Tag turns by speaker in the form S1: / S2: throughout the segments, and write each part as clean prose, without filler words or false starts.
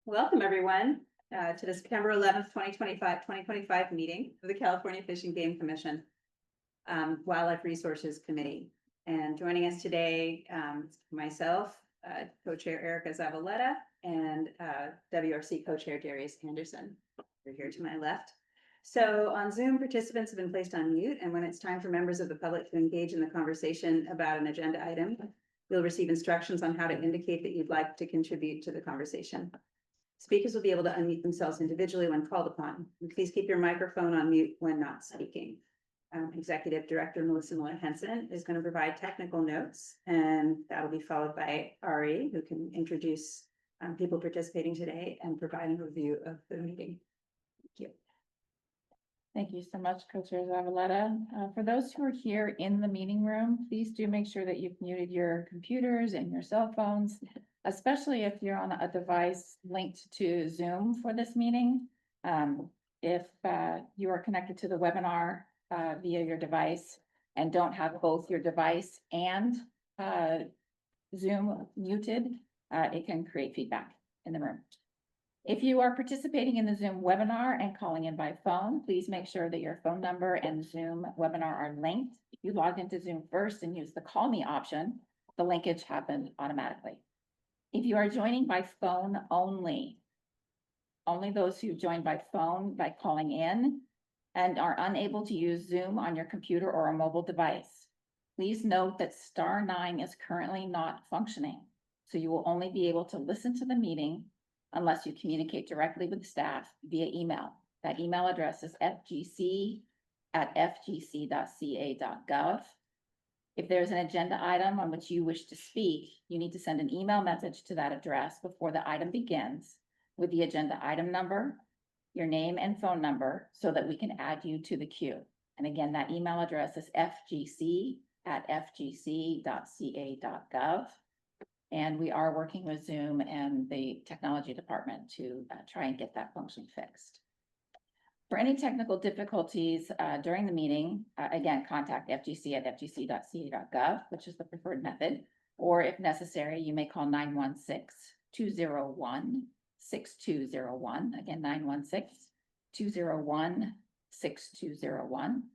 S1: Welcome, everyone, to the September 11th, 2025 meeting of the California Fish and Game Commission, Wildlife Resources Committee. And joining us today, myself, co-chair Erica Zavaleta, and WRC co-chair Darius Anderson. They're here to my left. So on Zoom, participants have been placed on mute, and when it's time for members of the public to engage in the conversation about an agenda item, you'll receive instructions on how to indicate that you'd like to contribute to the conversation. Speakers will be able to unmute themselves individually when called upon. And please keep your microphone on mute when not speaking. Executive Director Melissa Miller-Henson is going to provide technical notes, and that'll be followed by Ari, who can introduce people participating today and provide an review of the meeting. Thank you.
S2: Thank you so much, Co-Chair Zavaleta. For those who are here in the meeting room, please do make sure that you've muted your computers and your cell phones, especially if you're on a device linked to Zoom for this meeting. If you are connected to the webinar via your device and don't have both your device and Zoom muted, it can create feedback in the room. If you are participating in the Zoom webinar and calling in by phone, please make sure that your phone number and Zoom webinar are linked. If you logged into Zoom first and use the call me option, the linkage happened automatically. If you are joining by phone only those who joined by phone by calling in and are unable to use Zoom on your computer or a mobile device, please note that *9 is currently not functioning. So you will only be able to listen to the meeting unless you communicate directly with staff via email. That email address is fgc@fgc.ca.gov. If there's an agenda item on which you wish to speak, you need to send an email message to that address before the item begins with the agenda item number, your name and phone number, so that we can add you to the queue. And again, that email address is fgc@fgc.ca.gov. And we are working with Zoom and the technology department to try and get that function fixed. For any technical difficulties during the meeting, again, contact fgc@fgc.ca.gov, which is the preferred method. Or if necessary, you may call 916-201-6201. Again, 916-201-6201.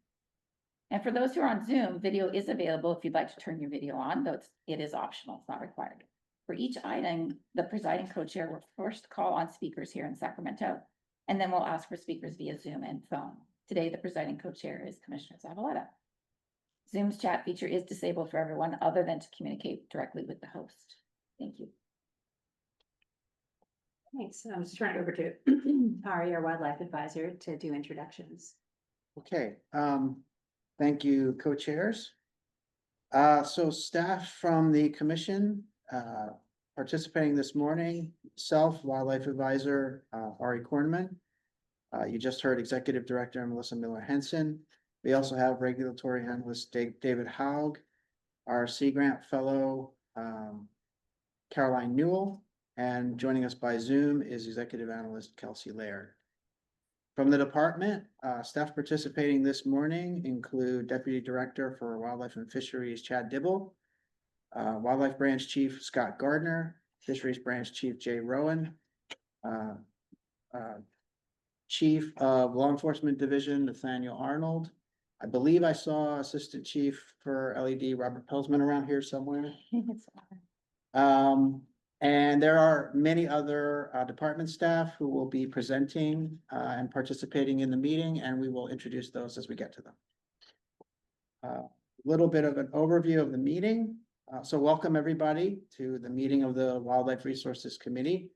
S2: And for those who are on Zoom, video is available if you'd like to turn your video on, though it is optional, it's not required. For each item, the presiding co-chair will first call on speakers here in Sacramento, and then we'll ask for speakers via Zoom and phone. Today, the presiding co-chair is Commissioner Zavaleta. Zoom's chat feature is disabled for everyone other than to communicate directly with the host. Thank you.
S1: Thanks. I'm just turning it over to Ari, our wildlife advisor, to do introductions.
S3: Okay. Thank you, co-chairs. So staff from the commission participating this morning, self, wildlife advisor, Ari Kornman. You just heard executive director Melissa Miller-Henson. We also have regulatory analyst David Haug, our Sea Grant fellow, Caroline Newell, and joining us by Zoom is executive analyst Kelsey Laird. From the department, staff participating this morning include Deputy Director for Wildlife and Fisheries, Chad Dibble, Wildlife Branch Chief, Scott Gardner, Fisheries Branch Chief, Jay Rowan, Chief of Law Enforcement Division, Nathaniel Arnold. I believe I saw Assistant Chief for LED, Robert Pelsman, around here somewhere. And there are many other department staff who will be presenting and participating in the meeting, and we will introduce those as we get to them. A little bit of an overview of the meeting. So welcome everybody to the meeting of the Wildlife Resources Committee.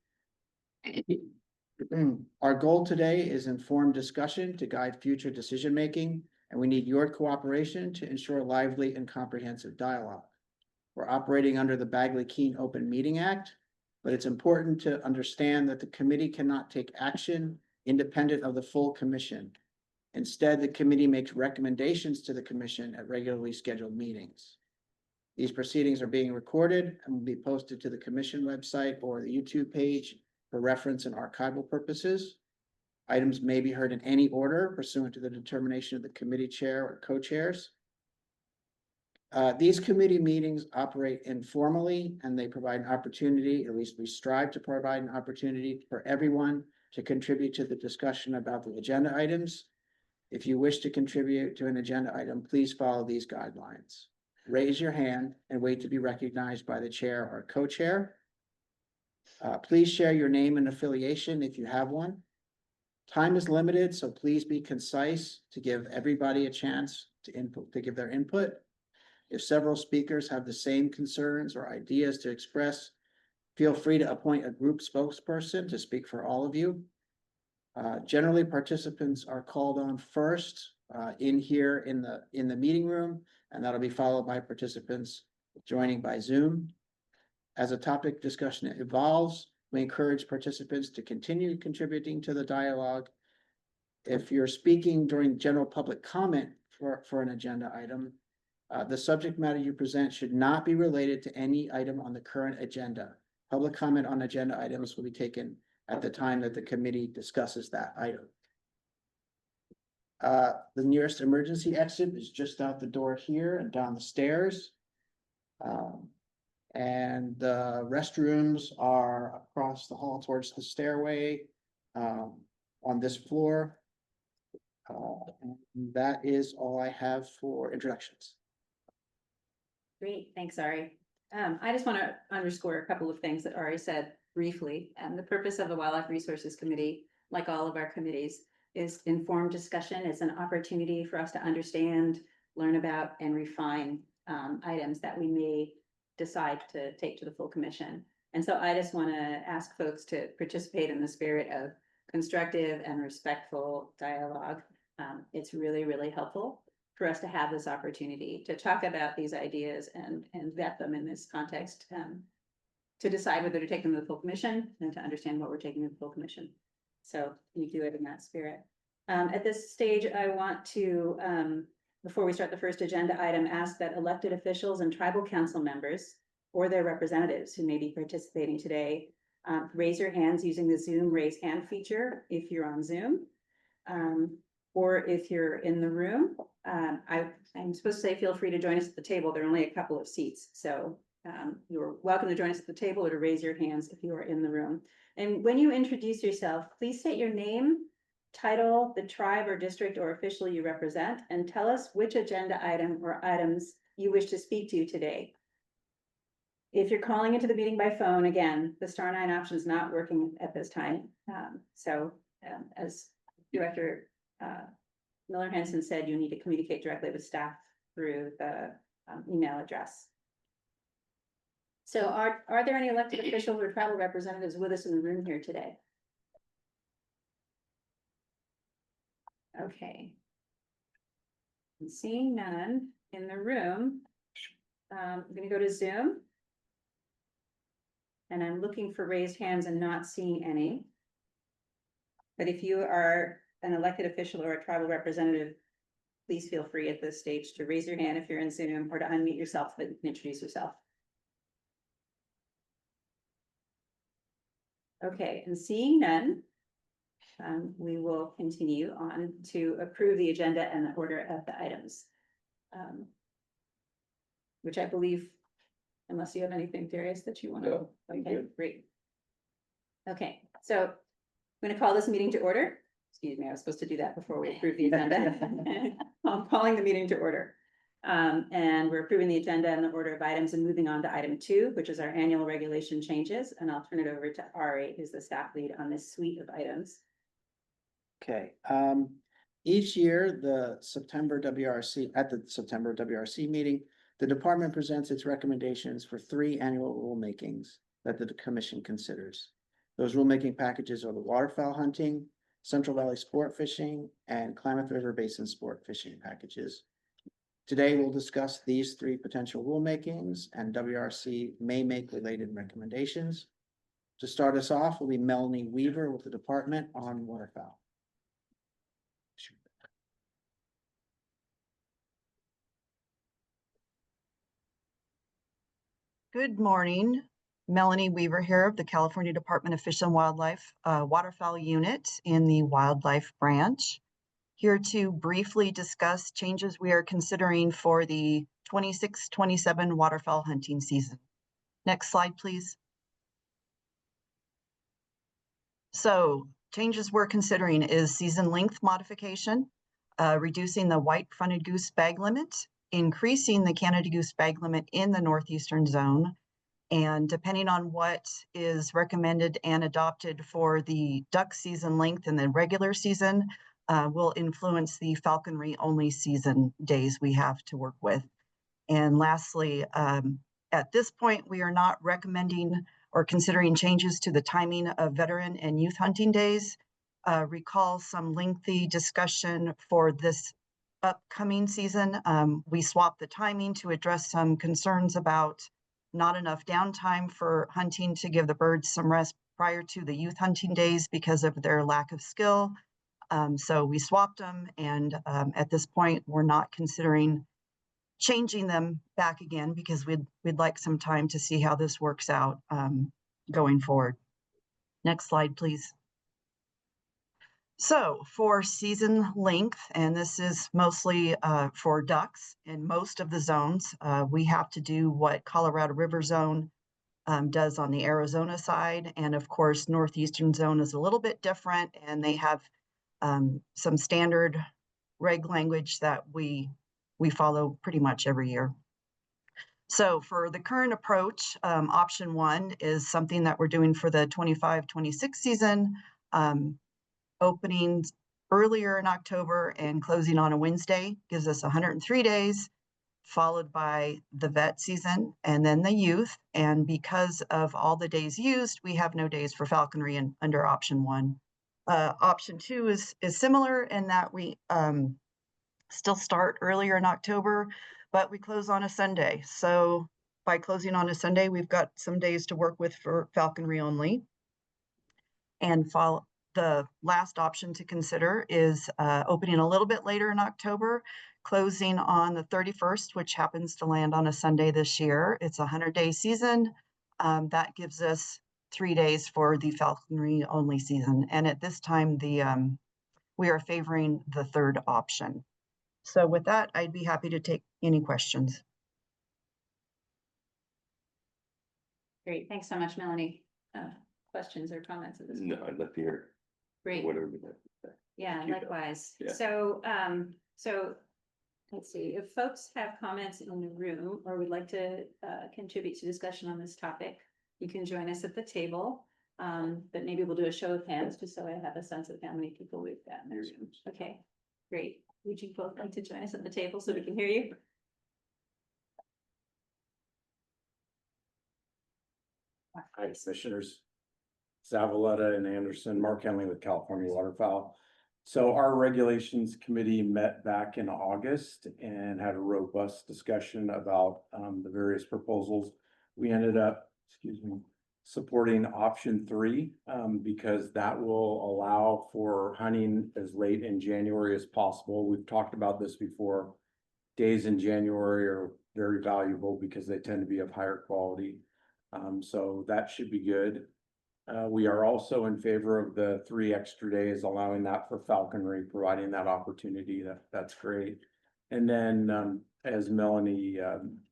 S3: Our goal today is informed discussion to guide future decision-making, and we need your cooperation to ensure lively and comprehensive dialogue. We're operating under the Bagley-Keene Open Meeting Act, but it's important to understand that the committee cannot take action independent of the full commission. Instead, the committee makes recommendations to the commission at regularly scheduled meetings. These proceedings are being recorded and will be posted to the commission website or the YouTube page for reference and archival purposes. Items may be heard in any order pursuant to the determination of the committee chair or co-chairs. These committee meetings operate informally and they provide an opportunity, at least we strive to provide an opportunity for everyone to contribute to the discussion about the agenda items. If you wish to contribute to an agenda item, please follow these guidelines. Raise your hand and wait to be recognized by the chair or co-chair. Please share your name and affiliation if you have one. Time is limited, so please be concise to give everybody a chance to give their input. If several speakers have the same concerns or ideas to express, feel free to appoint a group spokesperson to speak for all of you. Generally, participants are called on first in here in the meeting room, and that'll be followed by participants joining by Zoom. As a topic discussion evolves, we encourage participants to continue contributing to the dialogue. If you're speaking during general public comment for an agenda item, the subject matter you present should not be related to any item on the current agenda. Public comment on agenda items will be taken at the time that the committee discusses that item. The nearest emergency exit is just out the door here and down the stairs. And the restrooms are across the hall towards the stairway on this floor. And that is all I have for introductions.
S1: Great, thanks, Ari. I just want to underscore a couple of things that Ari said briefly. And the purpose of the Wildlife Resources Committee, like all of our committees, is informed discussion. It's an opportunity for us to understand, learn about, and refine items that we may decide to take to the full commission. And so I just want to ask folks to participate in the spirit of constructive and respectful dialogue. It's really, really helpful for us to have this opportunity to talk about these ideas and vet them in this context, to decide whether to take them to the full commission and to understand what we're taking to the full commission. So we do it in that spirit. At this stage, I want to, before we start the first agenda item, ask that elected officials and tribal council members or their representatives who may be participating today, raise your hands using the Zoom raise hand feature if you're on Zoom. Or if you're in the room, I'm supposed to say feel free to join us at the table. There are only a couple of seats. So you're welcome to join us at the table or to raise your hands if you are in the room. And when you introduce yourself, please state your name, title, the tribe or district or official you represent, and tell us which agenda item or items you wish to speak to today. If you're calling into the meeting by phone, again, the *9 option is not working at this time. As Director Miller Hansen said, you need to communicate directly with staff through the email address. So are there any elected officials or tribal representatives with us in the room here today? Okay. And seeing none in the room, I'm going to go to Zoom. And I'm looking for raised hands and not seeing any. But if you are an elected official or a tribal representative, please feel free at this stage to raise your hand if you're in Zoom or to unmute yourself so that you can introduce yourself. Okay, and seeing none, we will continue on to approve the agenda and the order of the items. Which I believe, unless you have anything, Darius, that you want to.
S4: No,
S1: okay, great. Okay, so I'm going to call this meeting to order. Excuse me, I was supposed to do that before we approve the agenda. I'm calling the meeting to order. And we're approving the agenda and the order of items and moving on to item 2, which is our annual regulation changes. And I'll turn it over to Ari, who's the staff lead on this suite of items.
S3: Okay, each year, the September WRC meeting, the department presents its recommendations for 3 annual rulemakings that the commission considers. Those rulemaking packages are the waterfowl hunting, Central Valley sport fishing, and Klamath River Basin sport fishing packages. Today, we'll discuss these 3 potential rulemakings, and WRC may make related recommendations. To start us off will be Melanie Weaver with the department on waterfowl.
S5: Good morning, Melanie Weaver here of the California Department of Fish and Wildlife Waterfowl Unit in the Wildlife Branch. here to briefly discuss changes we are considering for the 26-27 waterfowl hunting season. Next slide, please. So changes we're considering is season length modification, reducing the white-fronted goose bag limit, increasing the Canada goose bag limit in the northeastern zone, and depending on what is recommended and adopted for the duck season length in the regular season, will influence the falconry only season days we have to work with. And lastly, at this point, we are not recommending or considering changes to the timing of veteran and youth hunting days. Recall some lengthy discussion for this upcoming season. We swapped the timing to address some concerns about not enough downtime for hunting to give the birds some rest prior to the youth hunting days because of their lack of skill. So we swapped them, and at this point, we're not considering changing them back again because we'd like some time to see how this works out going forward. Next slide, please. So for season length, and this is mostly for ducks in most of the zones, we have to do what Colorado River Zone does on the Arizona side. And of course, Northeastern Zone is a little bit different, and they have some standard reg language that we follow pretty much every year. So for the current approach, option one is something that we're doing for the 25-26 season, opening earlier in October and closing on a Wednesday, gives us 103 days, followed by the vet season and then the youth. And because of all the days used, we have no days for falconry under option one. Option two is similar in that we still start earlier in October, but we close on a Sunday. So by closing on a Sunday, we've got some days to work with for falconry only. And the last option to consider is opening a little bit later in October, closing on the 31st, which happens to land on a Sunday this year. It's a 100-day season. That gives us 3 days for the falconry only season. And at this time, we are favoring the third option. So with that, I'd be happy to take any questions.
S1: Great, thanks so much, Melanie. Questions or comments at this point?
S4: No, I'd love to hear
S1: Great,
S4: whatever you have to say.
S1: yeah,
S4: Keep it up.
S1: likewise.
S4: Yeah.
S1: So, let's see, if folks have comments in the room or would like to contribute to discussion on this topic, you can join us at the table. But maybe we'll do a show of hands just so I have a sense of how many people we've got in the room. Okay, great. Would you both like to join us at the table so we can hear you?
S6: Hi, Commissioners. Zavaleta and Anderson, Mark Henley with California Waterfowl. So our regulations committee met back in August and had a robust discussion about the various proposals. We ended up, supporting option 3 because that will allow for hunting as late in January as possible. We've talked about this before. Days in January are very valuable because they tend to be of higher quality. So that should be good. We are also in favor of the 3 extra days, allowing that for falconry, providing that opportunity. That's great. And then, as Melanie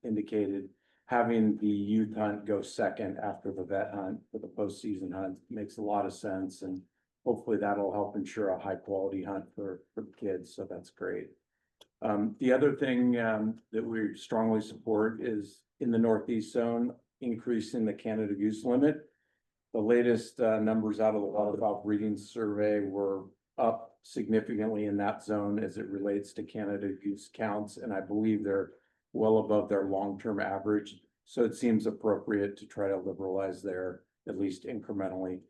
S6: indicated, having the youth hunt go second after the vet hunt for the postseason hunt makes a lot of sense. And hopefully that'll help ensure a high quality hunt for the kids. So that's great. The other thing that we strongly support is in the Northeast zone, increasing the Canada goose limit. The latest numbers out of the waterfowl breeding survey were up significantly in that zone as it relates to Canada goose counts, and I believe they're well above their long-term average. So it seems appropriate to try to liberalize there, at least incrementally.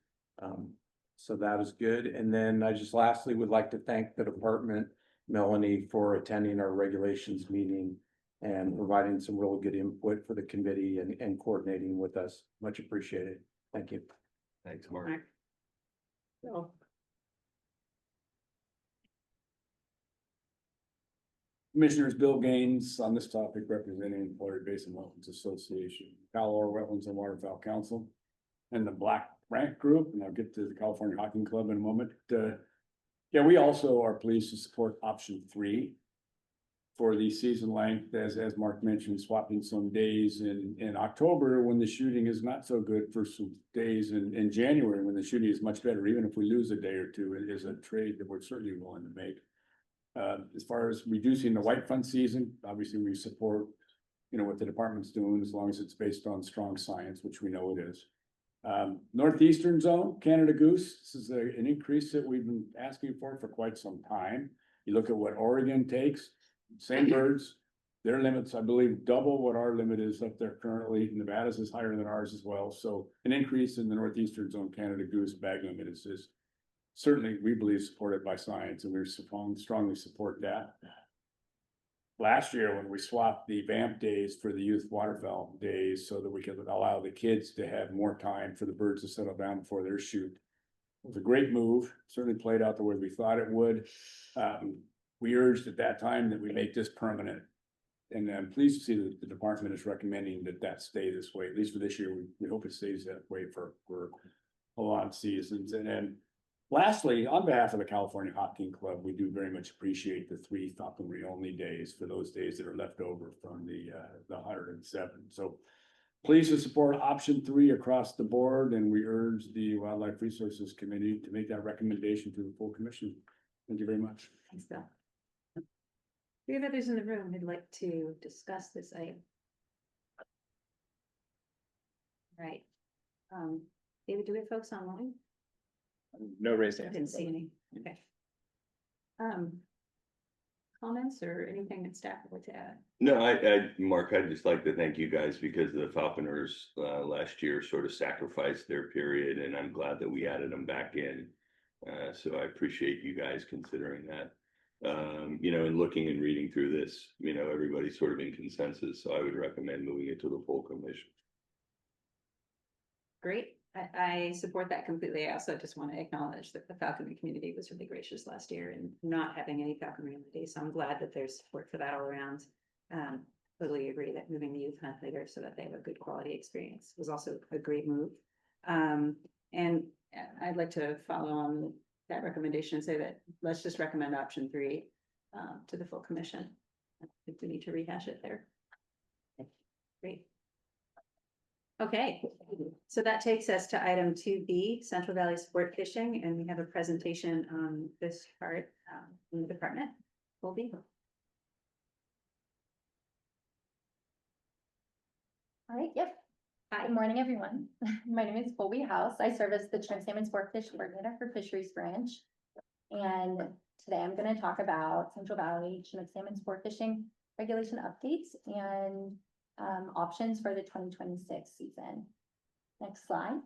S6: So that is good. And then I just lastly would like to thank the department, Melanie, for attending our regulations meeting and providing some really good input for the committee and coordinating with us. Much appreciated. Thank you.
S4: Thanks, Mark.
S1: Bill.
S7: Commissioners, Bill Gaines on this topic representing Florida Basin Wetlands Association, Palomar Wetlands and Waterfowl Council, and the Black Rank Group, and I'll get to the California Hiking Club in a moment. Yeah, we also are pleased to support option 3 for the season length, as Mark mentioned, swapping some days in October when the shooting is not so good for some days in January when the shooting is much better. Even if we lose a day or two, it is a trade that we're certainly willing to make. As far as reducing the white fund season, obviously we support, what the department's doing as long as it's based on strong science, which we know it is. Northeastern zone, Canada goose, this is an increase that we've been asking for quite some time. You look at what Oregon takes, same birds, their limits, I believe, double what our limit is up there currently. Nevada's is higher than ours as well. So an increase in the Northeastern zone Canada goose bag limit is certainly, we believe, supported by science, and we strongly support that. Last year, when we swapped the vamp days for the youth waterfowl days so that we could allow the kids to have more time for the birds to settle down before their shoot. It was a great move, certainly played out the way we thought it would. We urged at that time that we make this permanent. And I'm pleased to see that the department is recommending that stay this way, at least for this year. We hope it stays that way for a lot of seasons. And then lastly, on behalf of the California Hockey Club, we do very much appreciate the 3 falconry only days for those days that are left over from the 107. So pleased to support option 3 across the board, and we urge the Wildlife Resources Committee to make that recommendation to the full commission. Thank you very much.
S1: Thanks, Bill. We have others in the room who'd like to discuss this item. Right. David, do we have folks online?
S4: No raised
S1: I
S4: hands.
S1: didn't see any. Okay. Comments or anything that staff would like to add?
S4: No, Mark, I'd just like to thank you guys because the Falconers last year sort of sacrificed their period, and I'm glad that we added them back in. So I appreciate you guys considering that. And looking and reading through this, everybody's sort of in consensus, so I would recommend moving it to the full commission.
S1: Great. I support that completely. I also just want to acknowledge that the falconry community was really gracious last year in not having any falconry on the day. So I'm glad that there's support for that all around. Totally agree that moving the youth hunt later so that they have a good quality experience was also a great move. And I'd like to follow on that recommendation and say that let's just recommend option 3 to the full commission. I think we need to rehash it there. Great. Okay, so that takes us to item 2B, Central Valley Sport Fishing, and we have a presentation on this part from the department. Colby.
S8: All right, yep. Hi, good morning, everyone. My name is Colby House. I serve as the Chinook Salmon Sport Fish Coordinator for Fisheries Branch. And today I'm going to talk about Central Valley Chinook Salmon Sport Fishing regulation updates and options for the 2026 season. Next slide.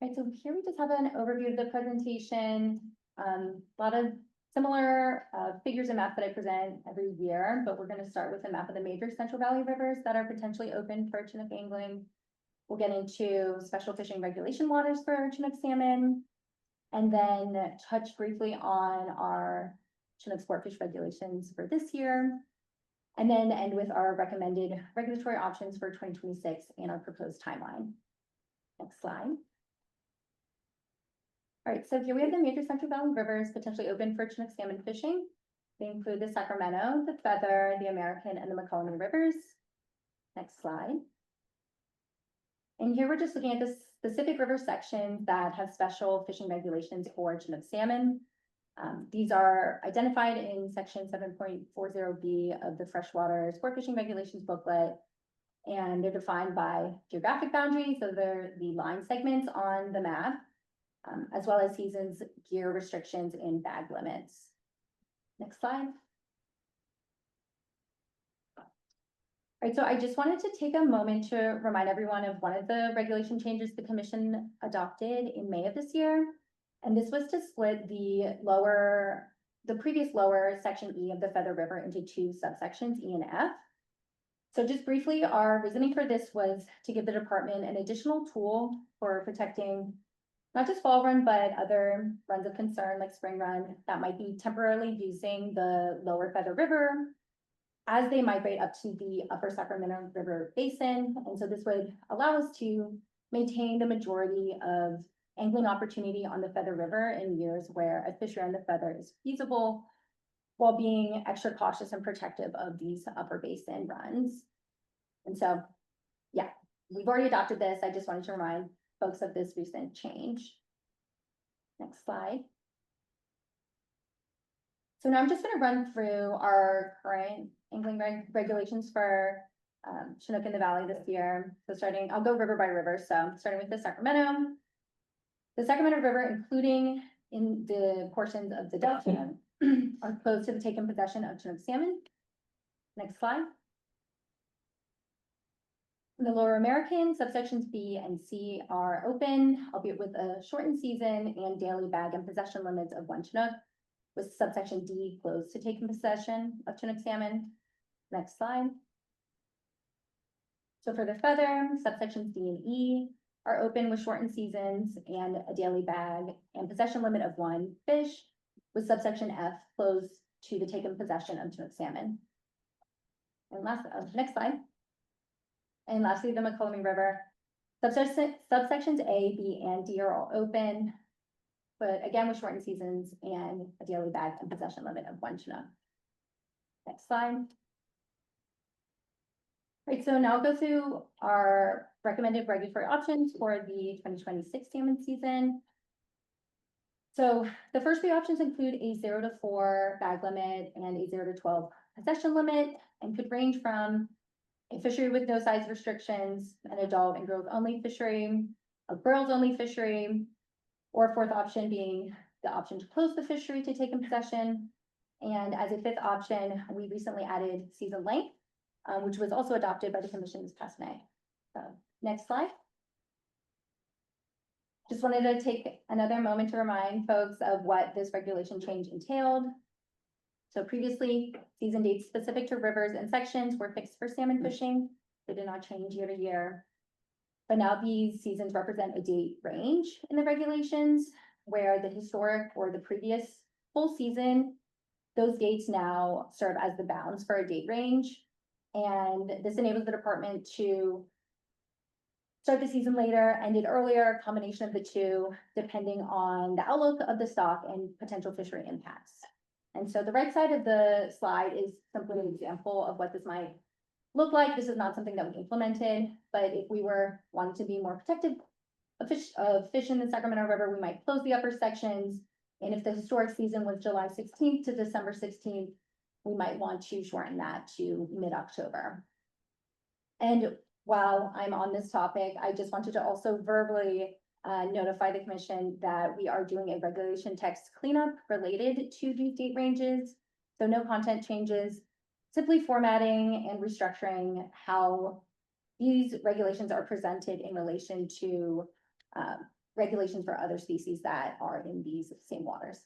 S8: All right, so here we just have an overview of the presentation. A lot of similar figures and maps that I present every year, but we're going to start with a map of the major Central Valley rivers that are potentially open for Chinook angling. We'll get into special fishing regulation waters for Chinook salmon, and then touch briefly on our Chinook sport fish regulations for this year, and then end with our recommended regulatory options for 2026 and our proposed timeline. Next slide. All right, so here we have the major Central Valley rivers potentially open for Chinook salmon fishing. They include the Sacramento, the Feather, the American, and the McCollum rivers. Next slide. And here we're just looking at the specific river sections that have special fishing regulations for Chinook salmon. These are identified in section 7.40B of the freshwater sport fishing regulations booklet, and they're defined by geographic boundaries, so they're the line segments on the map, as well as seasons, gear restrictions, and bag limits. Next slide. All right, so I just wanted to take a moment to remind everyone of one of the regulation changes the commission adopted in May of this year. And this was to split the previous lower section E of the Feather River into 2 subsections, E and F. So just briefly, our reasoning for this was to give the department an additional tool for protecting not just fall run, but other runs of concern like spring run that might be temporarily using the lower Feather River as they migrate up to the upper Sacramento River basin. And so this would allow us to maintain the majority of angling opportunity on the Feather River in years where a fishery on the Feather is feasible, while being extra cautious and protective of these upper basin runs. And so, yeah, we've already adopted this. I just wanted to remind folks of this recent change. Next slide. So now I'm just going to run through our current angling regulations for Chinook in the Valley this year. So I'll go river by river. So starting with the Sacramento. The Sacramento River, including in the portions of the Delta, are closed to the taken possession of Chinook salmon. Next slide. In the Lower American, subsections B and C are open, albeit with a shortened season and daily bag and possession limits of 1 Chinook, with subsection D closed to taking possession of Chinook salmon. Next slide. So for the Feather, subsections D and E are open with shortened seasons and a daily bag and possession limit of 1 fish, with subsection F closed to the taken possession of Chinook salmon. And next slide. And lastly, the McCollum River. Subsections A, B, and D are all open, but again with shortened seasons and a daily bag and possession limit of 1 Chinook. Next slide. Right, so now I'll go through our recommended regulatory options for the 2026 salmon season. So the first 3 options include a 0 to 4 bag limit and a 0 to 12 possession limit, and could range from a fishery with no size restrictions, an adult and growth only fishery, a girls only fishery, or a 4th option being the option to close the fishery to take in possession. And as a 5th option, we recently added season length, which was also adopted by the commission this past May. So next slide. Just wanted to take another moment to remind folks of what this regulation change entailed. So previously, season dates specific to rivers and sections were fixed for salmon fishing. They did not change year to year. But now these seasons represent a date range in the regulations where the historic or the previous full season, those dates now serve as the bounds for a date range. And this enables the department to start the season later, end it earlier, combination of the two, depending on the outlook of the stock and potential fishery impacts. And so the right side of the slide is simply an example of what this might look like. This is not something that we implemented, but if we were wanting to be more protective of fish in the Sacramento River, we might close the upper sections. And if the historic season was July 16th to December 16th, we might want to shorten that to mid-October. And while I'm on this topic, I just wanted to also verbally notify the commission that we are doing a regulation text cleanup related to these date ranges. So no content changes, simply formatting and restructuring how these regulations are presented in relation to regulations for other species that are in these same waters.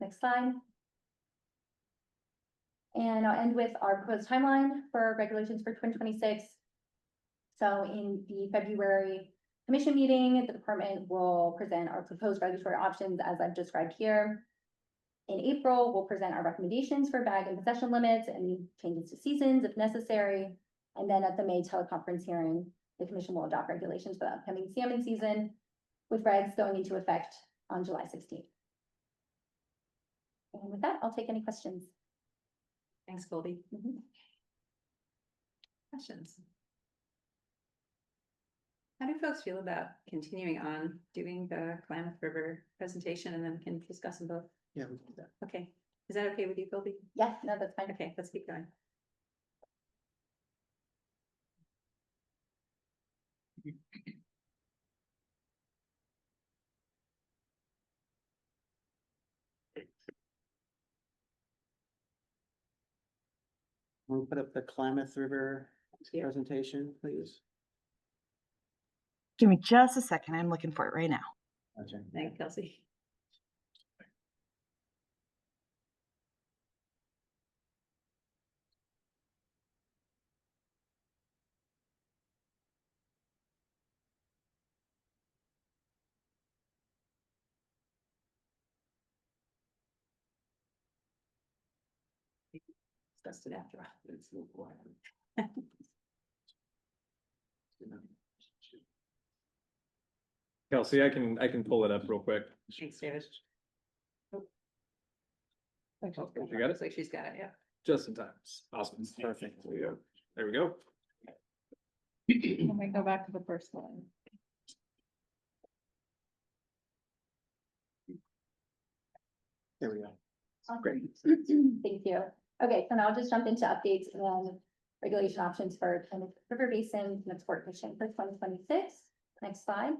S8: Next slide. And I'll end with our proposed timeline for regulations for 2026. So in the February commission meeting, the department will present our proposed regulatory options as I've described here. In April, we'll present our recommendations for bag and possession limits and changes to seasons if necessary. And then at the May teleconference hearing, the commission will adopt regulations for the upcoming salmon season, with regs going into effect on July 16th. And with that, I'll take any questions.
S1: Thanks, Colby. Questions? How do folks feel about continuing on doing the Klamath River presentation and then we can discuss them both?
S3: Yeah, we can do that.
S1: Okay, is that okay with you, Colby?
S8: Yeah, no, that's fine.
S1: Okay, let's keep going.
S3: We'll put up the Klamath River
S1: Yeah.
S3: presentation, please.
S5: Give me just a second. I'm looking for it right now.
S3: Gotcha.
S1: Thank you, Kelsey. Discussed it after.
S9: Kelsey, I can pull it up real quick.
S1: Thanks, David.
S9: You got it?
S1: Looks like she's got it, yeah.
S9: Just in time. Awesome.
S3: Perfect.
S9: There we go.
S2: Let me go back to the first one.
S3: There we go.
S9: Great.
S8: Thank you. Okay, so now I'll just jump into updates and regulation options for Plymouth River Basin and sport fishing for 2026. Next slide.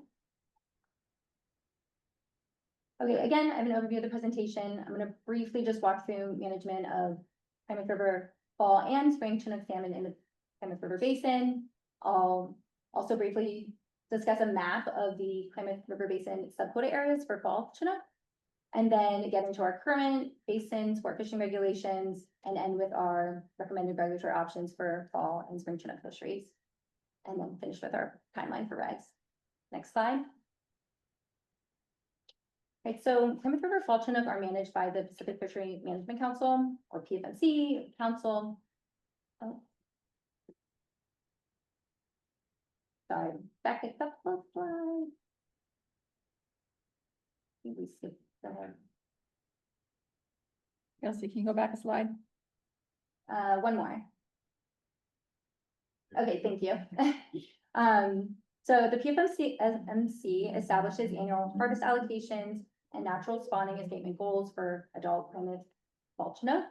S8: Okay, again, I have an overview of the presentation. I'm going to briefly just walk through management of Plymouth River fall and spring Chinook salmon in the Plymouth River Basin. I'll also briefly discuss a map of the Plymouth River Basin subquota areas for fall Chinook, and then get into our current basin sport fishing regulations and end with our recommended regulatory options for fall and spring Chinook fisheries. And then finish with our timeline for regs. Next slide. Right, so Plymouth River fall Chinook are managed by the Pacific Fishery Management Council, or PFMC Council. Oh. Sorry, back a couple of slides. I think we skipped ahead.
S2: Kelsey, can you go back a slide?
S8: One more. Okay, thank you. So the PFMC establishes annual harvest allocations and natural spawning escapement goals for adult Plymouth fall Chinook.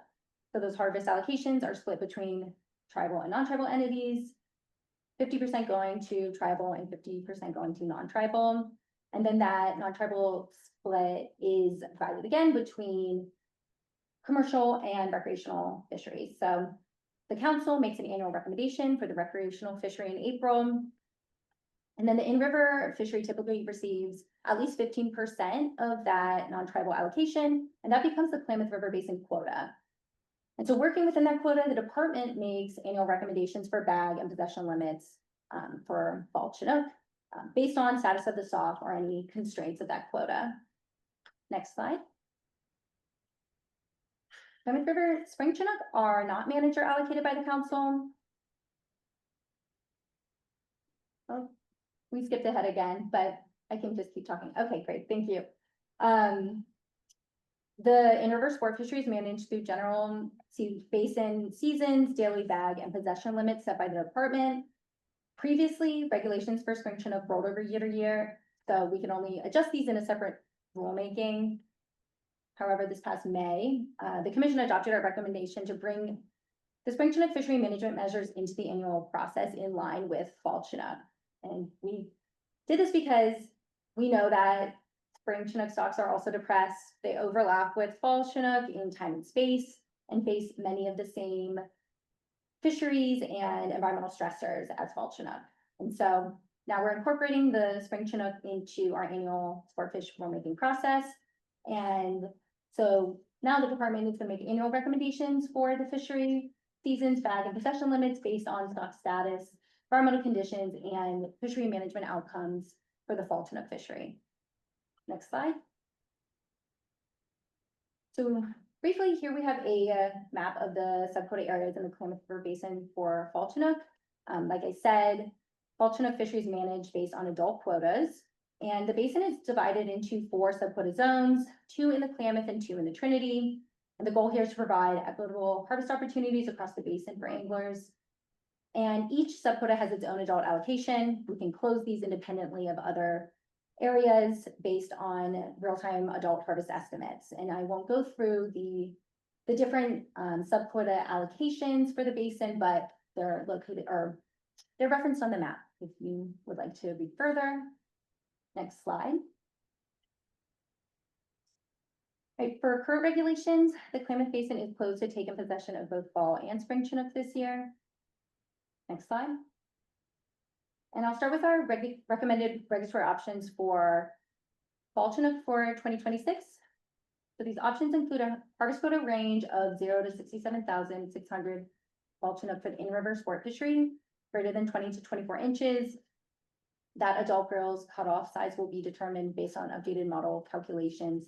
S8: So those harvest allocations are split between tribal and non-tribal entities, 50% going to tribal and 50% going to non-tribal. And then that non-tribal split is divided again between commercial and recreational fisheries. So the council makes an annual recommendation for the recreational fishery in April. And then the in-river fishery typically receives at least 15% of that non-tribal allocation, and that becomes the Klamath River Basin quota. And so working within that quota, the department makes annual recommendations for bag and possession limits for fall Chinook based on status of the stock or any constraints of that quota. Next slide. Klamath River spring Chinook are not managed or allocated by the council. Oh, we skipped ahead again, but I can just keep talking. Okay, great, thank you. The in-river sport fisheries managed through general basin seasons, daily bag, and possession limits set by the department. Previously, regulations for spring Chinook rolled over year to year, so we can only adjust these in a separate rulemaking. However, this past May, the commission adopted our recommendation to bring the spring Chinook fishery management measures into the annual process in line with fall Chinook. And we did this because we know that spring Chinook stocks are also depressed. They overlap with fall Chinook in time and space and face many of the same fisheries and environmental stressors as fall Chinook. And so now we're incorporating the spring Chinook into our annual sport fish rulemaking process. And so now the department is going to make annual recommendations for the fishery seasons, bag, and possession limits based on stock status, environmental conditions, and fishery management outcomes for the fall Chinook fishery. Next slide. So briefly, here we have a map of the subquota areas in the Klamath River Basin for fall Chinook. Like I said, fall Chinook fisheries managed based on adult quotas, and the basin is divided into 4 subquota zones, 2 in the Klamath and 2 in the Trinity. And the goal here is to provide equitable harvest opportunities across the basin for anglers. And each subquota has its own adult allocation. We can close these independently of other areas based on real-time adult harvest estimates. And I won't go through the different subquota allocations for the basin, but they're located or they're referenced on the map if you would like to read further. Next slide. Right, for current regulations, the Klamath Basin is closed to take in possession of both fall and spring Chinook this year. Next slide. And I'll start with our recommended regulatory options for fall Chinook for 2026. So these options include a harvest quota range of 0 to 67,600 fall Chinook for the in-river sport fishery, greater than 20 to 24 inches. That adult grills cutoff size will be determined based on updated model calculations,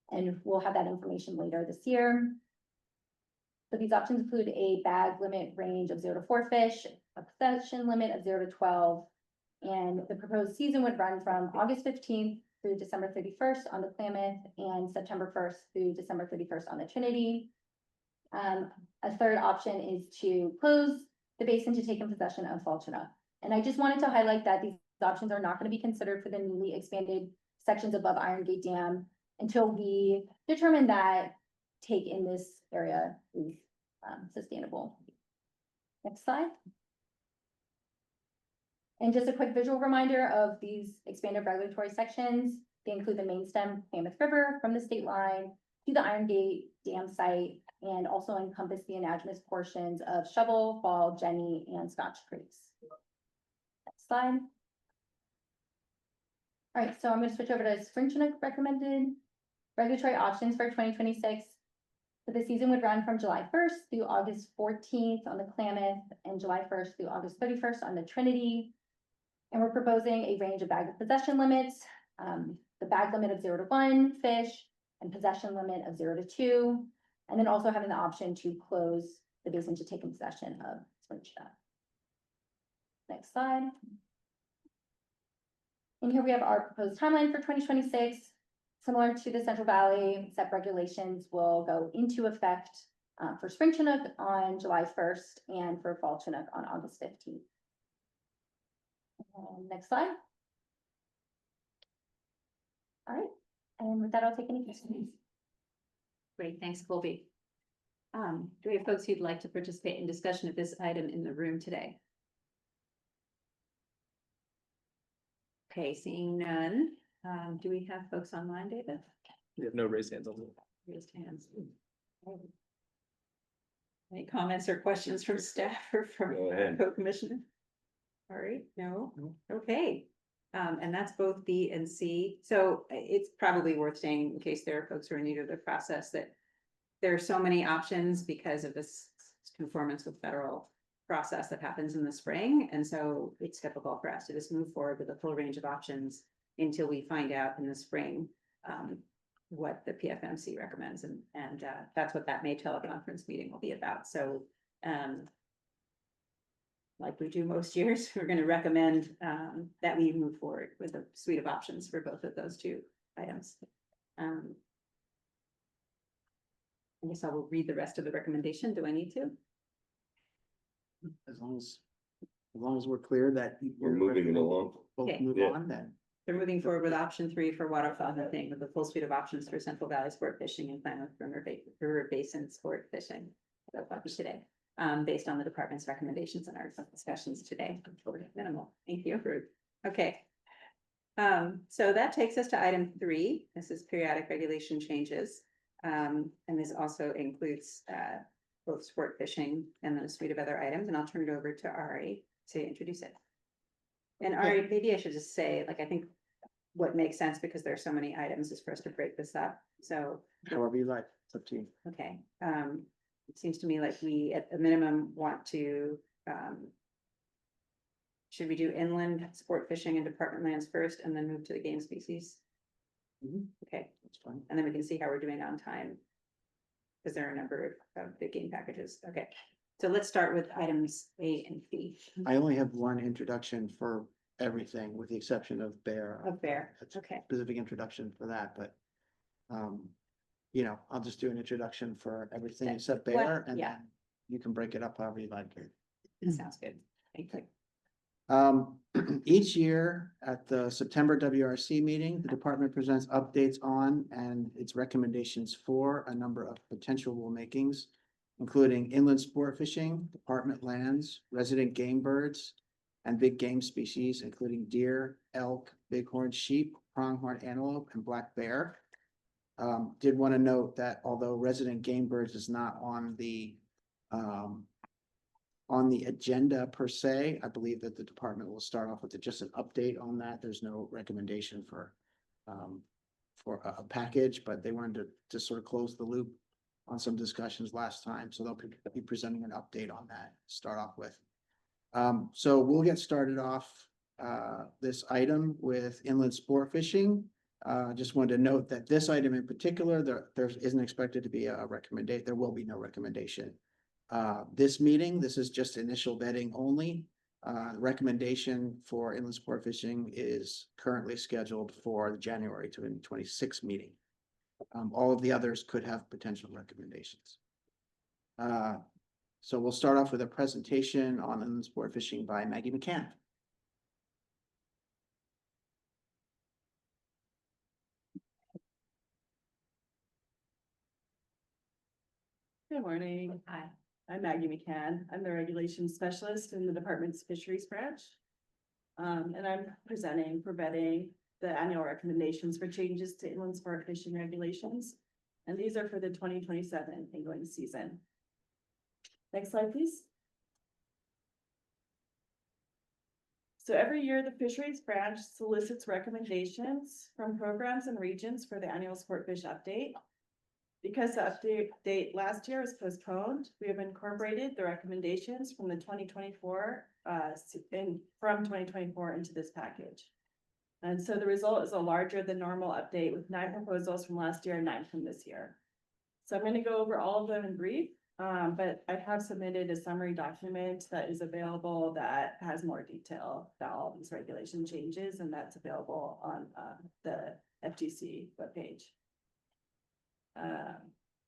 S8: and we'll have that information later this year. So these options include a bag limit range of 0 to 4 fish, a possession limit of 0 to 12, And the proposed season would run from August 15th through December 31st on the Klamath and September 1st through December 31st on the Trinity. A third option is to close the basin to take in possession of Fall Chinook. And I just wanted to highlight that these options are not going to be considered for the newly expanded sections above Iron Gate Dam until we determine that take in this area is sustainable. Next slide. And just a quick visual reminder of these expanded regulatory sections. They include the main stem Klamath River from the state line to the Iron Gate Dam site, and also encompass the anadromous portions of Shovel, Fall, Jenny, and Scotch Creeks. Next slide. All right, so I'm going to switch over to spring Chinook recommended regulatory options for 2026. So the season would run from July 1st through August 14th on the Klamath and July 1st through August 31st on the Trinity. And we're proposing a range of bag of possession limits, the bag limit of 0 to 1 fish and possession limit of 0 to 2. And then also having the option to close the basin to take in possession of spring Chinook. Next slide. And here we have our proposed timeline for 2026. Similar to the Central Valley, except regulations will go into effect for spring Chinook on July 1st and for fall Chinook on August 15th. Next slide. All right, and with that, I'll take any questions.
S1: Great, thanks, Colby. Do we have folks who'd like to participate in discussion of this item in the room today? Okay, seeing none. Do we have folks online, David?
S9: We have no raised hands on the.
S1: Raised hands. Any comments or questions from staff or from
S4: Go ahead.
S1: co-commissioner? All right, no, okay. And that's both B and C. So it's probably worth saying, in case there are folks who are new to the process, that there are so many options because of this conformance with federal process that happens in the spring. And so it's difficult for us to just move forward with a full range of options until we find out in the spring what the PFMC recommends. And that's what that May teleconference meeting will be about. So like we do most years, we're going to recommend that we move forward with a suite of options for both of those two items. I guess I will read the rest of the recommendation. Do I need to?
S3: As long as we're clear that
S4: We're moving it along.
S3: Both
S1: Okay.
S3: move
S4: Yeah.
S3: on then.
S1: They're moving forward with option 3 for waterfowl hunting with a full suite of options for Central Valley sport fishing and Klamath River Basin sport fishing. That'll be today, based on the department's recommendations and our discussions today. Minimal. Thank you. Okay. So that takes us to item 3. This is periodic regulation changes. And this also includes both sport fishing and then a suite of other items. And I'll turn it over to Ari to introduce it. And Ari, maybe I should just say, like, I think what makes sense, because there are so many items, is for us to break this up. So,
S3: However you like, it's up to you.
S1: okay. It seems to me like we, at a minimum, want to, should we do inland sport fishing and department lands first and then move to the game species?
S3: Mhm.
S1: Okay,
S3: That's fine.
S1: and then we can see how we're doing on time. Because there are a number of big game packages. Okay, so let's start with items A and B.
S3: I only have one introduction for everything, with the exception of bear.
S1: Of bear,
S3: That's a
S1: okay.
S3: specific introduction for that, but you know, I'll just do an introduction for everything
S1: Okay.
S3: except
S1: What-
S3: bear, and
S1: yeah.
S3: then you can break it up however you like.
S1: That sounds good. Thank you.
S3: Each year at the September WRC meeting, the department presents updates on and its recommendations for a number of potential rulemakings, including inland sport fishing, department lands, resident game birds, and big game species, including deer, elk, bighorn sheep, pronghorn antelope, and black bear. Did want to note that although resident game birds is not on the agenda per se, I believe that the department will start off with just an update on that. There's no recommendation for a package, but they wanted to sort of close the loop on some discussions last time. So they'll be presenting an update on that to start off with. So we'll get started off this item with inland sport fishing. Just wanted to note that this item in particular, there isn't expected to be a recommendation. There will be no recommendation. This meeting, this is just initial vetting only. Recommendation for inland sport fishing is currently scheduled for the January 2026 meeting. All of the others could have potential recommendations. So we'll start off with a presentation on inland sport fishing by Maggie McCann.
S10: Good morning.
S1: Hi.
S10: I'm Maggie McCann. I'm the regulations specialist in the department's fisheries branch. And I'm presenting for vetting the annual recommendations for changes to inland sport fishing regulations. And these are for the 2027 angling season. Next slide, please. So every year, the fisheries branch solicits recommendations from programs and regions for the annual sport fish update. Because the update date last year was postponed, we have incorporated the recommendations from the 2024 from 2024 into this package. And so the result is a larger than normal update with 9 proposals from last year and 9 from this year. So I'm going to go over all of them in brief, but I have submitted a summary document that is available that has more detail about all these regulation changes, and that's available on the FTC webpage.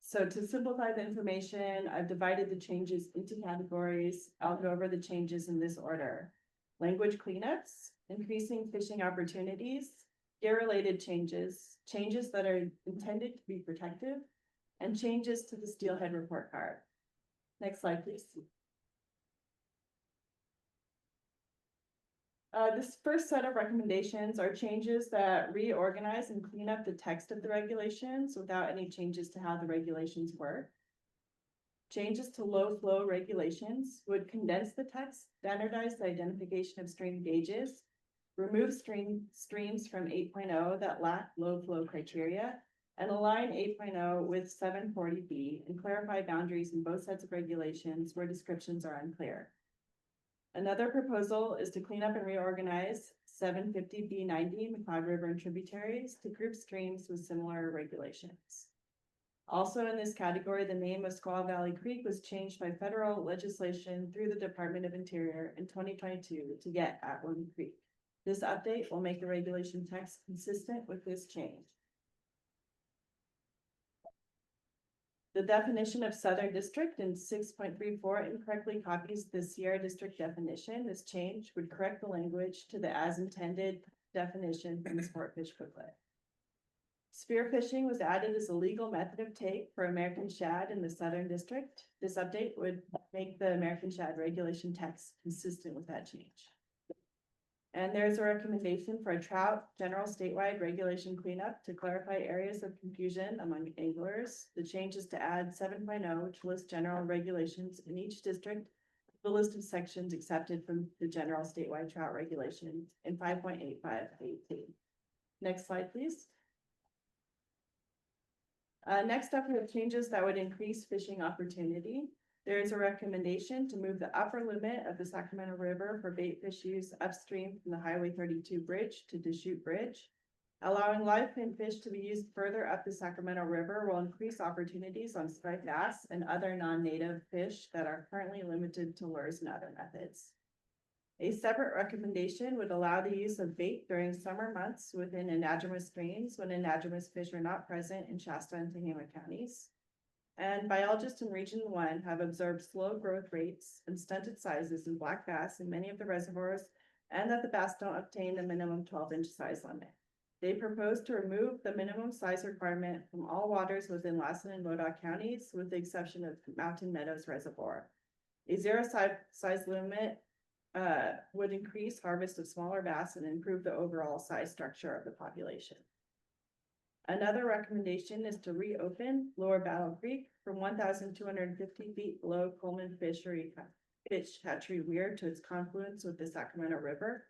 S10: So to simplify the information, I've divided the changes into categories. I'll go over the changes in this order. Language cleanups, increasing fishing opportunities, gear-related changes, changes that are intended to be protective, and changes to the steelhead report card. Next slide, please. This first set of recommendations are changes that reorganize and clean up the text of the regulations without any changes to how the regulations work. Changes to low flow regulations would condense the text, standardize the identification of stream gauges, remove streams from 8.0 that lack low flow criteria, and align 8.0 with 740B and clarify boundaries in both sets of regulations where descriptions are unclear. Another proposal is to clean up and reorganize 750B90 McLeod River and tributaries to group streams with similar regulations. Also in this category, the name of Squaw Valley Creek was changed by federal legislation through the Department of Interior in 2022 to get at One Creek. This update will make the regulation text consistent with this change. The definition of Southern District in 6.34 incorrectly copies the Sierra District definition. This change would correct the language to the as intended definition from the sport fish booklet. Spearfishing was added as a legal method of take for American shad in the Southern District. This update would make the American shad regulation text consistent with that change. And there's a recommendation for a trout general statewide regulation cleanup to clarify areas of confusion among anglers. The change is to add 7.0, which lists general regulations in each district, the list of sections accepted from the general statewide trout regulations in 5.8518. Next slide, please. Next up, we have changes that would increase fishing opportunity. There is a recommendation to move the upper limit of the Sacramento River for bait fish use upstream from the Highway 32 bridge to Deschutes Bridge. Allowing live fin fish to be used further up the Sacramento River will increase opportunities on striped bass and other non-native fish that are currently limited to lures and other methods. A separate recommendation would allow the use of bait during summer months within anadromous streams when anadromous fish are not present in Shasta and Tehama counties. And biologists in Region 1 have observed slow growth rates and stunted sizes in black bass in many of the reservoirs, and that the bass don't obtain the minimum 12-inch size limit. They propose to remove the minimum size requirement from all waters within Lassen and Modoc counties, with the exception of Mountain Meadows Reservoir. A zero size limit would increase harvest of smaller bass and improve the overall size structure of the population. Another recommendation is to reopen Lower Battle Creek from 1,250 feet below Coleman Fish Hatchery Weir to its confluence with the Sacramento River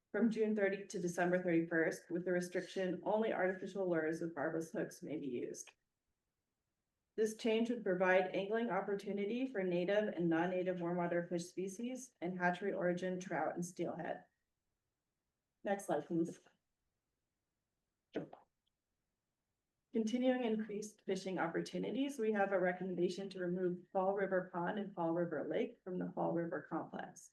S10: from June 30 to December 31st, with the restriction only artificial lures with barbless hooks may be used. This change would provide angling opportunity for native and non-native warmwater fish species and hatchery origin trout and steelhead. Next slide, please. Continuing increased fishing opportunities, we have a recommendation to remove Fall River Pond and Fall River Lake from the Fall River complex.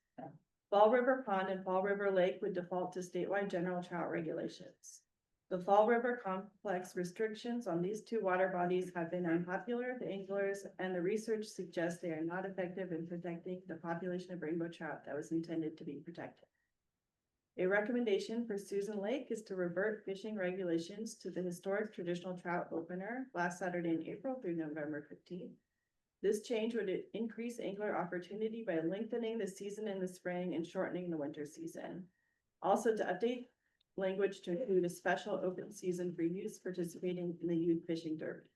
S10: Fall River Pond and Fall River Lake would default to statewide general trout regulations. The Fall River complex restrictions on these two water bodies have been unpopular with anglers, and the research suggests they are not effective in protecting the population of rainbow trout that was intended to be protected. A recommendation for Susan Lake is to revert fishing regulations to the historic traditional trout opener last Saturday in April through November 15th. This change would increase angler opportunity by lengthening the season in the spring and shortening the winter season. Also to update language to include a special open season for youths participating in the youth fishing derby.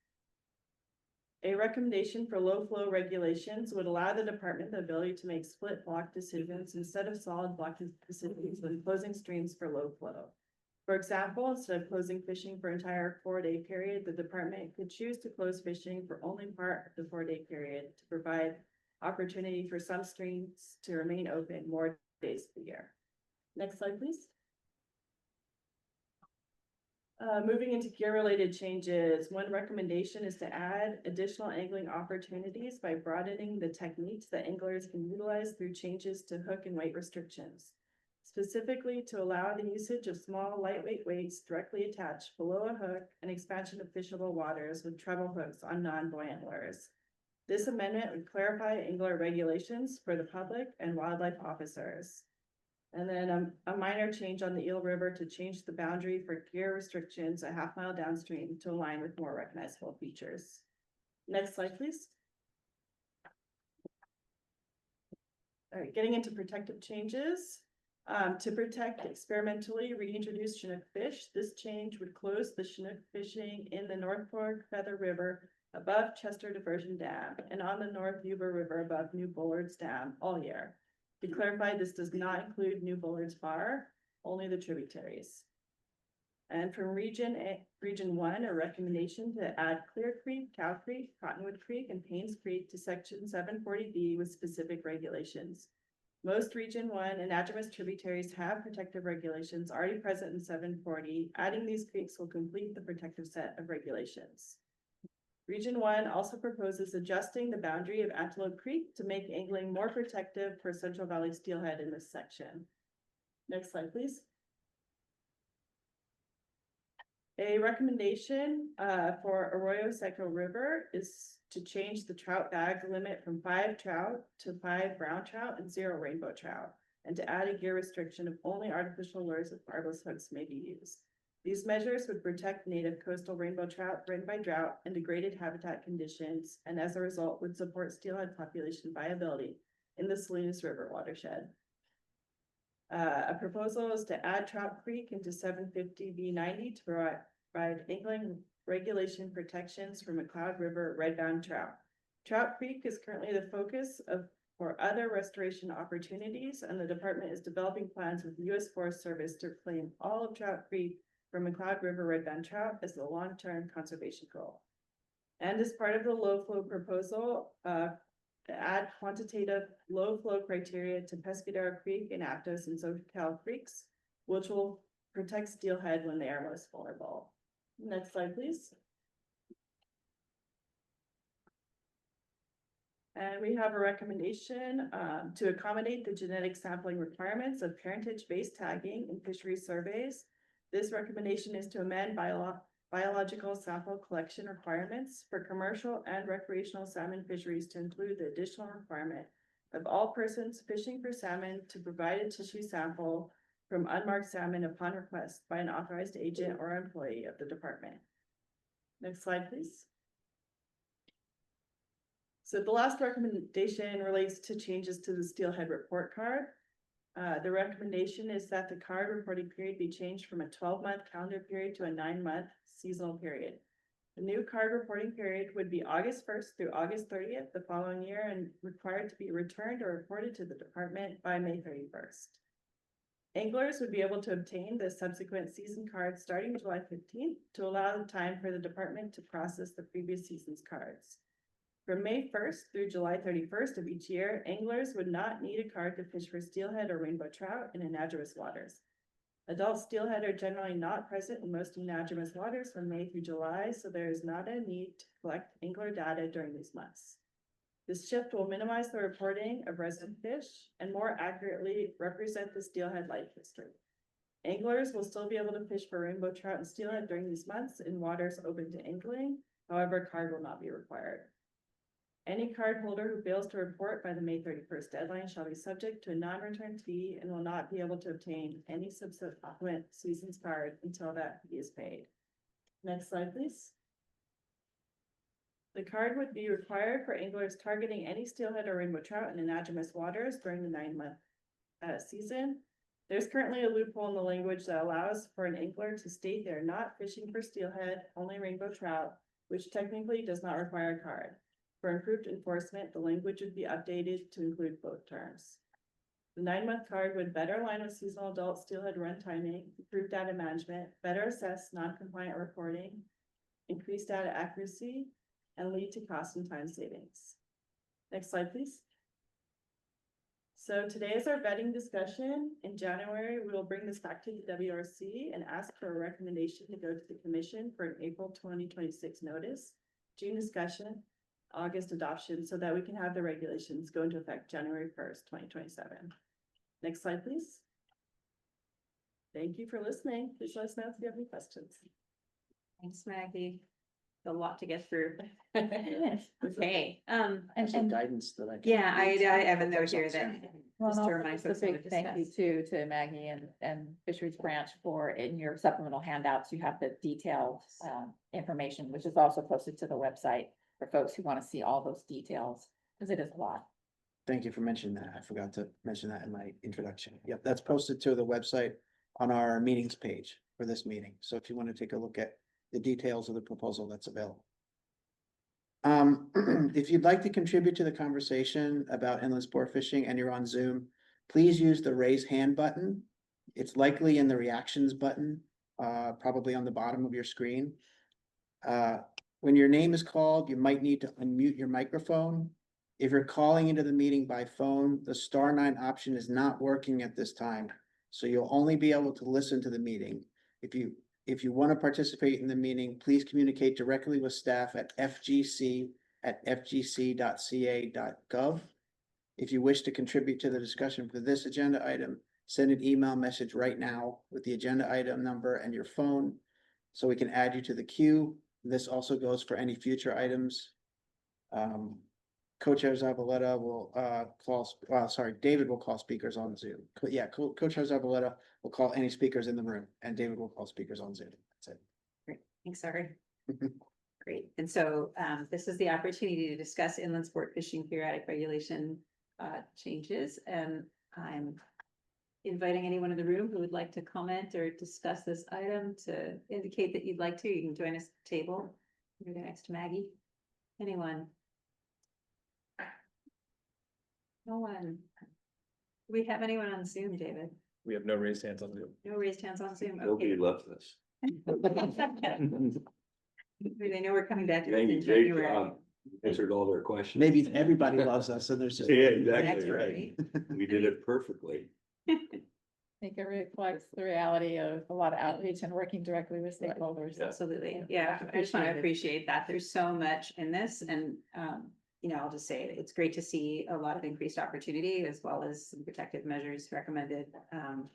S10: A recommendation for low flow regulations would allow the department the ability to make split block decisions instead of solid block decisions when closing streams for low flow. For example, instead of closing fishing for entire 4-day period, the department could choose to close fishing for only part of the 4-day period to provide opportunity for some streams to remain open more days of the year. Next slide, please. Moving into gear-related changes, one recommendation is to add additional angling opportunities by broadening the techniques that anglers can utilize through changes to hook and weight restrictions. Specifically to allow the usage of small, lightweight weights directly attached below a hook and expansion of fishable waters with treble hooks on non-buoyant lures. This amendment would clarify angler regulations for the public and wildlife officers. And then a minor change on the Eel River to change the boundary for gear restrictions a half-mile downstream to align with more recognizable features. Next slide, please. All right, getting into protective changes. To protect experimentally reintroduced Chinook fish, this change would close the Chinook fishing in the North Fork Feather River above Chester Diversion Dam and on the North Yuba River above New Bullards Dam all year. To clarify, this does not include New Bullards Bar, only the tributaries. And from Region 1, a recommendation to add Clear Creek, Cow Creek, Cottonwood Creek, and Paynes Creek to Section 740B with specific regulations. Most Region 1 and anadromous tributaries have protective regulations already present in 740. Adding these creeks will complete the protective set of regulations. Region 1 also proposes adjusting the boundary of Antelope Creek to make angling more protective for Central Valley steelhead in this section. Next slide, please. A recommendation for Arroyo Seco River is to change the trout bag limit from 5 trout to 5 brown trout and 0 rainbow trout, and to add a gear restriction of only artificial lures with barbless hooks may be used. These measures would protect native coastal rainbow trout threatened by drought and degraded habitat conditions, and as a result would support steelhead population viability in the Salinas River watershed. A proposal is to add Trout Creek into 750B90 to provide angling regulation protections for McLeod River redbound trout. Trout Creek is currently the focus for other restoration opportunities, and the department is developing plans with the U.S. Forest Service to claim all of Trout Creek for McLeod River redbound trout as the long-term conservation goal. And as part of the low flow proposal, to add quantitative low flow criteria to Pescadero Creek and Aptos and SoCal Creeks, which will protect steelhead when they are most vulnerable. Next slide, please. And we have a recommendation to accommodate the genetic sampling requirements of parentage-based tagging in fisheries surveys. This recommendation is to amend biological sample collection requirements for commercial and recreational salmon fisheries to include the additional requirement of all persons fishing for salmon to provide a tissue sample from unmarked salmon upon request by an authorized agent or employee of the department. Next slide, please. So the last recommendation relates to changes to the steelhead report card. The recommendation is that the card reporting period be changed from a 12-month calendar period to a 9-month seasonal period. The new card reporting period would be August 1st through August 30th the following year and required to be returned or reported to the department by May 31st. Anglers would be able to obtain the subsequent season card starting July 15th to allow the time for the department to process the previous season's cards. From May 1st through July 31st of each year, anglers would not need a card to fish for steelhead or rainbow trout in anadromous waters. Adult steelhead are generally not present in most anadromous waters from May through July, so there is not a need to collect angler data during these months. This shift will minimize the reporting of resident fish and more accurately represent the steelhead life history. Anglers will still be able to fish for rainbow trout and steelhead during these months in waters open to angling. However, a card will not be required. Any card holder who fails to report by the May 31st deadline shall be subject to a non-return fee and will not be able to obtain any subsequent season's card until that fee is paid. Next slide, please. The card would be required for anglers targeting any steelhead or rainbow trout in anadromous waters during the 9-month season. There's currently a loophole in the language that allows for an angler to state they're not fishing for steelhead, only rainbow trout, which technically does not require a card. For improved enforcement, the language would be updated to include both terms. The 9-month card would better align with seasonal adult steelhead run timing, improve data management, better assess non-compliant reporting, increase data accuracy, and lead to cost and time savings. Next slide, please. So today is our vetting discussion. In January, we will bring this back to the WRC and ask for a recommendation to go to the commission for an April 2026 notice, June discussion, August adoption, so that we can have the regulations go into effect January 1st, 2027. Next slide, please. Thank you for listening. Please let us know if you have any questions.
S1: Thanks, Maggie. A lot to get through. Okay,
S3: There's some guidance that I. can
S1: yeah, I
S3: read.
S1: have a note here that.
S2: Well,
S1: Just
S2: and
S1: to
S2: also
S1: remind
S2: just a
S1: folks what
S2: big thank you
S1: discussed.
S2: to Maggie and Fisheries Branch for in your supplemental handouts, you have the detailed information, which is also posted to the website for folks who want to see all those details, because it is a lot.
S3: Thank you for mentioning that. I forgot to mention that in my introduction. Yep, that's posted to the website on our meetings page for this meeting. So if you want to take a look at the details of the proposal, that's available. If you'd like to contribute to the conversation about inland sport fishing and you're on Zoom, please use the raise hand button. It's likely in the reactions button, probably on the bottom of your screen. When your name is called, you might need to unmute your microphone. If you're calling into the meeting by phone, the *9 option is not working at this time. So you'll only be able to listen to the meeting. If you want to participate in the meeting, please communicate directly with staff at fgc@fgc.ca.gov. If you wish to contribute to the discussion for this agenda item, send an email message right now with the agenda item number and your phone so we can add you to the queue. This also goes for any future items. Co-Chair Zavaleta will David will call speakers on Zoom. Co-Chair Zavaleta will call any speakers in the room and David will call speakers on Zoom. That's it.
S1: Great, thanks, sorry. Great, and so this is the opportunity to discuss inland sport fishing periodic regulation changes, and I'm inviting anyone in the room who would like to comment or discuss this item to indicate that you'd like to. You can join us at the table. You're next to Maggie. Anyone? No one. Do we have anyone on Zoom, David?
S9: We have no raised hands on Zoom.
S1: No raised hands on Zoom.
S4: Nobody
S1: Okay.
S4: loves this.
S1: They know we're coming back to this
S4: Thank
S1: in
S4: you, Jake.
S1: January.
S4: Answered all their questions.
S3: Maybe everybody loves us and there's just.
S4: Yeah, exactly,
S1: Exactly
S4: right. We did it perfectly.
S2: I think it reflects the reality of a lot of outreach and working directly with stakeholders.
S4: Yeah.
S1: Absolutely, yeah, I just want to appreciate that, there's so much in this, and, you know, I'll just say, it's great to see a lot of increased opportunity, as well as some protective measures recommended, and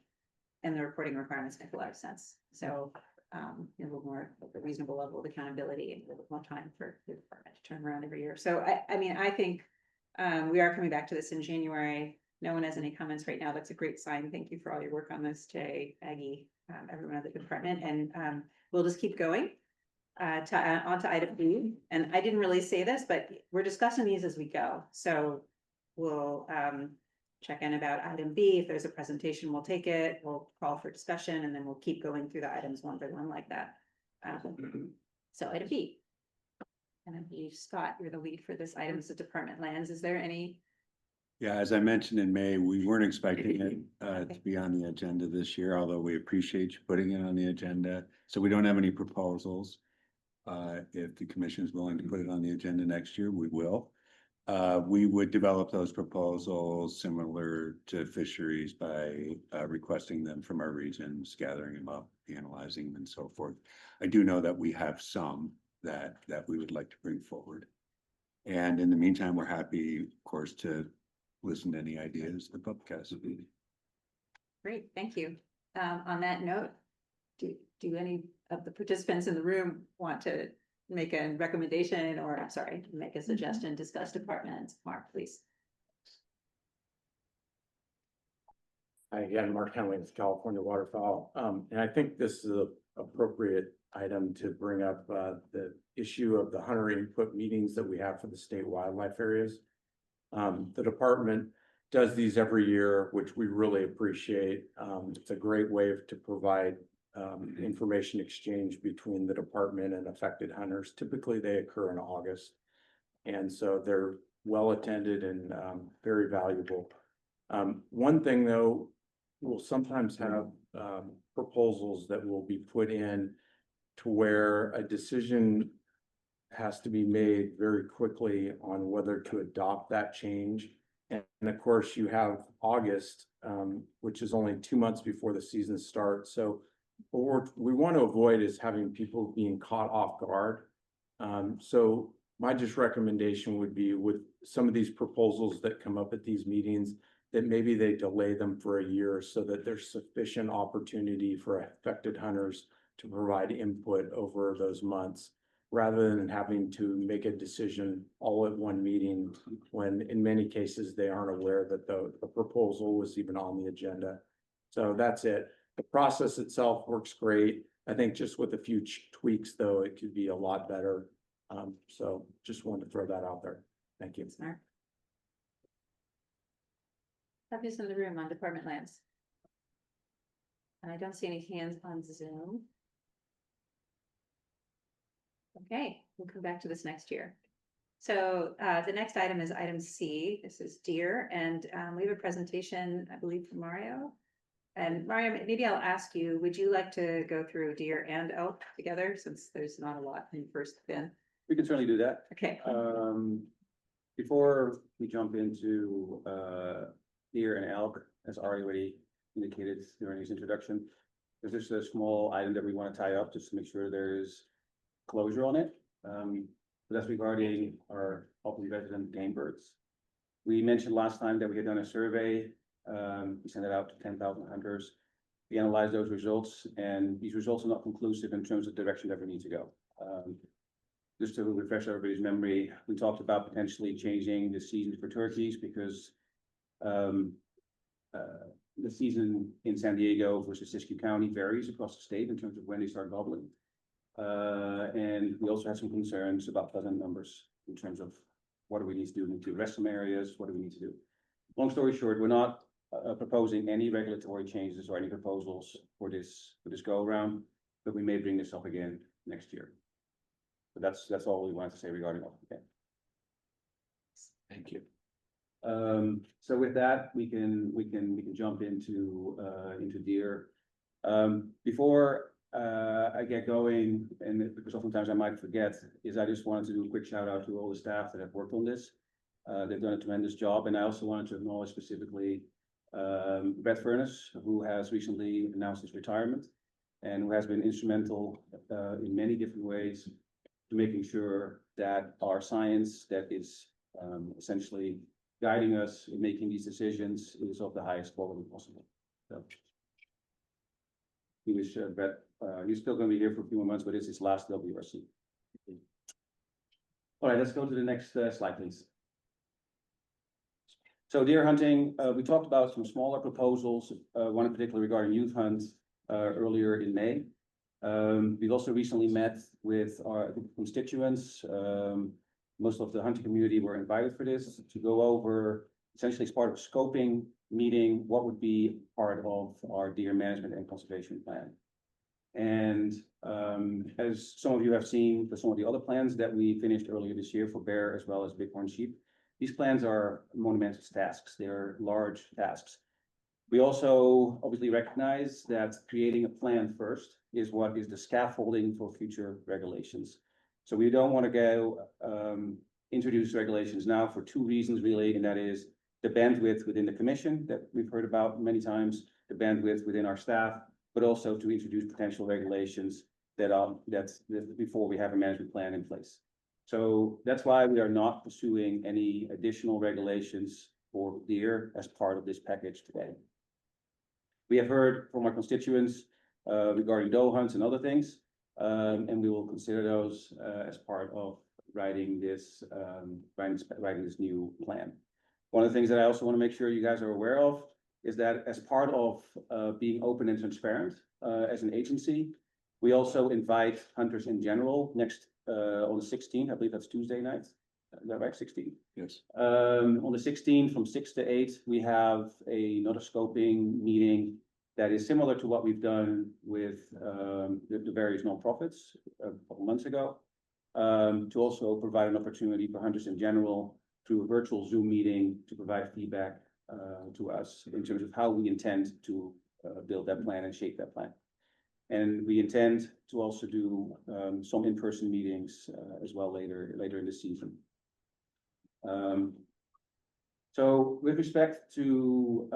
S1: the reporting requirements make a lot of sense, so, a little more, like a reasonable level of accountability, and a little more time for the department to turn around every year, so I mean, I think, we are coming back to this in January. No one has any comments right now. That's a great sign. Thank you for all your work on this, Jay, Aggie, everyone at the department, and we'll just keep going on to item B. And I didn't really say this, but we're discussing these as we go. So we'll check in about item B. If there's a presentation, we'll take it. We'll call for discussion, and then we'll keep going through the items one by one like that. So item B. And I believe Scott, you're the lead for this item. This is Department Lands. Is there any?
S11: Yeah, as I mentioned in May, we weren't expecting it to be on the agenda this year, although we appreciate you putting it on the agenda. So we don't have any proposals. If the commission is willing to put it on the agenda next year, we will. We would develop those proposals similar to fisheries by requesting them from our regions, gathering them up, analyzing them and so forth. I do know that we have some that we would like to bring forward. And in the meantime, we're happy, of course, to listen to any ideas the public has.
S1: Great, thank you. On that note, do any of the participants in the room want to make a recommendation or, I'm sorry, make a suggestion, discuss departments? Mark, please.
S6: Hi, again, Mark Henley with California Waterfowl. And I think this is a appropriate item to bring up, the issue of the hunter input meetings that we have for the state wildlife areas. The department does these every year, which we really appreciate. It's a great way to provide information exchange between the department and affected hunters. Typically, they occur in August. And so they're well attended and very valuable. One thing though, we'll sometimes have proposals that will be put in to where a decision has to be made very quickly on whether to adopt that change. And of course, you have August, which is only 2 months before the season starts. So what we want to avoid is having people being caught off guard. So my just recommendation would be with some of these proposals that come up at these meetings, that maybe they delay them for a year so that there's sufficient opportunity for affected hunters to provide input over those months, rather than having to make a decision all at one meeting, when in many cases they aren't aware that the proposal was even on the agenda. So that's it. The process itself works great. I think just with a few tweaks though, it could be a lot better. So just wanted to throw that out there. Thank you.
S1: Smart. Who's in the room on department lands? I don't see any hands on Zoom. Okay, we'll come back to this next year. So the next item is item C. This is deer, and we have a presentation, I believe, from Mario. And Mario, maybe I'll ask you, would you like to go through deer and elk together, since there's not a lot in first bin?
S12: We can certainly do that.
S1: Okay.
S12: Before we jump into deer and elk, as Ari already indicated during his introduction, there's just a small item that we want to tie up just to make sure there's closure on it. But that's regarding our locally resident game birds. We mentioned last time that we had done a survey. We sent it out to 10,000 hunters. We analyzed those results, and these results are not conclusive in terms of direction that we need to go. Just to refresh everybody's memory, we talked about potentially changing the season for turkeys because the season in San Diego versus Siskiyou County varies across the state in terms of when they start gobbling. And we also had some concerns about pheasant numbers in terms of what do we need to do? We need to rest some areas. What do we need to do? Long story short, we're not proposing any regulatory changes or any proposals for this go around, but we may bring this up again next year. But that's all we wanted to say regarding that. Okay.
S11: Thank you.
S12: So with that, we can jump into deer. Before I get going, and because oftentimes I might forget, is I just wanted to do a quick shout out to all the staff that have worked on this. They've done a tremendous job, and I also wanted to acknowledge specifically Brett Furness, who has recently announced his retirement and who has been instrumental in many different ways to making sure that our science that is essentially guiding us in making these decisions is of the highest quality possible. So we wish Brett, he's still going to be here for a few more months, but it's his last WRC. All right, let's go to the next slide, please. So deer hunting, we talked about some smaller proposals, one in particular regarding youth hunts earlier in May. We've also recently met with our constituents. Most of the hunting community were invited for this to go over, essentially as part of a scoping meeting, what would be part of our deer management and conservation plan. And as some of you have seen for some of the other plans that we finished earlier this year for bear as well as bighorn sheep, these plans are monumental tasks. They're large tasks. We also obviously recognize that creating a plan first is what is the scaffolding for future regulations. So we don't want to go introduce regulations now for two reasons really, and that is the bandwidth within the commission that we've heard about many times, the bandwidth within our staff, but also to introduce potential regulations that before we have a management plan in place. So that's why we are not pursuing any additional regulations for deer as part of this package today. We have heard from our constituents regarding doe hunts and other things, and we will consider those as part of writing this new plan. One of the things that I also want to make sure you guys are aware of is that as part of being open and transparent as an agency, we also invite hunters in general next on the 16th, I believe that's Tuesday night. Is that right, 16th?
S11: Yes.
S12: On the 16th from 6 to 8, we have another scoping meeting that is similar to what we've done with the various nonprofits a couple months ago, to also provide an opportunity for hunters in general through a virtual Zoom meeting to provide feedback to us in terms of how we intend to build that plan and shape that plan. And we intend to also do some in-person meetings as well later in the season. So with respect to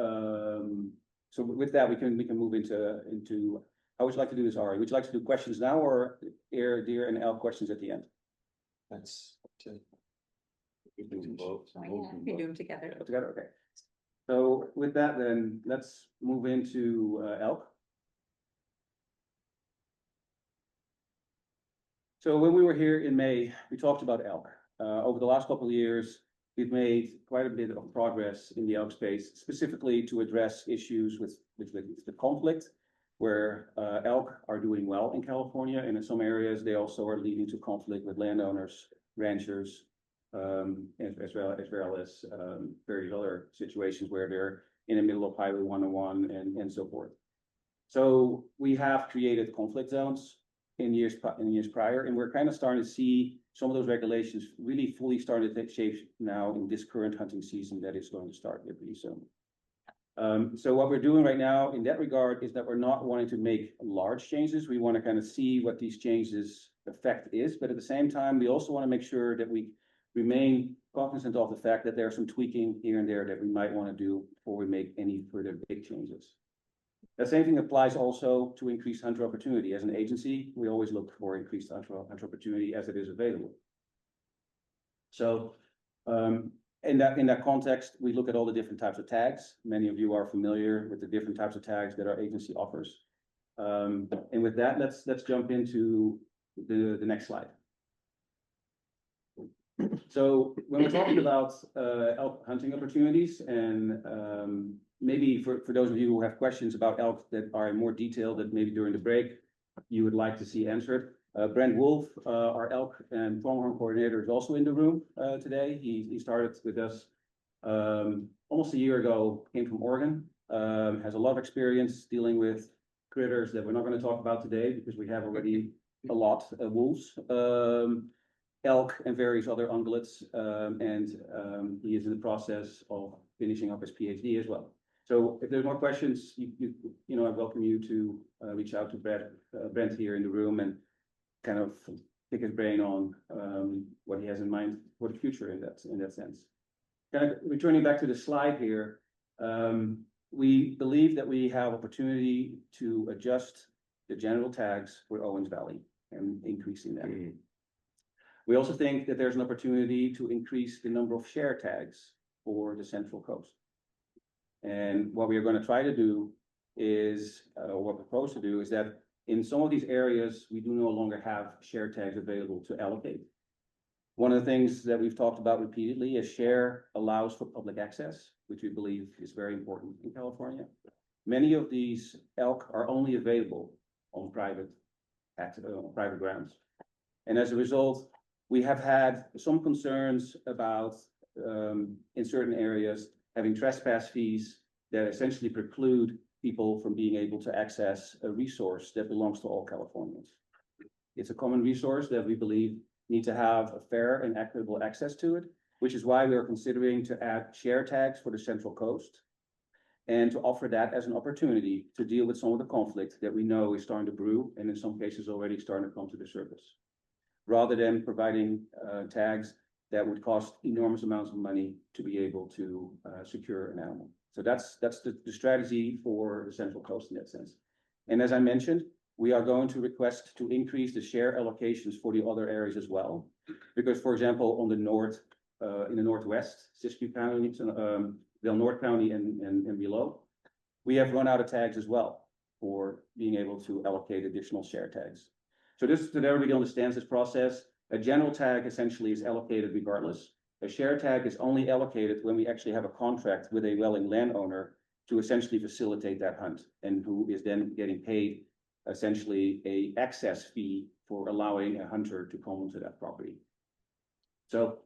S12: so with that, we can move into how would you like to do this, Ari? Would you like to do questions now or deer and elk questions at the end?
S3: That's
S4: We can do both.
S1: We do them together.
S12: Together, okay. So with that, then let's move into elk. So when we were here in May, we talked about elk. Over the last couple of years, we've made quite a bit of progress in the elk space, specifically to address issues with the conflict, where elk are doing well in California, and in some areas they also are leading to conflict with landowners, ranchers, as well as various other situations where they're in the middle of Highway 101 and so forth. So we have created conflict zones in years prior, and we're kind of starting to see some of those regulations really fully starting to take shape now in this current hunting season that is going to start here pretty soon. So what we're doing right now in that regard is that we're not wanting to make large changes. We want to kind of see what these changes effect is, but at the same time, we also want to make sure that we remain cognizant of the fact that there's some tweaking here and there that we might want to do before we make any further big changes. The same thing applies also to increased hunter opportunity. As an agency, we always look for increased hunter opportunity as it is available. So in that context, we look at all the different types of tags. Many of you are familiar with the different types of tags that our agency offers. And with that, let's jump into the next slide. So when we're talking about elk hunting opportunities, and maybe for those of you who have questions about elk that are in more detail that maybe during the break you would like to see answered, Brent Wolf, our elk and pronghorn coordinator, is also in the room today. He started with us almost a year ago, came from Oregon, has a lot of experience dealing with critters that we're not going to talk about today because we have already a lot of wolves, elk and various other ungulates, and he is in the process of finishing up his PhD as well. So if there's more questions, you know, I welcome you to reach out to Brent here in the room and kind of pick his brain on what he has in mind for the future in that sense. Kind of returning back to the slide here, we believe that we have opportunity to adjust the general tags for Owens Valley and increasing them. We also think that there's an opportunity to increase the number of share tags for the Central Coast. And what we are going to try to do is, or what we propose to do is that in some of these areas, we do no longer have share tags available to allocate. One of the things that we've talked about repeatedly is share allows for public access, which we believe is very important in California. Many of these elk are only available on private grounds. And as a result, we have had some concerns about, in certain areas, having trespass fees that essentially preclude people from being able to access a resource that belongs to all Californians. It's a common resource that we believe need to have a fair and equitable access to it, which is why we are considering to add share tags for the Central Coast and to offer that as an opportunity to deal with some of the conflict that we know is starting to brew and in some cases already starting to come to the surface, rather than providing tags that would cost enormous amounts of money to be able to secure an animal. So that's the strategy for the Central Coast in that sense. And as I mentioned, we are going to request to increase the share allocations for the other areas as well. Because, for example, on the north, in the northwest, Siskiyou County, Del Norte County and below, we have run out of tags as well for being able to allocate additional share tags. So just so that everybody understands this process, a general tag essentially is allocated regardless. A share tag is only allocated when we actually have a contract with a willing landowner to essentially facilitate that hunt, and who is then getting paid essentially a access fee for allowing a hunter to come onto that property. So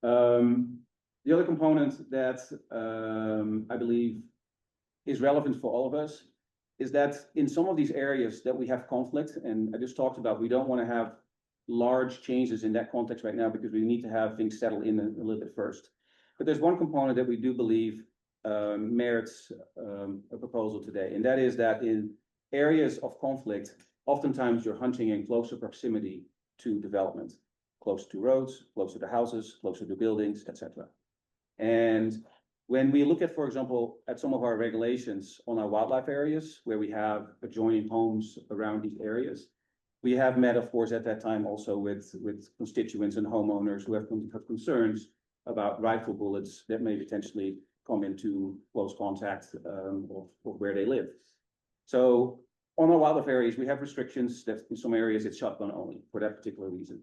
S12: the other component that I believe is relevant for all of us is that in some of these areas that we have conflict, and I just talked about, we don't want to have large changes in that context right now because we need to have things settle in a little bit first. But there's one component that we do believe merits a proposal today, and that is that in areas of conflict, oftentimes you're hunting in closer proximity to development, close to roads, closer to houses, closer to buildings, etc. And when we look at, for example, at some of our regulations on our wildlife areas, where we have adjoining homes around these areas, we have met, of course, at that time also with constituents and homeowners who have concerns about rifle bullets that may potentially come into close contact of where they live. So on our wildlife areas, we have restrictions that in some areas it's shotgun only for that particular reason.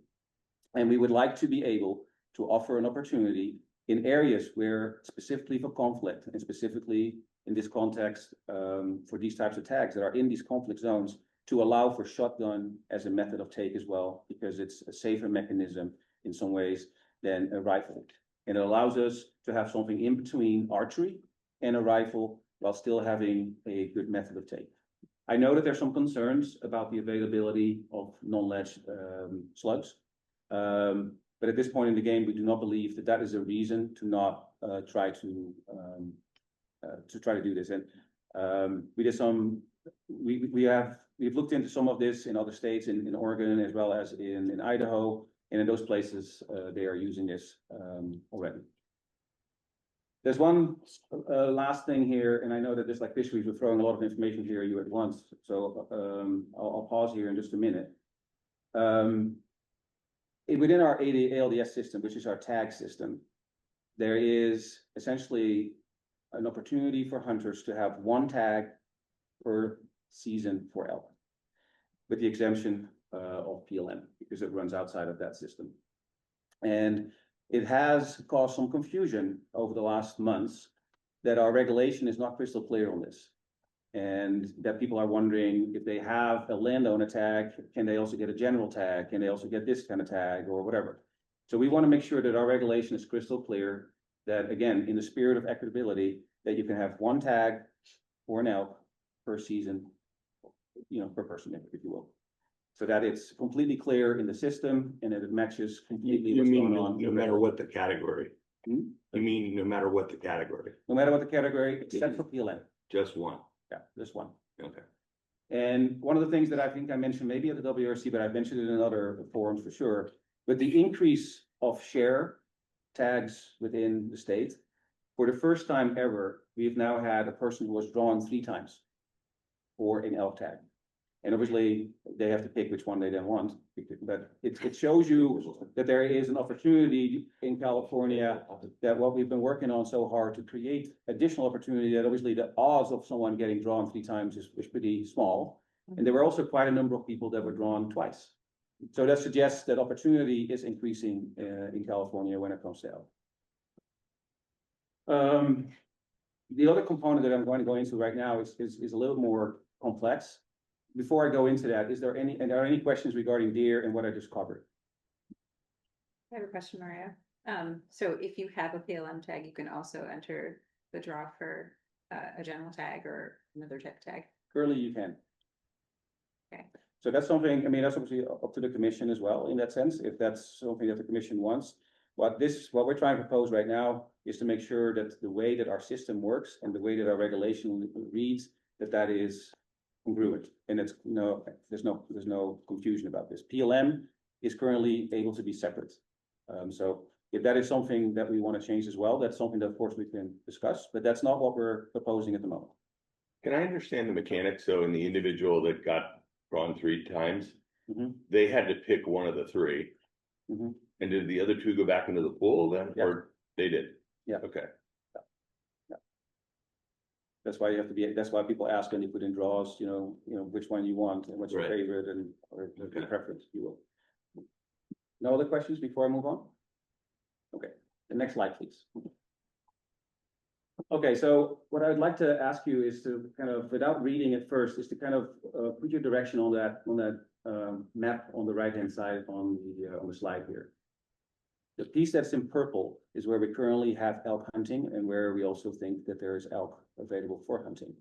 S12: And we would like to be able to offer an opportunity in areas where specifically for conflict and specifically in this context for these types of tags that are in these conflict zones, to allow for shotgun as a method of take as well, because it's a safer mechanism in some ways than a rifle. And it allows us to have something in between archery and a rifle while still having a good method of take. I know that there's some concerns about the availability of non-ledge slugs. But at this point in the game, we do not believe that that is a reason to not try to do this. And we did some, we've looked into some of this in other states, in Oregon as well as in Idaho, and in those places they are using this already. There's one last thing here, and I know that there's like fisheries, we're throwing a lot of information here at you at once, so I'll pause here in just a minute. Within our ALDS system, which is our tag system, there is essentially an opportunity for hunters to have one tag per season for elk, with the exemption of PLM, because it runs outside of that system. And it has caused some confusion over the last months that our regulation is not crystal clear on this. And that people are wondering if they have a landowner tag, can they also get a general tag? Can they also get this kind of tag or whatever? So we want to make sure that our regulation is crystal clear, that again, in the spirit of equitability, that you can have one tag for an elk per season, per person, if you will. So that it's completely clear in the system and that it matches completely
S4: You
S12: what's
S4: mean
S12: going on.
S4: no matter what the category?
S12: Hmm?
S4: You mean no matter what the category?
S12: No matter what the category, except for PLM.
S4: Just one?
S12: Yeah, this one.
S4: Okay.
S12: And one of the things that I think I mentioned maybe at the WRC, but I've mentioned it in other forums for sure, but the increase of share tags within the state, for the first time ever, we've now had a person who was drawn 3 times for an elk tag. And obviously, they have to pick which one they then want, but it shows you that there is an opportunity in California, that what we've been working on so hard to create additional opportunity, that obviously the odds of someone getting drawn 3 times is pretty small. And there were also quite a number of people that were drawn twice. So that suggests that opportunity is increasing in California when it comes to elk. The other component that I'm going to go into right now is a little more complex. Before I go into that, are there any questions regarding deer and what I just covered?
S1: I have a question, Maria. So if you have a PLM tag, you can also enter the draw for a general tag or another type of tag.
S12: Currently, you can.
S1: Okay.
S12: So that's something, that's obviously up to the commission as well, in that sense, if that's something that the commission wants. What we're trying to propose right now is to make sure that the way that our system works and the way that our regulation reads, that is congruent, and there's no confusion about this. PLM is currently able to be separate. So if that is something that we want to change as well, that's something that of course we can discuss, but that's not what we're proposing at the moment.
S4: Can I understand the mechanics? So in the individual that got drawn 3 times,
S12: Mhm.
S4: they had to pick one of the 3.
S12: Mhm.
S4: And did the other two go back into the pool then,
S12: Yeah.
S4: or they did?
S12: Yeah.
S4: Okay,
S12: That's why you have to be, that's why people ask when you put in draws, which one you want and what's your
S4: Right.
S12: favorite and, or your
S4: Okay.
S12: preference, if you will. No other questions before I move on? Okay, the next slide, please. Okay, so what I'd like to ask you is to kind of, without reading it first, is to kind of put your direction on that map on the right-hand side on the slide here. The piece that's in purple is where we currently have elk hunting and where we also think that there is elk available for hunting.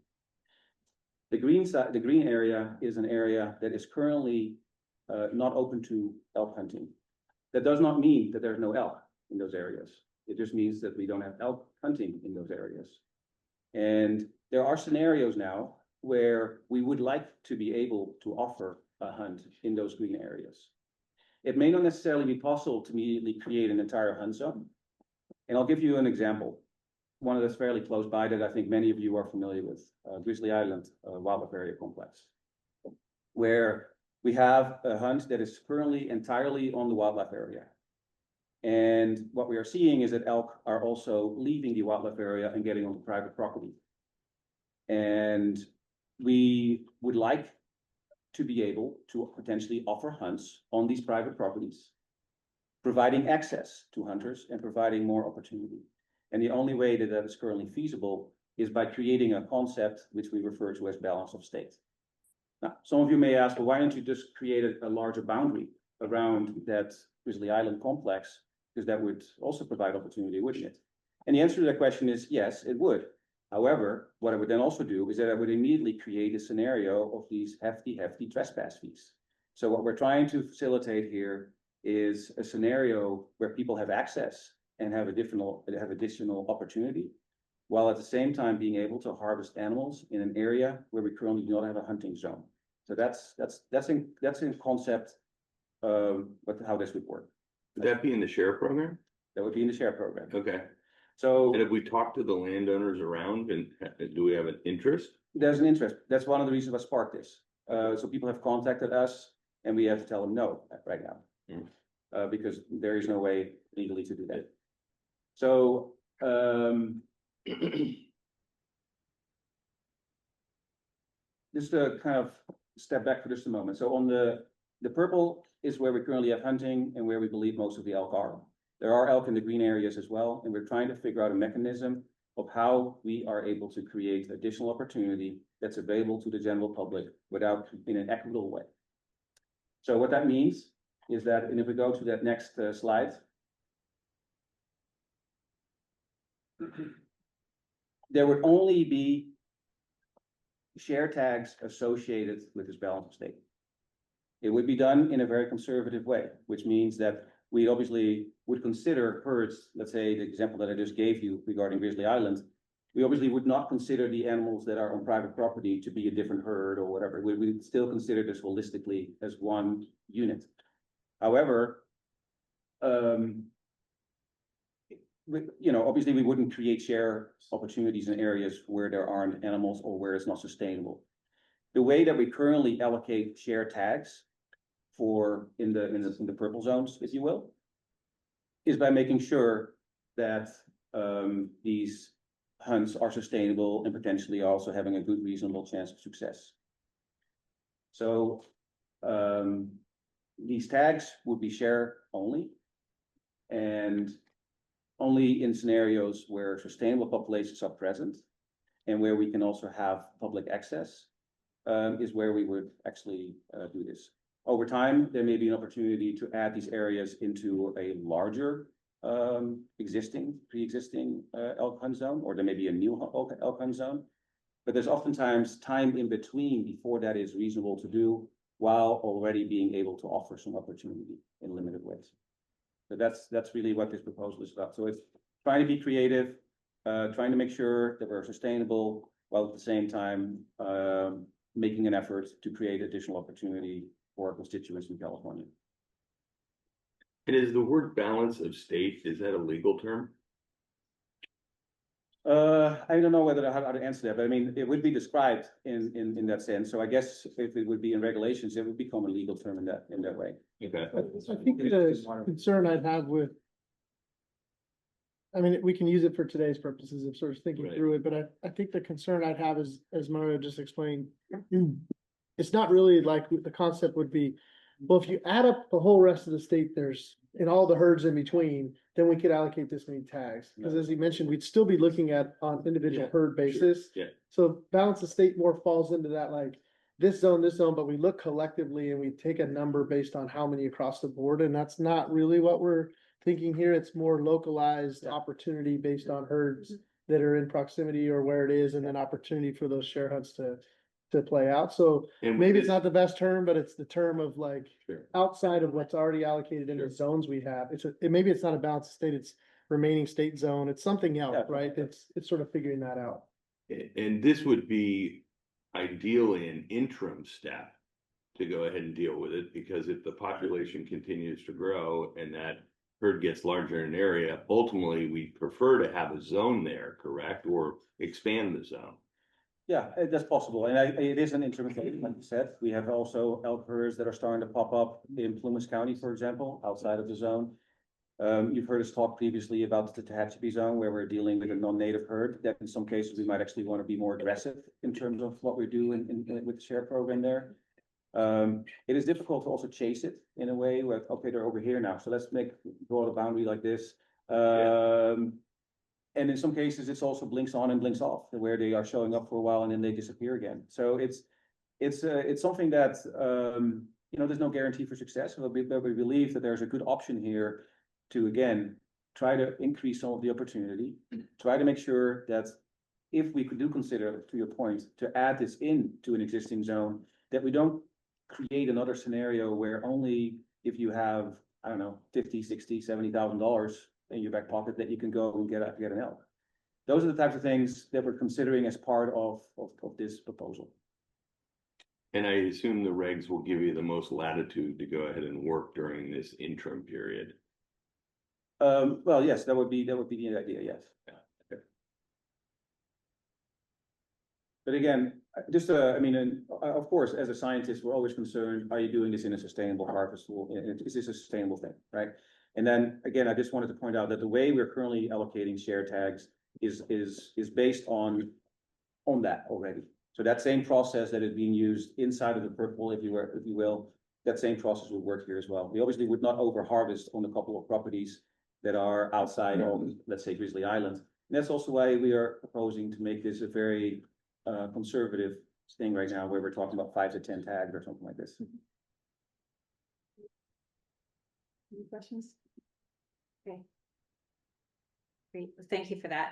S12: The green side, the green area is an area that is currently not open to elk hunting. That does not mean that there's no elk in those areas. It just means that we don't have elk hunting in those areas. And there are scenarios now where we would like to be able to offer a hunt in those green areas. It may not necessarily be possible to immediately create an entire hunt zone. And I'll give you an example. One that's fairly close by that I think many of you are familiar with, Grizzly Island Wildlife Area Complex, where we have a hunt that is currently entirely on the wildlife area. And what we are seeing is that elk are also leaving the wildlife area and getting onto private property. And we would like to be able to potentially offer hunts on these private properties, providing access to hunters and providing more opportunity. And the only way that that is currently feasible is by creating a concept which we refer to as balance of state. Now, some of you may ask, well, why don't you just create a larger boundary around that Grizzly Island complex? Because that would also provide opportunity, wouldn't it? And the answer to that question is yes, it would. However, what I would then also do is that I would immediately create a scenario of these hefty trespass fees. So what we're trying to facilitate here is a scenario where people have access and have additional opportunity, while at the same time being able to harvest animals in an area where we currently do not have a hunting zone. So that's in concept, how this would work.
S4: would that be in the share program?
S12: That would be in the share program.
S4: Okay,
S12: So
S4: and if we talk to the landowners around, and do we have an interest?
S12: there's an interest. That's one of the reasons what sparked this. So people have contacted us and we have to tell them no right now. Because there is no way legally to do that. So, just to kind of step back for just a moment. So on the purple is where we currently have hunting and where we believe most of the elk are. There are elk in the green areas as well, and we're trying to figure out a mechanism of how we are able to create additional opportunity that's available to the general public without in an equitable way. So what that means is that, and if we go to that next slide, there would only be share tags associated with this balance of state. It would be done in a very conservative way, which means that we obviously would consider herds, let's say the example that I just gave you regarding Grizzly Island, we obviously would not consider the animals that are on private property to be a different herd or whatever. We would still consider this holistically as one unit. However, obviously we wouldn't create share opportunities in areas where there aren't animals or where it's not sustainable. The way that we currently allocate share tags for in the purple zones, if you will, is by making sure that these hunts are sustainable and potentially also having a good reasonable chance of success. So these tags would be share only, and only in scenarios where sustainable populations are present and where we can also have public access is where we would actually do this. Over time, there may be an opportunity to add these areas into a larger pre-existing elk hunt zone, or there may be a new elk hunt zone. But there's oftentimes time in between before that is reasonable to do, while already being able to offer some opportunity in limited ways. So that's really what this proposal is about. So it's trying to be creative, trying to make sure that we're sustainable, while at the same time making an effort to create additional opportunity for our constituents in California.
S4: And is the word balance of state, is that a legal term?
S12: I don't know whether how to answer that, but I mean, it would be described in that sense. So I guess if it would be in regulations, it would become a legal term in that way.
S4: Okay.
S13: I think the concern I'd have with. I mean, we can use it for today's purposes of sort of thinking
S4: Right.
S13: through it, but I think the concern I'd have is, as Mario just explained. It's not really like the concept would be, well, if you add up the whole rest of the state, there's, and all the herds in between, then we could allocate this many tags. Because as you mentioned, we'd still be looking at on individual
S4: Yeah,
S13: herd basis.
S4: Yeah.
S13: So balance of state more falls into that, like this zone, but we look collectively and we take a number based on how many across the board, and that's not really what we're thinking here. It's more localized opportunity based on herds that are in proximity or where it is, and then opportunity for those share hunts to play out. So
S4: And
S13: maybe
S4: with
S13: it's not the best term, but it's the term of like
S4: Sure.
S13: outside of what's already allocated in the zones we have. Maybe it's not a balanced state, it's remaining state zone. It's something else,
S12: Yeah.
S13: right? It's sort of figuring that out.
S4: And this would be ideally an interim step to go ahead and deal with it, because if the population continues to grow and that herd gets larger in an area, ultimately we prefer to have a zone there, correct? Or expand the zone.
S12: Yeah, that's possible. And it is an interim thing, like you said. We have also elk herds that are starting to pop up in Plumas County, for example, outside of the zone. You've heard us talk previously about the Tehachapi zone, where we're dealing with a non-native herd, that in some cases we might actually want to be more aggressive in terms of what we do with the share program there. It is difficult to also chase it in a way where, okay, they're over here now, so let's draw the boundary like this. And in some cases, it's also blinks on and blinks off, where they are showing up for a while and then they disappear again. So it's something that, there's no guarantee for success, but we believe that there's a good option here to, again, try to increase some of the opportunity, try to make sure that if we do consider, to your point, to add this in to an existing zone, that we don't create another scenario where only if you have, I don't know, $50,000, $60,000, $70,000 in your back pocket that you can go and get an elk. Those are the types of things that we're considering as part of this proposal.
S4: And I assume the regs will give you the most latitude to go ahead and work during this interim period.
S12: Well, yes, that would be the idea, yes.
S4: Yeah. Okay.
S12: But again, of course, as a scientist, we're always concerned, are you doing this in a sustainable harvest? Is this a sustainable thing, right? And then again, I just wanted to point out that the way we're currently allocating share tags is based on that already. So that same process that is being used inside of the purple, if you will, that same process would work here as well. We obviously would not over harvest on a couple of properties that are outside of, let's say, Grizzly Island. And that's also why we are proposing to make this a very conservative thing right now, where we're talking about 5 to 10 tags or something like this.
S1: Any questions? Okay. Great. Well, thank you for that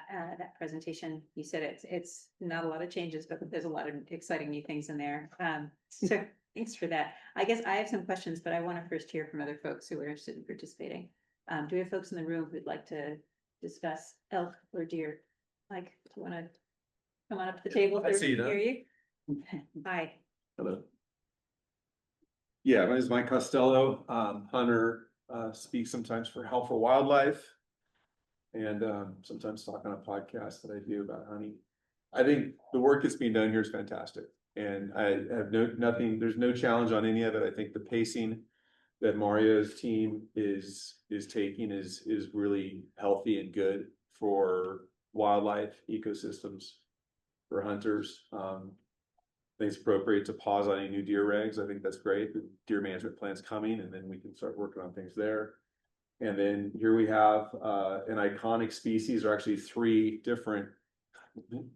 S1: presentation. You said it's not a lot of changes, but there's a lot of exciting new things in there. So thanks for that. I guess I have some questions, but I want to first hear from other folks who are interested in participating. Do we have folks in the room who'd like to discuss elk or deer? Mike, do you want to come on up to the table?
S9: I see you,
S1: Hear you? Hi.
S14: Hello. Yeah, my name is Mike Costello, hunter, speak sometimes for Helpful Wildlife. And sometimes talk on a podcast that I do about hunting. I think the work that's being done here is fantastic. And I have there's no challenge on any of it. I think the pacing that Mario's team is taking is really healthy and good for wildlife ecosystems, for hunters. I think it's appropriate to pause on any new deer regs. I think that's great. The deer management plan's coming, and then we can start working on things there. And then here we have an iconic species, or actually 3 different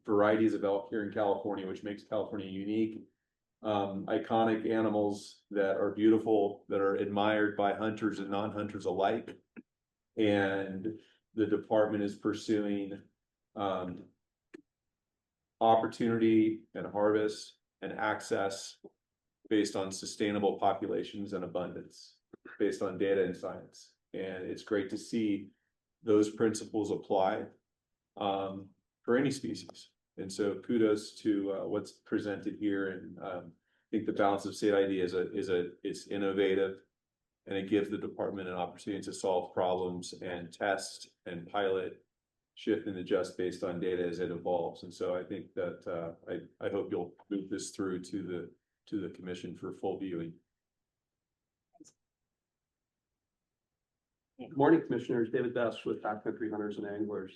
S14: varieties of elk here in California, which makes California unique. Iconic animals that are beautiful, that are admired by hunters and non-hunters alike. And the department is pursuing opportunity and harvest and access based on sustainable populations and abundance, based on data and science. And it's great to see those principles apply for any species. And so kudos to what's presented here. And I think the balance of state idea it's innovative, and it gives the department an opportunity to solve problems and test and pilot shift and adjust based on data as it evolves. And so I think that, I hope you'll move this through to the commission for full viewing.
S15: Good morning, Commissioners. David Best with Backcountry Hunters and Anglers.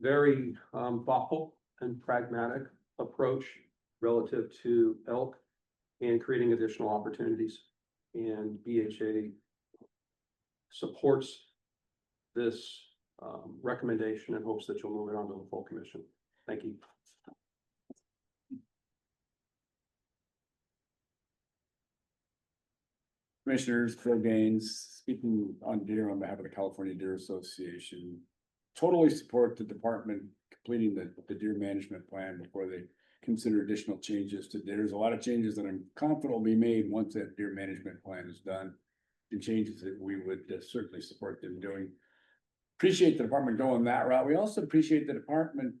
S15: Very thoughtful and pragmatic approach relative to elk and creating additional opportunities. And BHA supports this recommendation and hopes that you'll move it on to the full commission. Thank you.
S7: Commissioners, Phil Gaines, speaking on deer on behalf of the California Deer Association. Totally support the department completing the deer management plan before they consider additional changes to deer. There's a lot of changes that I'm confident will be made once that deer management plan is done. And changes that we would certainly support them doing. Appreciate the department going that route. We also appreciate the department,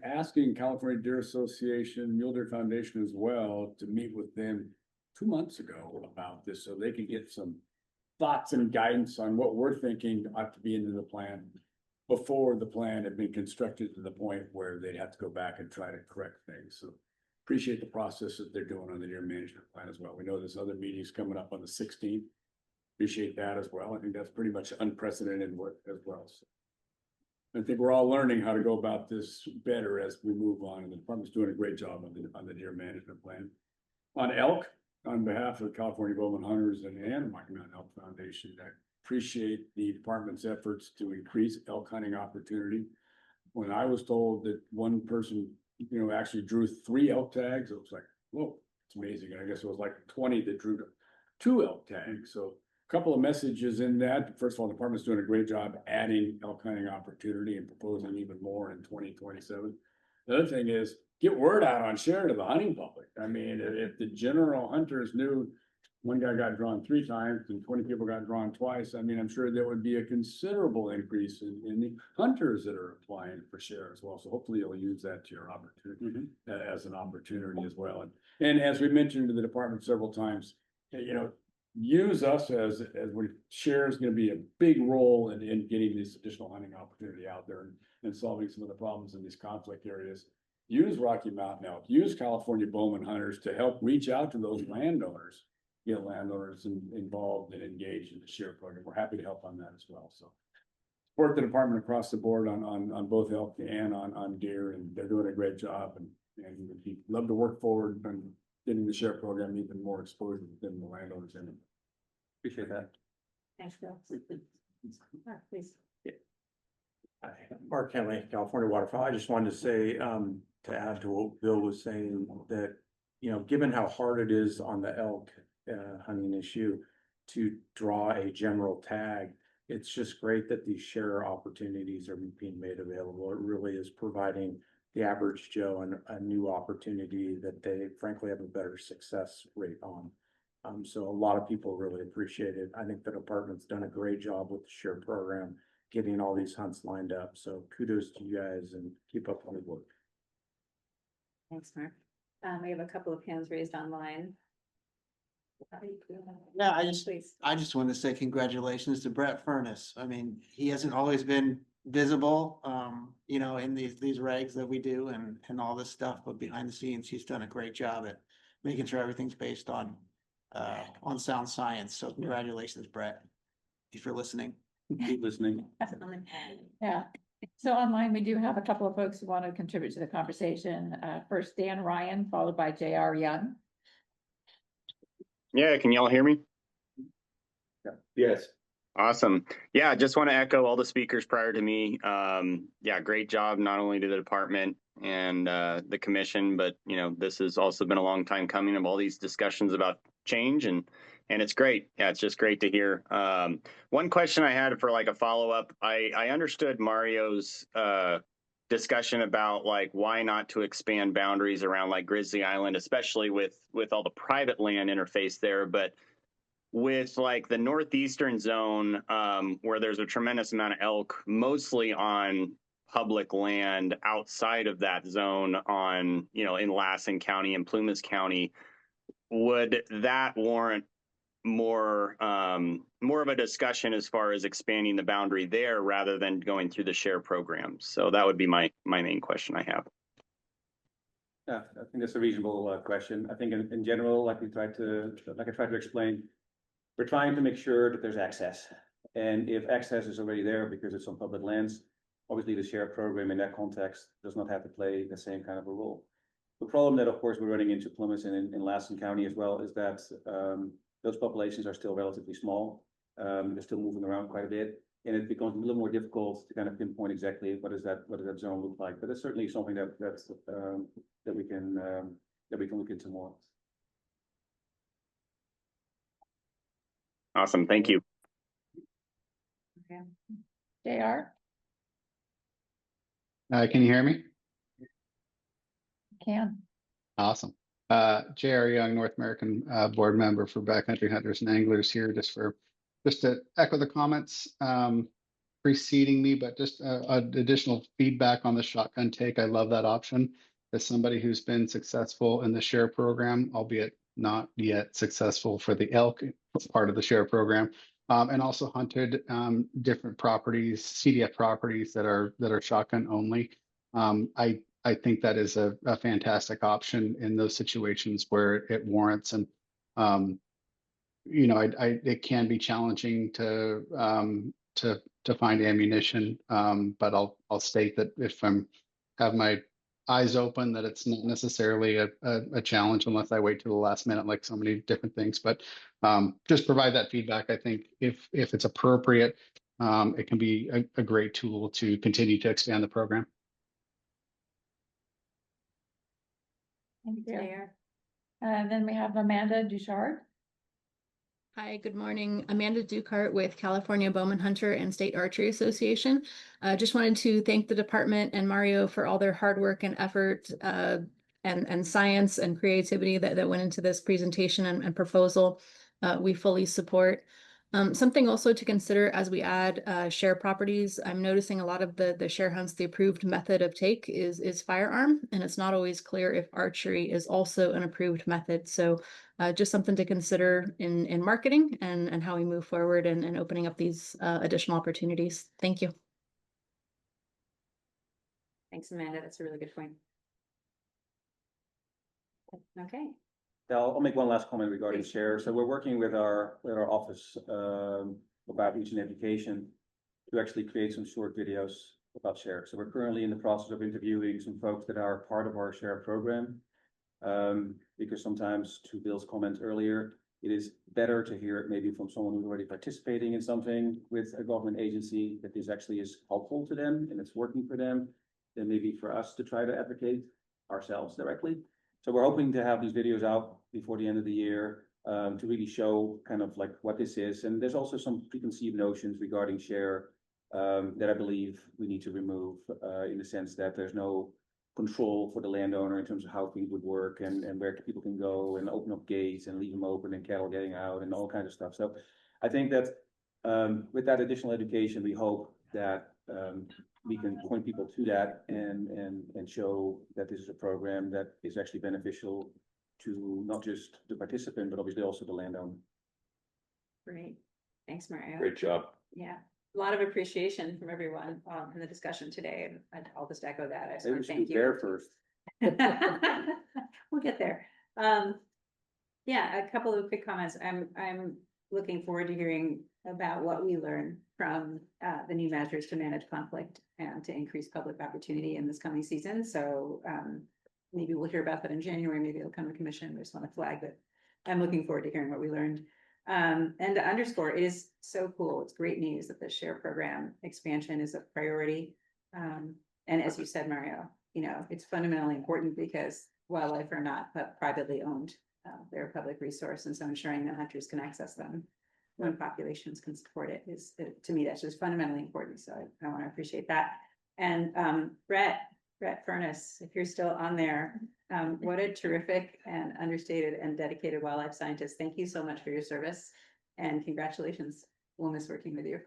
S7: asking California Deer Association, Mule Deer Foundation as well to meet with them 2 months ago about this, so they can get some thoughts and guidance on what we're thinking ought to be into the plan before the plan had been constructed to the point where they'd have to go back and try to correct things. So appreciate the process that they're doing on the deer management plan as well. We know there's other meetings coming up on the 16th. Appreciate that as well. I think that's pretty much unprecedented work as well. So I think we're all learning how to go about this better as we move on, and the department's doing a great job on the deer management plan. On elk, on behalf of the California Bowman Hunters and Rocky Mountain Elk Foundation, I appreciate the department's efforts to increase elk hunting opportunity. When I was told that one person, actually drew 3 elk tags, it was like, whoa, it's amazing. And I guess it was like 20 that drew 2 elk tags. So a couple of messages in that. First of all, the department's doing a great job adding elk hunting opportunity and proposing even more in 2027. The other thing is, get word out on sharing to the hunting public. I mean, if the general hunters knew one guy got drawn 3 times and 20 people got drawn twice, I mean, I'm sure there would be a considerable increase in the hunters that are applying for share as well. So hopefully you'll use that to your opportunity as an opportunity as well. And as we mentioned to the department several times, use us as we share is going to be a big role in getting this additional hunting opportunity out there and solving some of the problems in these conflict areas. Use Rocky Mountain Elk, use California Bowman Hunters to help reach out to those landowners, get landowners involved and engaged in the share program. We're happy to help on that as well. So support the department across the board on both elk and on deer, and they're doing a great job, and we'd love to work forward on getting the share program even more exposure within the landowners in it.
S15: Appreciate that.
S1: Thanks, Bill. Mark, please.
S6: Mark Henley, California Waterfowl. I just wanted to say, to add to what Bill was saying, that, given how hard it is on the elk hunting issue to draw a general tag, it's just great that these share opportunities are being made available. It really is providing the average Joe a new opportunity that they frankly have a better success rate on. So a lot of people really appreciate it. I think the department's done a great job with the share program, getting all these hunts lined up. So kudos to you guys and keep up on the work.
S1: Thanks, Mark. We have a couple of hands raised online.
S3: Yeah,
S1: Please.
S3: I just want to say congratulations to Brett Furness. I mean, he hasn't always been visible, in these regs that we do and all this stuff, but behind the scenes, he's done a great job at making sure everything's based on sound science. So congratulations, Brett, if you're listening.
S15: Keep listening.
S2: Yeah. So online, we do have a couple of folks who want to contribute to the conversation. First, Dan Ryan, followed by J.R. Young.
S16: Yeah, can y'all hear me?
S4: Yes.
S16: Awesome. Yeah, just want to echo all the speakers prior to me. Yeah, great job, not only to the department and the commission, but this has also been a long time coming of all these discussions about change, and it's great. Yeah, it's just great to hear. One question I had for like a follow-up, I understood Mario's discussion about like why not to expand boundaries around like Grizzly Island, especially with all the private land interface there, but with like the northeastern zone, where there's a tremendous amount of elk, mostly on public land outside of that zone in Lassen County and Plumas County, would that warrant more of a discussion as far as expanding the boundary there rather than going through the share program. So that would be my main question I have.
S12: Yeah, I think that's a reasonable question. I think in general, like I tried to explain, we're trying to make sure that there's access. And if access is already there because it's on public lands, obviously the share program in that context does not have to play the same kind of a role. The problem that, of course, we're running into Plymouth and in Lasson County as well is that those populations are still relatively small. They're still moving around quite a bit, and it becomes a little more difficult to kind of pinpoint exactly what does that zone look like. But it's certainly something that we can look into more.
S16: Awesome, thank you.
S2: Okay. JR?
S17: Can you hear me?
S2: Can.
S17: Awesome. J.R. Young, North American board member for Backcountry Hunters and Anglers here, just to echo the comments preceding me, but just additional feedback on the shotgun take. I love that option. As somebody who's been successful in the share program, albeit not yet successful for the elk part of the share program, and also hunted different properties, CDF properties that are shotgun only. I think that is a fantastic option in those situations where it warrants. And, you know, it can be challenging to find ammunition. But I'll state that if have my eyes open, that it's not necessarily a challenge unless I wait to the last minute, like so many different things. But just provide that feedback. I think if it's appropriate, it can be a great tool to continue to expand the program.
S2: Thank you. And then we have Amanda Duchard.
S18: Hi, good morning. Amanda Ducart with California Bowman Hunter and State Archery Association. Just wanted to thank the department and Mario for all their hard work and effort and science and creativity that went into this presentation and proposal. We fully support. Something also to consider as we add share properties. I'm noticing a lot of the share hunts, the approved method of take is firearm, and it's not always clear if archery is also an approved method. So just something to consider in marketing and how we move forward and opening up these additional opportunities. Thank you.
S1: Thanks, Amanda. That's a really good point. Okay.
S12: I'll make one last comment regarding share. So we're working with our office about reach and education to actually create some short videos about share. So we're currently in the process of interviewing some folks that are part of our share program. Because sometimes, to Bill's comment earlier, it is better to hear it maybe from someone who's already participating in something with a government agency that this actually is helpful to them and it's working for them, than maybe for us to try to advocate ourselves directly. So we're hoping to have these videos out before the end of the year to really show kind of like what this is. And there's also some preconceived notions regarding share that I believe we need to remove in the sense that there's no control for the landowner in terms of how things would work and where people can go and open up gates and leave them open and cattle getting out and all kinds of stuff. So I think that with that additional education, we hope that we can point people to that and show that this is a program that is actually beneficial to not just the participant, but obviously also the landowner.
S1: Great. Thanks, Mario.
S4: Great job.
S1: Yeah. A lot of appreciation from everyone in the discussion today. And I'll just echo that. I just want to thank you.
S12: There first.
S1: We'll get there. Yeah, a couple of quick comments. I'm looking forward to hearing about what we learn from the new measures to manage conflict and to increase public opportunity in this coming season. So maybe we'll hear about that in January. Maybe it'll come to commission. I just want to flag that I'm looking forward to hearing what we learned. And to underscore, it is so cool. It's great news that the share program expansion is a priority. And as you said, Mario, you know, it's fundamentally important because wildlife are not privately owned. They're a public resource. And so ensuring that hunters can access them when populations can support it is, to me, that's just fundamentally important. So I want to appreciate that. And Brett Furness, if you're still on there, what a terrific and understated and dedicated wildlife scientist. Thank you so much for your service and congratulations. We'll miss working with you.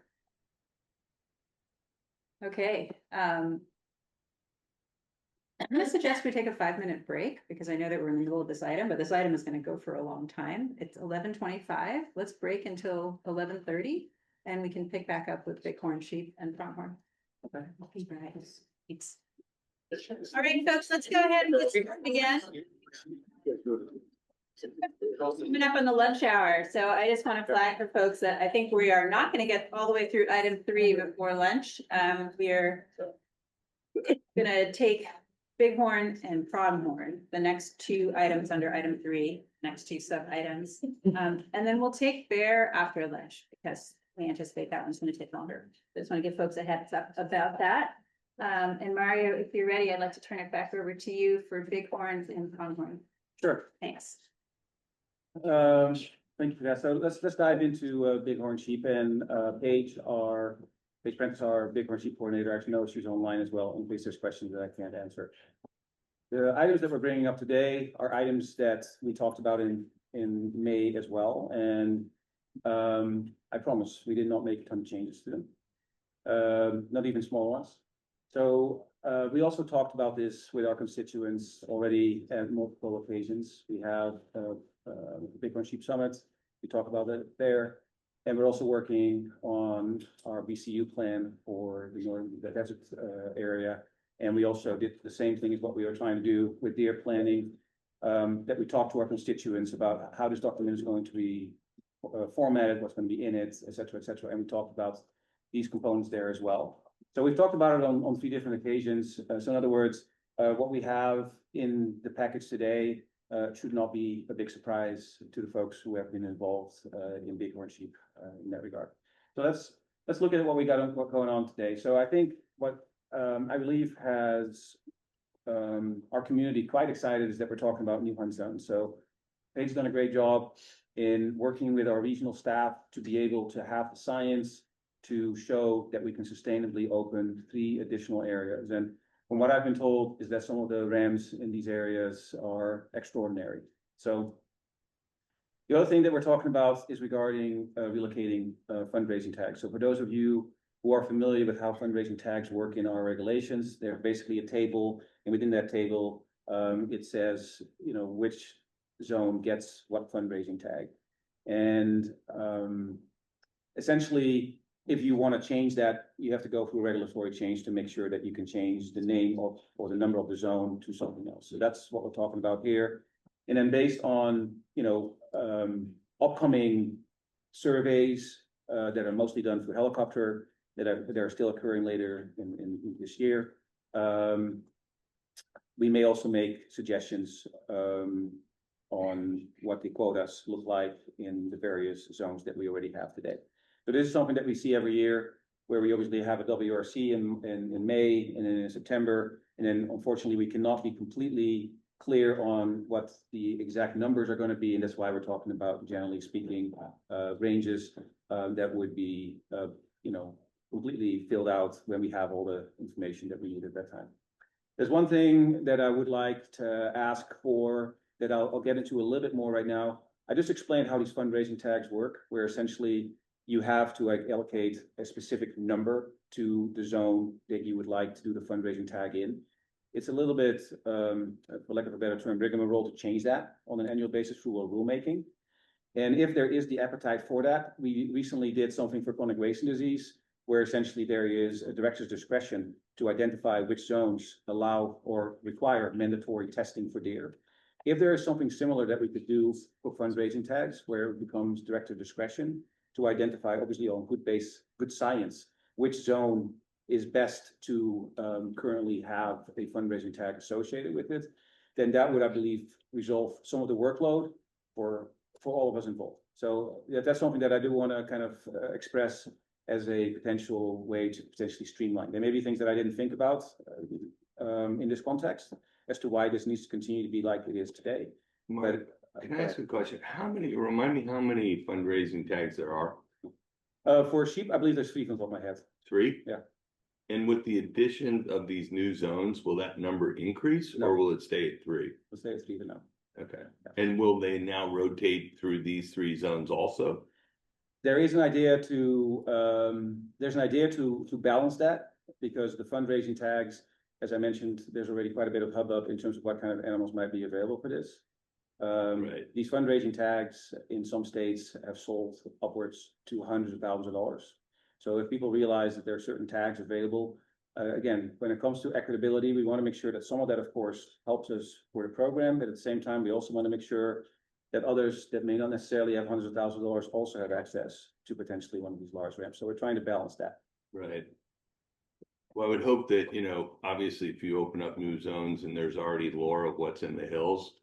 S1: Okay. I'm gonna suggest we take a 5-minute break because I know that we're in the middle of this item, but this item is gonna go for a long time. It's 11:25. Let's break until 11:30 and we can pick back up with Bighorn Sheep and Pronghorn. Okay. Thanks. All right, folks, let's go ahead and get started again. Coming up on the lunch hour, so I just want to flag for folks that I think we are not going to get all the way through item 3 before lunch. We are going to take Bighorn and Pronghorn, the next 2 items under item 3, next 2 sub items. And then we'll take Bear after lunch because we anticipate that one's going to take longer. Just want to give folks a heads up about that. And Mario, if you're ready, I'd like to turn it back over to you for Bighorns and Pronghorn.
S12: Sure.
S1: Thanks.
S12: Thank you for that. So let's dive into Bighorn Sheep, and Paige Prentice, our Bighorn Sheep coordinator, actually knows she's online as well in case there's questions that I can't answer. The items that we're bringing up today are items that we talked about in May as well, and I promise we did not make a ton of changes to them, not even small ones. So we also talked about this with our constituents already at multiple occasions. We have the Bighorn Sheep Summit. We talked about it there. And we're also working on our BCU plan for the desert area. And we also did the same thing as what we were trying to do with deer planning, that we talked to our constituents about how this document is going to be formatted, what's going to be in it, et cetera, et cetera. And we talked about these components there as well. So we've talked about it on 3 different occasions. So in other words, what we have in the package today should not be a big surprise to the folks who have been involved in Bighorn Sheep in that regard. So let's look at what we got going on today. So I think what I believe has our community quite excited is that we're talking about new hunt zones. So Paige's done a great job in working with our regional staff to be able to have the science to show that we can sustainably open 3 additional areas. And from what I've been told is that some of the rams in these areas are extraordinary. So the other thing that we're talking about is regarding relocating fundraising tags. So for those of you who are familiar with how fundraising tags work in our regulations, they're basically a table, and within that table, it says, which zone gets what fundraising tag. And essentially, if you want to change that, you have to go through a regulatory change to make sure that you can change the name of or the number of the zone to something else. So that's what we're talking about here. And then based on, upcoming surveys that are mostly done through helicopter that are still occurring later in this year, we may also make suggestions on what the quotas look like in the various zones that we already have today. So this is something that we see every year, where we obviously have a WRC in May and then in September. And then unfortunately, we cannot be completely clear on what the exact numbers are going to be. And that's why we're talking about, generally speaking, ranges that would be, completely filled out when we have all the information that we need at that time. There's one thing that I would like to ask for that I'll get into a little bit more right now. I just explained how these fundraising tags work, where essentially you have to allocate a specific number to the zone that you would like to do the fundraising tag in. It's a little bit, for lack of a better term, rigmarole to change that on an annual basis through a rulemaking. And if there is the appetite for that, we recently did something for chronic wasting disease, where essentially there is a director's discretion to identify which zones allow or require mandatory testing for deer. If there is something similar that we could do for fundraising tags, where it becomes director discretion to identify, obviously on good science, which zone is best to currently have a fundraising tag associated with it, then that would, I believe, resolve some of the workload for all of us involved. So that's something that I do want to kind of express as a potential way to potentially streamline. There may be things that I didn't think about in this context as to why this needs to continue to be like it is today.
S4: Mark, can I ask a question? Remind me how many fundraising tags there are?
S12: For sheep, I believe there's 3 on top of my head.
S4: 3?
S12: Yeah.
S4: And with the addition of these new zones, will that number increase or will it stay at 3?
S12: We'll stay at 3 for now.
S4: Okay. And will they now rotate through these 3 zones also?
S12: There is an idea to balance that, because the fundraising tags as I mentioned, there's already quite a bit of hubbub in terms of what kind of animals might be available for this. These fundraising tags in some states have sold upwards to hundreds of thousands of dollars. So if people realize that there are certain tags available, again, when it comes to equitability, we want to make sure that some of that, of course, helps us for the program, but at the same time, we also want to make sure that others that may not necessarily have hundreds of thousands of dollars also have access to potentially one of these large ramps. So we're trying to balance that.
S4: Right. Well, I would hope that, obviously if you open up new zones and there's already lore of what's in the hills,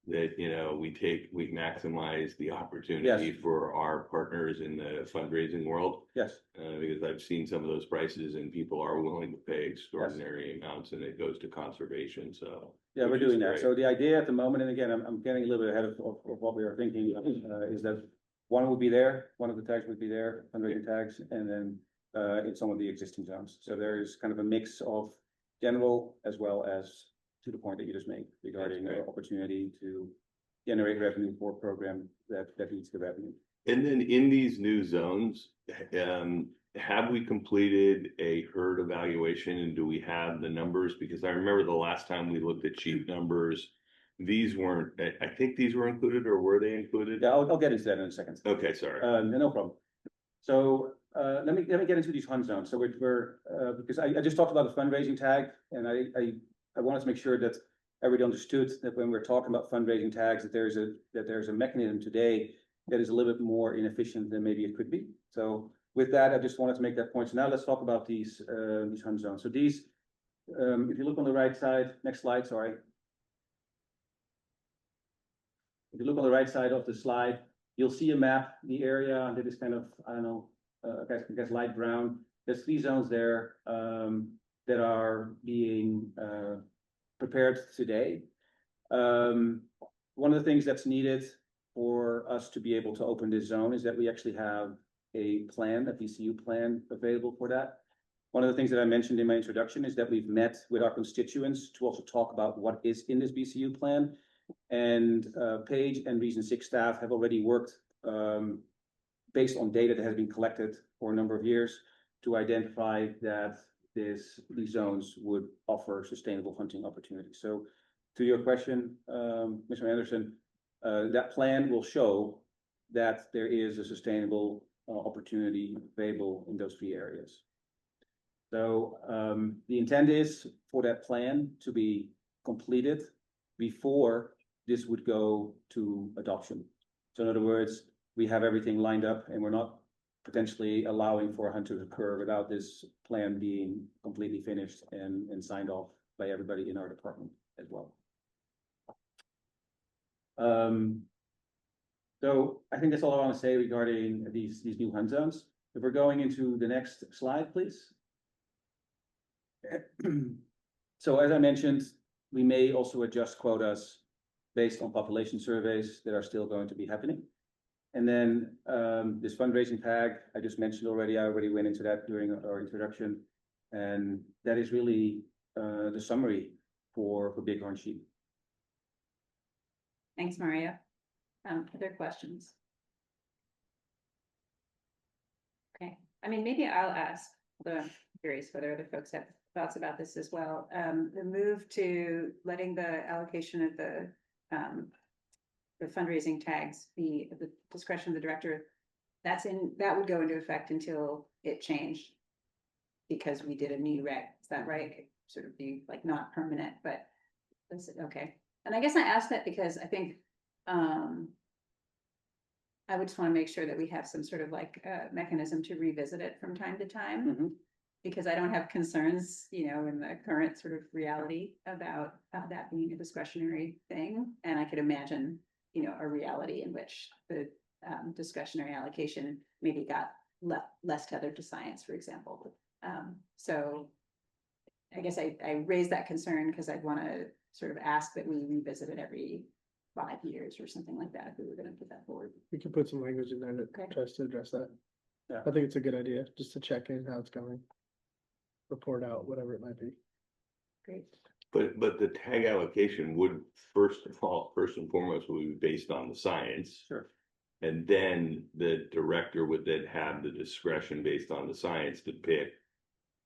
S4: that, we maximize the opportunity for our partners in the fundraising world.
S12: Yes.
S4: Because I've seen some of those prices and people are willing to pay extraordinary amounts and it goes to conservation, so.
S12: Yeah, we're doing that. So the idea at the moment, and again, I'm getting a little bit ahead of what we were thinking, is that one would be there, one of the tags would be there, fundraising tags, and then in some of the existing zones. So there is kind of a mix of general as well as to the point that you just made regarding opportunity to generate revenue for a program that needs the revenue.
S4: And then in these new zones, have we completed a herd evaluation and do we have the numbers? Because I remember the last time we looked at sheep numbers, these weren't, I think these were included, or were they included?
S12: Yeah, I'll get into that in a second.
S4: Okay, sorry.
S12: No problem. So let me get into these hunt zones. So we're because I just talked about the fundraising tag, and I wanted to make sure that everybody understood that when we're talking about fundraising tags, that there's a mechanism today that is a little bit more inefficient than maybe it could be. So with that, I just wanted to make that point. So now let's talk about these hunt zones. So these, if you look on the right side, next slide, sorry. If you look on the right side of the slide, you'll see a map, the area that is kind of, I don't know, I guess light brown. There's 3 zones there that are being prepared today. One of the things that's needed for us to be able to open this zone is that we actually have a plan, a BCU plan available for that. One of the things that I mentioned in my introduction is that we've met with our constituents to also talk about what is in this BCU plan. And Paige and Region 6 staff have already worked based on data that has been collected for a number of years to identify that these zones would offer sustainable hunting opportunities. So to your question, Mr. Anderson, that plan will show that there is a sustainable opportunity available in those 3 areas. So the intent is for that plan to be completed before this would go to adoption. So in other words, we have everything lined up and we're not potentially allowing for a hunt to occur without this plan being completely finished and signed off by everybody in our department as well. So I think that's all I want to say regarding these new hunt zones. If we're going into the next slide, please. So as I mentioned, we may also adjust quotas based on population surveys that are still going to be happening. And then this fundraising tag, I just mentioned already, I already went into that during our introduction. And that is really the summary for bighorn sheep.
S1: Thanks, Mario. Other questions? Okay, I mean, maybe I'll ask, although I'm curious whether other folks have thoughts about this as well. The move to letting the allocation of the fundraising tags be at the discretion of the director, that would go into effect until it changed because we did a new reg. Is that right? It sort of be like not permanent, but okay. And I guess I asked that because I think I would just want to make sure that we have some sort of like mechanism to revisit it from time to time. Because I don't have concerns, in the current sort of reality about that being a discretionary thing. And I could imagine, a reality in which the discretionary allocation maybe got less tethered to science, for example. So I guess I raised that concern because I'd want to sort of ask that we revisit it every 5 years or something like that if we were going to put that forward.
S13: We can put some language in there that tries to address that.
S12: Yeah.
S13: I think it's a good idea, just to check in how it's going. Report out, whatever it might be.
S1: Great.
S4: But the tag allocation would first and foremost would be based on the science.
S12: Sure.
S4: And then the director would then have the discretion based on the science to pick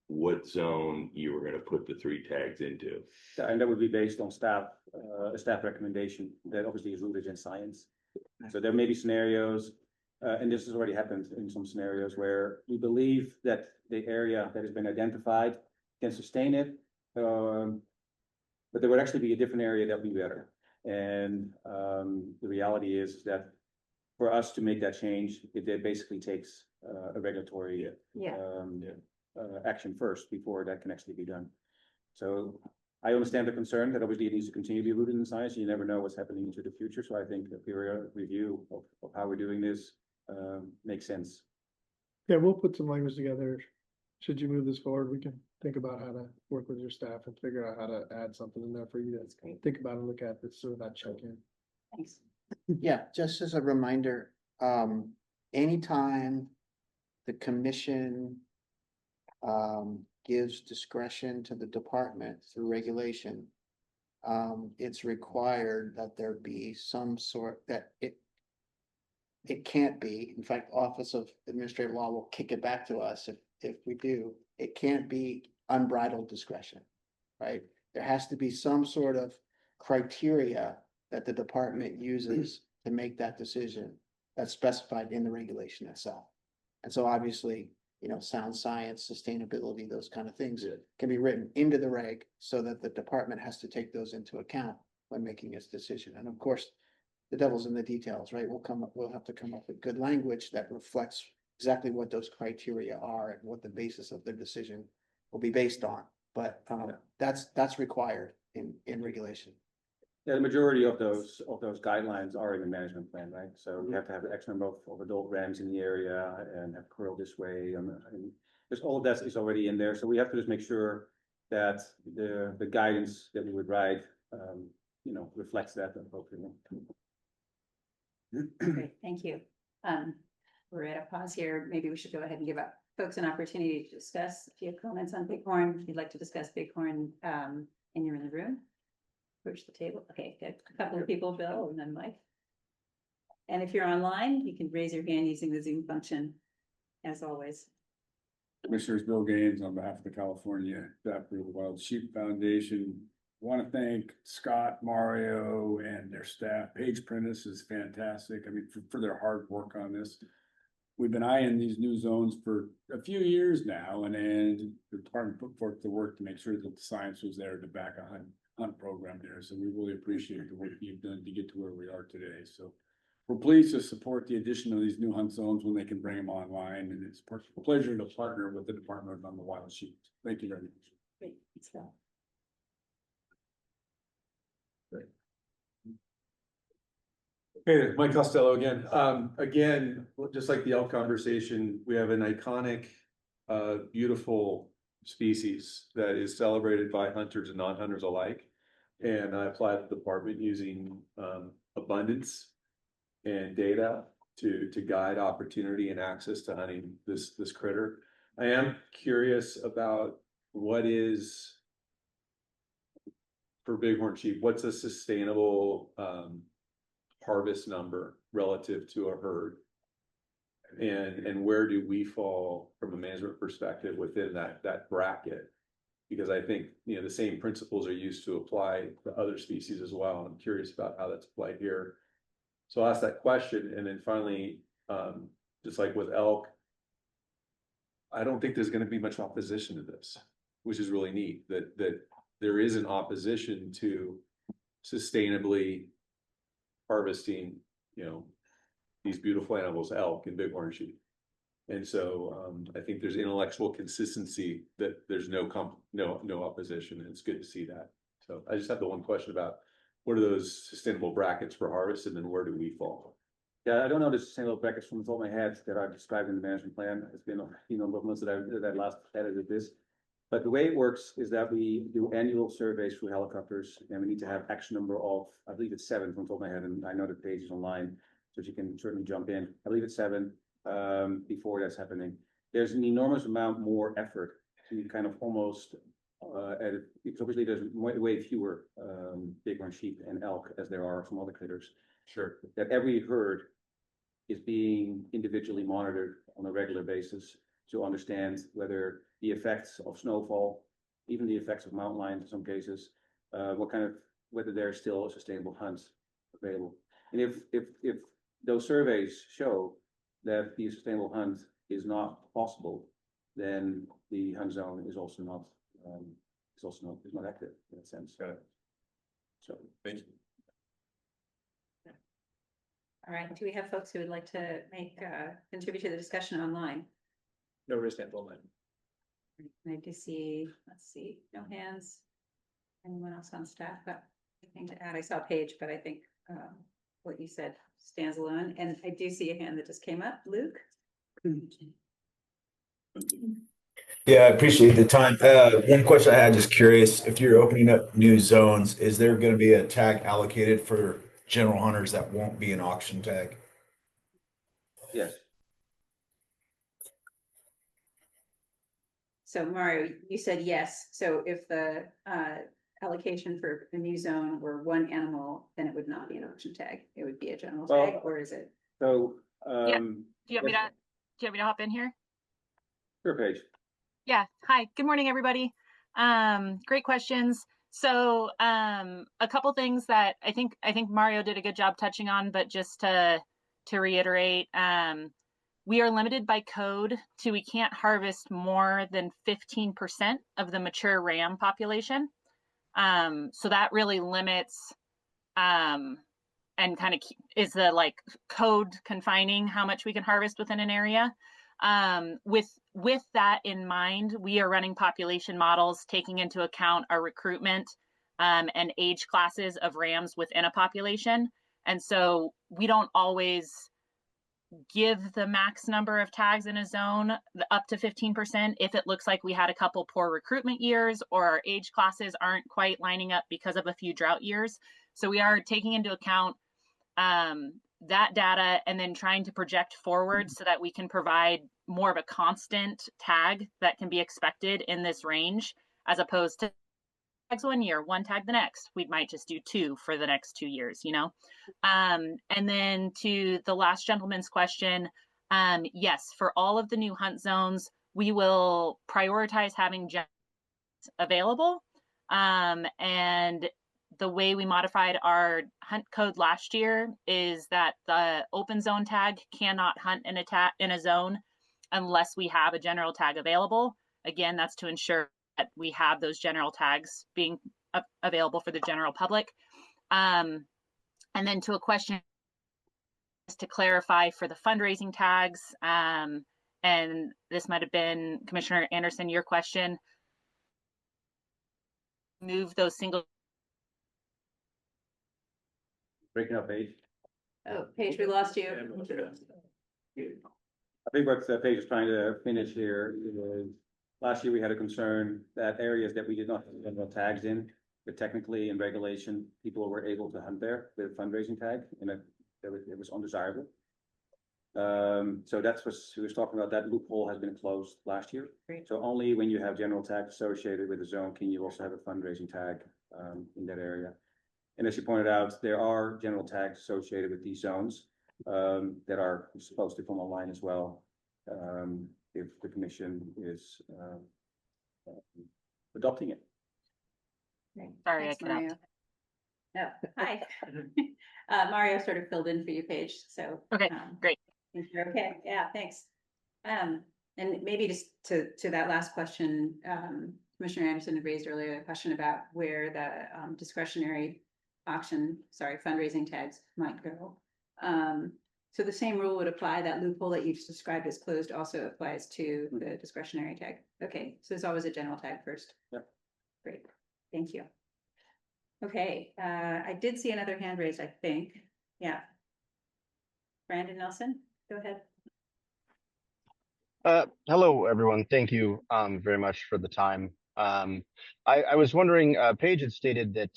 S4: what zone you were gonna put the 3 tags into.
S12: And that would be based on a staff recommendation that obviously is rooted in science. So there may be scenarios, and this has already happened in some scenarios where we believe that the area that has been identified can sustain it. But there would actually be a different area that would be better. And the reality is that for us to make that change, it basically takes a regulatory action first before that can actually be done. So I understand the concern that obviously it needs to continue to be rooted in science. You never know what's happening into the future. So I think a periodic review of how we're doing this makes sense.
S13: Yeah, we'll put some language together. Should you move this forward, we can think about how to work with your staff and figure out how to add something in there for you to think about and look at this, sort of that check-in.
S1: Thanks.
S3: Yeah, just as a reminder, anytime the commission gives discretion to the department through regulation, it's required that there be some sort that it can't be. In fact, Office of Administrative Law will kick it back to us if we do. It can't be unbridled discretion, right? There has to be some sort of criteria that the department uses to make that decision that's specified in the regulation itself. And so obviously, you know, sound science, sustainability, those kind of things can be written into the reg so that the department has to take those into account when making its decision. And of course, the devil's in the details, right? We'll have to come up with good language that reflects exactly what those criteria are and what the basis of their decision will be based on. But that's required in regulation.
S12: Yeah, the majority of those guidelines are in the management plan, right? So you have to have X number of adult rams in the area and have curl this way. And there's all of that is already in there. So we have to just make sure that the guidance that we would write, reflects that appropriately.
S1: Great, thank you. We're at a pause here. Maybe we should go ahead and give folks an opportunity to discuss. If you have comments on Bighorn, if you'd like to discuss Bighorn, and you're in the room, approach the table. Okay, good. A couple of people, Bill, and then Mike. And if you're online, you can raise your hand using the Zoom function, as always.
S7: Commissioners, Bill Gaines on behalf of the California Chapter of the Wild Sheep Foundation. Want to thank Scott, Mario, and their staff. Paige Prentice is fantastic. I mean, for their hard work on this. We've been eyeing these new zones for a few years now, and the department put forth the work to make sure that the science was there to back a hunt program there. So we really appreciate the work you've done to get to where we are today. So we're pleased to support the addition of these new hunt zones when they can bring them online, and it's a pleasure to partner with the Department on the Wild Sheep. Thank you very much.
S1: Great, thanks, Bill.
S14: Hey, Mike Costello again. Again, just like the elk conversation, we have an iconic, beautiful species that is celebrated by hunters and non-hunters alike. And I applied to the department using abundance and data to guide opportunity and access to hunting this critter. I am curious about what is, for bighorn sheep, what's a sustainable harvest number relative to a herd, and where do we fall from a management perspective within that bracket? Because I think, the same principles are used to apply to other species as well. I'm curious about how that's applied here. So I'll ask that question, and then finally, just like with elk, I don't think there's going to be much opposition to this, which is really neat, that there is an opposition to sustainably harvesting, these beautiful animals, elk and bighorn sheep. And so I think there's intellectual consistency that there's no opposition, and it's good to see that. So I just have the one question about what are those sustainable brackets for harvest, and then where do we fall?
S12: Yeah, I don't know the sustainable brackets from the top of my head that I've described in the management plan. It's been, months that I last edited this. But the way it works is that we do annual surveys through helicopters, and we need to have X number of, I believe it's 7 from the top of my head, and I know the page is online, so you can certainly jump in. I believe it's 7 before that's happening. There's an enormous amount more effort to kind of almost edit, because obviously there's way fewer bighorn sheep and elk as there are from other critters.
S14: Sure.
S12: That every herd is being individually monitored on a regular basis to understand whether the effects of snowfall, even the effects of mountain lions in some cases, whether there's still sustainable hunts available. And if those surveys show that the sustainable hunt is not possible, then the hunt zone is also not active in a sense. So thank you.
S1: All right, do we have folks who would like to contribute to the discussion online?
S9: No raised hands online.
S1: I do see, let's see, no hands. Anyone else on staff got anything to add? I saw a page, but I think what you said stands alone. And I do see a hand that just came up. Luke?
S19: Yeah, I appreciate the time. One question I had, just curious, if you're opening up new zones, is there going to be a tag allocated for general hunters that won't be an auction tag?
S12: Yes.
S1: So Mario, you said yes. So if the allocation for a new zone were one animal, then it would not be an auction tag. It would be a general tag, or is it?
S12: So,
S2: Yeah. Do you want me to hop in here?
S12: Sure, Paige.
S2: Yeah. Hi. Good morning, everybody. Great questions. So a couple things that I think Mario did a good job touching on, but just to reiterate, we are limited by code to we can't harvest more than 15% of the mature ram population. So that really limits and kind of is the like code confining how much we can harvest within an area. With that in mind, we are running population models taking into account our recruitment and age classes of rams within a population. And so we don't always give the max number of tags in a zone up to 15% if it looks like we had a couple poor recruitment years or our age classes aren't quite lining up because of a few drought years. So we are taking into account that data and then trying to project forward so that we can provide more of a constant tag that can be expected in this range, as opposed to tags 1 year, one tag the next. We might just do 2 for the next 2 years, you know? And then to the last gentleman's question, yes, for all of the new hunt zones, we will prioritize having available. And the way we modified our hunt code last year is that the open zone tag cannot hunt in a zone unless we have a general tag available. Again, that's to ensure that we have those general tags being available for the general public. And then to a question to clarify for the fundraising tags, and this might have been Commissioner Anderson, your question, move those single.
S12: Breaking up, Paige.
S1: Oh, Paige, we lost you.
S12: I think what Paige is trying to finish here is, last year we had a concern that areas that we did not have general tags in, but technically in regulation, people were able to hunt there with a fundraising tag, and it was undesirable. So that's what she was talking about. That loophole has been closed last year.
S1: Great.
S12: So only when you have general tags associated with the zone can you also have a fundraising tag in that area. And as you pointed out, there are general tags associated with these zones that are supposed to come online as well if the commission is adopting it.
S2: Sorry,
S1: Thanks,
S2: I cut out.
S1: Mario. No, hi. Mario sort of filled in for you, Paige. So
S2: Okay, great.
S1: think you're okay. Yeah, thanks. And maybe just to that last question, Commissioner Anderson had raised earlier a question about where the discretionary fundraising tags might go. So the same rule would apply. That loophole that you've described as closed also applies to the discretionary tag. Okay, so there's always a general tag first.
S12: Yep.
S1: Great, thank you. Okay, I did see another hand raised, I think. Yeah. Brandon Nelson, go ahead.
S20: Hello, everyone. Thank you very much for the time. I was wondering, Paige had stated that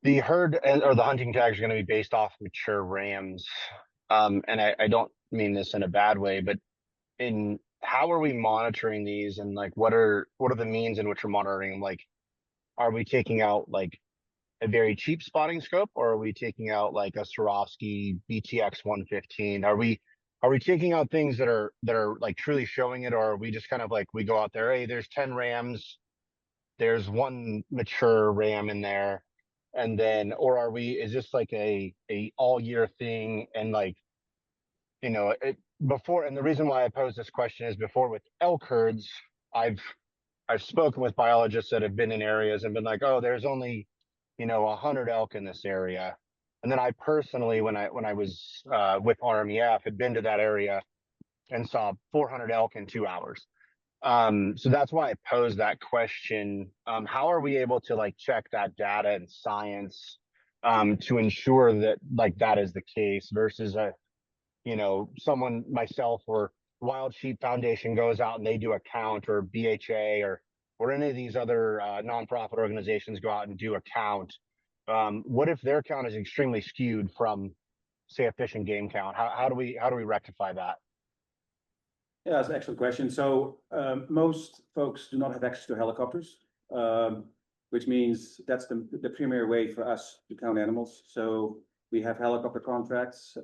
S20: the herd or the hunting tags are going to be based off mature rams. And I don't mean this in a bad way, but how are we monitoring these, and like what are the means in which we're monitoring them? Like, are we taking out like a very cheap spotting scope, or are we taking out like a Swarovski BTX 115? Are we are we taking out things that are like truly showing it, or are we just kind of like, we go out there, hey, there's 10 rams, there's one mature ram in there, and then, or is this like a all year thing? And like, before, and the reason why I pose this question is, before with elk herds, I've spoken with biologists that have been in areas and been like, oh, there's only 100 elk in this area. And then I personally, when I was with RMEF, had been to that area and saw 400 elk in 2 hours. So that's why I posed that question. How are we able to like check that data and science to ensure that like that is the case versus someone, myself or Wild Sheep Foundation, goes out and they do a count, or BHA or any of these other nonprofit organizations go out and do a count. What if their count is extremely skewed from, say, a fish and game count? How do we rectify that?
S12: Yeah, that's an excellent question. So most folks do not have access to helicopters, which means that's the primary way for us to count animals. So we have helicopter contracts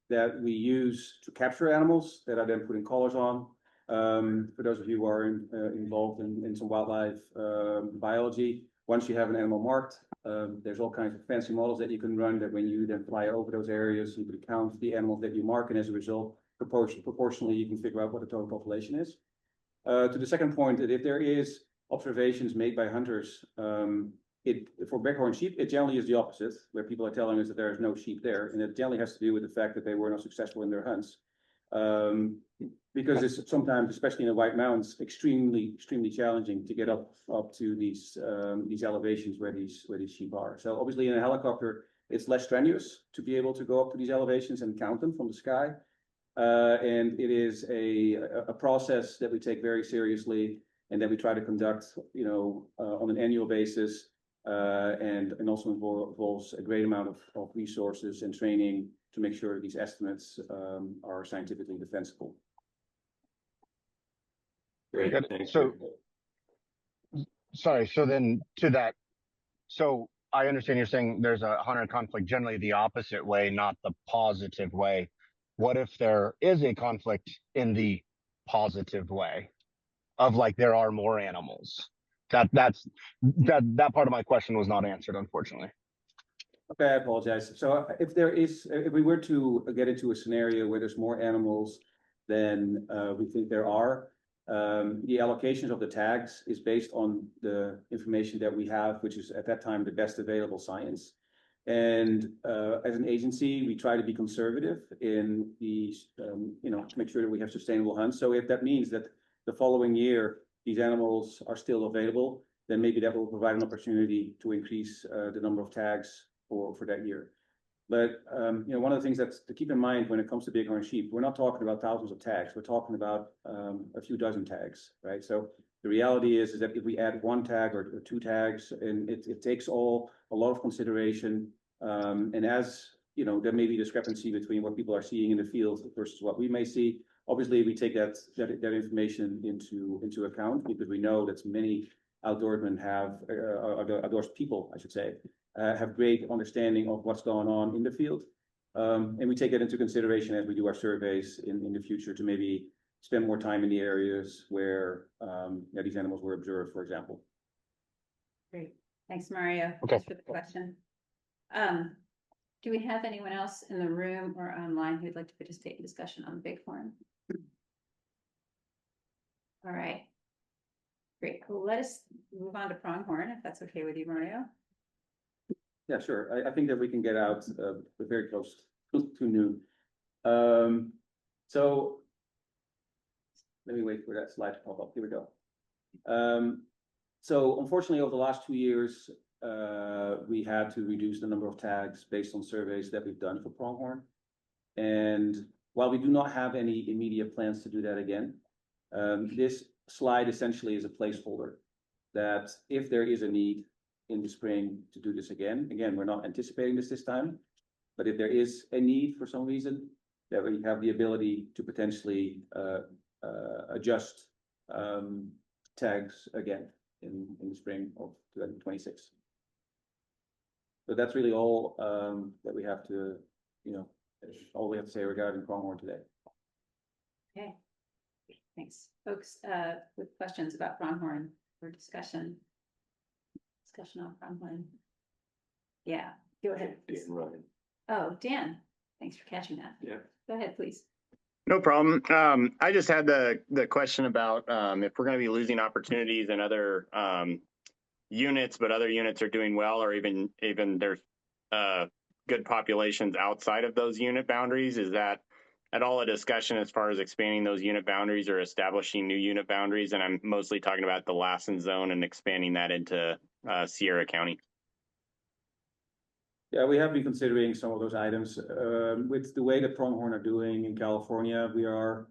S12: that we use to capture animals that are then putting collars on. For those of you who are involved in some wildlife biology, once you have an animal marked, there's all kinds of fancy models that you can run, that when you then fly over those areas, you can count the animals that you mark, and as a result, proportionally, you can figure out what the total population is. To the second point, that if there is observations made by hunters, for bighorn sheep, it generally is the opposite, where people are telling us that there is no sheep there, and it generally has to do with the fact that they were not successful in their hunts. Because it's sometimes, especially in the White Mountains, extremely challenging to get up to these elevations where these sheep are. So obviously, in a helicopter, it's less strenuous to be able to go up to these elevations and count them from the sky. And it is a process that we take very seriously, and that we try to conduct, on an annual basis, and also involves a great amount of resources and training to make sure these estimates are scientifically defensible.
S4: Great, thank
S20: So,
S4: you.
S20: sorry. So then to that, so I understand you're saying there's a hunter conflict generally the opposite way, not the positive way. What if there is a conflict in the positive way of like there are more animals? That part of my question was not answered, unfortunately.
S12: Okay, I apologize. So if we were to get into a scenario where there's more animals than we think there are, the allocations of the tags is based on the information that we have, which is at that time the best available science. And as an agency, we try to be conservative in these, to make sure that we have sustainable hunts. So if that means that the following year these animals are still available, then maybe that will provide an opportunity to increase the number of tags for that year. But one of the things that's to keep in mind when it comes to bighorn sheep, we're not talking about thousands of tags. We're talking about a few dozen tags, right? So the reality is that if we add one tag or two tags, and it takes a lot of consideration. And as there may be discrepancy between what people are seeing in the field versus what we may see. Obviously, we take that information into account, because we know that many outdoorsmen outdoors people, I should say, have great understanding of what's going on in the field. And we take that into consideration as we do our surveys in the future, to maybe spend more time in the areas where these animals were observed, for example.
S1: Great, thanks, Mario.
S20: Okay.
S1: Thanks for the question. Do we have anyone else in the room or online who'd like to participate in discussion on bighorn? All right. Great, cool. Let us move on to pronghorn, if that's okay with you, Mario.
S12: Yeah, sure. I think that we can get out very close to noon. So let me wait for that slide to pop up. Here we go. So unfortunately, over the last 2 years, we had to reduce the number of tags based on surveys that we've done for pronghorn. And while we do not have any immediate plans to do that again, this slide essentially is a placeholder that if there is a need in the spring to do this again, we're not anticipating this time, but if there is a need for some reason, that we have the ability to potentially adjust tags again in the spring of 2026. So that's really all that we have to That's all we have to say regarding pronghorn today.
S1: Okay. Thanks, folks, with questions about pronghorn or discussion on pronghorn. Yeah, go ahead.
S4: Dan Ryan.
S1: Oh, Dan, thanks for catching that.
S4: Yeah.
S1: Go ahead, please.
S16: No problem. I just had the question about if we're going to be losing opportunities in other units, but other units are doing well, or even there's good populations outside of those unit boundaries. Is that at all a discussion as far as expanding those unit boundaries or establishing new unit boundaries? And I'm mostly talking about the Lassen zone and expanding that into Sierra County.
S12: Yeah, we have been considering some of those items. With the way that pronghorn are doing in California, we are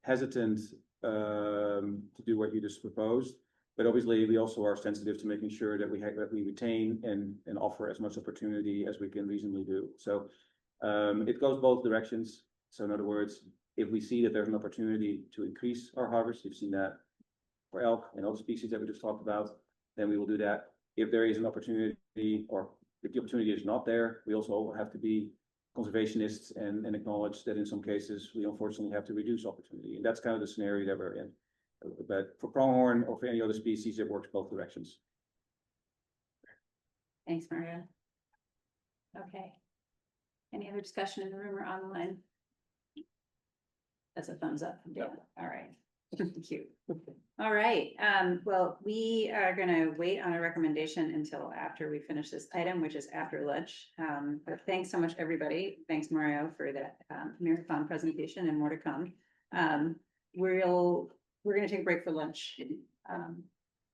S12: hesitant to do what you just proposed. But obviously, we also are sensitive to making sure that we retain and offer as much opportunity as we can reasonably do. So it goes both directions. So in other words, if we see that there's an opportunity to increase our harvest, you've seen that for elk and other species that we just talked about, then we will do that. If there is an opportunity, or if the opportunity is not there, we also have to be conservationists and acknowledge that in some cases we unfortunately have to reduce opportunity. And that's kind of the scenario that we're in. But for pronghorn or for any other species, it works both directions.
S1: Thanks, Mario. Okay. Any other discussion in the room or online? That's a thumbs up from Dan. All right. Cute. All right. Well, we are gonna wait on a recommendation until after we finish this item, which is after lunch. But thanks so much, everybody. Thanks, Mario, for that marathon presentation, and more to come. We're gonna take a break for lunch,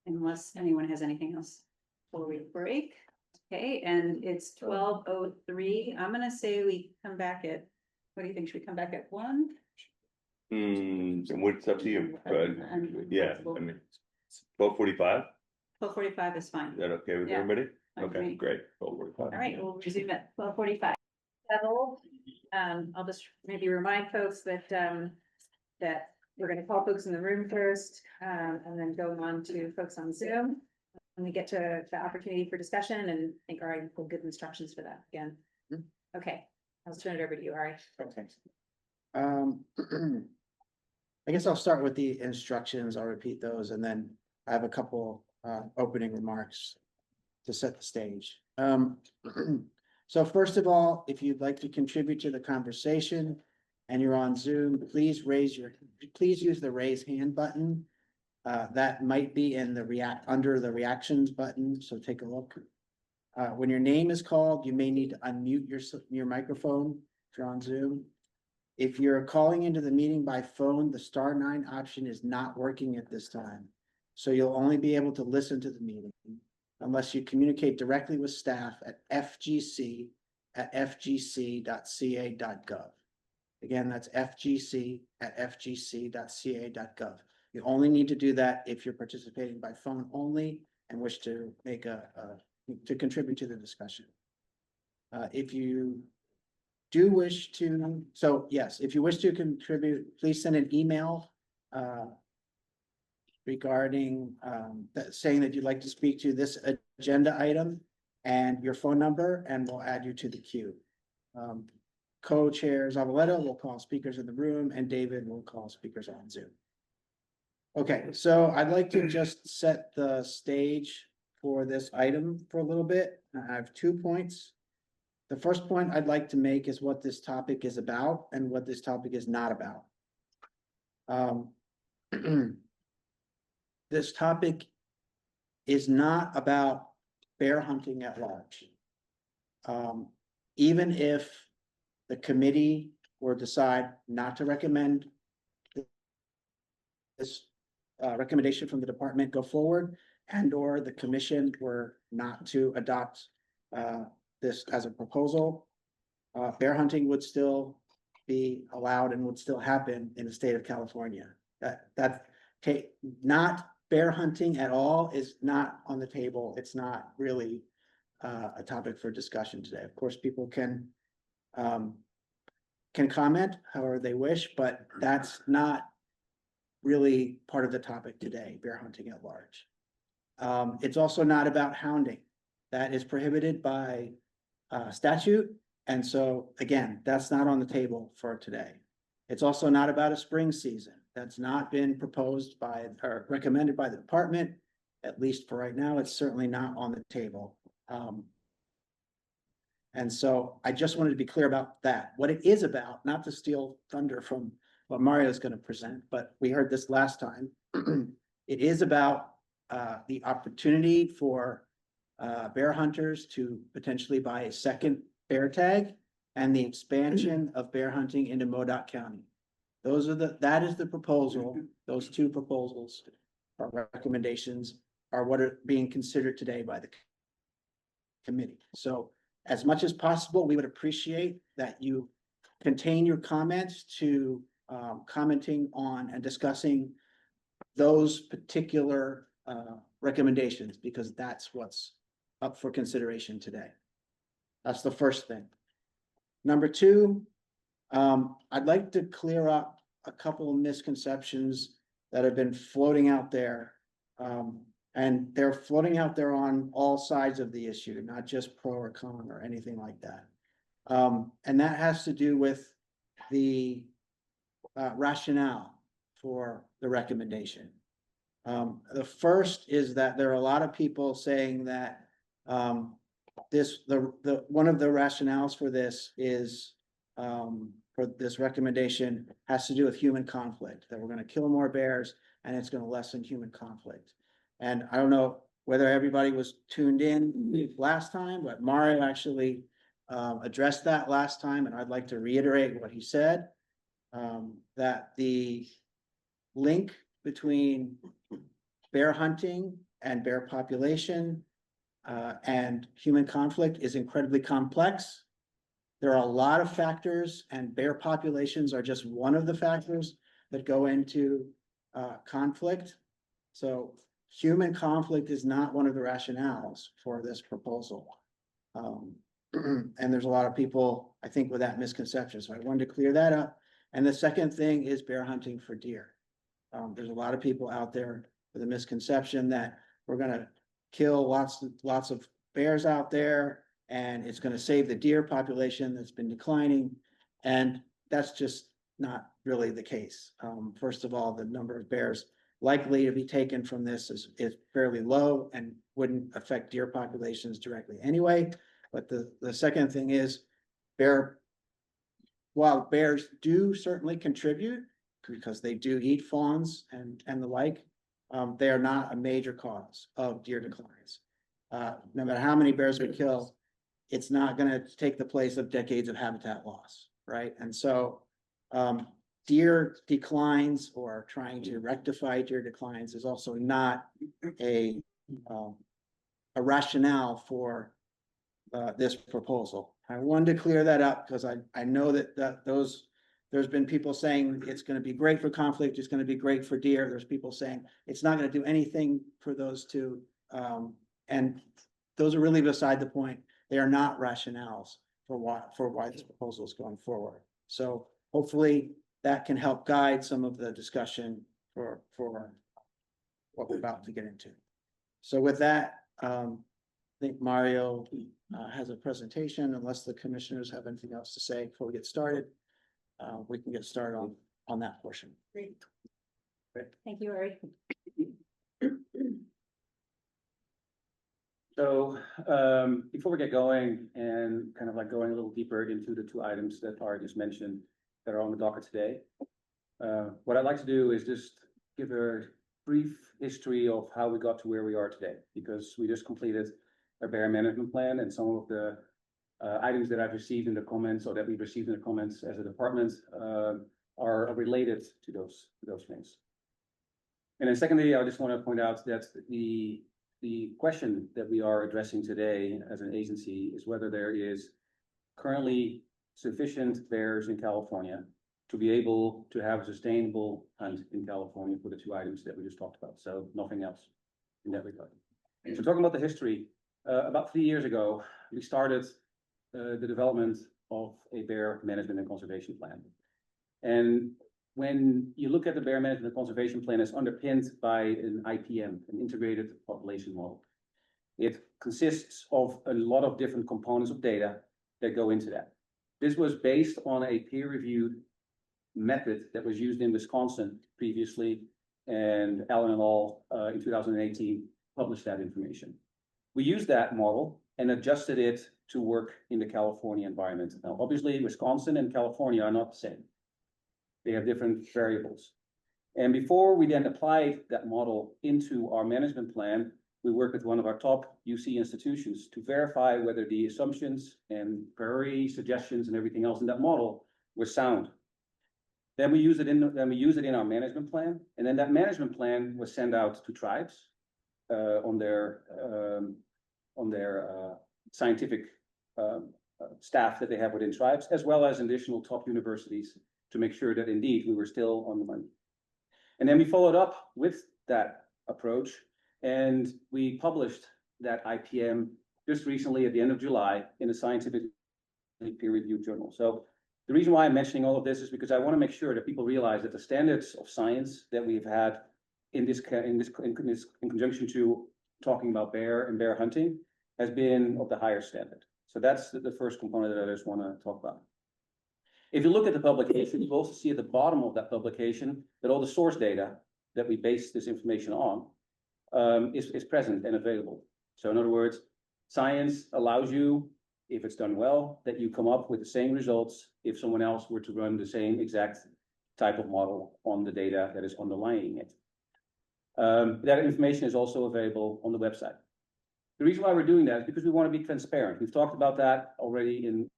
S1: unless anyone has anything else before we break. Okay, and it's 12:03. I'm gonna say we come back at, what do you think? Should we come back at 1?
S4: And what's up to you? Yeah, I mean, 12:45?
S1: 12:45 is fine.
S4: Is that okay with
S1: Yeah,
S4: everybody?
S1: I
S4: Okay,
S1: agree.
S4: great. 12:45.
S1: All right, we'll resume at 12:45. I'll just maybe remind folks that that we're gonna call folks in the room first, and then go on to folks on Zoom. When we get to the opportunity for discussion, and I think Ari will give instructions for that again. Okay, I'll turn it over to you, Ari.
S3: Okay. I guess I'll start with the instructions. I'll repeat those, and then I have a couple opening remarks to set the stage. So first of all, if you'd like to contribute to the conversation and you're on Zoom, please use the raise hand button. That might be in the under the reactions button, so take a look. When your name is called, you may need to unmute your microphone if you're on Zoom. If you're calling into the meeting by phone, the *9 option is not working at this time. So you'll only be able to listen to the meeting unless you communicate directly with staff at fgc@fgc.ca.gov. Again, that's fgc@fgc.ca.gov. You only need to do that if you're participating by phone only and wish to make to contribute to the discussion. If you do wish to, so yes, if you wish to contribute, please send an email regarding saying that you'd like to speak to this agenda item and your phone number, and we'll add you to the queue. Co-chair Zavaleta will call speakers in the room, and David will call speakers on Zoom. Okay, so I'd like to just set the stage for this item for a little bit. I have 2 points. The first point I'd like to make is what this topic is about and what this topic is not about. This topic is not about bear hunting at large. Even if the committee were decide not to recommend this recommendation from the department go forward, and or the commission were not to adopt this as a proposal, bear hunting would still be allowed and would still happen in the state of California. Not bear hunting at all is not on the table. It's not really a topic for discussion today. Of course, people can comment however they wish, but that's not really part of the topic today, bear hunting at large. It's also not about hounding. That is prohibited by statute, And so, again, that's not on the table for today. It's also not about a spring season. That's not been proposed by or recommended by the department. At least for right now, it's certainly not on the table. And so I just wanted to be clear about that. What it is about, not to steal thunder from what Mario is going to present, but we heard this last time. It is about the opportunity for bear hunters to potentially buy a second bear tag and the expansion of bear hunting into Modoc County. That is the proposal. Those two proposals or recommendations are what are being considered today by the committee. So as much as possible, we would appreciate that you contain your comments to commenting on and discussing those particular recommendations, because that's what's up for consideration today. That's the first thing. Number two, I'd like to clear up a couple of misconceptions that have been floating out there. And they're floating out there on all sides of the issue, not just pro or con or anything like that. And that has to do with the rationale for the recommendation. The first is that there are a lot of people saying that one of the rationales for this is for this recommendation has to do with human conflict, that we're going to kill more bears and it's going to lessen human conflict. And I don't know whether everybody was tuned in last time, but Mario actually addressed that last time, and I'd like to reiterate what he said, that the link between bear hunting and bear population and human conflict is incredibly complex. There are a lot of factors, and bear populations are just one of the factors that go into conflict. So human conflict is not one of the rationales for this proposal. And there's a lot of people, I think, with that misconception. So I wanted to clear that up. And the second thing is bear hunting for deer. There's a lot of people out there with a misconception that we're going to kill lots of bears out there and it's going to save the deer population that's been declining. And that's just not really the case. First of all, the number of bears likely to be taken from this is fairly low and wouldn't affect deer populations directly anyway. But the second thing is while bears do certainly contribute because they do eat fawns and the like, they are not a major cause of deer declines. No matter how many bears we kill, it's not going to take the place of decades of habitat loss, right? And so deer declines or trying to rectify deer declines is also not a rationale for this proposal. I wanted to clear that up because I know that there's been people saying it's going to be great for conflict, it's going to be great for deer. There's people saying it's not going to do anything for those two. And those are really beside the point. They are not rationales for why this proposal is going forward. So hopefully that can help guide some of the discussion for what we're about to get into. So with that, I think Mario has a presentation. Unless the commissioners have anything else to say before we get started, we can get started on that portion.
S1: Great. Thank you, Ari.
S12: So before we get going and kind of like going a little deeper into the two items that Tara just mentioned that are on the docket today, what I'd like to do is just give a brief history of how we got to where we are today, because we just completed our bear management plan, and some of the items that I've received in the comments or that we've received in the comments as a department are related to those things. And then secondly, I just want to point out that the question that we are addressing today as an agency is whether there is currently sufficient bears in California to be able to have a sustainable hunt in California for the two items that we just talked about. So nothing else in that regard. So talking about the history, about 3 years ago, we started the development of a bear management and conservation plan. And when you look at the bear management and conservation plan, it's underpinned by an IPM, an integrated population model. It consists of a lot of different components of data that go into that. This was based on a peer-reviewed method that was used in Wisconsin previously, and Allen et al. In 2018 published that information. We used that model and adjusted it to work in the California environment. Now, obviously, Wisconsin and California are not the same. They have different variables. And before we then applied that model into our management plan, we worked with one of our top UC institutions to verify whether the assumptions and priority suggestions and everything else in that model were sound. Then we use it in our management plan, and then that management plan was sent out to tribes on their scientific staff that they have within tribes, as well as additional top universities, to make sure that indeed we were still on the money. And then we followed up with that approach, and we published that IPM just recently at the end of July in a scientific peer-reviewed journal. So the reason why I'm mentioning all of this is because I want to make sure that people realize that the standards of science that we've had in conjunction to talking about bear and bear hunting has been of the higher standard. So that's the first component that I just want to talk about. If you look at the publication, you also see at the bottom of that publication that all the source data that we base this information on is present and available. So in other words, science allows you, if it's done well, that you come up with the same results if someone else were to run the same exact type of model on the data that is underlying it. That information is also available on the website. The reason why we're doing that is because we want to be transparent. We've talked about that already in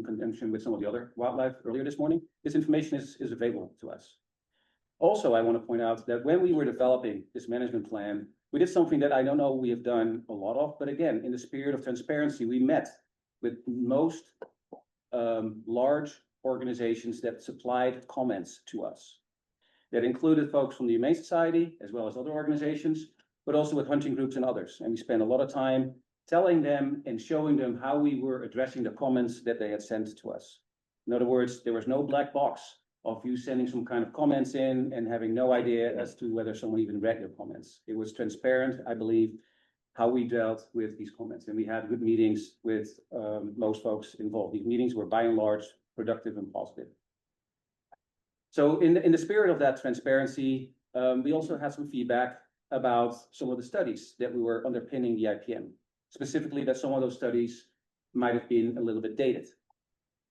S12: conjunction with some of the other wildlife earlier this morning. This information is available to us. Also, I want to point out that when we were developing this management plan, we did something that I don't know we have done a lot of, but again, in the spirit of transparency, we met with most large organizations that supplied comments to us. That included folks from the Humane Society, as well as other organizations, but also with hunting groups and others. And we spent a lot of time telling them and showing them how we were addressing the comments that they had sent to us. In other words, there was no black box of you sending some kind of comments in and having no idea as to whether someone even read your comments. It was transparent, I believe, how we dealt with these comments. And we had good meetings with most folks involved. These meetings were by and large productive and positive. So in the spirit of that transparency, we also had some feedback about some of the studies that we were underpinning the IPM, specifically that some of those studies might have been a little bit dated.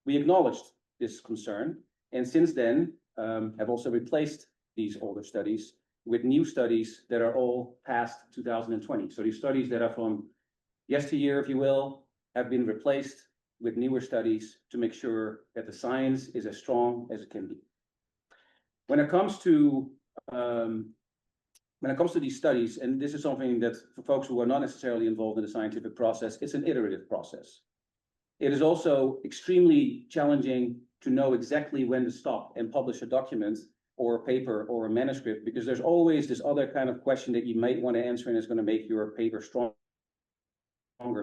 S12: We acknowledged this concern, and since then have also replaced these older studies with new studies that are all past 2020. So these studies that are from yesteryear, if you will, have been replaced with newer studies to make sure that the science is as strong as it can be. When it comes to these studies, and this is something that for folks who are not necessarily involved in the scientific process, it's an iterative process. It is also extremely challenging to know exactly when to stop and publish a document or a paper or a manuscript, because there's always this other kind of question that you might want to answer and it's going to make your paper stronger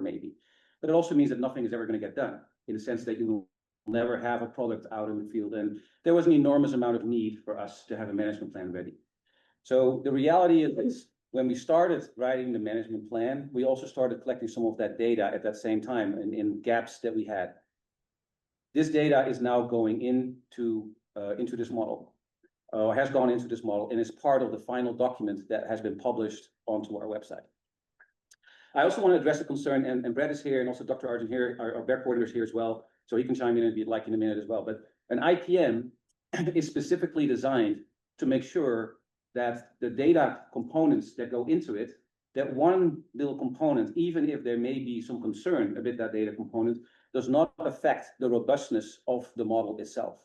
S12: maybe. But it also means that nothing is ever going to get done, in the sense that you will never have a product out in the field. And there was an enormous amount of need for us to have a management plan ready. So the reality is, when we started writing the management plan, we also started collecting some of that data at that same time in gaps that we had. This data is now going into this model, has gone into this model, and is part of the final document that has been published onto our website. I also want to address the concern, and Brett is here, and also Dr. Arjun here, our bear coordinator is here as well, so he can chime in if you'd like in a minute as well. But an IPM is specifically designed to make sure that the data components that go into it, that one little component, even if there may be some concern about that data component, does not affect the robustness of the model itself.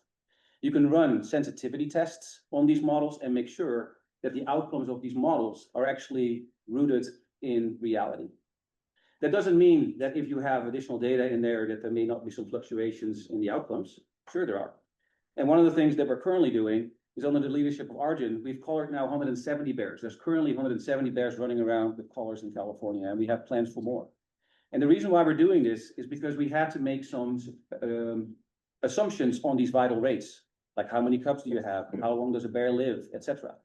S12: You can run sensitivity tests on these models and make sure that the outcomes of these models are actually rooted in reality. That doesn't mean that if you have additional data in there that there may not be some fluctuations in the outcomes. Sure there are. And one of the things that we're currently doing is, under the leadership of Arjun, we've collared now 170 bears. There's currently 170 bears running around with collars in California, and we have plans for more. And the reason why we're doing this is because we had to make some assumptions on these vital rates, like how many cubs do you have, how long does a bear live, etc.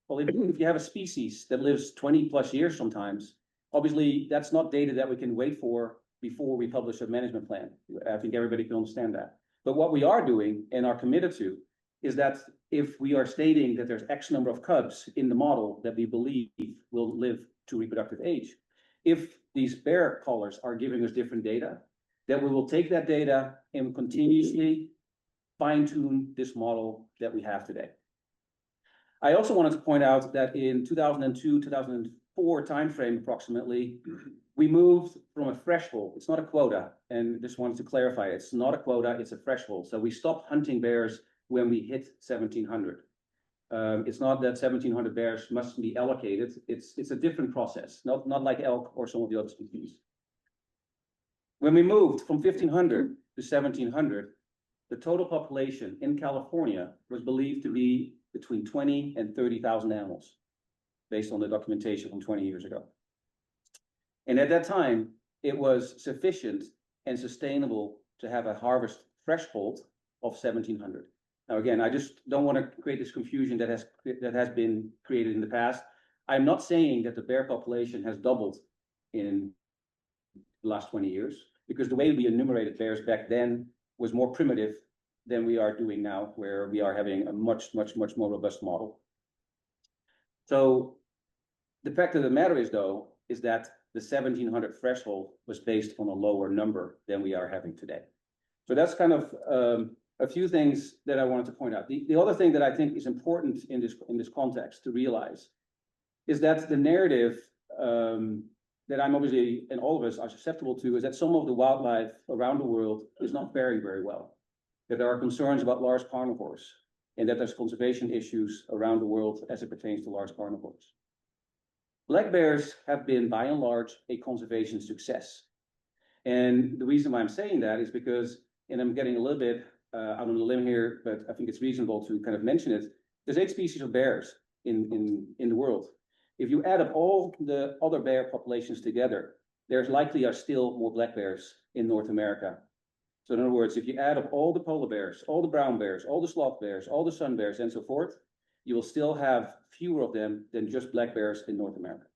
S12: Well, if you have a species that lives 20 plus years sometimes, obviously that's not data that we can wait for before we publish a management plan. I think everybody can understand that. But what we are doing and are committed to is that if we are stating that there's X number of cubs in the model that we believe will live to reproductive age, if these bear callers are giving us different data, then we will take that data and continuously fine-tune this model that we have today. I also wanted to point out that in 2002, 2004 timeframe approximately, we moved from a threshold. It's not a quota, and just wanted to clarify, it's not a quota, it's a threshold. So we stopped hunting bears when we hit 1,700. It's not that 1,700 bears must be allocated. It's a different process, not like elk or some of the other species. When we moved from 1,500 to 1,700, the total population in California was believed to be between 20 and 30,000 animals, based on the documentation from 20 years ago. And at that time, it was sufficient and sustainable to have a harvest threshold of 1,700. Now, again, I just don't want to create this confusion that has been created in the past. I'm not saying that the bear population has doubled in the last 20 years, because the way we enumerated bears back then was more primitive than we are doing now, where we are having a much more robust model. So the fact of the matter is, though, is that the 1,700 threshold was based on a lower number than we are having today. So that's kind of a few things that I wanted to point out. The other thing that I think is important in this context to realize is that the narrative that I'm obviously, and all of us are susceptible to, is that some of the wildlife around the world is not faring very well. That there are concerns about large carnivores, and that there's conservation issues around the world as it pertains to large carnivores. Black bears have been, by and large, a conservation success. And the reason why I'm saying that is because, and I'm getting a little bit out on a limb here, but I think it's reasonable to kind of mention it. There's 8 species of bears in the world. If you add up all the other bear populations together, there's likely are still more black bears in North America. So in other words, if you add up all the polar bears, all the brown bears, all the sloth bears, all the sun bears, and so forth, you will still have fewer of them than just black bears in North America.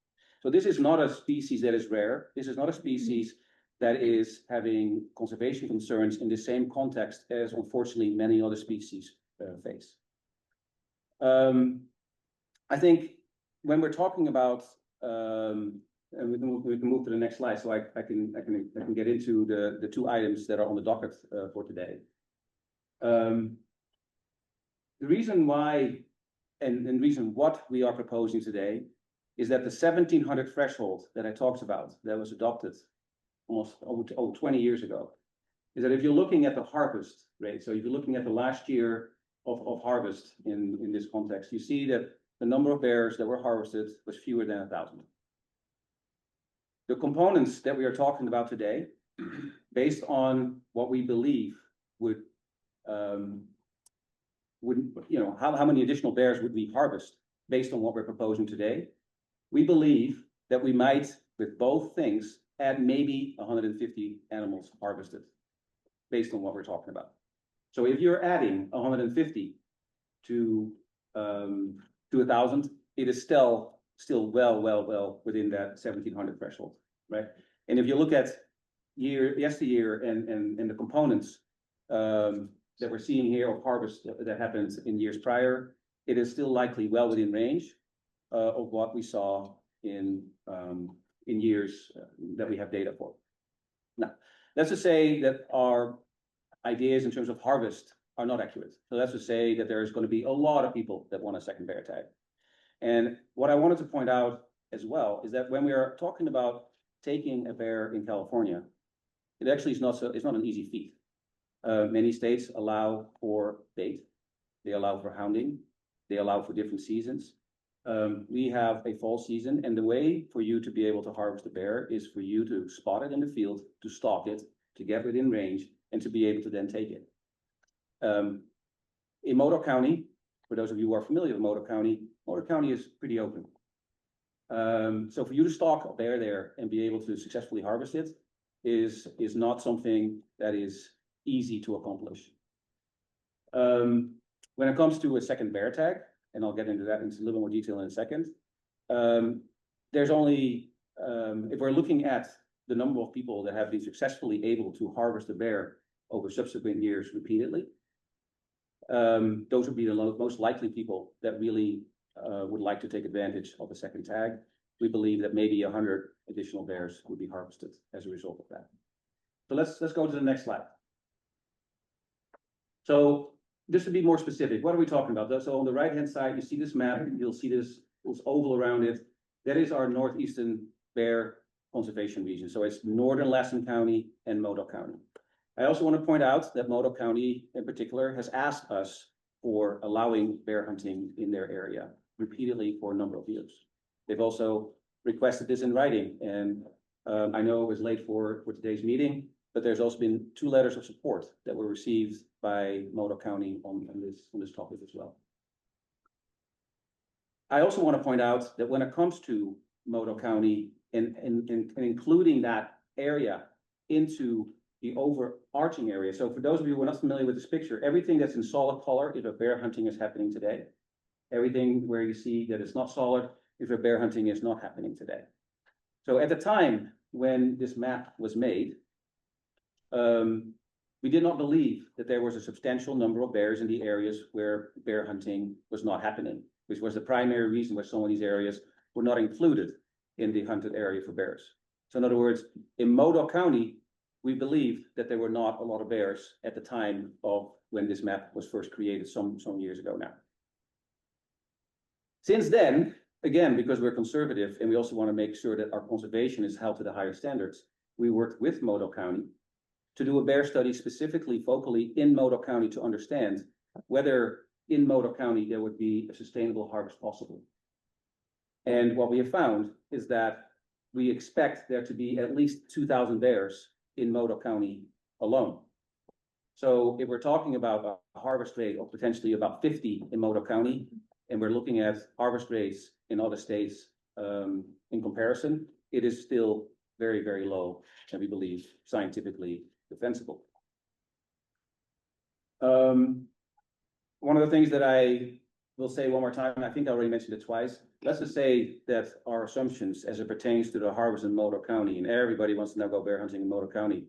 S12: So this is not a species that is rare. This is not a species that is having conservation concerns in the same context as, unfortunately, many other species face. I think when we're talking about, and we can move to the next slide, so I can get into the 2 items that are on the docket for today. The reason why and reason what we are proposing today is that the 1,700 threshold that I talked about, that was adopted almost over 20 years ago, is that if you're looking at the harvest rate, so if you're looking at the last year of harvest in this context, you see that the number of bears that were harvested was fewer than 1,000. The components that we are talking about today, based on what we believe would you know, how many additional bears would we harvest based on what we're proposing today, we believe that we might, with both things, add maybe 150 animals harvested based on what we're talking about. So if you're adding 150 to 1,000, it is still well within that 1,700 threshold, right? And if you look at yesteryear and the components that we're seeing here of harvest that happens in years prior, it is still likely well within range of what we saw in years that we have data for. Now, that's to say that our ideas in terms of harvest are not accurate. So that's to say that there's going to be a lot of people that want a second bear tag. And what I wanted to point out as well is that when we are talking about taking a bear in California, it actually is not it's not an easy feat. Many states allow for bait, they allow for hounding, they allow for different seasons. We have a fall season, and the way for you to be able to harvest a bear is for you to spot it in the field, to stalk it, to get within range, and to be able to then take it. In Motor County, for those of you who are familiar with Motor County is pretty open. So for you to stalk a bear there and be able to successfully harvest it is not something that is easy to accomplish. When it comes to a second bear tag, and I'll get into that in a little more detail in a second, there's only, if we're looking at the number of people that have been successfully able to harvest a bear over subsequent years repeatedly, those would be the most likely people that really would like to take advantage of a second tag. We believe that maybe 100 additional bears would be harvested as a result of that. So let's go to the next slide. So just to be more specific, what are we talking about? So on the right-hand side, you see this map, you'll see this oval around it. That is our northeastern bear conservation region. So it's northern Lassen County and Modoc County. I also want to point out that Modoc County in particular has asked us for allowing bear hunting in their area repeatedly for a number of years. They've also requested this in writing, and I know it was late for today's meeting, but there's also been 2 letters of support that were received by Modoc County on this topic as well. I also want to point out that when it comes to Modoc County and including that area into the overarching area. So for those of you who are not familiar with this picture, everything that's in solid color is where bear hunting is happening today. Everything where you see that it's not solid is where bear hunting is not happening today. So at the time when this map was made, we did not believe that there was a substantial number of bears in the areas where bear hunting was not happening, which was the primary reason why some of these areas were not included in the hunted area for bears. So in other words, in Modoc County, we believe that there were not a lot of bears at the time of when this map was first created some years ago now. Since then, again, because we're conservative and we also want to make sure that our conservation is held to the higher standards, we worked with Modoc County to do a bear study specifically focally in Modoc County to understand whether in Modoc County there would be a sustainable harvest possible. And what we have found is that we expect there to be at least 2,000 bears in Modoc County alone. So if we're talking about a harvest rate of potentially about 50 in Modoc County, and we're looking at harvest rates in other states in comparison, it is still very, very low, and we believe scientifically defensible. One of the things that I will say one more time, and I think I already mentioned it twice, let's just say that our assumptions as it pertains to the harvest in Modoc County, and everybody wants to now go bear hunting in Modoc County,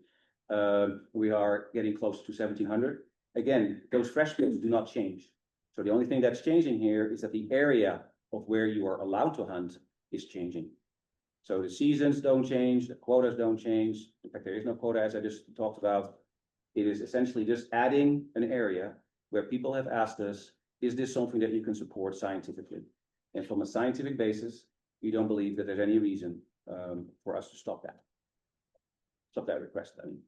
S12: we are getting close to 1,700. Again, those thresholds do not change. So the only thing that's changing here is that the area of where you are allowed to hunt is changing. So the seasons don't change, the quotas don't change. In fact, there is no quota, as I just talked about. It is essentially just adding an area where people have asked us, is this something that you can support scientifically? And from a scientific basis, we don't believe that there's any reason for us to stop that. Stop that request, I mean.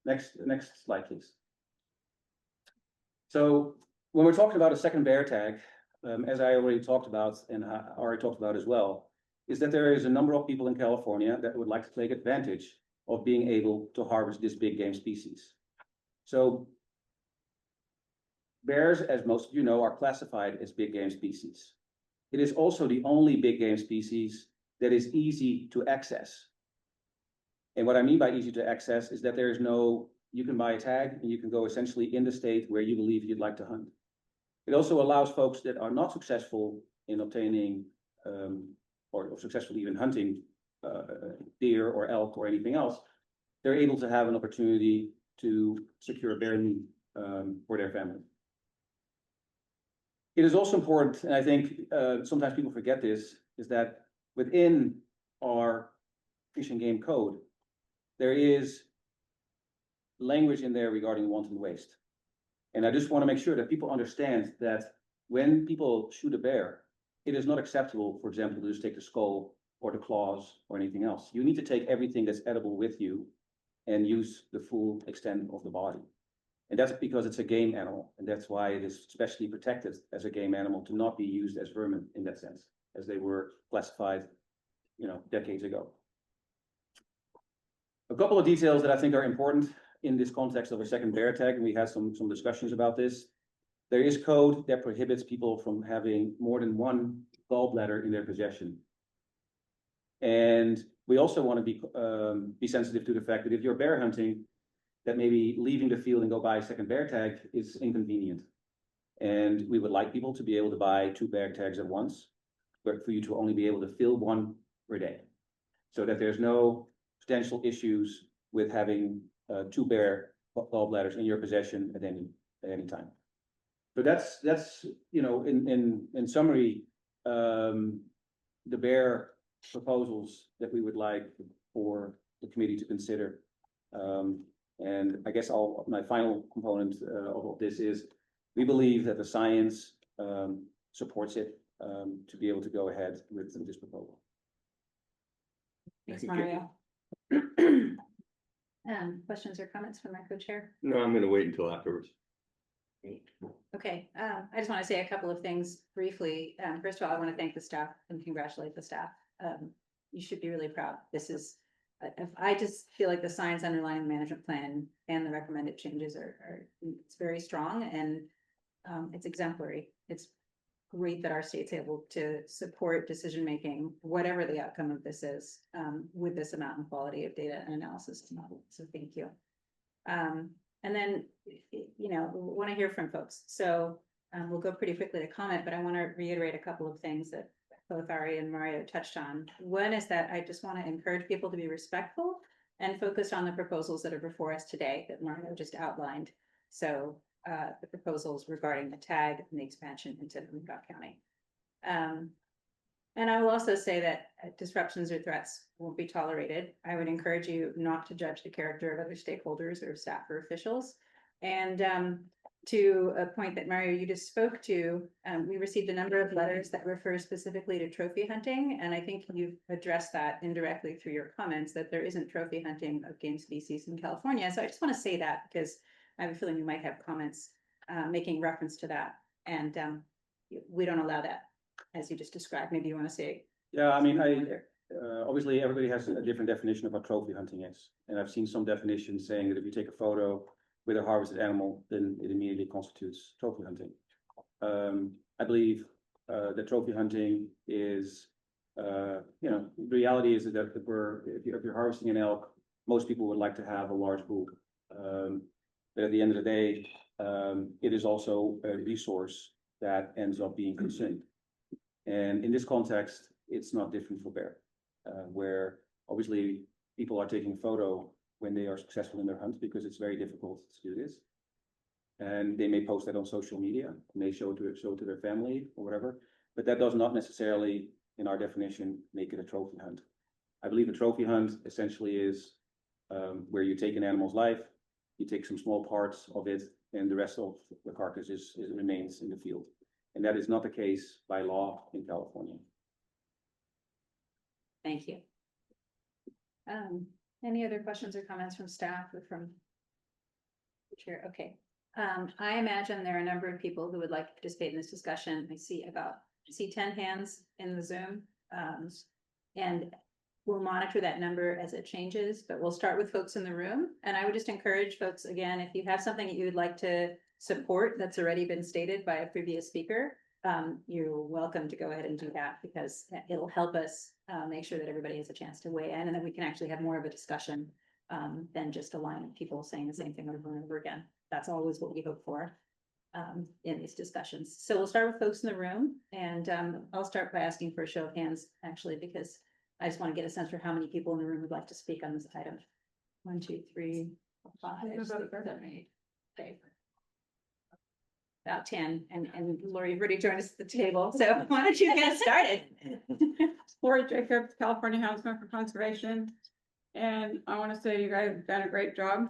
S12: Next slide, please. So when we're talking about a second bear tag, as I already talked about and already talked about as well, is that there is a number of people in California that would like to take advantage of being able to harvest this big game species. So bears, as most of you know, are classified as big game species. It is also the only big game species that is easy to access. And what I mean by easy to access is that there is no, you can buy a tag and you can go essentially in the state where you believe you'd like to hunt. It also allows folks that are not successful in obtaining or successfully even hunting deer or elk or anything else, they're able to have an opportunity to secure a bear meat for their family. It is also important, and I think sometimes people forget this, is that within our Fish and Game Code, there is language in there regarding wanton waste. And I just want to make sure that people understand that when people shoot a bear, it is not acceptable, for example, to just take the skull or the claws or anything else. You need to take everything that's edible with you and use the full extent of the body. And that's because it's a game animal, and that's why it is specially protected as a game animal to not be used as vermin in that sense, as they were classified, decades ago. A couple of details that I think are important in this context of a second bear tag, and we had some discussions about this. There is code that prohibits people from having more than one gallbladder in their possession. And we also want to be sensitive to the fact that if you're bear hunting, that maybe leaving the field and go buy a second bear tag is inconvenient. And we would like people to be able to buy 2 bear tags at once, but for you to only be able to fill one per day, so that there's no potential issues with having two bear gallbladders in your possession at any time. But that's, you know, in summary, the bear proposals that we would like for the committee to consider. And I guess my final component of this is, we believe that the science supports it to be able to go ahead with this proposal.
S1: Thanks, Mario. Questions or comments from our co-chair?
S4: No, I'm gonna wait until afterwards.
S1: Great. Okay, I just want to say a couple of things briefly. First of all, I want to thank the staff and congratulate the staff. You should be really proud. This is, I just feel like the science underlying the management plan and the recommended changes it's very strong and it's exemplary. It's great that our state's able to support decision-making, whatever the outcome of this is, with this amount and quality of data and analysis model. So thank you. And then, you know, we want to hear from folks. So we'll go pretty quickly to comment, but I want to reiterate a couple of things that both Ari and Mario touched on. One is that I just want to encourage people to be respectful and focused on the proposals that are before us today that Mario just outlined. So the proposals regarding the tag and the expansion into Monroe County. And I will also say that disruptions or threats won't be tolerated. I would encourage you not to judge the character of other stakeholders or staff or officials. And to a point that Mario, you just spoke to, we received a number of letters that refer specifically to trophy hunting. And I think you've addressed that indirectly through your comments that there isn't trophy hunting of game species in California. So I just want to say that because I have a feeling you might have comments making reference to that. And we don't allow that, as you just described. Maybe you want to say.
S12: Yeah, I mean, obviously everybody has a different definition of what trophy hunting is. And I've seen some definitions saying that if you take a photo with a harvested animal, then it immediately constitutes trophy hunting. I believe that trophy hunting is, you know, the reality is that if you're harvesting an elk, most people would like to have a large bull. But at the end of the day, it is also a resource that ends up being consumed. And in this context, it's not different for bear, where obviously people are taking a photo when they are successful in their hunt because it's very difficult to do this. And they may post that on social media, may show it to their family or whatever, but that does not necessarily, in our definition, make it a trophy hunt. I believe a trophy hunt essentially is where you take an animal's life, you take some small parts of it, and the rest of the carcass remains in the field. And that is not the case by law in California.
S1: Thank you. Any other questions or comments from staff or from the chair? Okay. I imagine there are a number of people who would like to participate in this discussion. I see 10 hands in the Zoom. And we'll monitor that number as it changes, but we'll start with folks in the room. And I would just encourage folks, again, if you have something that you would like to support that's already been stated by a previous speaker, you're welcome to go ahead and do that because it'll help us make sure that everybody has a chance to weigh in and that we can actually have more of a discussion than just a line of people saying the same thing over and over again. That's always what we hope for in these discussions. So we'll start with folks in the room and I'll start by asking for a show of hands actually, because I just want to get a sense for how many people in the room would like to speak on this item. 1, 2, 3, 4, 5, 6, 7, 8. Okay. About 10, and Lori, you've already joined us at the table, so why don't you get us started?
S21: Lori Jacobs, California Houndsman for Conservation, and I want to say you guys have done a great job.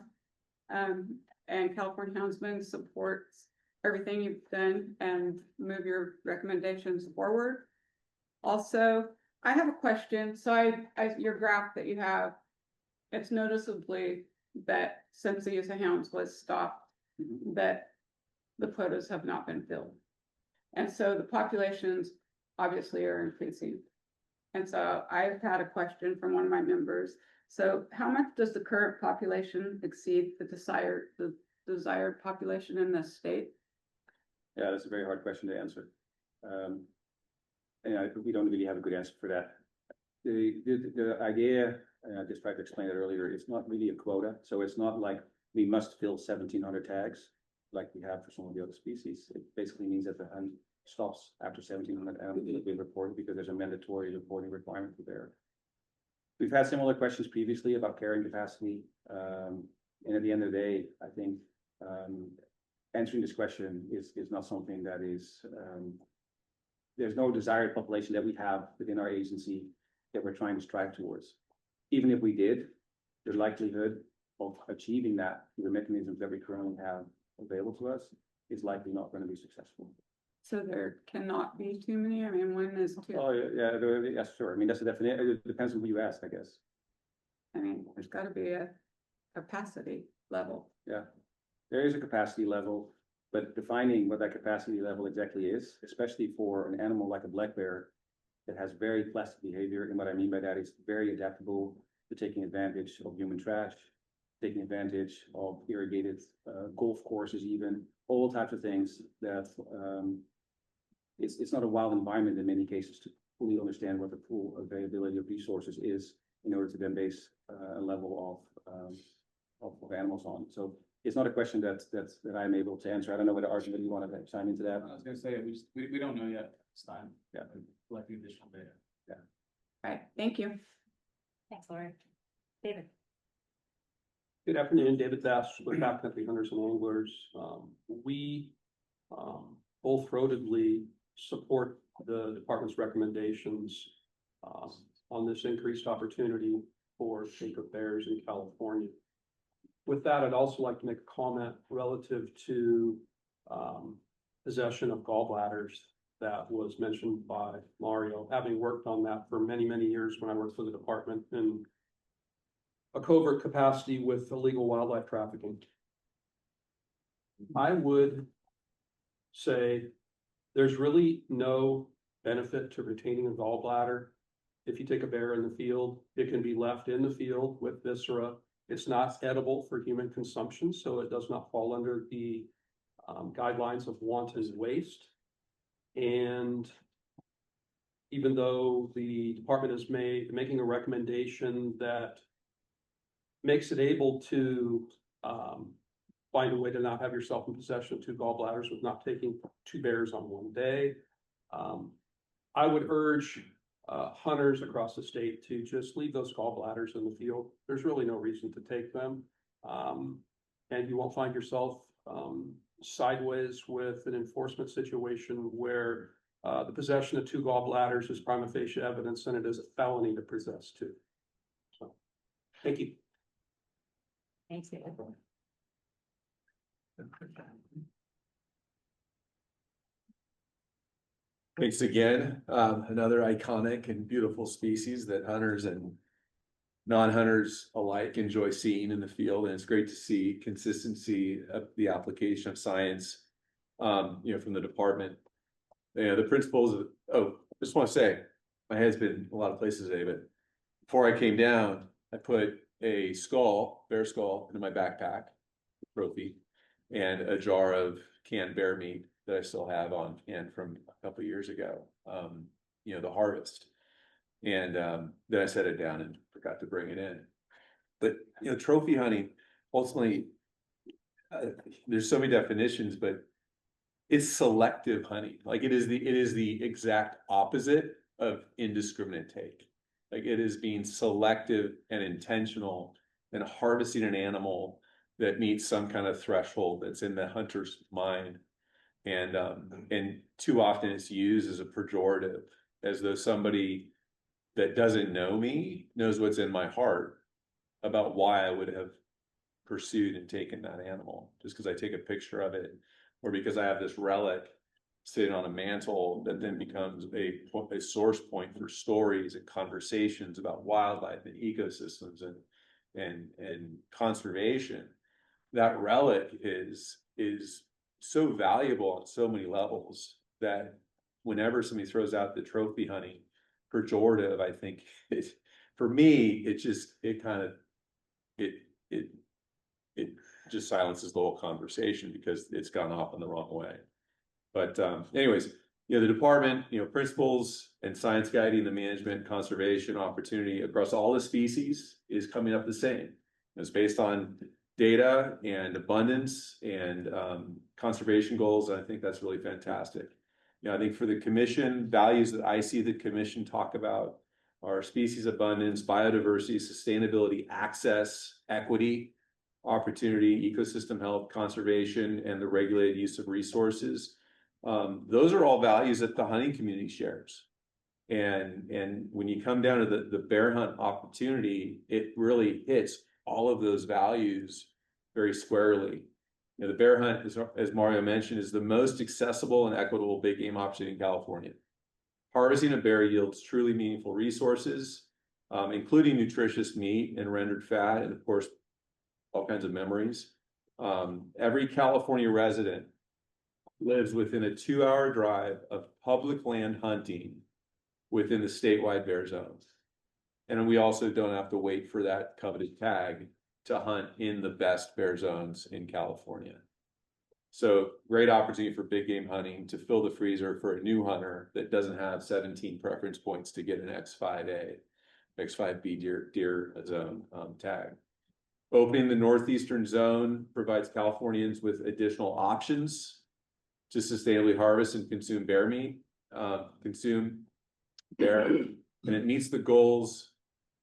S21: And California Houndsman supports everything you've done and move your recommendations forward. Also, I have a question. So your graph that you have, it's noticeably that since the use of hounds was stopped, that the quotas have not been filled. And so the populations obviously are increasing. And so I've had a question from one of my members. So how much does the current population exceed the desired population in this state?
S12: Yeah, that's a very hard question to answer. And we don't really have a good answer for that. The idea, and I just tried to explain it earlier, it's not really a quota. So it's not like we must fill 1,700 tags like we have for some of the other species. It basically means that the hunt stops after 1,700 animals have been reported because there's a mandatory reporting requirement for bear. We've had similar questions previously about carrying capacity. And at the end of the day, I think answering this question is not something that is, there's no desired population that we have within our agency that we're trying to strive towards. Even if we did, the likelihood of achieving that through the mechanisms that we currently have available to us is likely not going to be successful.
S21: So there cannot be too many, I mean, when is too,
S12: Oh, yeah, sure. I mean, that's the definition. It depends on who you ask, I guess.
S21: I mean, there's gotta be a capacity level.
S12: Yeah, there is a capacity level, but defining what that capacity level exactly is, especially for an animal like a black bear that has very plastic behavior. And what I mean by that is very adaptable to taking advantage of human trash, taking advantage of irrigated golf courses, even all types of things that it's not a wild environment in many cases to fully understand what the full availability of resources is in order to then base a level of animals on. So it's not a question that I'm able to answer. I don't know whether Arjun, you want to chime into that.
S9: I was gonna say, we don't know yet this time.
S12: Yeah.
S9: Collect the additional data.
S12: Yeah.
S21: All right, thank you.
S1: Thanks, Lori. David.
S15: Good afternoon, David Bass with Backcountry Hunters and Anglers. We full-throatedly support the department's recommendations on this increased opportunity for Jacob bears in California. With that, I'd also like to make a comment relative to possession of gallbladders that was mentioned by Mario, having worked on that for many, many years when I worked for the department in a covert capacity with illegal wildlife trafficking. I would say there's really no benefit to retaining a gallbladder. If you take a bear in the field, it can be left in the field with viscera. It's not edible for human consumption, so it does not fall under the guidelines of wanton waste. And even though the department is making a recommendation that makes it able to find a way to not have yourself in possession of 2 gallbladders with not taking 2 bears on one day, I would urge hunters across the state to just leave those gallbladders in the field. There's really no reason to take them. And you won't find yourself sideways with an enforcement situation where the possession of 2 gallbladders is prima facie evidence and it is a felony to possess 2. So, thank you.
S1: Thanks, David.
S14: Thanks again. Another iconic and beautiful species that hunters and non-hunters alike enjoy seeing in the field. And it's great to see consistency of the application of science, from the department. The principles of, I just want to say, my head's been a lot of places today, but before I came down, I put a bear skull into my backpack, trophy, and a jar of canned bear meat that I still have on hand from a couple of years ago, the harvest. And then I set it down and forgot to bring it in. But, trophy hunting, ultimately, there's so many definitions, but it's selective hunting. Like it is the exact opposite of indiscriminate take. Like it is being selective and intentional and harvesting an animal that meets some kind of threshold that's in the hunter's mind. And too often it's used as a pejorative, as though somebody that doesn't know me knows what's in my heart about why I would have pursued and taken that animal just because I take a picture of it, or because I have this relic sitting on a mantle that then becomes a source point for stories and conversations about wildlife and ecosystems and conservation. That relic is so valuable on so many levels that whenever somebody throws out the trophy hunting pejorative, I think for me, it just silences the whole conversation because it's gone off in the wrong way. But anyways, the department, principles and science guiding the management, conservation opportunity across all the species is coming up the same. It's based on data and abundance and conservation goals. And I think that's really fantastic. I think for the commission, values that I see the commission talk about are species abundance, biodiversity, sustainability, access, equity, opportunity, ecosystem health, conservation, and the regulated use of resources. Those are all values that the hunting community shares. And when you come down to the bear hunt opportunity, it really hits all of those values very squarely. You know, the bear hunt, as Mario mentioned, is the most accessible and equitable big game opportunity in California. Harvesting a bear yields truly meaningful resources, including nutritious meat and rendered fat, and of course, all kinds of memories. Every California resident lives within a 2-hour drive of public land hunting within the statewide bear zones. And we also don't have to wait for that coveted tag to hunt in the best bear zones in California. So great opportunity for big game hunting to fill the freezer for a new hunter that doesn't have 17 preference points to get an X5A, X5B deer zone tag. Opening the northeastern zone provides Californians with additional options to sustainably harvest and consume bear meat, and it meets the goals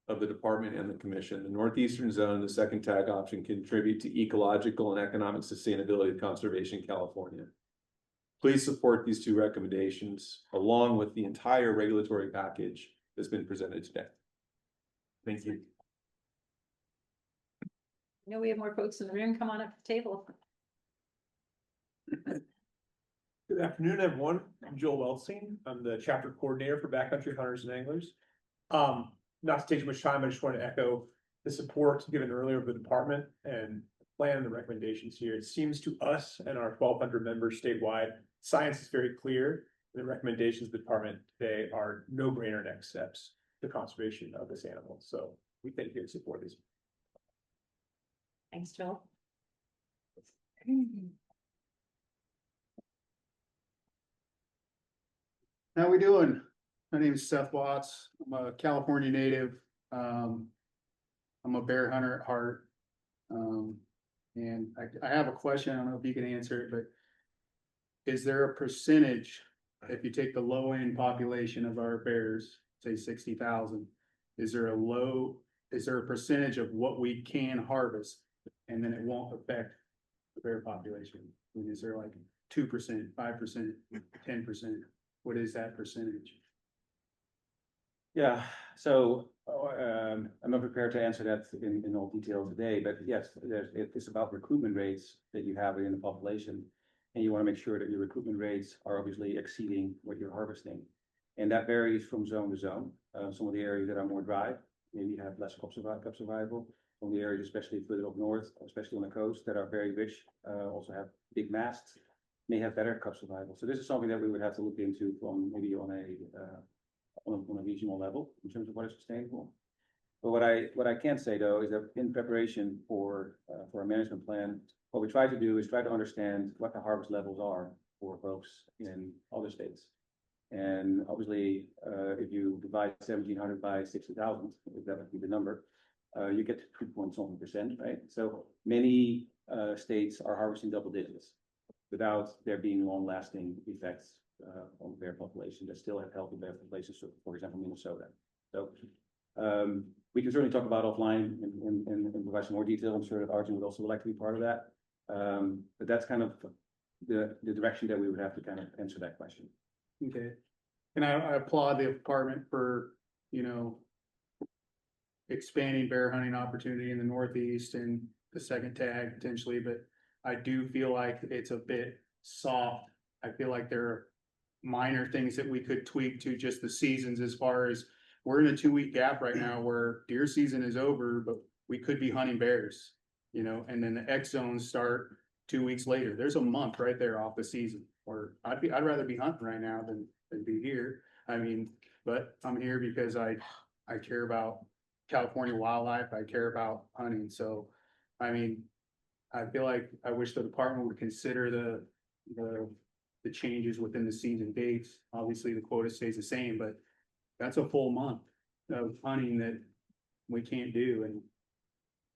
S14: of the department and the commission. The northeastern zone, the second tag option, contribute to ecological and economic sustainability of conservation in California. Please support these 2 recommendations along with the entire regulatory package that's been presented today. Thank you.
S1: I know we have more folks in the room. Come on up to the table.
S5: Good afternoon, everyone. I'm Joel Wellstein. I'm the chapter coordinator for Backcountry Hunters and Anglers. Not to take too much time, I just want to echo the support given earlier of the department and plan and the recommendations here. It seems to us and our 1,200 members statewide, science is very clear. The recommendations of the department today are no-brainer next steps to conservation of this animal. So we thank you and support these.
S1: Thanks, Joel.
S17: How we doing? My name is Seth Watts. I'm a California native. I'm a bear hunter at heart. And I have a question. I don't know if you can answer it, but is there a percentage, if you take the low end population of our bears, say 60,000, is there a percentage of what we can harvest and then it won't affect the bear population? I mean, is there like 2%, 5%, 10%? What is that percentage?
S12: Yeah, so I'm not prepared to answer that in all detail today, but yes, it's about recruitment rates that you have in the population. And you want to make sure that your recruitment rates are obviously exceeding what you're harvesting. And that varies from zone to zone. Some of the areas that are more dry, maybe have less cub survival. Some of the areas, especially further up north, especially on the coast, that are very rich, also have big masts, may have better cub survival. So this is something that we would have to look into from maybe on a regional level in terms of what is sustainable. But what I can say though is that in preparation for a management plan, what we try to do is try to understand what the harvest levels are for folks in other states. And obviously, if you divide 1,700 by 60,000, if that would be the number, you get to 2.something%, right? So many states are harvesting double digits without there being long-lasting effects on the bear population that still have healthy bear populations, so for example, Minnesota. So we can certainly talk about offline and provide some more detail. I'm sure that Arjun would also like to be part of that. But that's kind of the direction that we would have to kind of answer that question.
S17: Okay. And I applaud the department for, expanding bear hunting opportunity in the Northeast and the second tag potentially, but I do feel like it's a bit soft. I feel like there are minor things that we could tweak to just the seasons, as far as we're in a 2-week gap right now where deer season is over, but we could be hunting bears, and then the X zones start 2 weeks later. There's a month right there off the season, or I'd rather be hunting right now than be here. I mean, but I'm here because I care about California wildlife. I care about hunting. So, I mean, I feel like I wish the department would consider the changes within the season dates. Obviously, the quota stays the same, but that's a full month of hunting that we can't do. And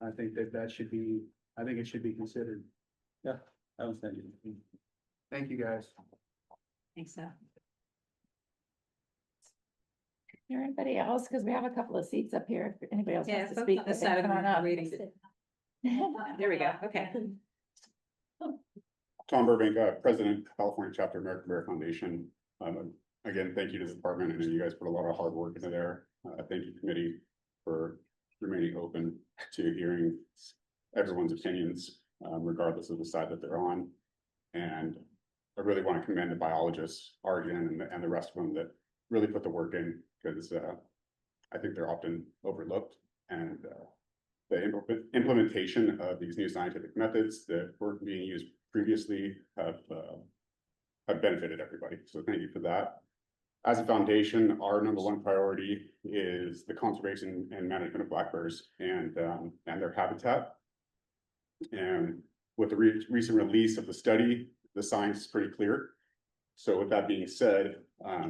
S17: I think it should be considered.
S12: Yeah, I understand you.
S17: Thank you, guys.
S1: Thanks, Seth.
S2: Hear anybody else? Because we have a couple of seats up here. If anybody else
S1: Yeah,
S2: wants to
S1: folks
S2: speak,
S1: on this
S2: they can
S1: side of the
S2: come on
S1: room are
S2: up.
S1: waiting. There we go, okay.
S8: Tom Burbank, President, California Chapter, American Bear Foundation. Again, thank you to the department. I know you guys put a lot of hard work into there. Thank you, committee, for remaining open to hearing everyone's opinions, regardless of the side that they're on. And I really want to commend the biologists, Arjun and the rest of them that really put the work in, because I think they're often overlooked. And the implementation of these new scientific methods that were being used previously have benefited everybody. So thank you for that. As a foundation, our number one priority is the conservation and management of black bears and their habitat. And with the recent release of the study, the science is pretty clear. So with that being said,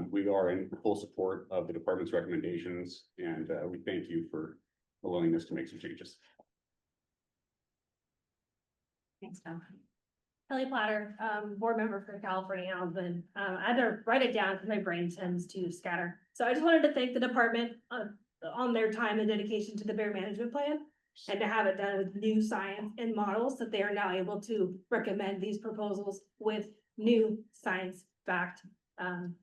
S8: we are in full support of the department's recommendations, and we thank you for the willingness to make some changes.
S1: Thanks, Tom.
S22: Kelly Platter, board member for California Houndsman. I had to write it down because my brain tends to scatter. So I just wanted to thank the department on their time and dedication to the bear management plan, and to have it done with new science and models that they are now able to recommend these proposals with new science-backed, and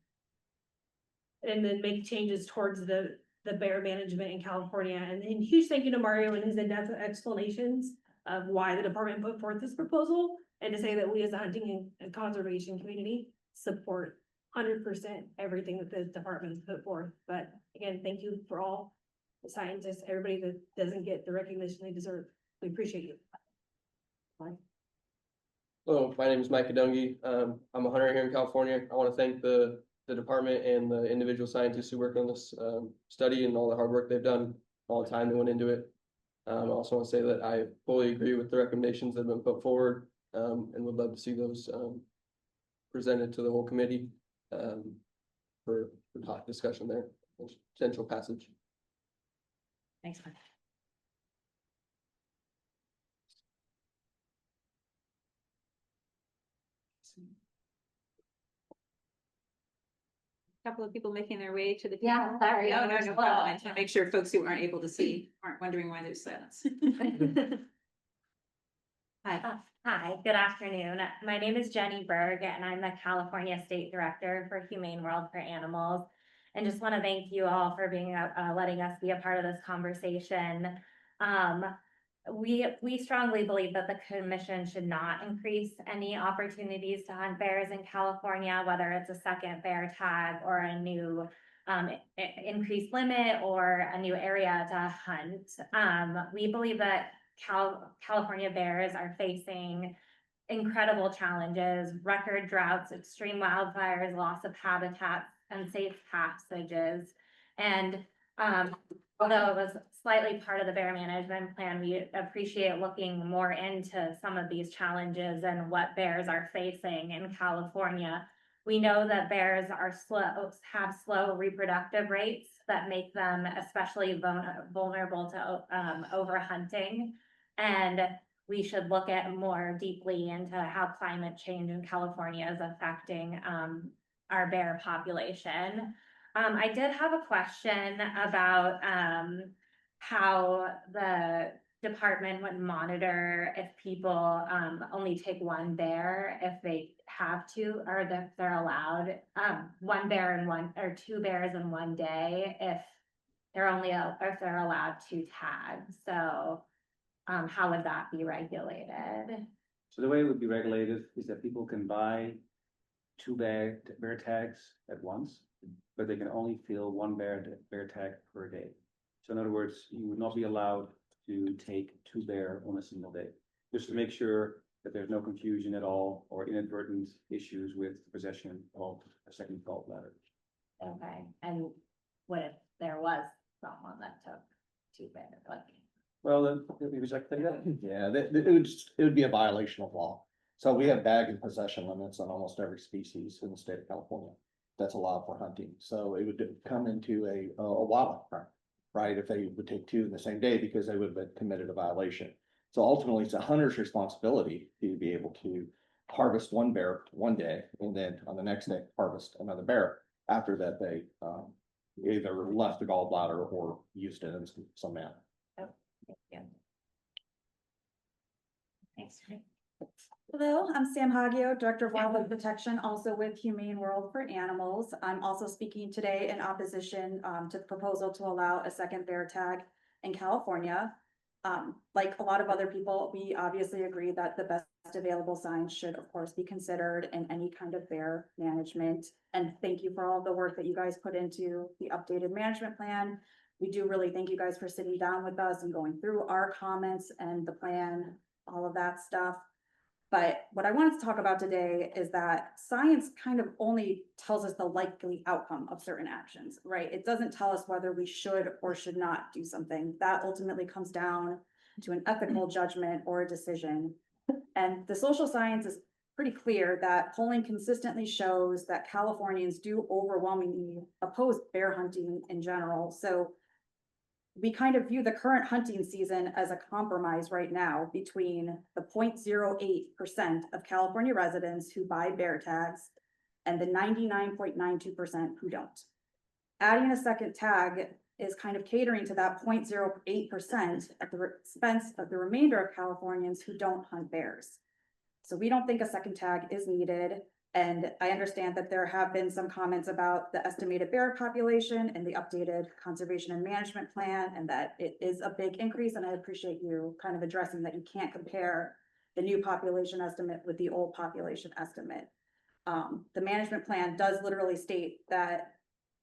S22: then make changes towards the bear management in California. And huge thank you to Mario and his in-depth explanations of why the department put forth this proposal, and to say that we as a hunting and conservation community support 100% everything that the department has put forth. But again, thank you for all the scientists, everybody that doesn't get the recognition they deserve. We appreciate you. Bye.
S23: Hello, my name is Mike Adungi. I'm a hunter here in California. I want to thank the department and the individual scientists who worked on this study and all the hard work they've done, all the time that went into it. I also want to say that I fully agree with the recommendations that have been put forward, and would love to see those presented to the whole committee for hot discussion there, potential passage.
S1: Thanks, Mike. Couple of people making their way to the.
S2: Yeah, sorry.
S1: No problem. I just want to make sure folks who aren't able to see aren't wondering why there's silence. Hi.
S24: Hi, good afternoon. My name is Jenny Berg, and I'm the California State Director for Humane World for Animals. And just want to thank you all for being letting us be a part of this conversation. We strongly believe that the commission should not increase any opportunities to hunt bears in California, whether it's a second bear tag or a new increased limit or a new area to hunt. We believe that California bears are facing incredible challenges, record droughts, extreme wildfires, loss of habitats, and safe passages. And although it was slightly part of the bear management plan, we appreciate looking more into some of these challenges and what bears are facing in California. We know that bears are have slow reproductive rates that make them especially vulnerable to overhunting. And we should look at more deeply into how climate change in California is affecting our bear population. I did have a question about how the department would monitor if people only take one bear, if they have to, or if they're allowed one bear in one or two bears in one day, if they're allowed two tags. So how would that be regulated?
S12: So the way it would be regulated is that people can buy two bear tags at once, but they can only fill one bear tag per day. So in other words, you would not be allowed to take two bear on a single day, just to make sure that there's no confusion at all or inadvertent issues with possession of a second gallbladder.
S24: Okay, and what if there was someone that took two bears? Like,
S12: well, then maybe I can take that.
S25: Yeah, it would be a violation of law. So we have bag and possession limits on almost every species in the state of California that's allowed for hunting. So it would come into a wildlife crime, right? If they would take two in the same day, because they would have committed a violation. So ultimately, it's a hunter's responsibility to be able to harvest one bear one day, and then on the next day harvest another bear after that they either left the gallbladder or used it in some manner.
S2: Oh, thank you. Thanks.
S6: Hello, I'm Sam Haggio, Director of Wildlife Protection, also with Humane World for Animals. I'm also speaking today in opposition to the proposal to allow a second bear tag in California. Like a lot of other people, we obviously agree that the best available signs should, of course, be considered in any kind of bear management. And thank you for all the work that you guys put into the updated management plan. We do really thank you guys for sitting down with us and going through our comments and the plan, all of that stuff. But what I wanted to talk about today is that science kind of only tells us the likely outcome of certain actions, right? It doesn't tell us whether we should or should not do something. That ultimately comes down to an ethical judgment or a decision. And the social science is pretty clear that polling consistently shows that Californians do overwhelmingly oppose bear hunting in general. So we kind of view the current hunting season as a compromise right now between the 0.08% of California residents who buy bear tags and the 99.92% who don't. Adding a second tag is kind of catering to that 0.08% at the expense of the remainder of Californians who don't hunt bears. So we don't think a second tag is needed. And I understand that there have been some comments about the estimated bear population and the updated conservation and management plan, and that it is a big increase. And I appreciate you kind of addressing that you can't compare the new population estimate with the old population estimate. The management plan does literally state that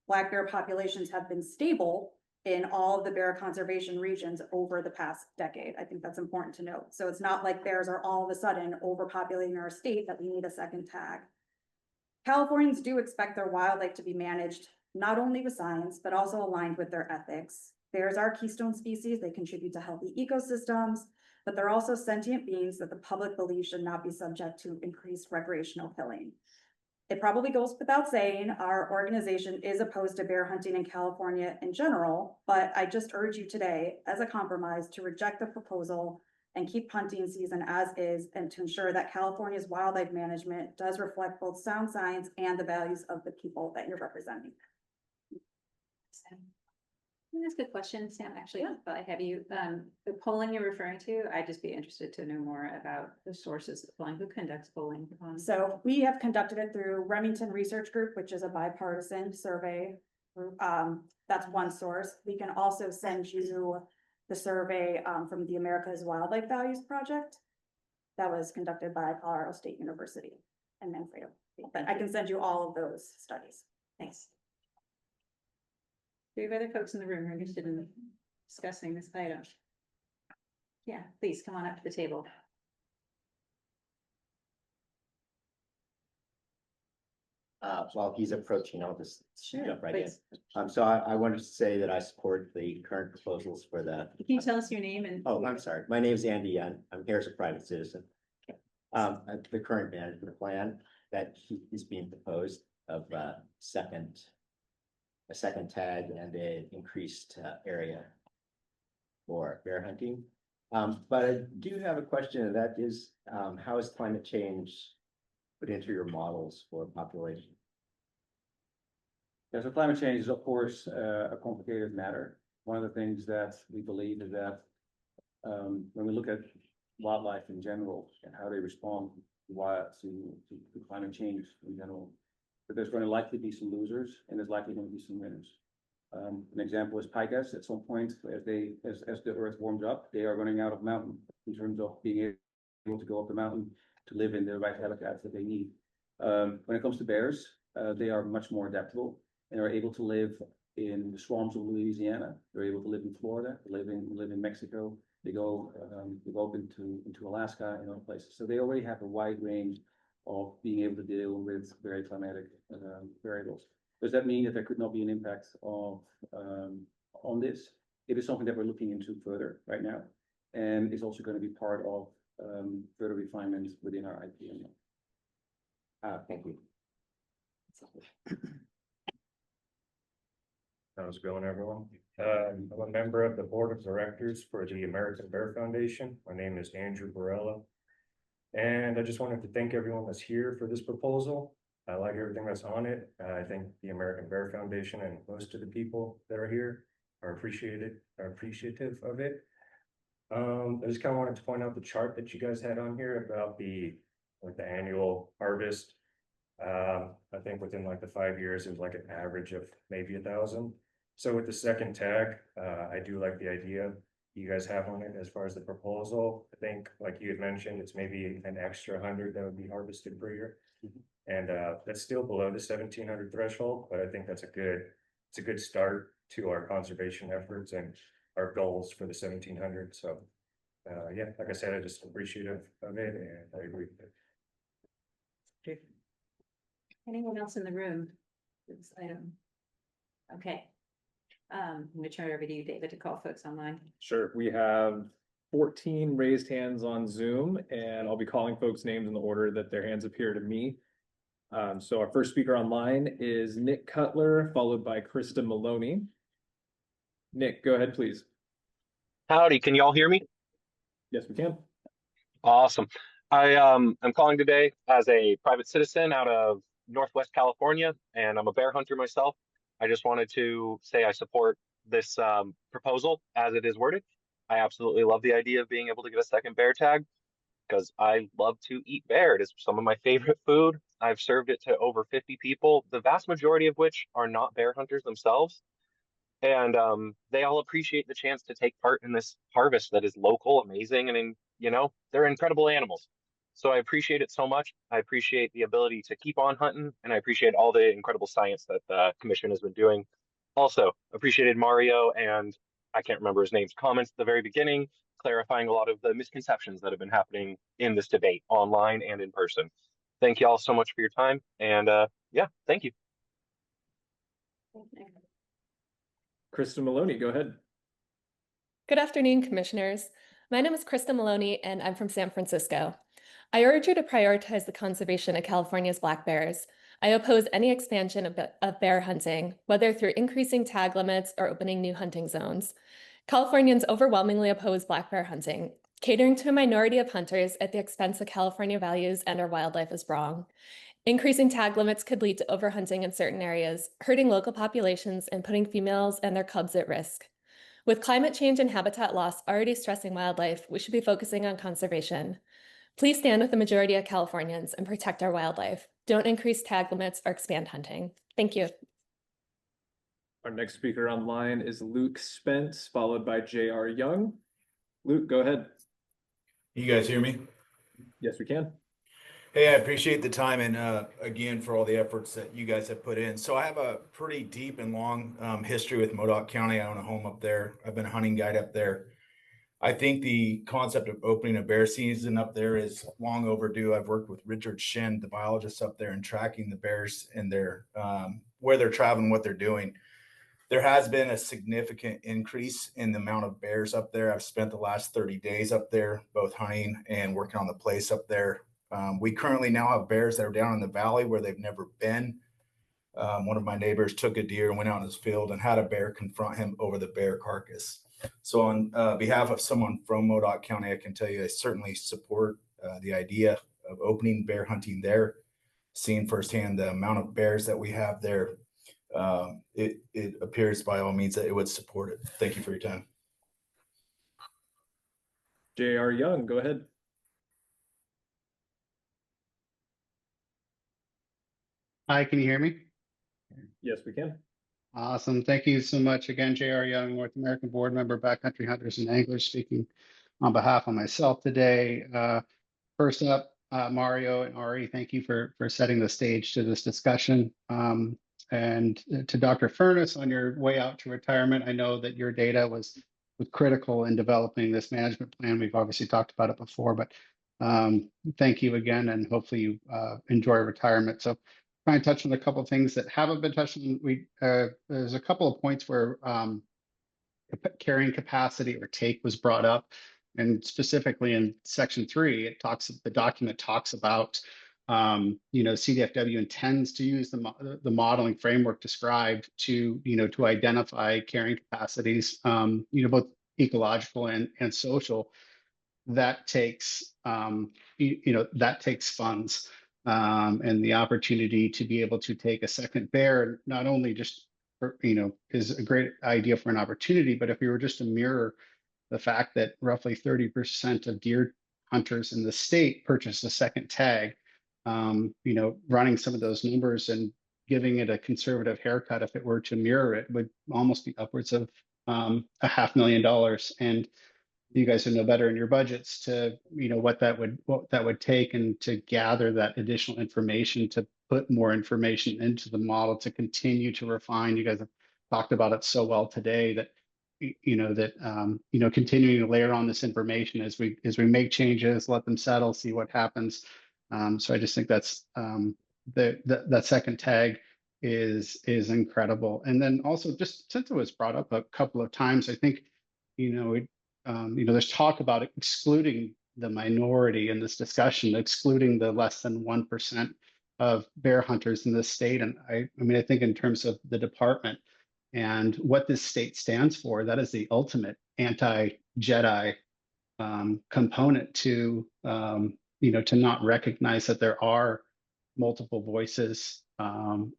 S6: black bear populations have been stable in all of the bear conservation regions over the past decade. I think that's important to note. So it's not like bears are all of a sudden overpopulating our state that we need a second tag. Californians do expect their wildlife to be managed not only with science, but also aligned with their ethics. Bears are keystone species. They contribute to healthy ecosystems, but they're also sentient beings that the public believes should not be subject to increased recreational killing. It probably goes without saying, our organization is opposed to bear hunting in California in general, but I just urge you today, as a compromise, to reject the proposal and keep hunting season as is, and to ensure that California's wildlife management does reflect both sound science and the values of the people that you're representing.
S1: That's a good question, Sam. Actually, if I have you, the polling you're referring to, I'd just be interested to know more about the sources of polling. Who conducts polling?
S6: So we have conducted it through Remington Research Group, which is a bipartisan survey group. That's one source. We can also send you the survey from the America's Wildlife Values Project that was conducted by Colorado State University and Manfredo. But I can send you all of those studies.
S1: Thanks. Do we have other folks in the room who are interested in discussing this item? Yeah, please come on up to the table.
S10: While he's approaching, I'll just
S1: Sure,
S10: jump right in.
S1: please.
S10: So I wanted to say that I support the current proposals for the.
S1: Can you tell us your name and?
S10: Oh, I'm sorry. My name is Andy Young. I'm here as a private citizen. The current management plan that is being proposed of a second tag and an increased area for bear hunting. But I do have a question, and that is, how is climate change put into your models for population?
S12: Yeah, so climate change is, of course, a complicated matter. One of the things that we believe is that when we look at wildlife in general and how they respond to climate change in general, that there's going to likely be some losers and there's likely going to be some winners. An example is pikas. At some point, as the earth warms up, they are running out of mountain in terms of being able to go up the mountain to live in the right habitats that they need. When it comes to bears, they are much more adaptable and are able to live in the swamps of Louisiana. They're able to live in Florida, live in Mexico. They go up into Alaska and other places. So they already have a wide range of being able to deal with very climatic variables. Does that mean that there could not be an impact of on this? It is something that we're looking into further right now, and it's also going to be part of further refinements within our IPM.
S10: Thank you.
S11: How's it going, everyone? I'm a member of the board of directors for the American Bear Foundation. My name is Andrew Barella. And I just wanted to thank everyone that's here for this proposal. I like everything that's on it. I think the American Bear Foundation and most of the people that are here are appreciative of it. I just kind of wanted to point out the chart that you guys had on here about the annual harvest. I think within like the 5 years, it was like an average of maybe 1,000. So with the second tag, I do like the idea you guys have on it as far as the proposal. I think, like you had mentioned, it's maybe an extra 100 that would be harvested per year. And that's still below the 1,700 threshold, but I think it's a good start to our conservation efforts and our goals for the 1,700. So yeah, like I said, I just appreciative of it and I agree with it.
S1: Anyone else in the room? This item. Okay. I'm gonna turn it over to you, David, to call folks online.
S7: Sure, we have 14 raised hands on Zoom, and I'll be calling folks' names in the order that their hands appear to me. So our first speaker online is Nick Cutler, followed by Krista Maloney. Nick, go ahead, please.
S13: Howdy, can you all hear me?
S7: Yes, we can.
S13: Awesome. I'm calling today as a private citizen out of Northwest California, and I'm a bear hunter myself. I just wanted to say I support this proposal as it is worded. I absolutely love the idea of being able to get a second bear tag because I love to eat bear. It is some of my favorite food. I've served it to over 50 people, the vast majority of which are not bear hunters themselves. And they all appreciate the chance to take part in this harvest that is local, amazing, and they're incredible animals. So I appreciate it so much. I appreciate the ability to keep on hunting, and I appreciate all the incredible science that the commission has been doing. Also, appreciated Mario and I can't remember his name's comments at the very beginning, clarifying a lot of the misconceptions that have been happening in this debate, online and in person. Thank you all so much for your time, and yeah, thank you.
S7: Krista Maloney, go ahead.
S18: Good afternoon, commissioners. My name is Krista Maloney, and I'm from San Francisco. I urge you to prioritize the conservation of California's black bears. I oppose any expansion of bear hunting, whether through increasing tag limits or opening new hunting zones. Californians overwhelmingly oppose black bear hunting. Catering to a minority of hunters at the expense of California values and our wildlife is wrong. Increasing tag limits could lead to overhunting in certain areas, hurting local populations and putting females and their cubs at risk. With climate change and habitat loss already stressing wildlife, we should be focusing on conservation. Please stand with the majority of Californians and protect our wildlife. Don't increase tag limits or expand hunting. Thank you.
S7: Our next speaker online is Luke Spence, followed by J.R. Young. Luke, go ahead.
S19: You guys hear me?
S7: Yes, we can.
S19: Hey, I appreciate the time and again for all the efforts that you guys have put in. So I have a pretty deep and long history with Modoc County. I own a home up there. I've been a hunting guide up there. I think the concept of opening a bear season up there is long overdue. I've worked with Richard Shin, the biologist up there, and tracking the bears and their where they're traveling, what they're doing. There has been a significant increase in the amount of bears up there. I've spent the last 30 days up there, both hunting and working on the place up there. We currently now have bears that are down in the valley where they've never been. One of my neighbors took a deer and went out in his field and had a bear confront him over the bear carcass. So on behalf of someone from Modoc County, I can tell you I certainly support the idea of opening bear hunting there. Seeing firsthand the amount of bears that we have there, it appears by all means that it would support it. Thank you for your time.
S7: J.R. Young, go ahead.
S17: Hi, can you hear me?
S7: Yes, we can.
S17: Awesome. Thank you so much again, J.R. Young, North American board member, Backcountry Hunters and Anglers, speaking on behalf of myself today. First up, Mario and Ari, thank you for setting the stage to this discussion. And to Dr. Furness, on your way out to retirement, I know that your data was critical in developing this management plan. We've obviously talked about it before, but thank you again, and hopefully you enjoy retirement. So try and touch on a couple of things that haven't been touched on. There's a couple of points where carrying capacity or take was brought up, and specifically in section 3, the document talks about CDFW intends to use the modeling framework described to identify carrying capacities, both ecological and social. That takes that takes funds. and the opportunity to be able to take a second bear, not only just is a great idea for an opportunity, but if we were just to mirror the fact that roughly 30% of deer hunters in the state purchase a second tag, running some of those numbers and giving it a conservative haircut, if it were to mirror it, would almost be upwards of $500,000. And you guys would know better in your budgets to, what that would take, and to gather that additional information, to put more information into the model, to continue to refine. You guys have talked about it so well today that, continuing to layer on this information as we make changes, let them settle, see what happens. So I just think that's that second tag is incredible. And then also, just since it was brought up a couple of times, I think, there's talk about excluding the minority in this discussion, excluding the less than 1% of bear hunters in this state. And I think in terms of the department and what this state stands for, that is the ultimate anti-Jedi component to, to not recognize that there are multiple voices that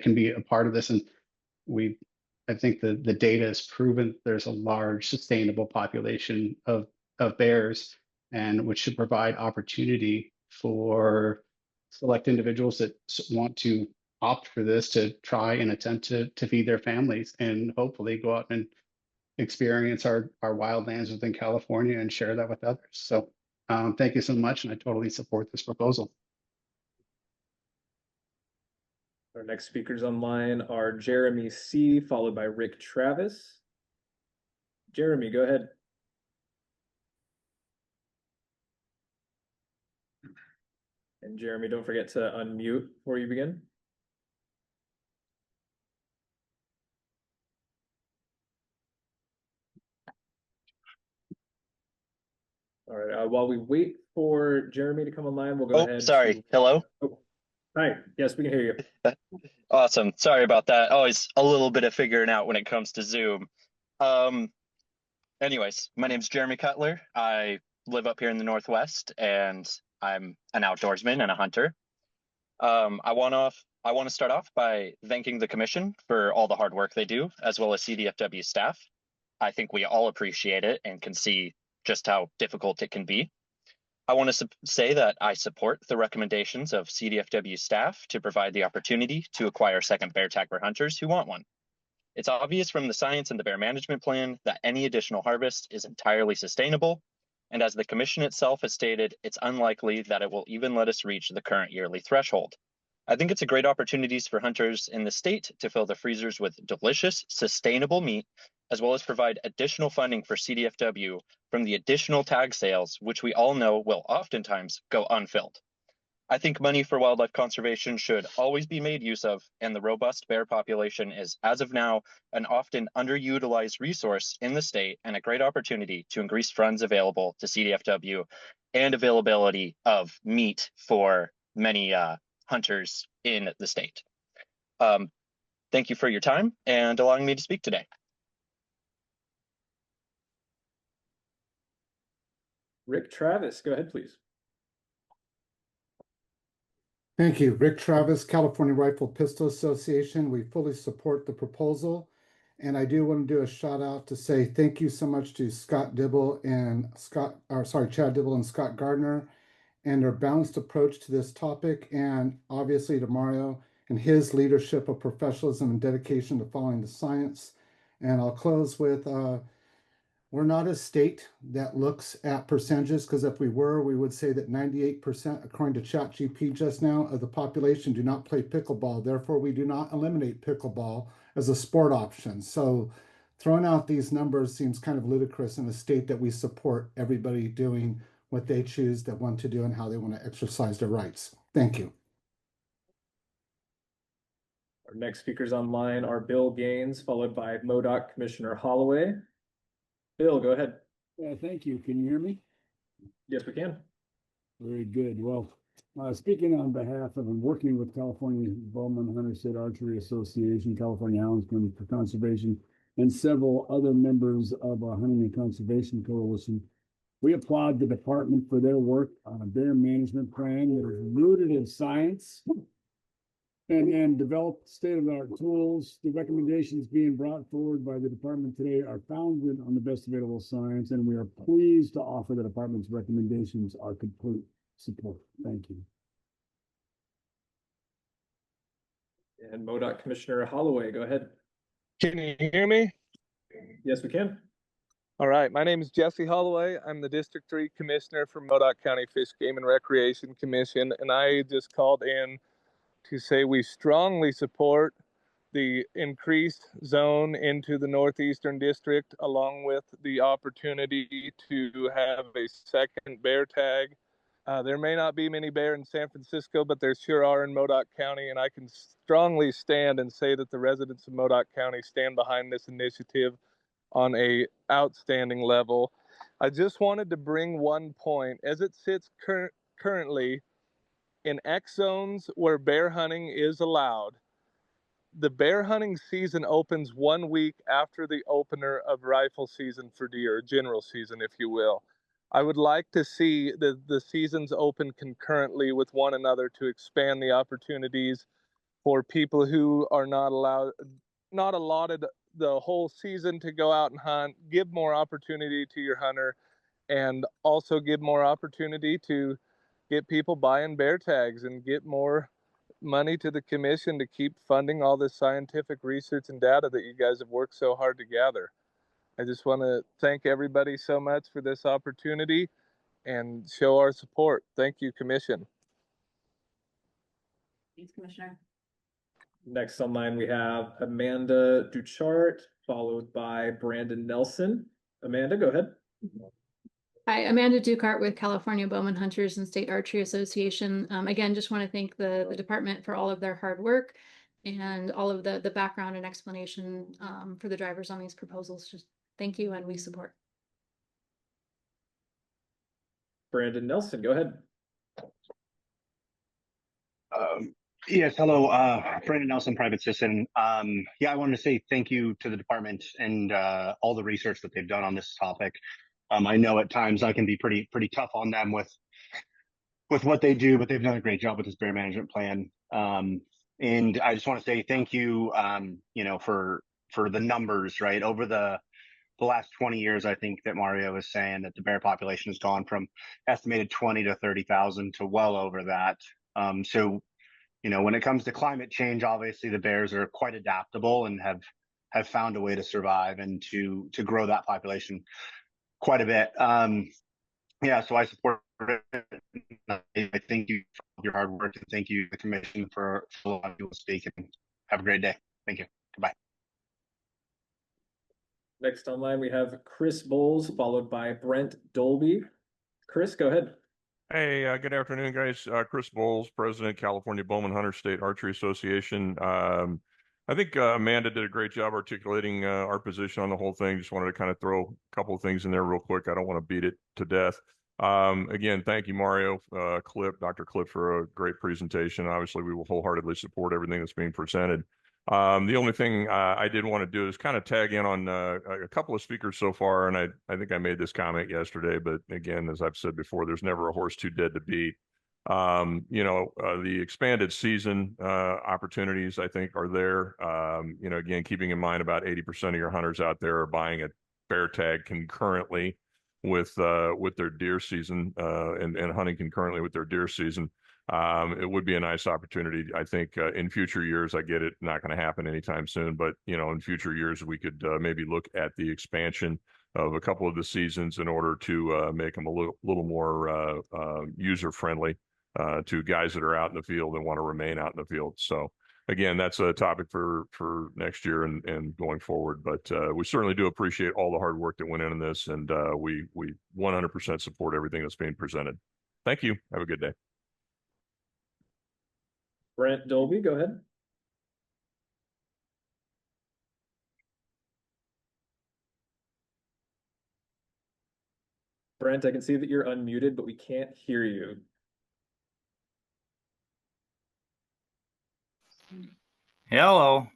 S17: can be a part of this. And I think the data has proven there's a large sustainable population of bears, and which should provide opportunity for select individuals that want to opt for this to try and attempt to feed their families, and hopefully go out and experience our wildlands within California and share that with others. So thank you so much, and I totally support this proposal.
S7: Our next speakers online are Jeremy C., followed by Rick Travis. Jeremy, go ahead. And Jeremy, don't forget to unmute before you begin. All right, while we wait for Jeremy to come online, we'll go ahead.
S13: Sorry. Hello?
S7: Oh, hi. Yes, we can hear you.
S13: Awesome. Sorry about that. Always a little bit of figuring out when it comes to Zoom. Anyways, my name's Jeremy Cutler. I live up here in the Northwest, and I'm an outdoorsman and a hunter. I want to start off by thanking the commission for all the hard work they do, as well as CDFW staff. I think we all appreciate it and can see just how difficult it can be. I want to say that I support the recommendations of CDFW staff to provide the opportunity to acquire second bear tag for hunters who want one. It's obvious from the science and the bear management plan that any additional harvest is entirely sustainable, and as the commission itself has stated, it's unlikely that it will even let us reach the current yearly threshold. I think it's a great opportunity for hunters in the state to fill their freezers with delicious, sustainable meat, as well as provide additional funding for CDFW from the additional tag sales, which we all know will oftentimes go unfilled. I think money for wildlife conservation should always be made use of, and the robust bear population is, as of now, an often underutilized resource in the state and a great opportunity to increase funds available to CDFW and availability of meat for many hunters in the state. Thank you for your time and allowing me to speak today.
S7: Rick Travis, go ahead, please.
S3: Thank you. Rick Travis, California Rifle Pistol Association. We fully support the proposal. And I do want to do a shout out to say thank you so much to Chad Dibble and Scott Gardner and their balanced approach to this topic, and obviously to Mario and his leadership of professionalism and dedication to following the science. And I'll close with, we're not a state that looks at percentages, because if we were, we would say that 98%, according to ChatGPT just now, of the population do not play pickleball. Therefore, we do not eliminate pickleball as a sport option. So throwing out these numbers seems kind of ludicrous in a state that we support everybody doing what they choose that want to do and how they want to exercise their rights. Thank you.
S7: Our next speakers online are Bill Gaines, followed by MODOK Commissioner Holloway. Bill, go ahead.
S4: Thank you. Can you hear me?
S7: Yes, we can.
S4: Very good. Well, speaking on behalf of and working with California Bowman Hunter State Archery Association, California Houndsmen for Conservation, and several other members of our Hunting and Conservation Coalition, We applaud the department for their work on a bear management plan that is rooted in science and developed state-of-the-art tools. The recommendations being brought forward by the department today are founded on the best available science, and we are pleased to offer the department's recommendations our complete support. Thank you.
S7: And MoDOT Commissioner Holloway, go ahead.
S9: Can you hear me?
S7: Yes, we can.
S9: All right. My name is Jesse Holloway. I'm the District 3 Commissioner for MoDOT County Fish, Game, and Recreation Commission, and I just called in to say we strongly support the increased zone into the Northeastern District, along with the opportunity to have a second bear tag. There may not be many bear in San Francisco, but there sure are in Modoc County, and I can strongly stand and say that the residents of Modoc County stand behind this initiative on a outstanding level. I just wanted to bring one point. As it sits currently, in X zones where bear hunting is allowed, the bear hunting season opens 1 week after the opener of rifle season for deer, general season, if you will. I would like to see the seasons open concurrently with one another to expand the opportunities for people who are not allotted the whole season to go out and hunt, give more opportunity to your hunter, and also give more opportunity to get people buying bear tags and get more money to the commission to keep funding all this scientific research and data that you guys have worked so hard to gather. I just want to thank everybody so much for this opportunity and show our support. Thank you, Commission.
S1: Thanks, Commissioner.
S7: Next online, we have Amanda Duchart, followed by Brandon Nelson. Amanda, go ahead.
S15: Hi, Amanda Ducart with California Bowman Hunters and State Archery Association. Again, just want to thank the department for all of their hard work and all of the background and explanation for the drivers on these proposals. Just thank you, and we support.
S7: Brandon Nelson, go ahead.
S16: Yes, hello, Brandon Nelson, private citizen. Yeah, I wanted to say thank you to the department and all the research that they've done on this topic. I know at times I can be pretty tough on them with what they do, but they've done a great job with this bear management plan. And I just want to say thank you, for the numbers, right? Over the last 20 years, I think that Mario was saying that the bear population has gone from estimated 20 to 30,000 to well over that. So, when it comes to climate change, obviously the bears are quite adaptable and have found a way to survive and to grow that population quite a bit. Yeah, so I support it. I thank you for your hard work, and thank you, the commission, for allowing people to speak, and have a great day. Thank you. Goodbye.
S7: Next online, we have Chris Bowles, followed by Brent Dolby. Chris, go ahead.
S20: Hey, good afternoon, guys. Chris Bowles, President, California Bowman Hunter State Archery Association. I think Amanda did a great job articulating our position on the whole thing. Just wanted to kind of throw a couple of things in there real quick. I don't want to beat it to death. Again, thank you, Mario, Dr. Clip, for a great presentation. Obviously, we will wholeheartedly support everything that's being presented. The only thing I did want to do is kind of tag in on a couple of speakers so far, and I think I made this comment yesterday, but again, as I've said before, there's never a horse too dead to beat. The expanded season opportunities, I think, are there. Again, keeping in mind about 80% of your hunters out there are buying a bear tag concurrently with their deer season and hunting concurrently with their deer season. It would be a nice opportunity. I think in future years, I get it, not going to happen anytime soon, but in future years, we could maybe look at the expansion of a couple of the seasons in order to make them a little more user friendly to guys that are out in the field and want to remain out in the field. So again, that's a topic for next year and going forward. But we certainly do appreciate all the hard work that went into this, and we 100% support everything that's being presented. Thank you. Have a good day.
S7: Brent Dolby, go ahead. Brent, I can see that you're unmuted, but we can't hear you.
S21: Hello.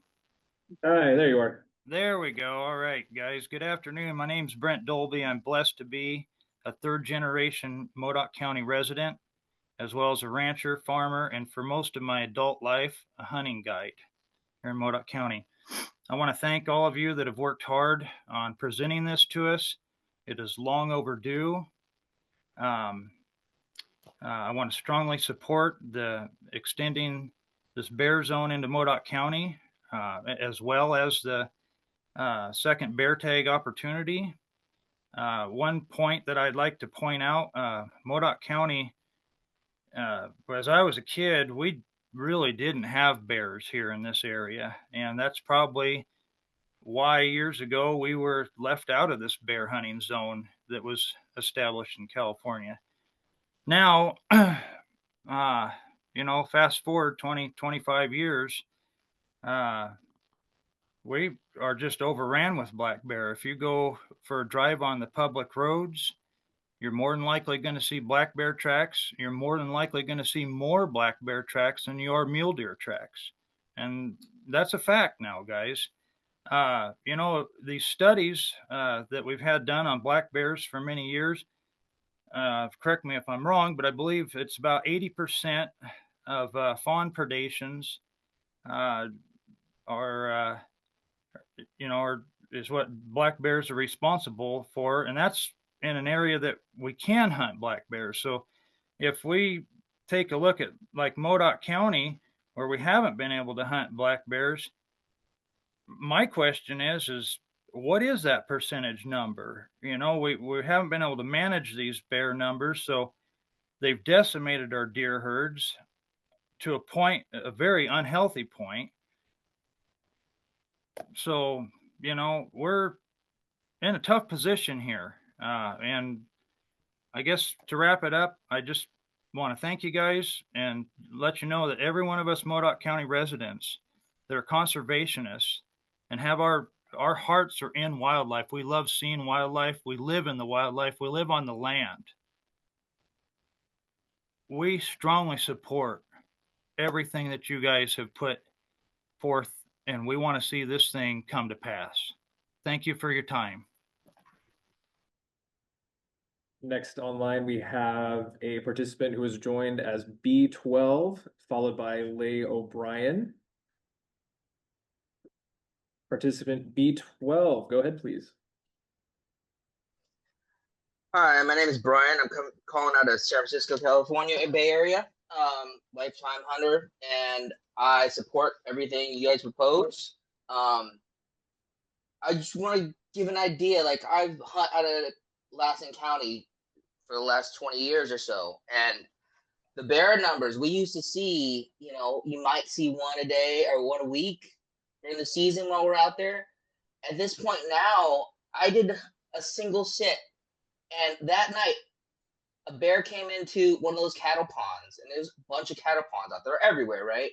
S7: Hi, there you are.
S21: There we go. All right, guys. Good afternoon. My name's Brent Dolby. I'm blessed to be
S5: a third-generation Modoc County resident, as well as a rancher, farmer, and for most of my adult life, a hunting guide here in Modoc County. I want to thank all of you that have worked hard on presenting this to us. It is long overdue. I want to strongly support the extending this bear zone into Modoc County, as well as the second bear tag opportunity. One point that I'd like to point out, Modoc County, as I was a kid, we really didn't have bears here in this area. And that's probably why years ago we were left out of this bear hunting zone that was established in California. Now, you know, fast forward 20, 25 years, we are just overran with black bear. If you go for a drive on the public roads, you're more than likely going to see black bear tracks. You're more than likely going to see more black bear tracks than you are mule deer tracks. And that's a fact now, guys. You know, these studies that we've had done on black bears for many years, correct me if I'm wrong, but I believe it's about 80% of fawn predations is what black bears are responsible for. And that's in an area that we can hunt black bears. So if we take a look at like Modoc County, where we haven't been able to hunt black bears, my question is what is that percentage number? You know, we haven't been able to manage these bear numbers, so they've decimated our deer herds to a point, a very unhealthy point. So, you know, we're in a tough position here. And I guess to wrap it up, I just want to thank you guys and let you know that every one of us Modoc County residents that are conservationists and have our hearts are in wildlife. We love seeing wildlife. We live in the wildlife. We live on the land. We strongly support everything that you guys have put forth, and we want to see this thing come to pass. Thank you for your time.
S7: Next online, we have a participant who was joined as B12, followed by Leigh O'Brien. Participant B12, go ahead, please.
S8: Hi, my name is Brian. I'm calling out of San Francisco, California, Bay Area. Lifetime hunter, and I support everything you guys propose. I just want to give an idea. Like, I've hunted out of Lassen County for the last 20 years or so, and the bear numbers we used to see, you know, you might see one a day or one a week during the season while we're out there. At this point now, I did a single sit, and that night a bear came into one of those cattle ponds, and there's a bunch of cattle ponds out there everywhere, right?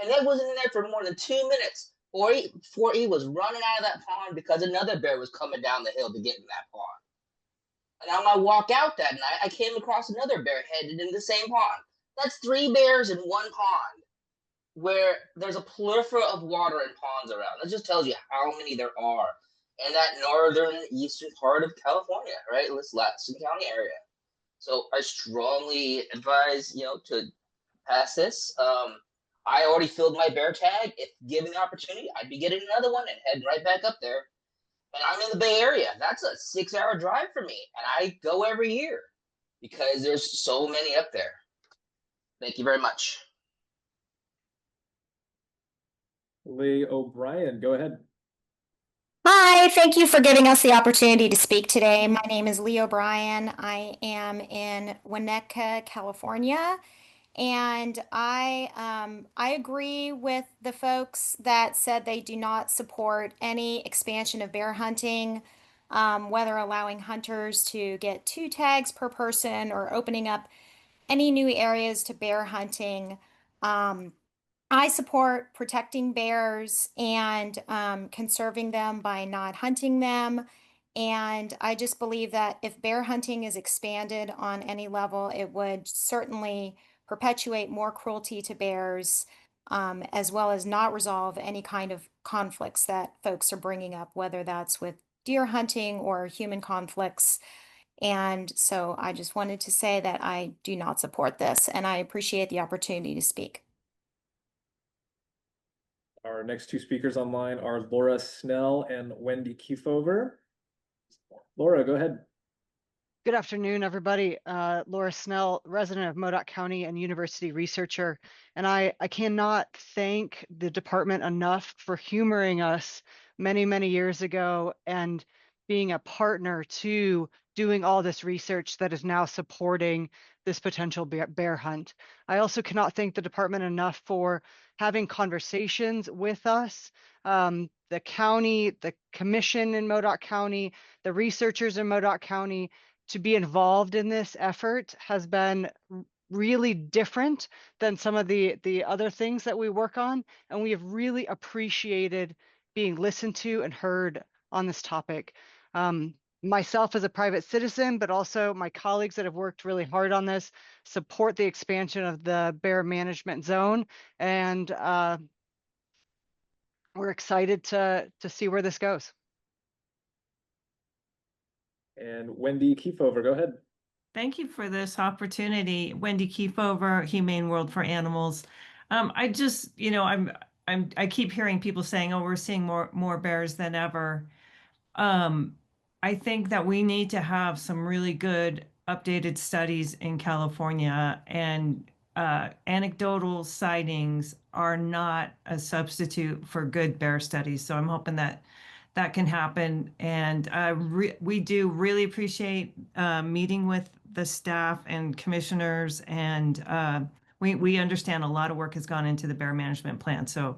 S8: And it wasn't in there for more than 2 minutes before he was running out of that pond because another bear was coming down the hill to get in that pond. And on my walk out that night, I came across another bear headed in the same pond. That's 3 bears in one pond, where there's a plethora of water and ponds around. That just tells you how many there are in that northern eastern part of California, right? This Lassen County area. So I strongly advise, you know, to pass this. I already filled my bear tag. If given the opportunity, I'd be getting another one and heading right back up there. And I'm in the Bay Area. That's a 6-hour drive for me. And I go every year because there's so many up there. Thank you very much.
S7: Leigh O'Brien, go ahead.
S14: Hi, thank you for giving us the opportunity to speak today. My name is Leigh O'Brien. I am in Winnetka, California, and I agree with the folks that said they do not support any expansion of bear hunting, whether allowing hunters to get 2 tags per person or opening up any new areas to bear hunting. I support protecting bears and conserving them by not hunting them. And I just believe that if bear hunting is expanded on any level, it would certainly perpetuate more cruelty to bears, as well as not resolve any kind of conflicts that folks are bringing up, whether that's with deer hunting or human conflicts. And so I just wanted to say that I do not support this, and I appreciate the opportunity to speak.
S7: Our next two speakers online are Laura Snell and Wendy Kiefover. Laura, go ahead.
S2: Good afternoon, everybody. Laura Snell, resident of Modoc County and university researcher. And I cannot thank the department enough for humoring us many, many years ago and being a partner to doing all this research that is now supporting this potential bear hunt. I also cannot thank the department enough for having conversations with us, the county, the commission in Modoc County, the researchers in Modoc County. To be involved in this effort has been really different than some of the other things that we work on. And we have really appreciated being listened to and heard on this topic. Myself as a private citizen, but also my colleagues that have worked really hard on this, support the expansion of the bear management zone. And we're excited to see where this goes.
S7: And Wendy Kiefover, go ahead.
S22: Thank you for this opportunity. Wendy Kiefover, Humane World for Animals. I just, I keep hearing people saying, "Oh, we're seeing more bears than ever." I think that we need to have some really good updated studies in California, and anecdotal sightings are not a substitute for good bear studies. So I'm hoping that can happen. And we do really appreciate meeting with the staff and commissioners, and we understand a lot of work has gone into the bear management plan. So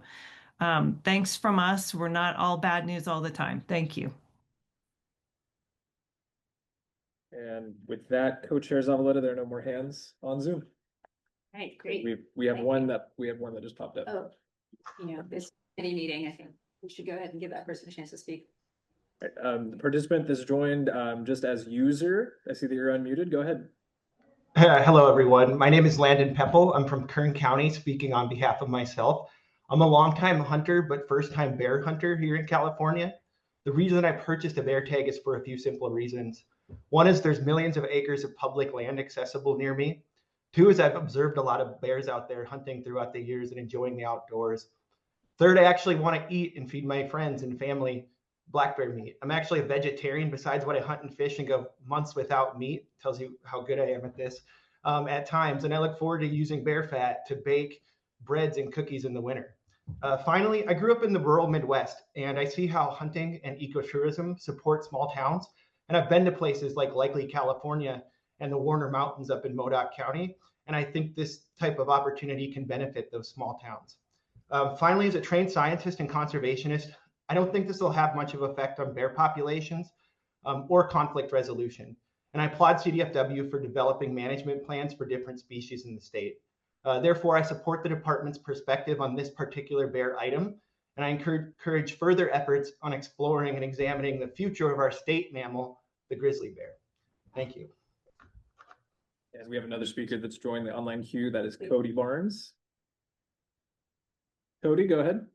S22: thanks from us. We're not all bad news all the time. Thank you.
S7: And with that, Co-Chair Zavaleta, there are no more hands on Zoom.
S1: All right, great.
S7: We have one that just popped up.
S1: Oh, this committee meeting, I think we should go ahead and give that person a chance to speak.
S7: The participant that's joined just as user, I see that you're unmuted. Go ahead.
S23: Hello, everyone. My name is Landon Pepple. I'm from Kern County, speaking on behalf of myself. I'm a longtime hunter, but first-time bear hunter here in California. The reason I purchased a bear tag is for a few simple reasons. One is there's millions of acres of public land accessible near me. Two is I've observed a lot of bears out there hunting throughout the years and enjoying the outdoors. Third, I actually want to eat and feed my friends and family black bear meat. I'm actually a vegetarian besides what I hunt and fish and go months without meat. Tells you how good I am at this at times. And I look forward to using bear fat to bake breads and cookies in the winter. Finally, I grew up in the rural Midwest, and I see how hunting and ecotourism support small towns. And I've been to places like Likely, California, and the Warner Mountains up in Modoc County. And I think this type of opportunity can benefit those small towns. Finally, as a trained scientist and conservationist, I don't think this will have much of an effect on bear populations or conflict resolution. And I applaud CDFW for developing management plans for different species in the state. Therefore, I support the department's perspective on this particular bear item, and I encourage further efforts on exploring and examining the future of our state mammal, the grizzly bear. Thank you.
S7: And we have another speaker that's joined the online queue. That is Cody Barnes. Cody, go ahead.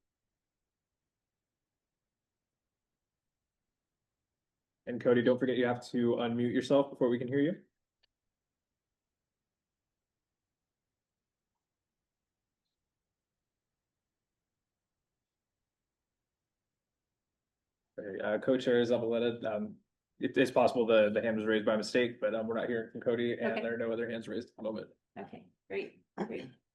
S7: And Cody, don't forget you have to unmute yourself before we can hear you. Co-Chair Zavaleta, it is possible the hand was raised by mistake, but we're not hearing from Cody, and
S1: Okay.
S7: there are no other hands raised at the moment.
S1: Okay, great.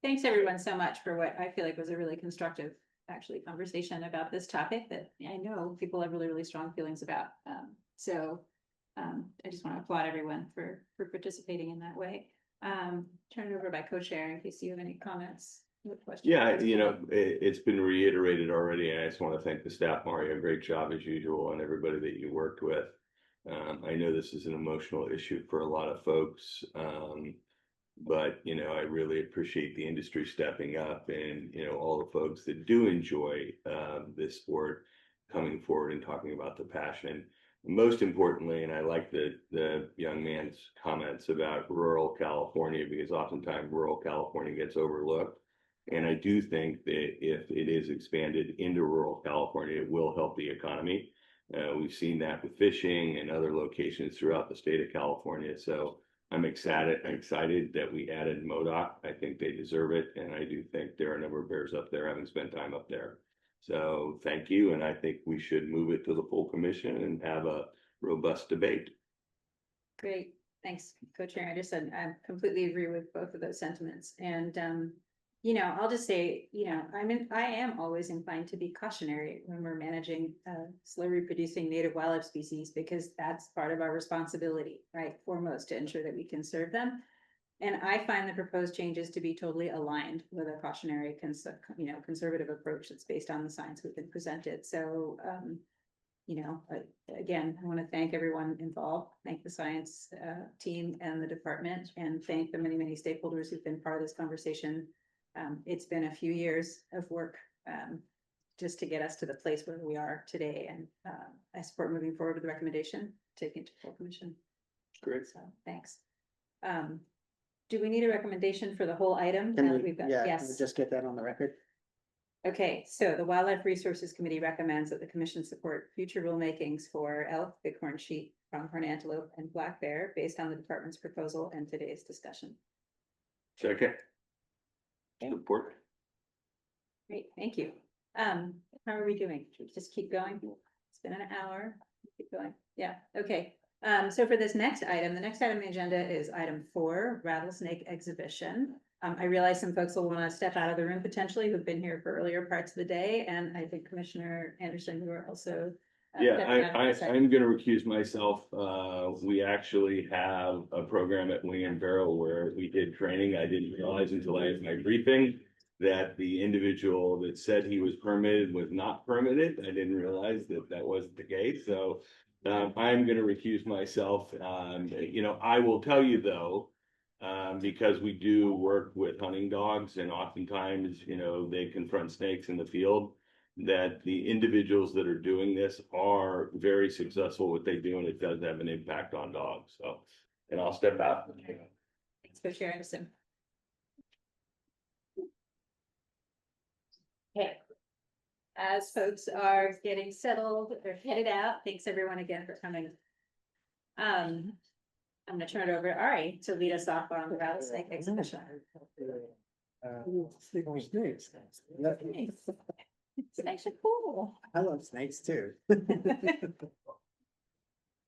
S1: Thanks everyone so much for what I feel like was a really constructive, actually, conversation about this topic that I know people have really, really strong feelings about. I just want to applaud everyone for participating in that way. Turn it over by co-chair in case you have any comments. Questions.
S24: Yeah, it's been reiterated already, and I just want to thank the staff, Mario. Great job as usual, and everybody that you worked with. I know this is an emotional issue for a lot of folks, but I really appreciate the industry stepping up, and all the folks that do enjoy this sport coming forward and talking about the passion. Most importantly, and I like the young man's comments about rural California, because oftentimes rural California gets overlooked. And I do think that if it is expanded into rural California, it will help the economy. We've seen that with fishing and other locations throughout the state of California. So I'm excited that we added MODOC. I think they deserve it. And I do think there are a number of bears up there, having spent time up there. So thank you. And I think we should move it to the full commission and have a robust debate.
S1: Great, thanks, Co-Chair Anderson. I completely agree with both of those sentiments. And, you know, I'll just say, you know, I am always inclined to be cautionary when we're managing slow reproducing native wildlife species, because that's part of our responsibility, right? Foremost, to ensure that we can serve them. And I find the proposed changes to be totally aligned with a cautionary, conservative approach that's based on the science we've been presented. So, you know, again, I want to thank everyone involved, thank the science team and the department, and thank the many, many stakeholders who've been part of this conversation. It's been a few years of work just to get us to the place where we are today. And I support moving forward with the recommendation, taking it to full commission.
S7: Great.
S1: So thanks. Do we need a recommendation for the whole item?
S6: Can
S1: Now
S6: we,
S1: that we've got,
S6: yeah, can
S1: yes.
S6: we just get that on the record?
S1: Okay, so the Wildlife Resources Committee recommends that the commission support future rulemakings for elk, bighorn sheep, pronghorn antelope, and black bear based on the department's proposal and today's discussion.
S24: Second. Support.
S1: Great, thank you. How are we doing? Should we just keep going? It's been an hour. Keep going. Yeah, okay. So for this next item, the next item on the agenda is item 4, Rattlesnake exhibition. I realize some folks will want to step out of the room potentially who've been here for earlier parts of the day, and I think Commissioner Anderson, you are also.
S24: Yeah, I'm going to recuse myself. We actually have a program at Wing and Barrel where we did training. I didn't realize until I had my briefing that the individual that said he was permitted was not permitted. I didn't realize that that wasn't the case. So I'm going to recuse myself. You know, I will tell you though, because we do work with hunting dogs, and oftentimes, you know, they confront snakes in the field, that the individuals that are doing this are very successful what they do, and it does have an impact on dogs. So, and I'll step out.
S1: Thanks, Co-Chair Anderson. Okay. As folks are getting settled, they're headed out. Thanks everyone again for coming. I'm gonna turn it over to Ari to lead us off on the rattlesnake exhibition.
S6: Snakes.
S1: Snakes are cool.
S6: I love snakes too.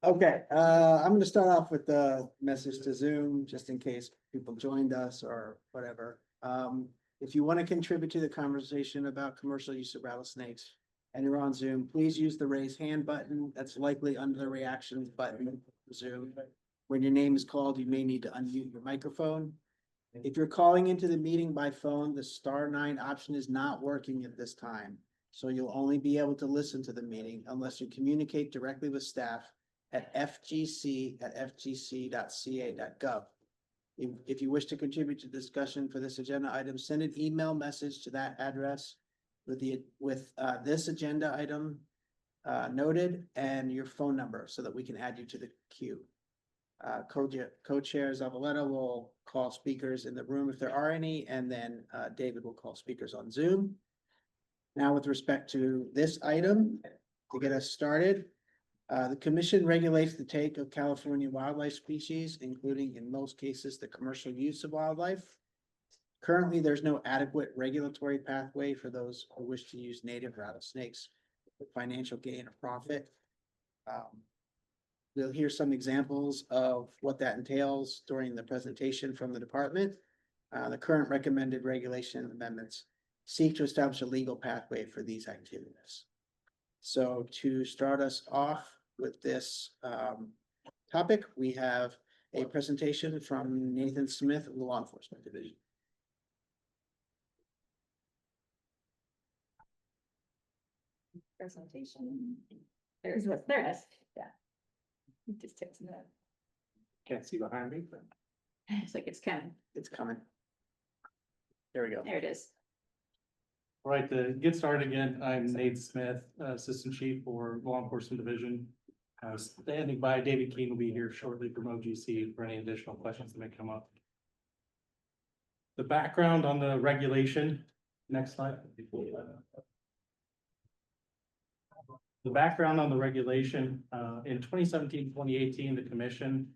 S6: Okay, I'm gonna start off with the message to Zoom, just in case people joined us or whatever. If you want to contribute to the conversation about commercial use of rattlesnakes and you're on Zoom, please use the raise hand button. That's likely under the reactions button for Zoom. When your name is called, you may need to unmute your microphone. If you're calling into the meeting by phone, the *9 option is not working at this time. So you'll only be able to listen to the meeting unless you communicate directly with staff at fgc@fgc.ca.gov. If you wish to contribute to discussion for this agenda item, send an email message to that address with this agenda item noted and your phone number so that we can add you to the queue. Co-chair Zavaleta will call speakers in the room if there are any, and then David will call speakers on Zoom. Now, with respect to this item, to get us started, the commission regulates the take of California wildlife species, including in most cases, the commercial use of wildlife. Currently, there's no adequate regulatory pathway for those who wish to use native rattlesnakes for financial gain or profit. We'll hear some examples of what that entails during the presentation from the department. The current recommended regulation amendments seek to establish a legal pathway for these activities. So to start us off with this topic, we have a presentation from Nathan Smith of the Law Enforcement Division.
S1: Presentation. There it is. Yeah. It just takes a minute.
S6: Can't see behind me, but
S1: It's like it's coming.
S6: it's coming. There we go.
S1: There it is.
S10: All right, to get started again, I'm Nate Smith, Assistant Chief for Law Enforcement Division. Standing by, David Keene will be here shortly from OGC for any additional questions that may come up. The background on the regulation, next slide. The background on the regulation, in 2017, 2018, the commission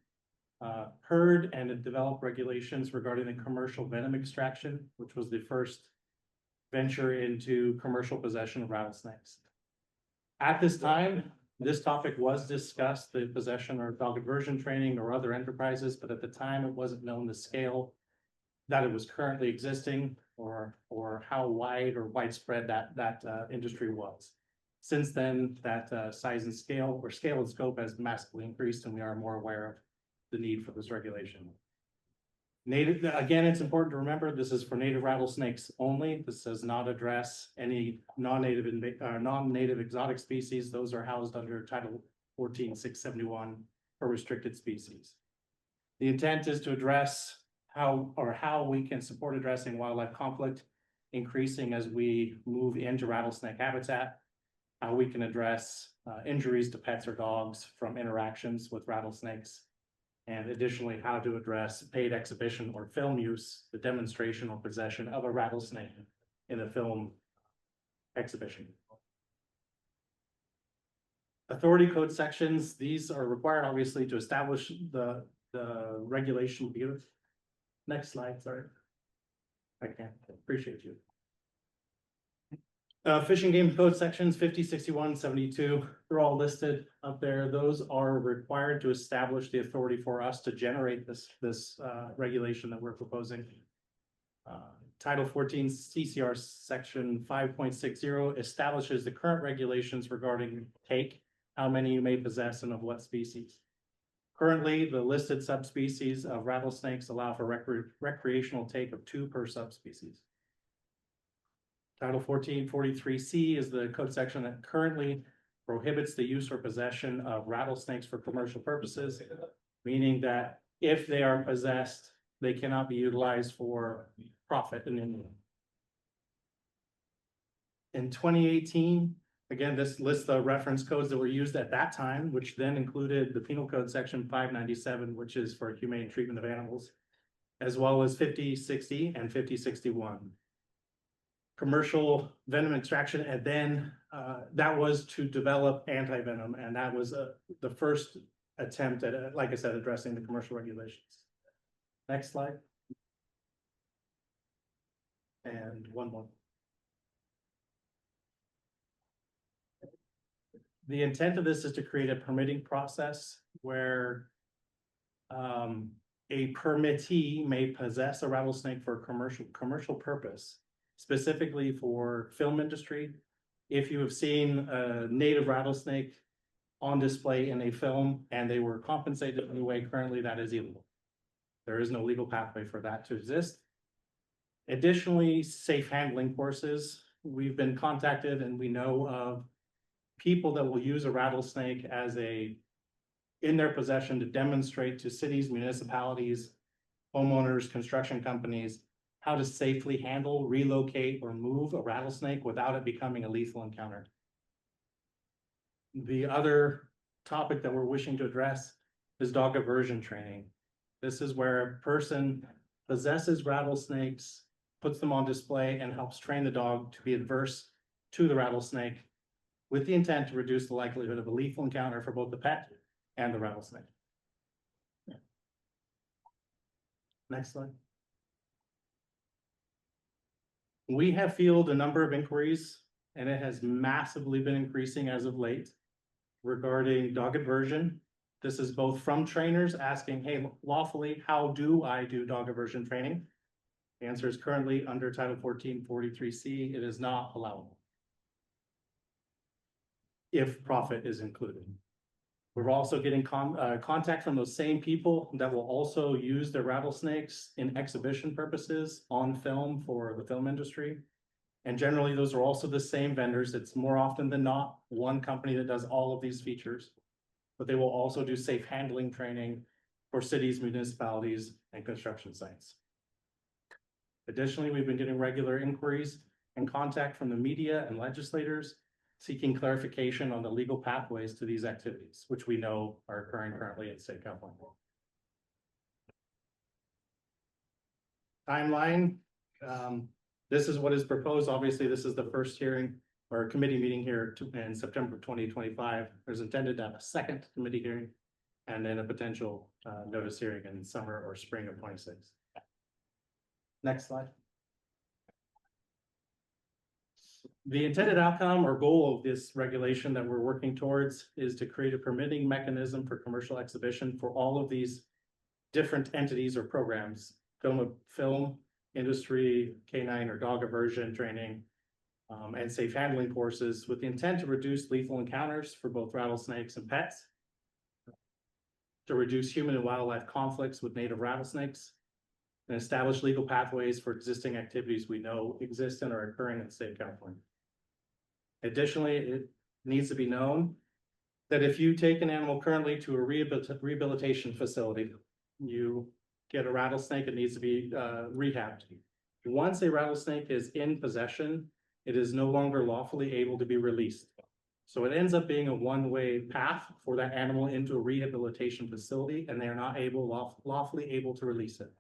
S10: heard and it developed regulations regarding the commercial venom extraction, which was the first venture into commercial possession of rattlesnakes. At this time, this topic was discussed, the possession or dog aversion training or other enterprises, but at the time it wasn't known the scale that it was currently existing or how wide or widespread that industry was. Since then, that size and scale or scale and scope has massively increased, and we are more aware of the need for this regulation. Native, again, it's important to remember this is for native rattlesnakes only. This does not address any non-native exotic species. Those are housed under Title 14-671 for restricted species. The intent is to address how we can support addressing wildlife conflict increasing as we move into rattlesnake habitat, how we can address injuries to pets or dogs from interactions with rattlesnakes, and additionally, how to address paid exhibition or film use, the demonstration or possession of a rattlesnake in a film exhibition. Authority code sections, these are required obviously to establish the regulation. Next slide, sorry. I can't, appreciate you. Fishing game code sections 50, 61, 72, they're all listed up there. Those are required to establish the authority for us to generate this regulation that we're proposing. Title 14 CCR section 5.60 establishes the current regulations regarding take, how many you may possess and of what species. Currently, the listed subspecies of rattlesnakes allow for recreational take of 2 per subspecies. Title 1443C is the code section that currently prohibits the use or possession of rattlesnakes for commercial purposes, meaning that if they are possessed, they cannot be utilized for profit in any way. In 2018, again, this lists the reference codes that were used at that time, which then included the Penal Code Section 597, which is for humane treatment of animals, as well as 5060 and 5061. Commercial venom extraction, and then that was to develop anti-venom, and that was the first attempt at, like I said, addressing the commercial regulations. Next slide. And one more. The intent of this is to create a permitting process where a permittee may possess a rattlesnake for a commercial purpose, specifically for film industry. If you have seen a native rattlesnake on display in a film and they were compensated in any way, currently that is illegal. There is no legal pathway for that to exist. Additionally, safe handling courses. We've been contacted and we know of people that will use a rattlesnake as in their possession to demonstrate to cities, municipalities, homeowners, construction companies, how to safely handle, relocate, or move a rattlesnake without it becoming a lethal encounter. The other topic that we're wishing to address is dog aversion training. This is where a person possesses rattlesnakes, puts them on display, and helps train the dog to be adverse to the rattlesnake with the intent to reduce the likelihood of a lethal encounter for both the pet and the rattlesnake. Yeah. Next slide. We have fielded a number of inquiries, and it has massively been increasing as of late regarding dog aversion. This is both from trainers asking, hey, lawfully, how do I do dog aversion training? The answer is currently under Title 1443C, it is not allowable if profit is included. We're also getting contact from those same people that will also use their rattlesnakes in exhibition purposes on film for the film industry. And generally, those are also the same vendors. It's more often than not one company that does all of these features, but they will also do safe handling training for cities, municipalities, and construction sites. Additionally, we've been getting regular inquiries and contact from the media and legislators seeking clarification on the legal pathways to these activities, which we know are occurring currently in the state of California. Timeline. This is what is proposed. Obviously, this is the first hearing. or a committee meeting here in September 2025. There's intended to have a second committee hearing and then a potential notice hearing in summer or spring of 26. Next slide. The intended outcome or goal of this regulation that we're working towards is to create a permitting mechanism for commercial exhibition for all of these different entities or programs, film industry, canine or dog aversion training, and safe handling courses, with the intent to reduce lethal encounters for both rattlesnakes and pets, to reduce human and wildlife conflicts with native rattlesnakes, and establish legal pathways for existing activities we know exist and are occurring in the state of California. Additionally, it needs to be known that if you take an animal currently to a rehabilitation facility, you get a rattlesnake, it needs to be rehabbed. Once a rattlesnake is in possession, it is no longer lawfully able to be released. So it ends up being a one-way path for that animal into a rehabilitation facility, and they're not lawfully able to release it.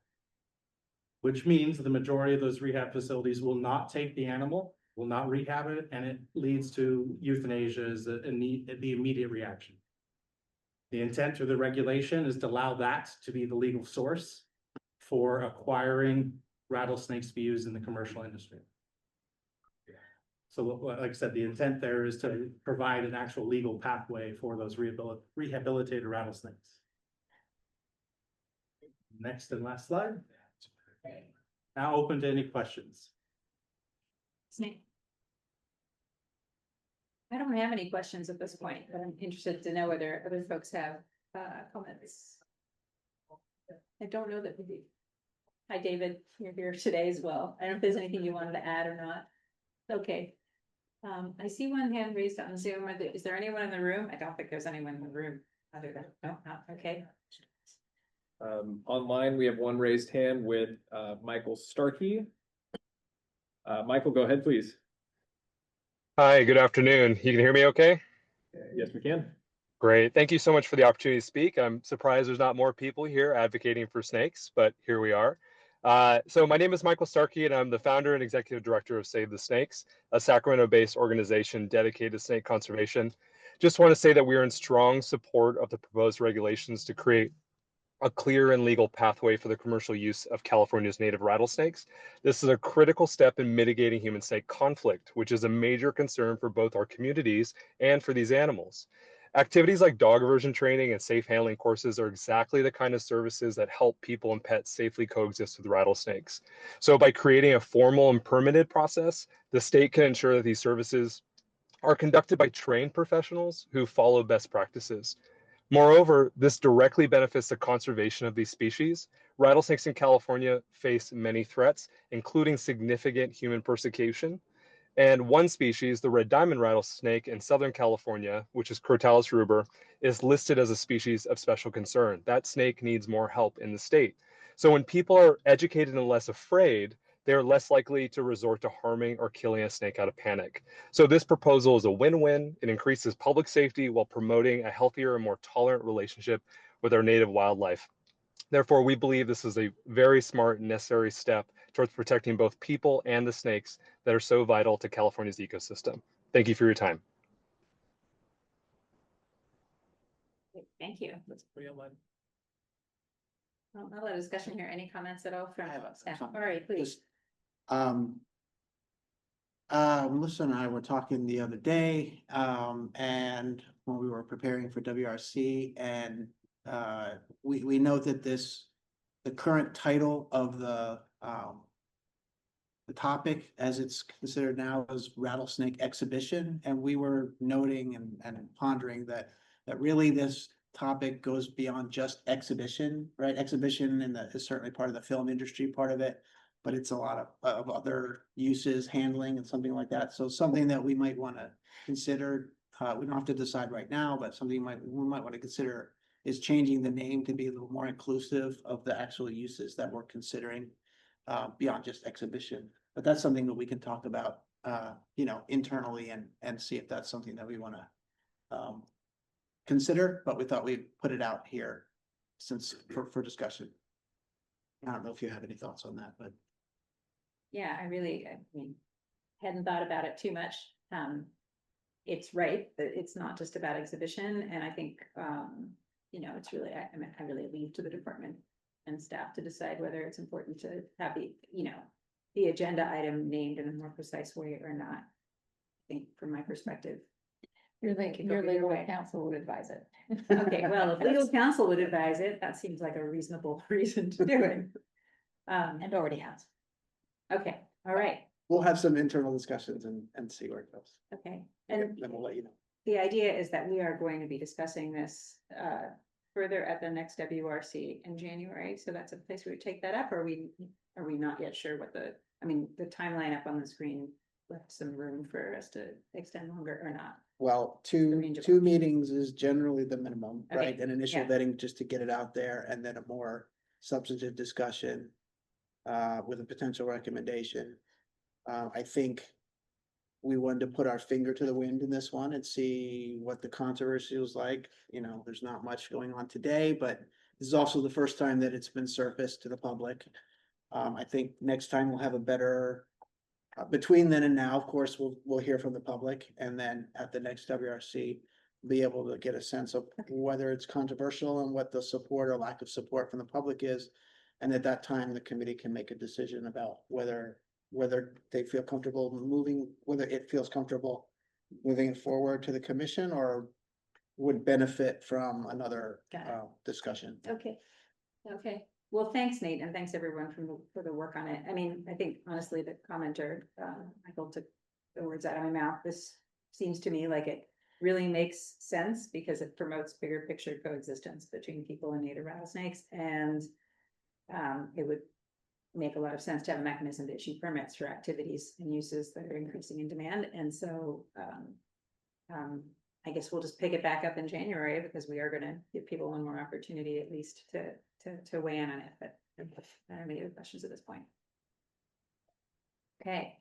S10: Which means the majority of those rehab facilities will not take the animal, will not rehab it, and it leads to euthanasia as the immediate reaction. The intent of the regulation is to allow that to be the legal source for acquiring rattlesnakes to be used in the commercial industry. So like I said, the intent there is to provide an actual legal pathway for those rehabilitated rattlesnakes. Next and last slide. Now open to any questions.
S1: Snake. I don't have any questions at this point, but I'm interested to know whether other folks have comments. I don't know that we do. Hi, David, you're here today as well. I don't know if there's anything you wanted to add or not. Okay. I see one hand raised on Zoom. Is there anyone in the room? I don't think there's anyone in the room other than, no, not, okay.
S7: Online, we have one raised hand with Michael Starkey. Michael, go ahead, please.
S13: Hi, good afternoon. You can hear me okay?
S7: Yes, we can.
S13: Great. Thank you so much for the opportunity to speak. I'm surprised there's not more people here advocating for snakes, but here we are. So my name is Michael Starkey, and I'm the founder and executive director of Save the Snakes, a Sacramento-based organization dedicated to snake conservation. Just want to say that we are in strong support of the proposed regulations to create a clear and legal pathway for the commercial use of California's native rattlesnakes. This is a critical step in mitigating human-snake conflict, which is a major concern for both our communities and for these animals. Activities like dog aversion training and safe handling courses are exactly the kind of services that help people and pets safely coexist with rattlesnakes. So by creating a formal and permitted process, the state can ensure that these services are conducted by trained professionals who follow best practices. Moreover, this directly benefits the conservation of these species. Rattlesnakes in California face many threats, including significant human persecution. And one species, the red diamond rattlesnake in Southern California, which is Crotalus ruber, is listed as a species of special concern. That snake needs more help in the state. So when people are educated and less afraid, they are less likely to resort to harming or killing a snake out of panic. So this proposal is a win-win. It increases public safety while promoting a healthier and more tolerant relationship with our native wildlife. Therefore, we believe this is a very smart and necessary step towards protecting both people and the snakes that are so vital to California's ecosystem. Thank you for your time.
S1: Thank you. Well, a lot of discussion here. Any comments at all from staff? All right, please.
S6: Melissa and I were talking the other day, and when we were preparing for WRC, and we know that the current title of the topic as it's considered now is rattlesnake exhibition, and we were noting and pondering that really this topic goes beyond just exhibition, right? Exhibition is certainly part of the film industry, part of it, but it's a lot of other uses, handling and something like that. So something that we might want to consider, we don't have to decide right now, but something we might want to consider is changing the name to be a little more inclusive of the actual uses that we're considering beyond just exhibition. But that's something that we can talk about, internally and see if that's something that we want to consider. But we thought we'd put it out here since for discussion. I don't know if you have any thoughts on that, but
S1: Yeah, I mean, hadn't thought about it too much. it's right that it's not just about exhibition, and I think, it's really, I really leave to the department and staff to decide whether it's important to have the agenda item named in a more precise way or not. I think from my perspective.
S11: Your
S1: could go
S11: your
S1: either
S11: legal
S1: way.
S11: counsel would advise it.
S1: Okay, well, if legal counsel would advise it, that seems like a reasonable reason to do it.
S11: And already has.
S1: Okay, all right,
S6: We'll have some internal discussions and see where it goes.
S1: okay.
S6: And
S1: And
S6: then we'll let you know.
S1: the idea is that we are going to be discussing this further at the next WRC in January. So that's a place where we take that up, or are we not yet sure what the timeline up on the screen left some room for us to extend longer or not?
S6: Well,
S1: range of
S6: two meetings is generally the minimum,
S1: Okay,
S6: right? An initial
S1: yeah.
S6: vetting just to get it out there, and then a more substantive discussion with a potential recommendation. I think we wanted to put our finger to the wind in this one and see what the controversy was like. There's not much going on today, but this is also the first time that it's been surfaced to the public. I think next time we'll have a better, between then and now, of course, we'll hear from the public, and then at the next WRC, be able to get a sense of whether it's controversial and what the support or lack of support from the public is. And at that time, the committee can make a decision about whether they feel comfortable whether it feels comfortable moving it forward to the commission, or would benefit from another discussion.
S1: Okay, okay. Well, thanks, Nate, and thanks everyone for the work on it. I think honestly, the commenter, Michael, took the words out of my mouth. This seems to me like it really makes sense because it promotes bigger picture coexistence between people and native rattlesnakes, and it would make a lot of sense to have a mechanism to issue permits for activities and uses that are increasing in demand. And so I guess we'll just pick it back up in January, because we are going to give people one more opportunity at least to weigh in on it. But I don't have any other questions at this point. Okay.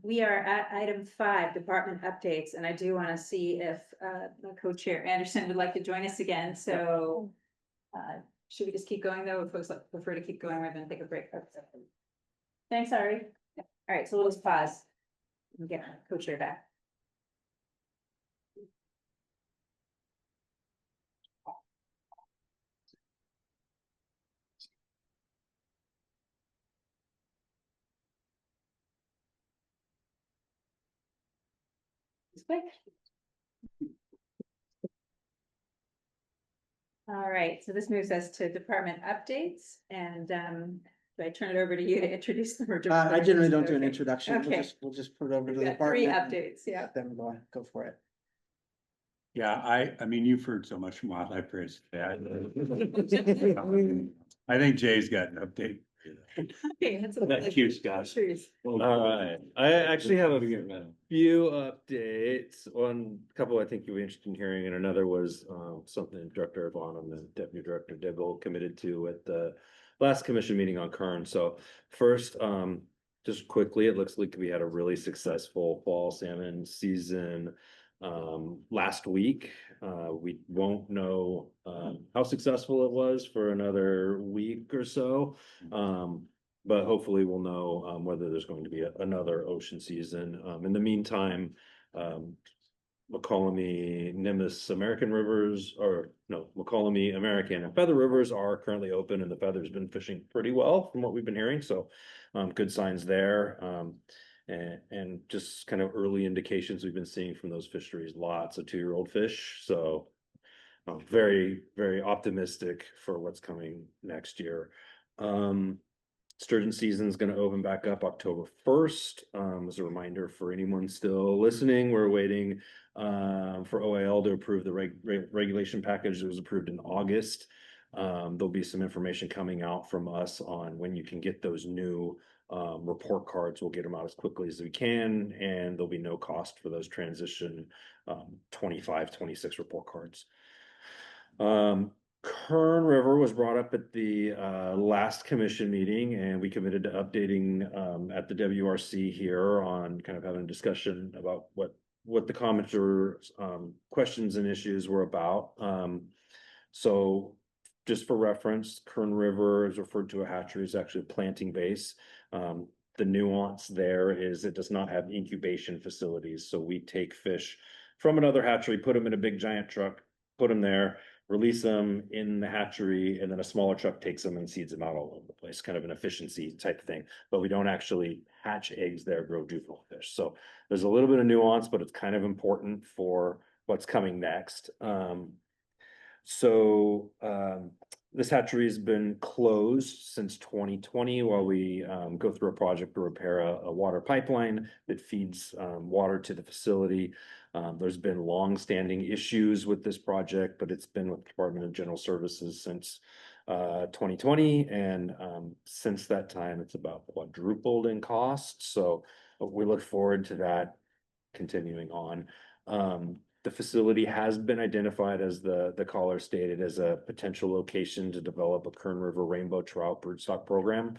S1: We are at item 5, department updates, and I do want to see if the co-chair Anderson would like to join us again. So should we just keep going though? If folks prefer to keep going, we're going to take a break. Thanks, Ari. All right, so we'll just pause and get co-chair back. Quick. All right, so this moves us to department updates, and do I turn it over to you to introduce them? Or
S6: I generally don't do an
S1: Okay.
S6: introduction.
S1: Okay.
S6: We'll just put it over to
S1: We've
S6: the
S1: got
S6: department.
S1: 3
S6: and
S1: updates, yeah.
S6: let them go for it.
S12: Yeah, I mean, you've heard so much from wildlife birds today. I think Jay's got an update.
S1: Okay, that's
S12: That cute Scott.
S18: All right, I actually have a few updates. One couple I think you were interested in hearing, and another was something Director Bonham and Deputy Director Dibble committed to at the last commission meeting on Kern. So first, just quickly, it looks like we had a really successful fall salmon season last week. We won't know how successful it was for another week or so, but hopefully we'll know whether there's going to be another ocean season. In the meantime, McCollum, Nimitz American rivers, or no, McCollum American and Feather rivers are currently open, and the Feather's been fishing pretty well from what we've been hearing. So good signs there. And just kind of early indications we've been seeing from those fisheries, lots of 2-year-old fish. So very, very optimistic for what's coming next year. Sturgeon season is going to open back up October 1st. As a reminder for anyone still listening, we're waiting for OAL to approve the regulation package that was approved in August. There'll be some information coming out from us on when you can get those new report cards. We'll get them out as quickly as we can, and there'll be no cost for those transition 25, 26 report cards. Kern River was brought up at the last commission meeting, and we committed to updating at the WRC here on kind of having a discussion about what the commenters questions and issues were about. So just for reference, Kern River is referred to a hatchery as actually a planting base. The nuance there is it does not have incubation facilities. So we take fish from another hatchery, put them in a big giant truck, put them there, release them in the hatchery, and then a smaller truck takes them and seeds them out all over the place, kind of an efficiency type thing. But we don't actually hatch eggs there, grow juvenile fish. So there's a little bit of nuance, but it's kind of important for what's coming next. This hatchery has been closed since 2020 while we go through a project to repair a water pipeline that feeds water to the facility. There's been long-standing issues with this project, but it's been with the Department of General Services since 2020, and since that time, it's about quadrupled in cost. So we look forward to that continuing on. The facility has been identified, as the caller stated, as a potential location to develop a Kern River rainbow trout broodstock program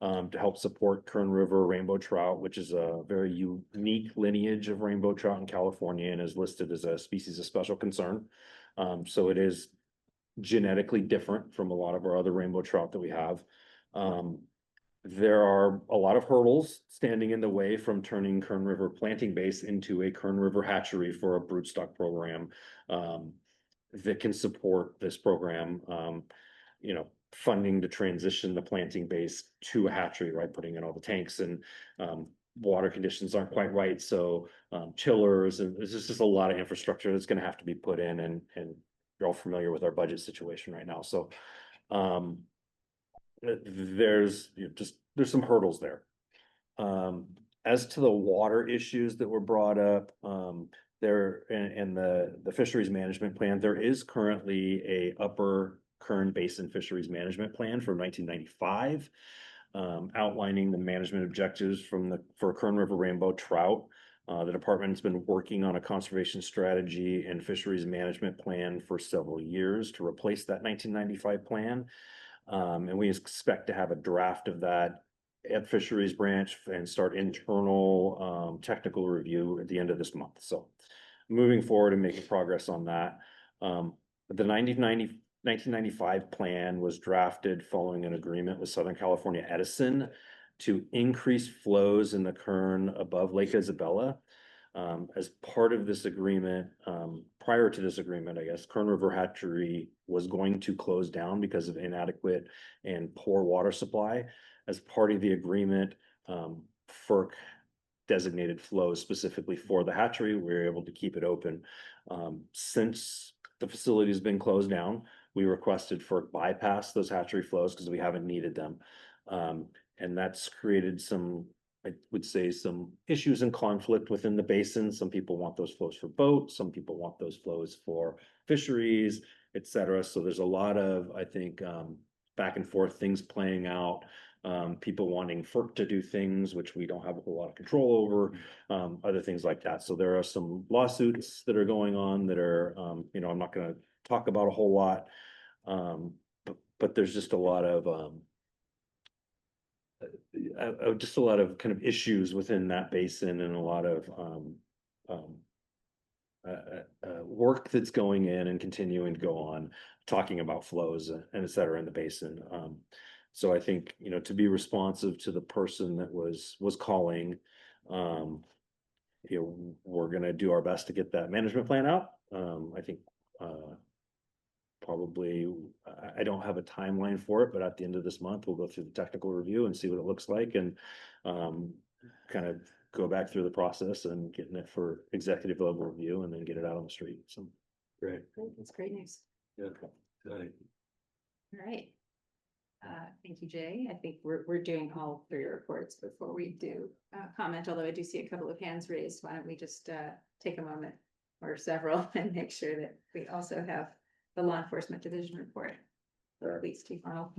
S18: to help support Kern River rainbow trout, which is a very unique lineage of rainbow trout in California and is listed as a species of special concern. So it is genetically different from a lot of our other rainbow trout that we have. There are a lot of hurdles standing in the way from turning Kern River planting base into a Kern River hatchery for a broodstock program that can support this program. You know, funding to transition the planting base to a hatchery, right? Putting in all the tanks, and water conditions aren't quite right. So chillers, and there's just a lot of infrastructure that's going to have to be put in, and you're all familiar with our budget situation right now. So there's some hurdles there. As to the water issues that were brought up, there in the fisheries management plan, there is currently a Upper Kern Basin Fisheries Management Plan from 1995, outlining the management objectives for Kern River rainbow trout. The department's been working on a conservation strategy and fisheries management plan for several years to replace that 1995 plan. And we expect to have a draft of that at fisheries branch and start internal technical review at the end of this month. So moving forward and making progress on that. The 1995 plan was drafted following an agreement with Southern California Edison to increase flows in the Kern above Lake Isabella. As part of this agreement, prior to this agreement, I guess, Kern River Hatchery was going to close down because of inadequate and poor water supply. As part of the agreement, FERC designated flows specifically for the hatchery. We were able to keep it open. Since the facility has been closed down, we requested FERC bypass those hatchery flows because we haven't needed them. And that's created some, I would say, some issues and conflict within the basin. Some people want those flows for boats, some people want those flows for fisheries, etc. So there's a lot of, I think, back and forth things playing out. People wanting FERC to do things which we don't have a whole lot of control over, other things like that. So there are some lawsuits that are going on that are, you know, I'm not going to talk about a whole lot, but there's just a lot of kind of issues within that basin, and a lot of work that's going in and continuing to go on, talking about flows and et cetera in the basin. So I think, you know, to be responsive to the person that was calling, you know, we're going to do our best to get that management plan out. I think probably, I don't have a timeline for it, but at the end of this month, we'll go through the technical review and see what it looks like, and kind of go back through the process and getting it for executive level review, and then get it out on the street. So
S1: Great. That's great news.
S24: Yeah. Good.
S1: All right. Thank you, Jay. I think we're doing all three reports before we do comment, although I do see a couple of hands raised. Why don't we just take a moment or several and make sure that we also have the law enforcement division report, or at least Chief Arnold.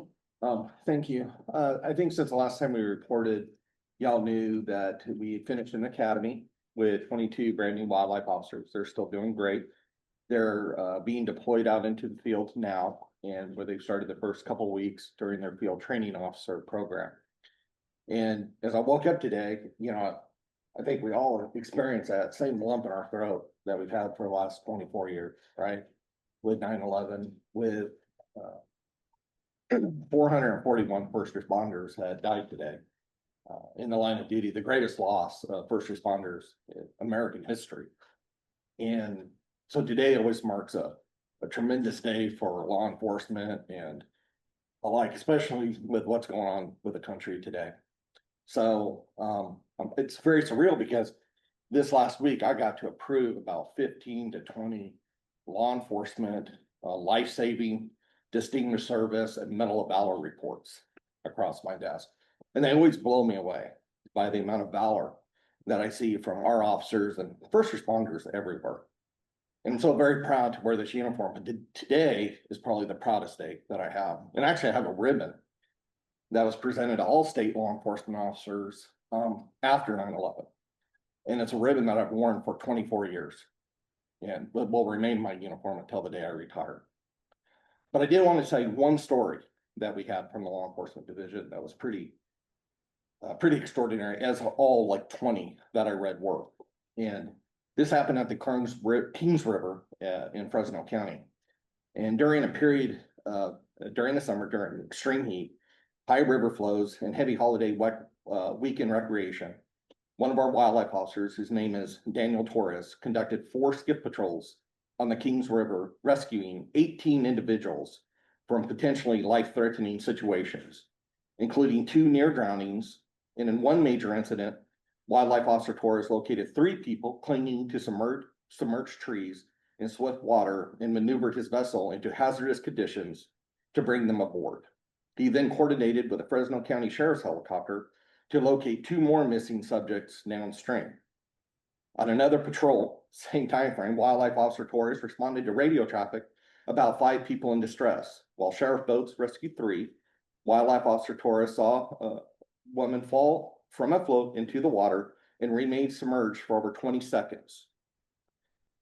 S3: Thank you. I think since the last time we reported, y'all knew that we finished an academy with 22 brand new wildlife officers. They're still doing great. They're being deployed out into the field now, and where they've started the first couple of weeks during their field training officer program. And as I woke up today, you know, I think we all experience that same lump in our throat that we've had for the last 24 years, right? With 9/11, with 441 first responders had died today. in the line of duty, the greatest loss of first responders in American history. And so today always marks a tremendous day for law enforcement and alike, especially with what's going on with the country today. So it's very surreal because this last week I got to approve about 15 to 20 law enforcement, life-saving, distinguished service, and medal of valor reports across my desk. And they always blow me away by the amount of valor that I see from our officers and first responders everywhere. And I'm so very proud to wear this uniform. But today is probably the proudest day that I have. And actually I have a ribbon that was presented to all state law enforcement officers after 9/11. And it's a ribbon that I've worn for 24 years and will remain my uniform until the day I retire. But I did want to tell you one story that we had from the law enforcement division that was pretty extraordinary, as all like 20 that I read were. And this happened at the Kings River in Fresno County. And during a period during the summer, during extreme heat, high river flows, and heavy holiday weekend recreation, one of our wildlife officers, whose name is Daniel Torres, conducted 4 skiff patrols on the Kings River, rescuing 18 individuals from potentially life-threatening situations, including 2 near drownings. And in one major incident, Wildlife Officer Torres located 3 people clinging to submerged trees in swift water and maneuvered his vessel into hazardous conditions to bring them aboard. He then coordinated with the Fresno County Sheriff's helicopter to locate 2 more missing subjects downstream. On another patrol, same time frame, Wildlife Officer Torres responded to radio traffic about 5 people in distress. While sheriff boats rescued 3, Wildlife Officer Torres saw a woman fall from a float into the water and remained submerged for over 20 seconds.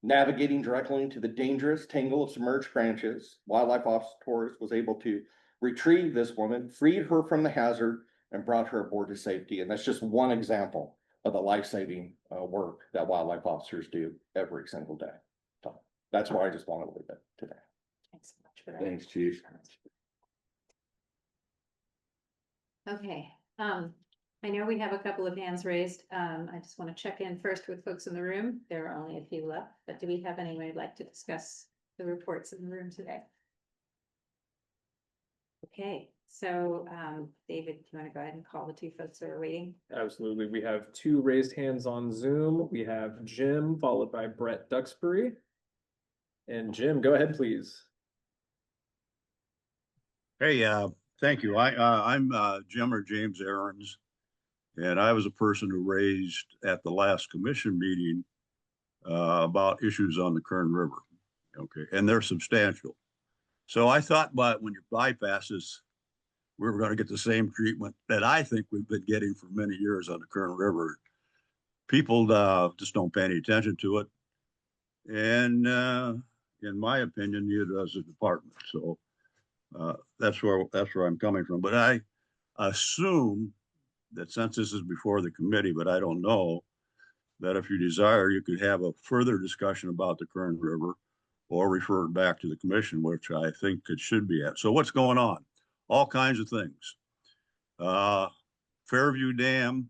S3: Navigating directly into the dangerous tangle of submerged branches, Wildlife Officer Torres was able to retrieve this woman, freed her from the hazard, and brought her aboard to safety. And that's just one example of the life-saving work that wildlife officers do every single day. So that's why I just wanted to leave it today.
S1: Thanks so much for that.
S24: Thanks, Chief.
S1: Okay, I know we have a couple of hands raised. I just want to check in first with folks in the room. There are only a few left, but do we have anyone who'd like to discuss the reports in the room today? Okay, so David, do you want to go ahead and call the 2 folks that are waiting?
S7: Absolutely. We have 2 raised hands on Zoom. We have Jim, followed by Brett Duxbury. And Jim, go ahead, please.
S4: Hey, thank you. I'm Jim or James Aarons, and I was a person who raised at the last commission meeting about issues on the Kern River. Okay, and they're substantial. So I thought, but when you bypass this, we were going to get the same treatment that I think we've been getting for many years on the Kern River. People just don't pay any attention to it, and in my opinion, neither does the department. So that's where I'm coming from. But I assume that since this is before the committee, but I don't know, that if you desire, you could have a further discussion about the Kern River or refer it back to the commission, which I think it should be at. So what's going on? All kinds of things. Fairview Dam,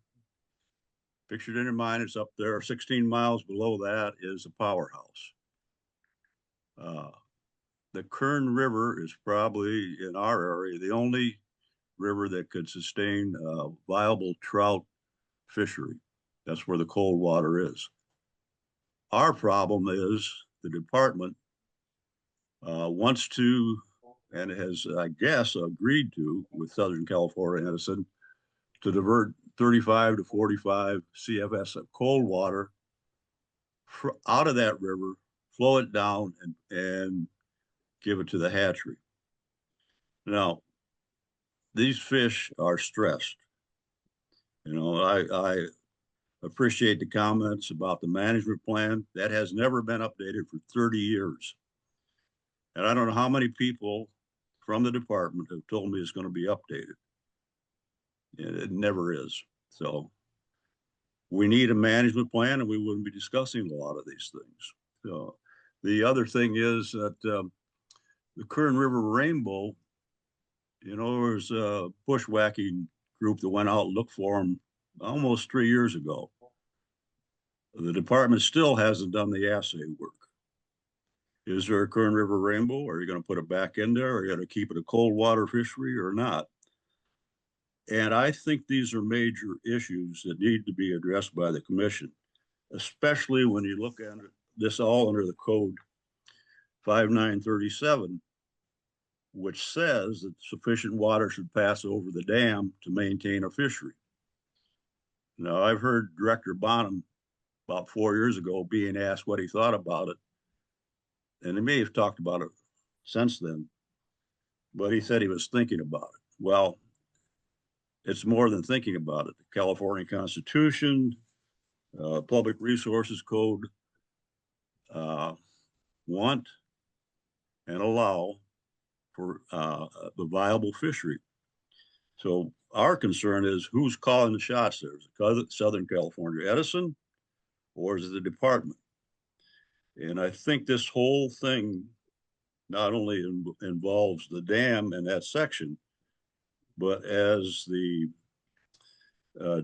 S4: pictured in your mind, it's up there. 16 miles below that is a powerhouse. The Kern River is probably, in our area, the only river that could sustain a viable trout fishery. That's where the cold water is. Our problem is the department wants to, and has, I guess, agreed to with Southern California Edison to divert 35 to 45 CFS of cold water out of that river, flow it down, and give it to the hatchery. Now, these fish are stressed. You know, I appreciate the comments about the management plan. That has never been updated for 30 years. And I don't know how many people from the department have told me it's going to be updated. And it never is. So we need a management plan, and we wouldn't be discussing a lot of these things. So the other thing is that the Kern River Rainbow, you know, there's a bushwhacking group that went out and looked for them almost 3 years ago. The department still hasn't done the assay work. Is there a Kern River rainbow? Are you going to put it back in there? Are you going to keep it a cold water fishery or not? And I think these are major issues that need to be addressed by the commission, especially when you look at this all under the code 5937, which says that sufficient water should pass over the dam to maintain a fishery. Now, I've heard Director Bonham about 4 years ago being asked what he thought about it, and he may have talked about it since then, but he said he was thinking about it. Well, it's more than thinking about it. The California Constitution, Public Resources Code want and allow for the viable fishery. So our concern is who's calling the shots there? Is it Southern California Edison or is it the department? And I think this whole thing not only involves the dam and that section, but as the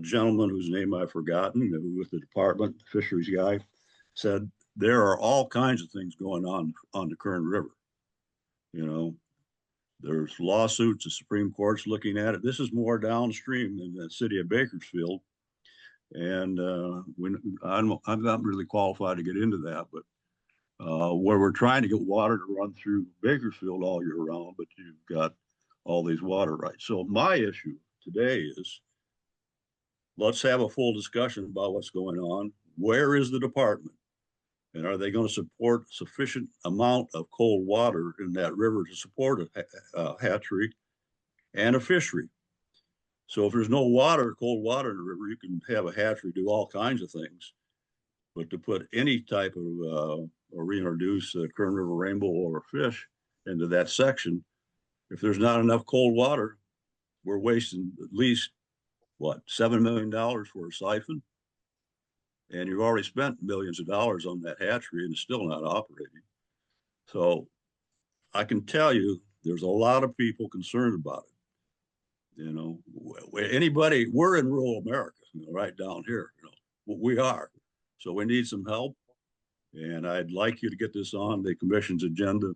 S4: gentleman whose name I've forgotten, with the department, the fisheries guy, said, there are all kinds of things going on the Kern River. You know, there's lawsuits, the Supreme Court's looking at it. This is more downstream than the city of Bakersfield. And I'm not really qualified to get into that, but where we're trying to get water to run through Bakersfield all year round, but you've got all these water rights. So my issue today is, let's have a full discussion about what's going on. Where is the department? And are they going to support sufficient amount of cold water in that river to support a hatchery and a fishery? So if there's no water, cold water in the river, you can have a hatchery do all kinds of things. But to put any type of or reintroduce a Kern River rainbow or a fish into that section, if there's not enough cold water, we're wasting at least what, $7 million for a siphon? And you've already spent millions of dollars on that hatchery and it's still not operating. So I can tell you there's a lot of people concerned about it. You know, anybody, we're in rural America, you know, right down here, you know, we are. So we need some help. And I'd like you to get this on the commission's agenda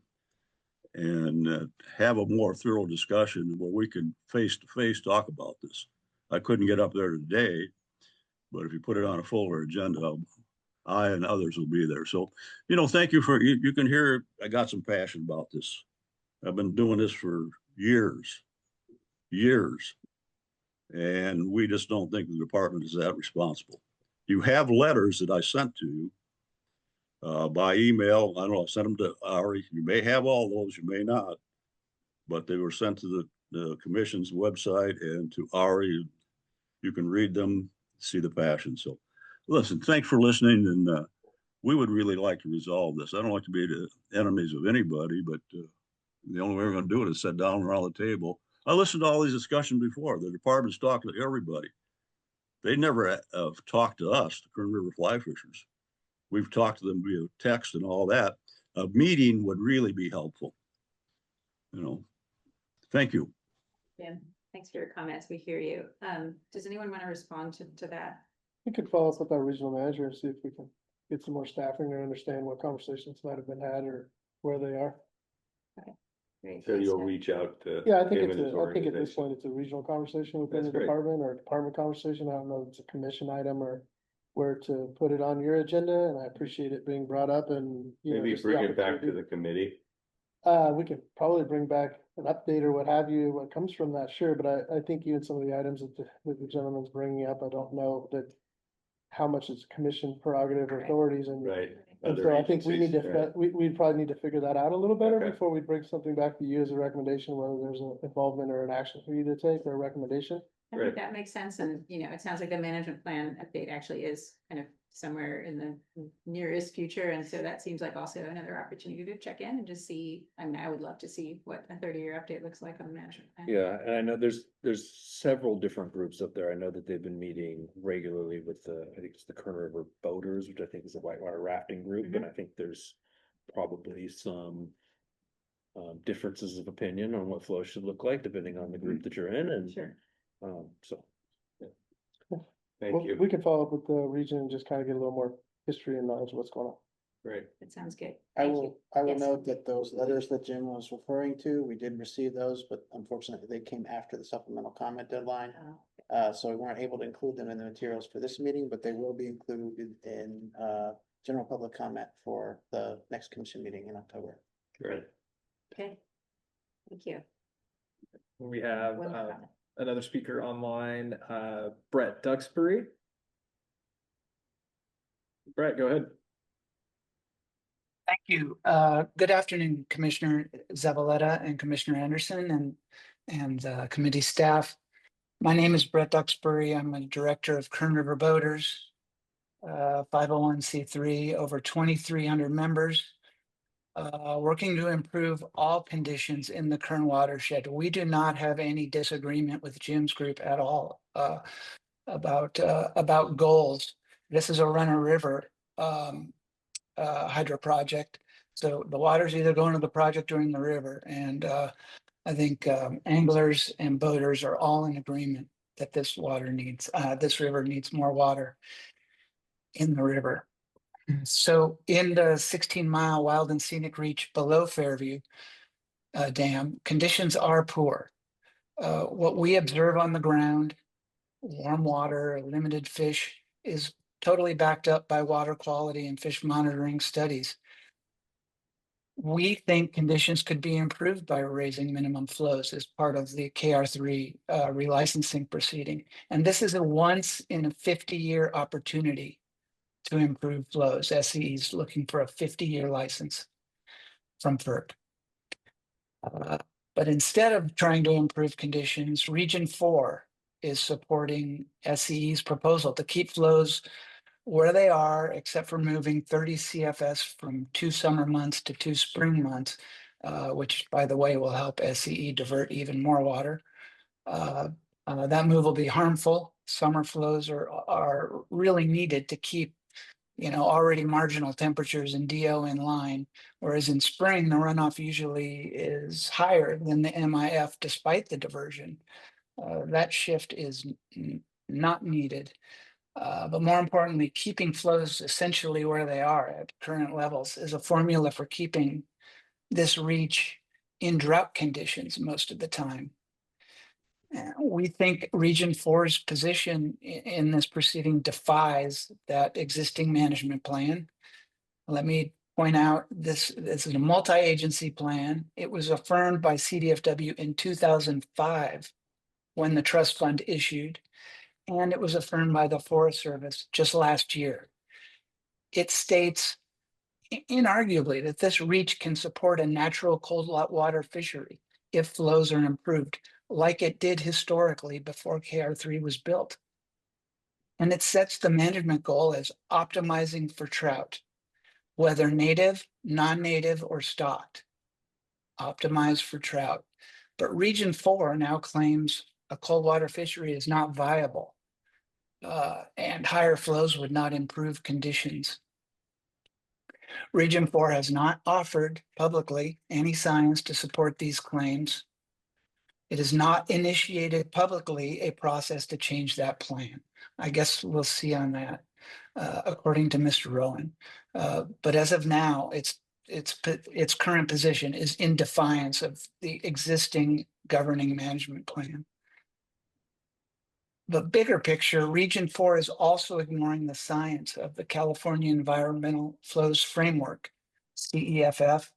S4: and have a more thorough discussion where we can face to face talk about this. I couldn't get up there today, but if you put it on a fuller agenda, I and others will be there. So, you know, thank you for, you can hear, I got some passion about this. I've been doing this for years. And we just don't think the department is that responsible. You have letters that I sent to you by email. I don't know, I sent them to Ari. You may have all those, you may not, but they were sent to the commission's website and to Ari. You can read them, see the passion. So listen, thanks for listening. And we would really like to resolve this. I don't like to be the enemies of anybody, but the only way we're going to do it is sit down around the table. I listened to all these discussions before. The department's talking to everybody. They never talked to us, the Kern River fly fishers. We've talked to them via text and all that. A meeting would really be helpful. You know, thank you.
S1: Yeah, thanks for your comments. We hear you. Does anyone want to respond to that?
S9: We could follow up with our regional manager and see if we can get some more staffing or understand what conversations might have been had or where they are.
S1: Okay, great.
S24: So you'll reach out to.
S9: Yeah, I think
S24: him
S9: it's
S24: and his
S9: I think at this
S24: organization.
S9: point, it's a regional conversation within
S24: That's
S9: the
S24: great.
S9: department or a department conversation. I don't know if it's a commission item or where to put it on your agenda, and I appreciate it being brought up and, you know,
S24: Maybe
S9: just the
S24: bring it back to
S9: opportunity.
S24: the committee.
S9: We could probably bring back an update or what have you, what comes from that, sure, but I think even some of the items that the gentleman's bringing up, I don't know that how much is commission prerogative or authorities and.
S24: Right.
S9: And
S24: Other
S9: so I think we need
S24: agencies,
S9: to,
S24: right.
S9: we'd probably need to figure that out a little better
S24: Okay.
S9: before we bring something back to you as a recommendation, whether there's an involvement or an action for you to take or a recommendation.
S1: I think that makes sense. And, you know, it sounds like the management plan update actually is kind of somewhere in the nearest future. And so that seems like also another opportunity to check in and just see, I mean, I would love to see what a 30-year update looks like on the management plan.
S7: Yeah, and I know there's several different groups up there. I know that they've been meeting regularly with I think it's the Kern River Boaters, which I think is a whitewater rafting group, and I think there's probably some differences of opinion on what flow should look like depending on the group that you're in, and
S1: Sure.
S7: so.
S24: Thank you.
S9: We can follow up with the region and just kind of get a little more history and knowledge of what's going on.
S24: Great.
S1: That sounds good.
S6: I
S1: Thank
S6: will,
S1: you.
S6: I will
S1: Yes.
S6: note that those letters that Jim was referring to, we did receive those, but unfortunately they came after the supplemental comment deadline.
S1: Oh,
S6: So we weren't able to include them in the materials for this meeting, but they will be included in, general public comment for the next commission meeting in October.
S24: Great.
S1: okay. Thank you.
S7: We have
S1: One more comment.
S7: another speaker online, Brett Duxbury. Brett, go ahead.
S15: Thank you. Good afternoon, Commissioner Zavaleta and Commissioner Anderson and committee staff. My name is Brett Duxbury. I'm a director of Kern River Boaters, 501c3, over 2,300 members, working to improve all conditions in the Kern watershed. We do not have any disagreement with Jim's group at all about goals. This is a run-of-river hydro project. So the water's either going to the project or in the river. And I think anglers and boaters are all in agreement that this river needs more water in the river. So in the 16-mile wild and scenic reach below Fairview Dam, conditions are poor. What we observe on the ground, warm water, limited fish, is totally backed up by water quality and fish monitoring studies. We think conditions could be improved by raising minimum flows as part of the KR3 relicensing proceeding. And this is a once in a 50-year opportunity to improve flows. SCE is looking for a 50-year license from FERC. But instead of trying to improve conditions, Region 4 is supporting SCE's proposal to keep flows where they are, except for moving 30 CFS from 2 summer months to 2 spring months, which, by the way, will help SCE divert even more water. That move will be harmful. Summer flows are really needed to keep, already marginal temperatures in DO in line, whereas in spring, the runoff usually is higher than the MIF despite the diversion. That shift is not needed. But more importantly, keeping flows essentially where they are at current levels is a formula for keeping this reach in drought conditions most of the time. We think Region 4's position in this proceeding defies that existing management plan. Let me point out this is a multi-agency plan. It was affirmed by CDFW in 2005 when the trust fund issued, and it was affirmed by the Forest Service just last year. It states inarguably that this reach can support a natural cold water fishery if flows are improved, like it did historically before KR3 was built. And it sets the management goal as optimizing for trout, whether native, non-native, or stocked. Optimize for trout. But Region 4 now claims a cold water fishery is not viable, and higher flows would not improve conditions. Region 4 has not offered publicly any science to support these claims. It has not initiated publicly a process to change that plan. I guess we'll see on that, according to Mr. Rowan. But as of now, its current position is in defiance of the existing governing management plan. The bigger picture, Region 4 is also ignoring the science of the California Environmental Flows Framework, CEFF,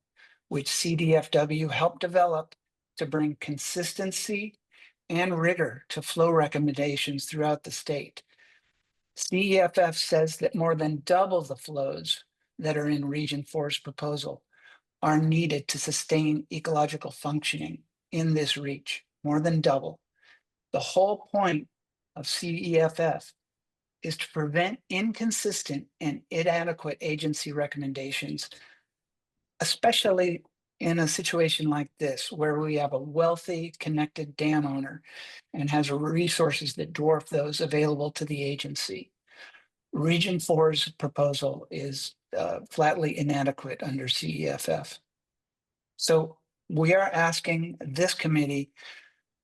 S15: which CDFW helped develop to bring consistency and rigor to flow recommendations throughout the state. CEFF says that more than double the flows that are in Region 4's proposal are needed to sustain ecological functioning in this reach, more than double. The whole point of CEFF is to prevent inconsistent and inadequate agency recommendations, especially in a situation like this, where we have a wealthy, connected dam owner and has resources that dwarf those available to the agency. Region 4's proposal is flatly inadequate under CEFF. So we are asking this committee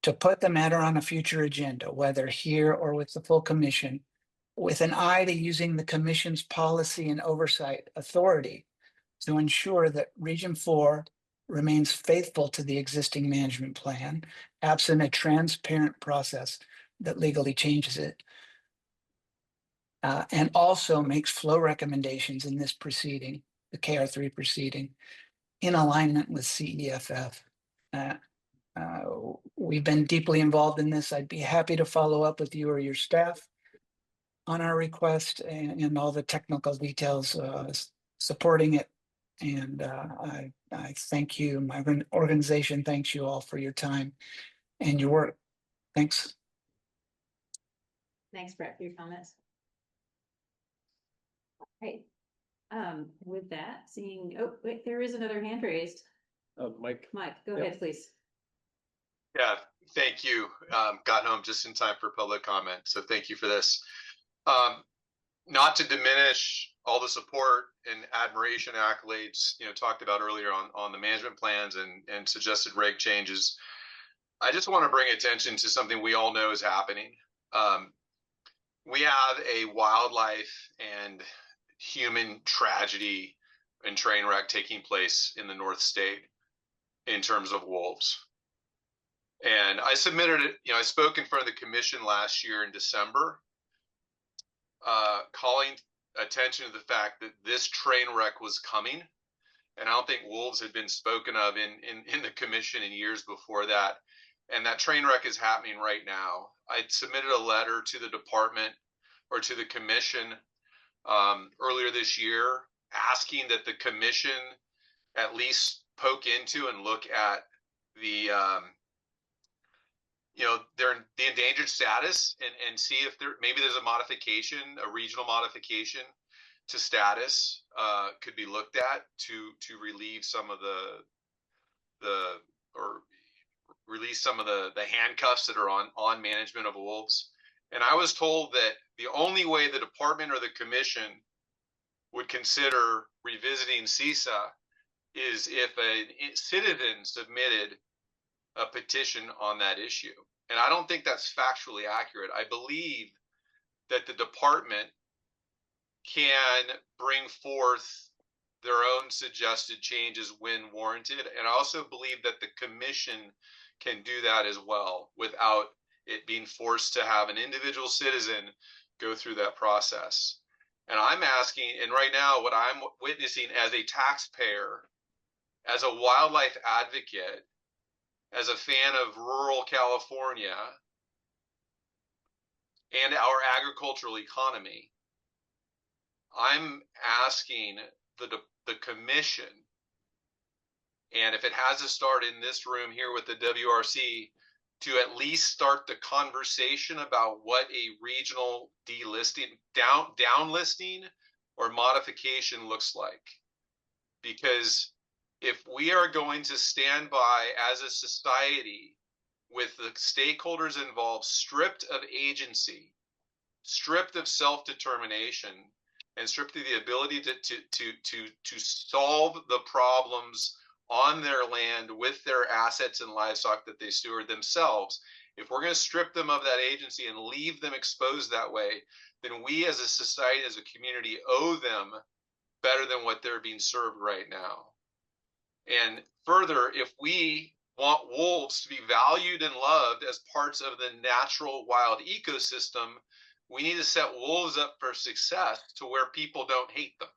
S15: to put the matter on a future agenda, whether here or with the full commission, with an eye to using the commission's policy and oversight authority to ensure that Region 4 remains faithful to the existing management plan, absent a transparent process that legally changes it, and also makes flow recommendations in this proceeding, the KR3 proceeding, in alignment with CEFF. We've been deeply involved in this. I'd be happy to follow up with you or your staff on our request and all the technical details supporting it. And I thank you. My organization thanks you all for your time and your work. Thanks.
S1: Thanks, Brett, for your comments. Right. With that, seeing, oh, wait, there is another hand raised.
S7: Mike.
S1: Mike, go ahead, please.
S16: Yeah, thank you. Got home just in time for public comment, so thank you for this. Not to diminish all the support and admiration accolades, talked about earlier on the management plans and suggested reg changes. I just want to bring attention to something we all know is happening. We have a wildlife and human tragedy and train wreck taking place in the North State in terms of wolves. And I submitted it, I spoke in front of the commission last year in December, calling attention to the fact that this train wreck was coming. And I don't think wolves had been spoken of in the commission in years before that. And that train wreck is happening right now. I submitted a letter to the department or to the commission earlier this year, asking that the commission at least poke into and look at the the endangered status and see if maybe there's a modification, a regional modification to status could be looked at to relieve some of release some of the handcuffs that are on management of wolves. And I was told that the only way the department or the commission would consider revisiting CISA is if a citizen submitted a petition on that issue. And I don't think that's factually accurate. I believe that the department can bring forth their own suggested changes when warranted. And I also believe that the commission can do that as well without it being forced to have an individual citizen go through that process. And I'm asking, and right now what I'm witnessing as a taxpayer, as a wildlife advocate, as a fan of rural California and our agricultural economy, I'm asking the commission, and if it has to start in this room here with the WRC, to at least start the conversation about what a regional delisting, downlisting or modification looks like. Because if we are going to stand by as a society with the stakeholders involved stripped of agency, stripped of self-determination, and stripped of the ability to solve the problems on their land with their assets and livestock that they steward themselves, if we're going to strip them of that agency and leave them exposed that way, then we as a society, as a community, owe them better than what they're being served right now. And further, if we want wolves to be valued and loved as parts of the natural wild ecosystem, we need to set wolves up for success to where people don't hate them.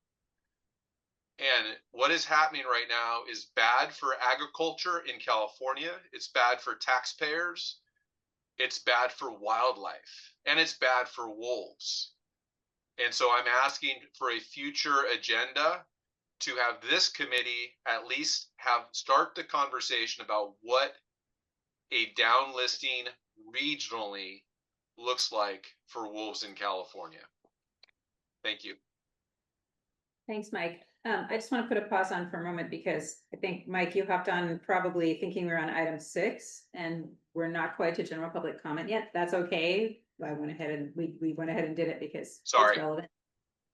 S16: And what is happening right now is bad for agriculture in California. It's bad for taxpayers. It's bad for wildlife. And it's bad for wolves. And so I'm asking for a future agenda to have this committee at least start the conversation about what a downlisting regionally looks like for wolves in California. Thank you.
S1: Thanks, Mike. I just want to put a pause on for a moment because I think, Mike, you hopped on probably thinking we're on item 6 and we're not quite to general public comment yet. That's okay. I went ahead and we went ahead and did it because it's relevant.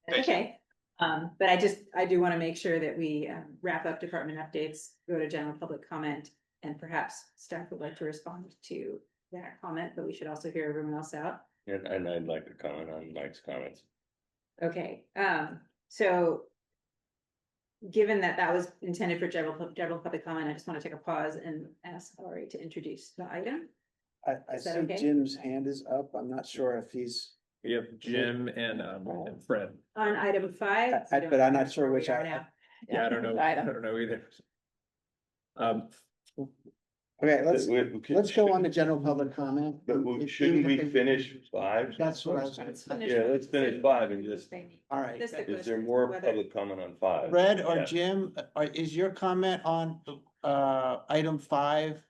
S1: That's okay. But I do want to make sure that we wrap up department updates, go to general public comment, and perhaps staff would like to respond to that comment, but we should also hear everyone else out.
S24: And I'd like to comment on Mike's comments.
S1: Okay, so given that that was intended for general public comment, I just want to take a pause and ask Ari to introduce the item.
S6: I
S1: Is that
S6: see
S1: okay?
S6: Jim's hand is up. I'm not sure if he's,
S7: We have Jim and Fred.
S1: On item 5.
S6: but I'm not sure
S1: where
S6: which
S1: we are
S6: I-
S1: now.
S7: Yeah, I don't know. I don't know either.
S6: okay, let's go on to general public comment.
S24: But shouldn't we finish 5?
S6: That's what I was.
S24: Yeah, let's finish 5 and just,
S6: All right.
S1: This
S24: is there more public comment on 5?
S6: Fred or
S24: Yeah.
S6: Jim, is your comment on item 5?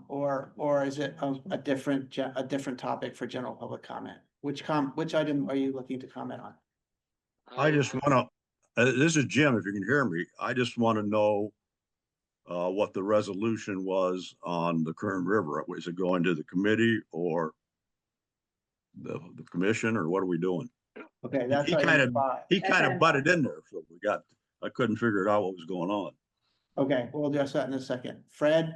S6: Or is it a different topic for general public comment? Which item are you looking to comment on?
S4: I just want to, this is Jim, if you can hear me. I just want to know what the resolution was on the Kern River. Was it going to the committee or the commission, or what are we doing?
S6: Okay, that's
S4: He kind
S6: item
S4: of
S6: 5.
S4: he kind of butted in there, so I couldn't figure out what was going on.
S6: Okay, we'll address that in a second. Fred?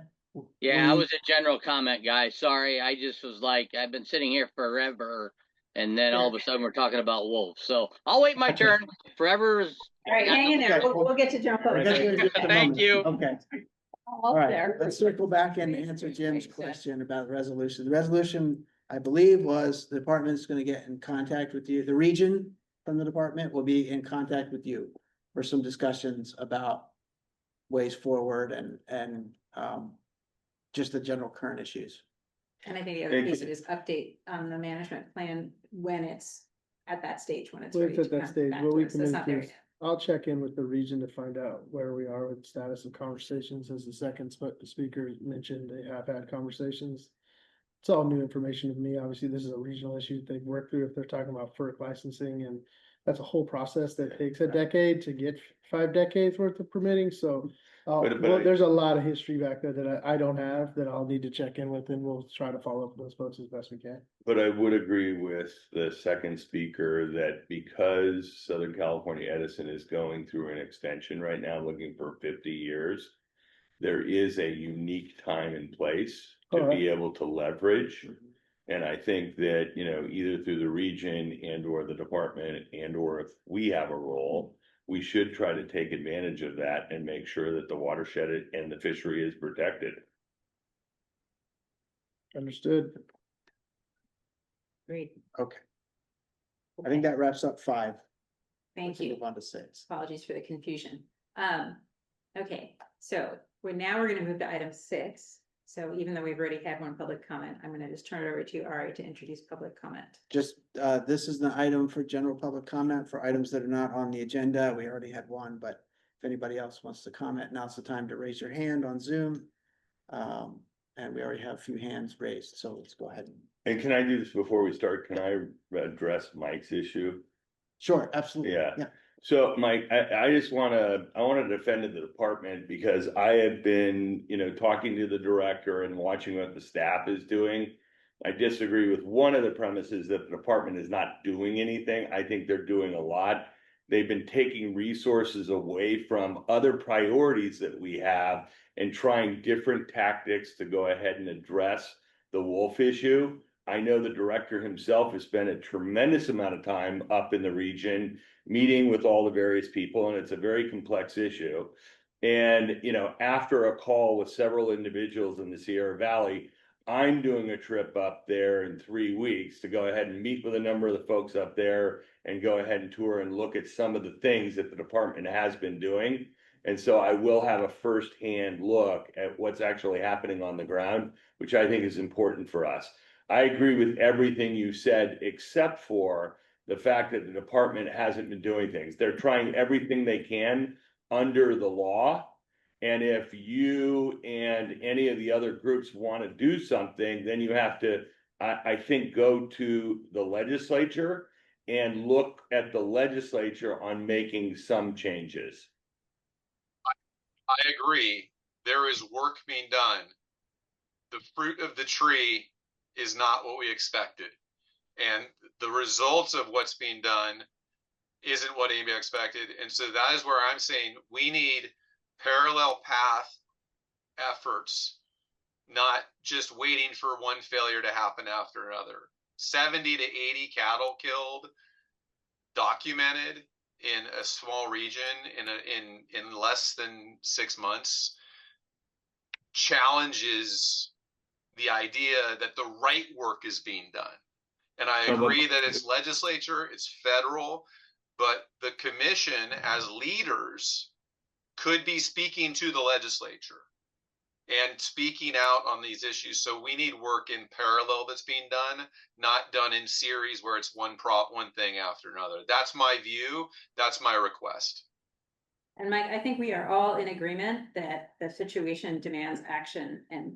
S17: Yeah, I was a general comment guy. Sorry, I just was like, I've been sitting here forever, and then all of a sudden we're talking about wolves. So I'll wait my turn. Forever is.
S1: All right, hang in there. We'll get to general public.
S17: Thank you.
S6: Okay. All right, let's circle back and answer Jim's question about the resolution. The resolution, I believe, was the department's gonna get in contact with you. The region from the department will be in contact with you for some discussions about ways forward and just the general current issues.
S1: And I think the other piece of it is update on the management plan when it's at that stage, when it's
S9: Well,
S1: ready
S9: it's
S1: to
S9: at that
S1: come
S9: stage,
S1: back
S9: what
S1: to
S9: we
S1: us. So
S9: can
S1: it's not there
S9: increase,
S1: yet.
S9: I'll check in with the region to find out where we are with the status of conversations. As the second speaker mentioned, they have had conversations. It's all new information to me. Obviously, this is a regional issue they've worked through if they're talking about FERC licensing, and that's a whole process that takes a decade to get 5 decades worth of permitting. So there's a lot of history back there that I don't have that I'll need to check in with, and we'll try to follow up with those folks as best we can.
S24: But I would agree with the second speaker that because Southern California Edison is going through an extension right now, looking for 50 years, there is a unique time and place to be able to leverage. And I think that, either through the region and or the department and or if we have a role, we should try to take advantage of that and make sure that the watershed and the fishery is protected.
S9: Understood.
S1: Great,
S6: Okay. I think that wraps up 5.
S1: thank you.
S6: Move on to 6.
S1: Apologies for the confusion. Okay, so we're gonna move to item 6. So even though we've already had one public comment, I'm gonna just turn it over to Ari to introduce public comment.
S6: Just, this is the item for general public comment for items that are not on the agenda. We already had one, but if anybody else wants to comment, now's the time to raise your hand on Zoom. And we already have a few hands raised, so let's go ahead.
S24: And can I do this before we start? Can I address Mike's issue?
S6: Sure, absolutely.
S24: Yeah. So Mike, I just want to defend the department because I have been, talking to the director and watching what the staff is doing. I disagree with one of the premises that the department is not doing anything. I think they're doing a lot. They've been taking resources away from other priorities that we have and trying different tactics to go ahead and address the wolf issue. I know the director himself has spent a tremendous amount of time up in the region, meeting with all the various people, and it's a very complex issue. And, after a call with several individuals in the Sierra Valley, I'm doing a trip up there in 3 weeks to go ahead and meet with a number of the folks up there and go ahead and tour and look at some of the things that the department has been doing. And so I will have a firsthand look at what's actually happening on the ground, which I think is important for us. I agree with everything you said, except for the fact that the department hasn't been doing things. They're trying everything they can under the law. And if you and any of the other groups want to do something, then you have to, I think, go to the legislature and look at the legislature on making some changes.
S16: I agree. There is work being done. The fruit of the tree is not what we expected. And the results of what's being done isn't what anybody expected. And so that is where I'm saying we need parallel path efforts, not just waiting for one failure to happen after another. 70 to 80 cattle killed, documented in a small region in less than 6 months challenges the idea that the right work is being done. And I agree that it's legislature, it's federal, but the commission as leaders could be speaking to the legislature and speaking out on these issues. So we need work in parallel that's being done, not done in series where it's one thing after another. That's my view. That's my request.
S1: And Mike, I think we are all in agreement that the situation demands action. And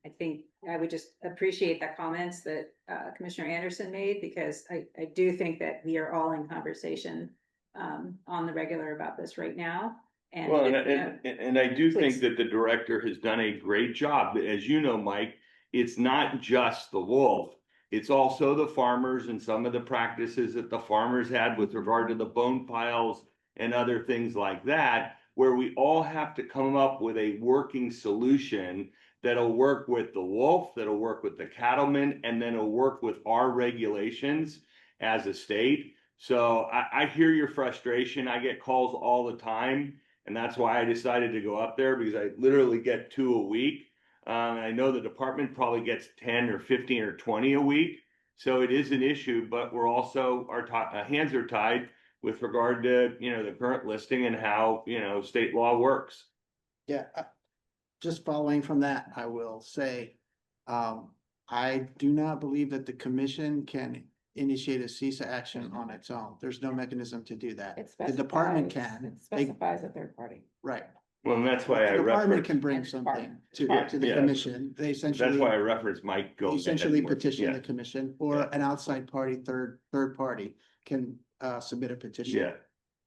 S1: I think I would just appreciate the comments that Commissioner Anderson made, because I do think that we are all in conversation on the regular about this right now. And,
S24: Well,
S1: you
S24: and I do
S1: please.
S24: think that the director has done a great job. As you know, Mike, it's not just the wolf. It's also the farmers and some of the practices that the farmers had with regard to the bone piles and other things like that, where we all have to come up with a working solution that'll work with the wolf, that'll work with the cattlemen, and then it'll work with our regulations as a state. So I hear your frustration. I get calls all the time. And that's why I decided to go up there, because I literally get 2 a week. I know the department probably gets 10 or 15 or 20 a week. So it is an issue, but we're also, our hands are tied with regard to, the current listing and how, state law works.
S6: Yeah, just following from that, I will say, I do not believe that the commission can initiate a CISA action on its own. There's no mechanism to do that. The department can.
S11: It specifies a third party.
S6: Right.
S24: Well, and that's why
S6: The
S24: I
S6: department
S24: referenced,
S6: can bring something to the
S24: Yeah.
S6: commission. They
S24: that's why I
S6: essentially,
S24: referenced Mike going.
S6: essentially petition
S24: Yeah.
S6: the commission, or an outside party, third party can submit a petition.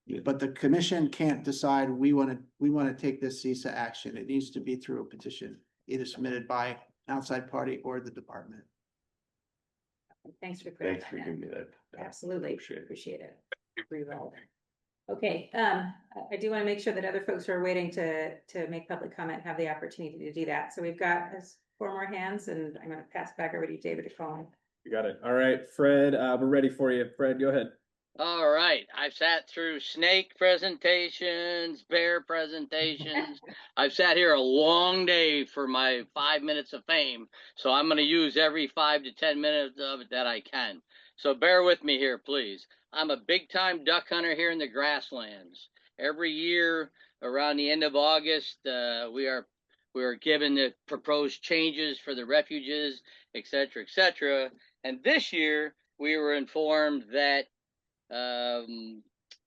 S24: Yeah.
S6: But the commission can't decide, we want to take this CISA action. It needs to be through a petition, either submitted by an outside party or the department.
S1: Thanks for
S24: Thanks
S1: clarifying
S24: for
S1: that.
S24: giving me that.
S1: Absolutely, appreciate it. Pretty relevant. Okay, I do want to make sure that other folks who are waiting to make public comment have the opportunity to do that. So we've got 4 more hands, and I'm going to pass back over to David to call in.
S7: You got it. All right, Fred, we're ready for you. Fred, go ahead.
S17: All right. I've sat through snake presentations, bear presentations. I've sat here a long day for my 5 minutes of fame. So I'm going to use every 5 to 10 minutes of it that I can. So bear with me here, please. I'm a big time duck hunter here in the grasslands. Every year around the end of August, we are given the proposed changes for the refuges, et cetera, et cetera. And this year we were informed that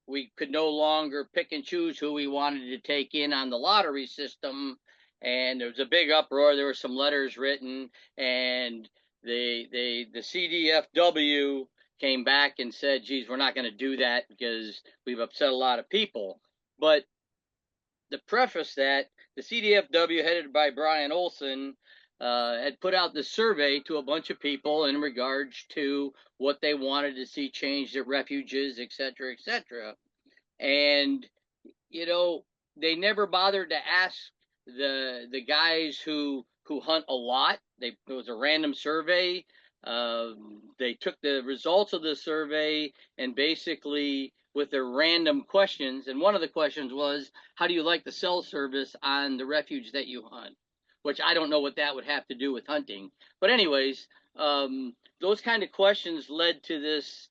S17: we could no longer pick and choose who we wanted to take in on the lottery system. And there was a big uproar. There were some letters written, and the CDFW came back and said, geez, we're not going to do that because we've upset a lot of people. But to preface that, the CDFW, headed by Brian Olson, had put out this survey to a bunch of people in regards to what they wanted to see changed at refuges, et cetera, et cetera. And, they never bothered to ask the guys who hunt a lot. It was a random survey. They took the results of the survey and basically with their random questions. And one of the questions was, how do you like the cell service on the refuge that you hunt? Which I don't know what that would have to do with hunting. But anyways, those kind of questions led to this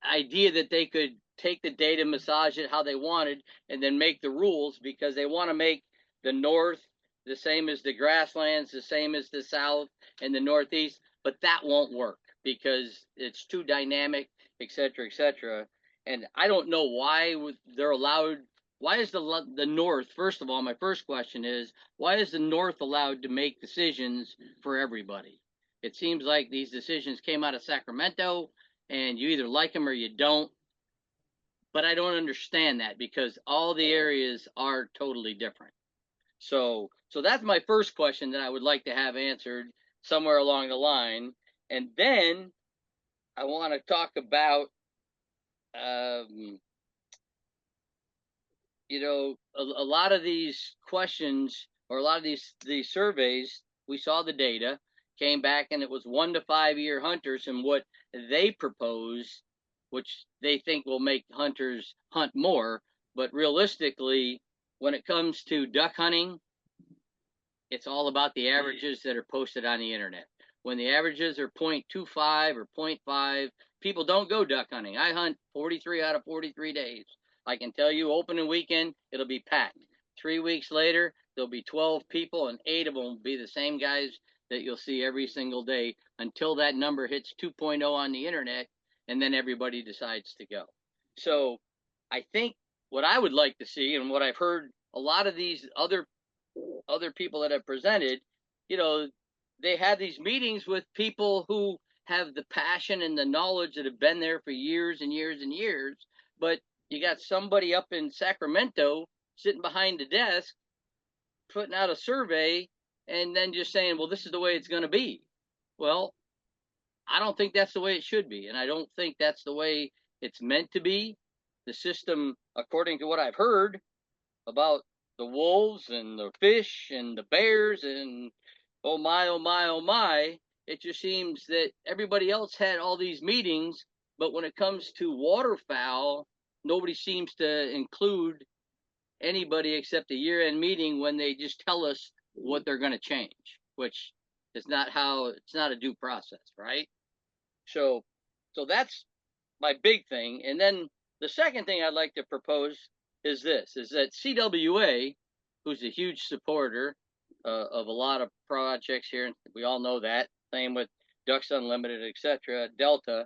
S17: idea that they could take the data, massage it how they wanted, and then make the rules, because they want to make the North the same as the grasslands, the same as the South and the Northeast. But that won't work because it's too dynamic, et cetera, et cetera. And I don't know why they're allowed. Why is the North, first of all, my first question is, why is the North allowed to make decisions for everybody? It seems like these decisions came out of Sacramento, and you either like them or you don't. But I don't understand that, because all the areas are totally different. So that's my first question that I would like to have answered somewhere along the line. And then I want to talk about, a lot of these questions, or a lot of these surveys, we saw the data, came back and it was 1 to 5 year hunters, and what they propose, which they think will make hunters hunt more. But realistically, when it comes to duck hunting, it's all about the averages that are posted on the internet. When the averages are 0.25 or 0.5, people don't go duck hunting. I hunt 43 out of 43 days. I can tell you opening weekend, it'll be packed. 3 weeks later, there'll be 12 people and 8 of them will be the same guys that you'll see every single day until that number hits 2.0 on the internet, and then everybody decides to go. So I think what I would like to see, and what I've heard a lot of these other people that have presented, you know, they have these meetings with people who have the passion and the knowledge that have been there for years and years and years. But you got somebody up in Sacramento sitting behind the desk, putting out a survey, and then just saying, well, this is the way it's going to be. Well, I don't think that's the way it should be. And I don't think that's the way it's meant to be. The system, according to what I've heard about the wolves and the fish and the bears and oh my, oh my, oh my, it just seems that everybody else had all these meetings, but when it comes to waterfowl, nobody seems to include anybody except a year-end meeting when they just tell us what they're going to change, which is not how, it's not a due process, right? So that's my big thing. And then the second thing I'd like to propose is this, is that CWA, who's a huge supporter of a lot of projects here, and we all know that, same with Ducks Unlimited, etc., Delta,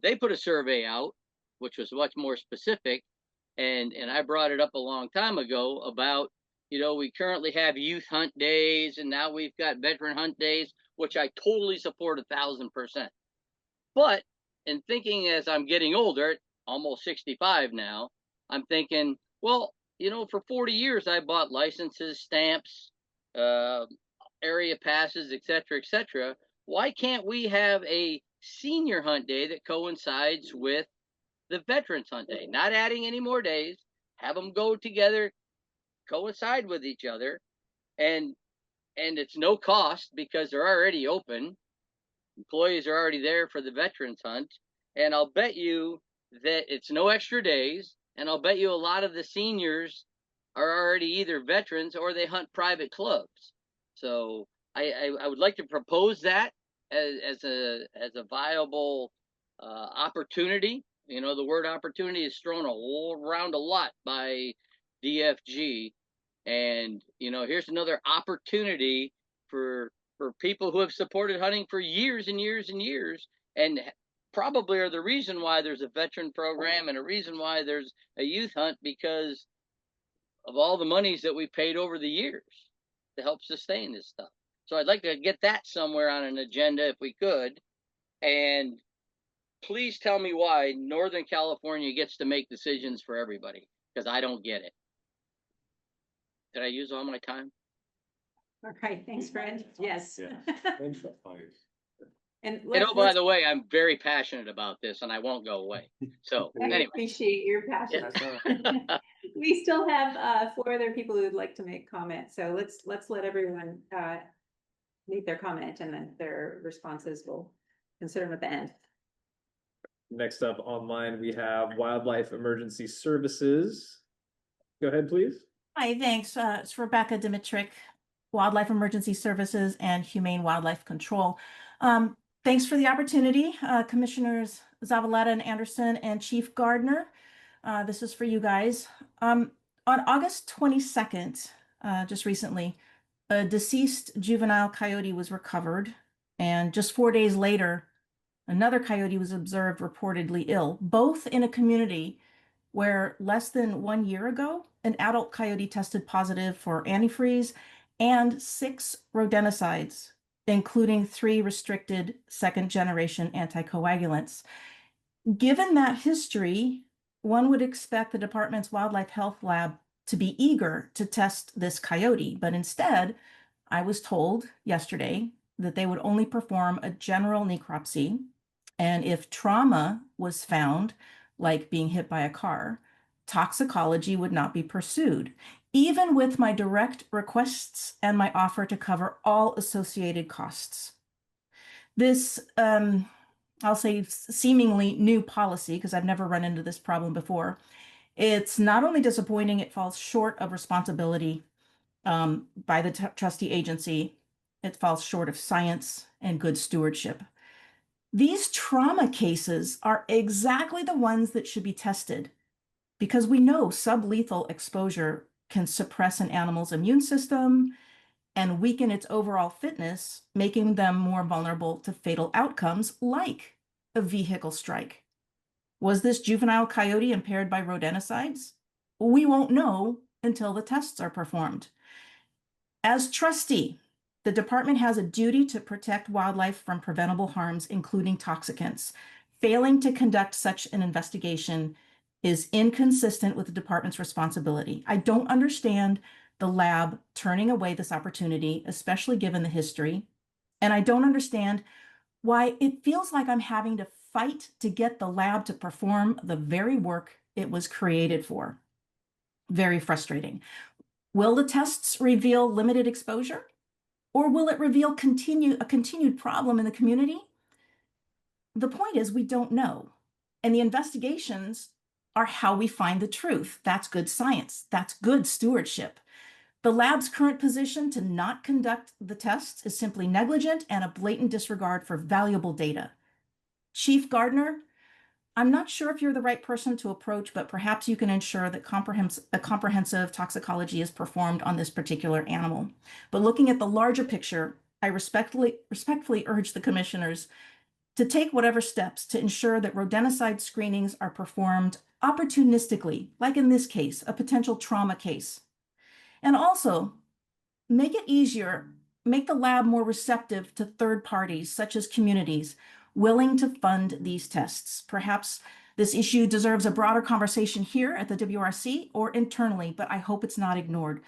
S17: they put a survey out, which was much more specific, and I brought it up a long time ago about, you know, we currently have youth hunt days, and now we've got veteran hunt days, which I totally support 1,000%. But in thinking as I'm getting older, almost 65 now, I'm thinking, well, you know, for 40 years I bought licenses, stamps, area passes, etc., etc. Why can't we have a senior hunt day that coincides with the veterans hunt day? Not adding any more days, have them go together, coincide with each other, and it's no cost because they're already open. Employees are already there for the veterans hunt, and I'll bet you that it's no extra days, and I'll bet you a lot of the seniors are already either veterans or they hunt private clubs. So I would like to propose that as a viable opportunity. You know, the word opportunity is thrown around a lot by DFG, and you know, here's another opportunity for people who have supported hunting for years and years and years, and probably are the reason why there's a veteran program and a reason why there's a youth hunt, because of all the monies that we paid over the years to help sustain this stuff. So I'd like to get that somewhere on an agenda if we could. And please tell me why Northern California gets to make decisions for everybody, because I don't get it. Did I use all my time?
S1: All right, thanks, Fred. Yes. And
S17: oh, by the way, I'm very passionate about this, and I won't go away. So
S1: I
S17: anyway,
S1: appreciate your passion. We still have 4 other people who would like to make comments, so let's let everyone make their comment, and then their responses will consider them at the end.
S7: Next up online, we have Wildlife Emergency Services. Go ahead, please.
S5: Hi, thanks. It's Rebecca Dimitrick, Wildlife Emergency Services and Humane Wildlife Control. Thanks for the opportunity, Commissioners Zavaleta and Anderson and Chief Gardner. This is for you guys. On August 22nd, just recently, a deceased juvenile coyote was recovered, and just 4 days later, another coyote was observed reportedly ill, both in a community where less than 1 year ago, an adult coyote tested positive for antifreeze and 6 rodenticides, including 3 restricted second-generation anticoagulants. Given that history, one would expect the department's wildlife health lab to be eager to test this coyote, but instead, I was told yesterday that they would only perform a general necropsy, and if trauma was found, like being hit by a car, toxicology would not be pursued, even with my direct requests and my offer to cover all associated costs. This, I'll say seemingly new policy, because I've never run into this problem before. It's not only disappointing, it falls short of responsibility by the trustee agency. It falls short of science and good stewardship. These trauma cases are exactly the ones that should be tested because we know sublethal exposure can suppress an animal's immune system and weaken its overall fitness, making them more vulnerable to fatal outcomes like a vehicle strike. Was this juvenile coyote impaired by rodenticides? We won't know until the tests are performed. As trustee, the department has a duty to protect wildlife from preventable harms, including toxicants. Failing to conduct such an investigation is inconsistent with the department's responsibility. I don't understand the lab turning away this opportunity, especially given the history. And I don't understand why it feels like I'm having to fight to get the lab to perform the very work it was created for. Very frustrating. Will the tests reveal limited exposure? Or will it reveal a continued problem in the community? The point is, we don't know. And the investigations are how we find the truth. That's good science. That's good stewardship. The lab's current position to not conduct the tests is simply negligent and a blatant disregard for valuable data. Chief Gardner, I'm not sure if you're the right person to approach, but perhaps you can ensure that a comprehensive toxicology is performed on this particular animal. But looking at the larger picture, I respectfully urge the commissioners to take whatever steps to ensure that rodenticide screenings are performed opportunistically, like in this case, a potential trauma case. And also, make it easier, make the lab more receptive to third parties, such as communities, willing to fund these tests. Perhaps this issue deserves a broader conversation here at the WRC or internally, but I hope it's not ignored.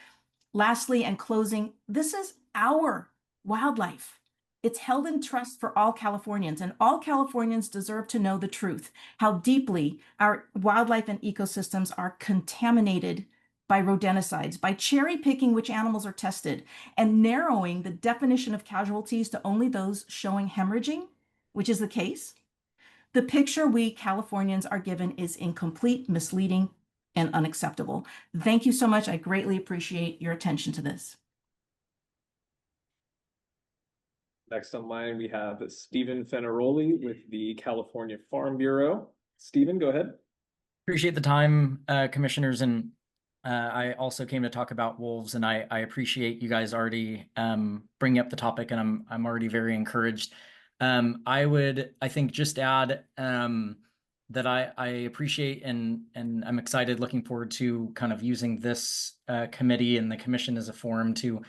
S5: Lastly, and closing, this is our wildlife. It's held in trust for all Californians, and all Californians deserve to know the truth, how deeply our wildlife and ecosystems are contaminated by rodenticides, by cherry picking which animals are tested, and narrowing the definition of casualties to only those showing hemorrhaging, which is the case. The picture we Californians are given is incomplete, misleading, and unacceptable. Thank you so much. I greatly appreciate your attention to this.
S7: Next on line, we have Stephen Fenaroli with the California Farm Bureau. Stephen, go ahead.
S8: Appreciate the time, commissioners, and I also came to talk about wolves, and I appreciate you guys already bringing up the topic, and I'm already very encouraged. I think just add that I appreciate and I'm excited, looking forward to kind of using this committee and the commission as a forum to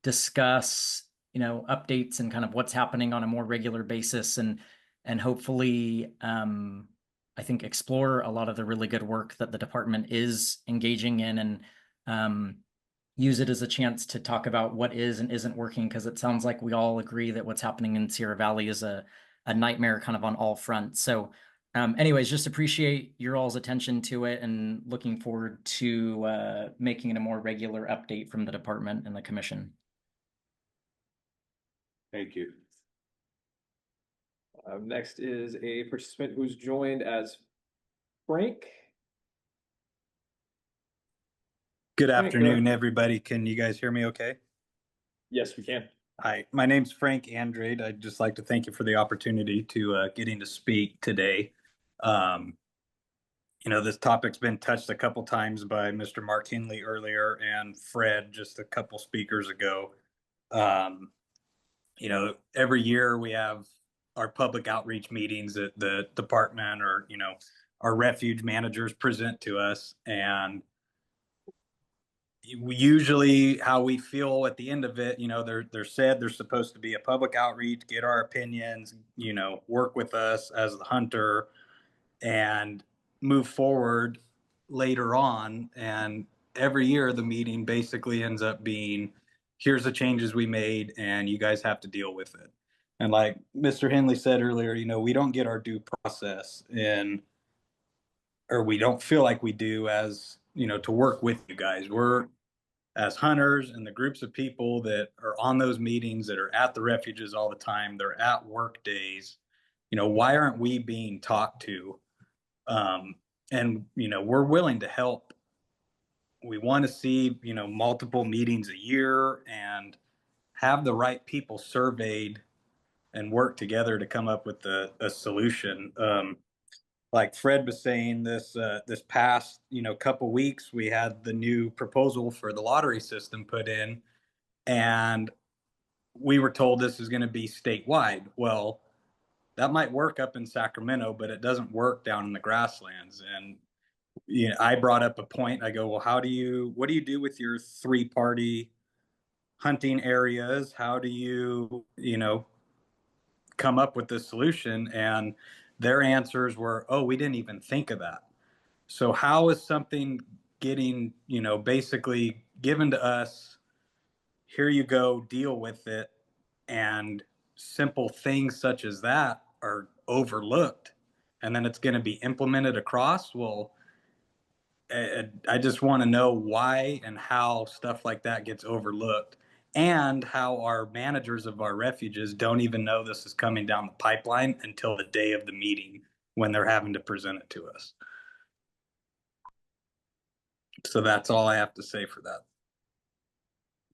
S8: discuss, updates and kind of what's happening on a more regular basis, and hopefully I think explore a lot of the really good work that the department is engaging in, and use it as a chance to talk about what is and isn't working, because it sounds like we all agree that what's happening in Sierra Valley is a nightmare kind of on all fronts. So anyways, just appreciate your all's attention to it, and looking forward to making it a more regular update from the department and the commission.
S24: Thank you.
S7: Next is a participant who's joined as Frank.
S19: Good
S7: Frank,
S19: afternoon, everybody. Can you guys hear me okay?
S7: Yes, we can.
S19: Hi, my name's Frank Andrade. I'd just like to thank you for the opportunity to getting to speak today. This topic's been touched a couple times by Mr. Mark Henley earlier and Fred just a couple speakers ago. Every year we have our public outreach meetings that the department or, our refuge managers present to us. And we usually how we feel at the end of it, they're said there's supposed to be a public outreach, get our opinions, work with us as the hunter and move forward later on. And every year the meeting basically ends up being, here's the changes we made and you guys have to deal with it. And like Mr. Henley said earlier, we don't get our due process or we don't feel like we do as, to work with you guys. as hunters and the groups of people that are on those meetings, that are at the refuges all the time, they're at work days, why aren't we being talked to? And, we're willing to help. We want to see, multiple meetings a year and have the right people surveyed and work together to come up with a solution. Like Fred was saying, this past couple weeks, we had the new proposal for the lottery system put in, and we were told this is going to be statewide. Well, that might work up in Sacramento, but it doesn't work down in the grasslands. And I brought up a point. I go, well, what do you do with your 3-party hunting areas? How do you come up with this solution? And their answers were, oh, we didn't even think of that. So how is something getting, basically given to us, here you go, deal with it, and simple things such as that are overlooked, and then it's going to be implemented across? Well, I just want to know why and how stuff like that gets overlooked, and how our managers of our refuges don't even know this is coming down the pipeline until the day of the meeting when they're having to present it to us. So that's all I have to say for that.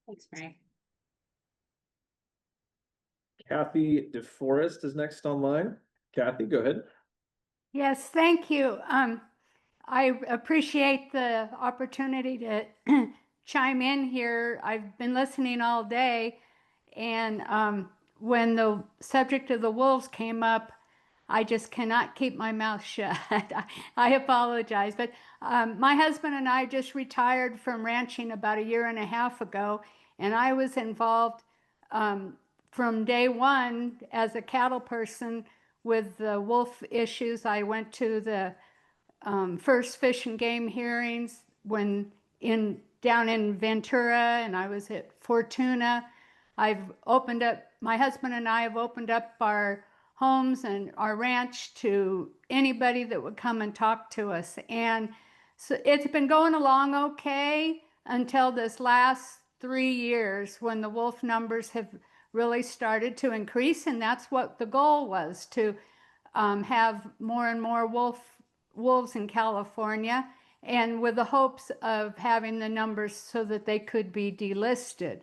S1: Thanks, Frank.
S7: Kathy DeForest is next online. Kathy, go ahead.
S2: Yes, thank you. I appreciate the opportunity to chime in here. I've been listening all day, and when the subject of the wolves came up, I just cannot keep my mouth shut. I apologize, but my husband and I just retired from ranching about 1.5 years ago, and I was involved from day one as a cattle person with the wolf issues. I went to the first Fish and Game hearings down in Ventura, and I was at Fortuna. My husband and I have opened up our homes and our ranch to anybody that would come and talk to us. And so it's been going along okay until this last 3 years, when the wolf numbers have really started to increase. And that's what the goal was, to have more and more wolves in California, and with the hopes of having the numbers so that they could be delisted.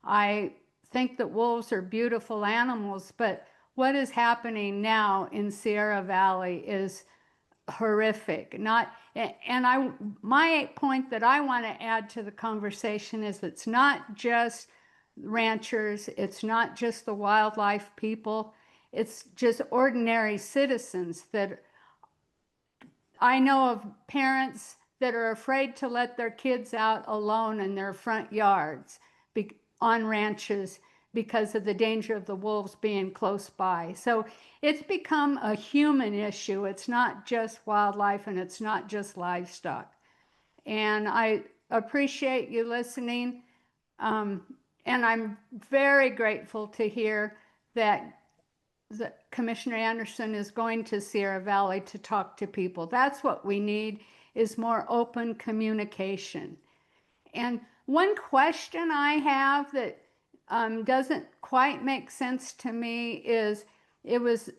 S2: I think that wolves are beautiful animals, but what is happening now in Sierra Valley is horrific. My point that I want to add to the conversation is it's not just ranchers, it's not just the wildlife people, it's just ordinary citizens. That I know of parents that are afraid to let their kids out alone in their front yards on ranches because of the danger of the wolves being close by. So it's become a human issue. It's not just wildlife, and it's not just livestock. And I appreciate you listening. And I'm very grateful to hear that Commissioner Anderson is going to Sierra Valley to talk to people. That's what we need, is more open communication. And one question I have that doesn't quite make sense to me is,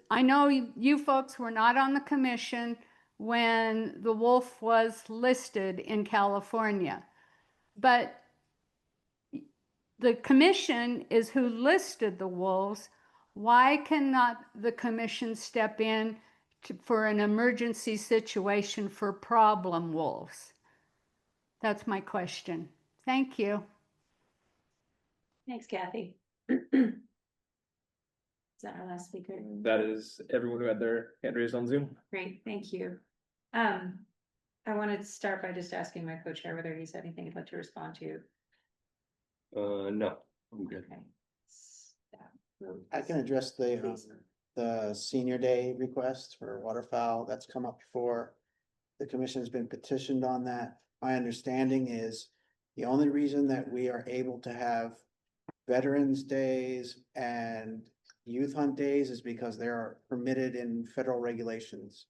S2: I know you folks were not on the commission when the wolf was listed in California, but the commission is who listed the wolves. Why cannot the commission step in for an emergency situation for problem wolves? That's my question. Thank you.
S1: Thanks, Kathy. Is that our last speaker?
S7: That is everyone who had their hand raised on Zoom.
S1: Great, thank you. I wanted to start by just asking my co-chair whether he's had anything he'd like to respond to.
S24: No, I'm good.
S1: Okay.
S6: I can address the senior day request for waterfowl. That's come up before. The commission has been petitioned on that. My understanding is the only reason that we are able to have Veterans Days and youth hunt days is because they are permitted in federal regulations.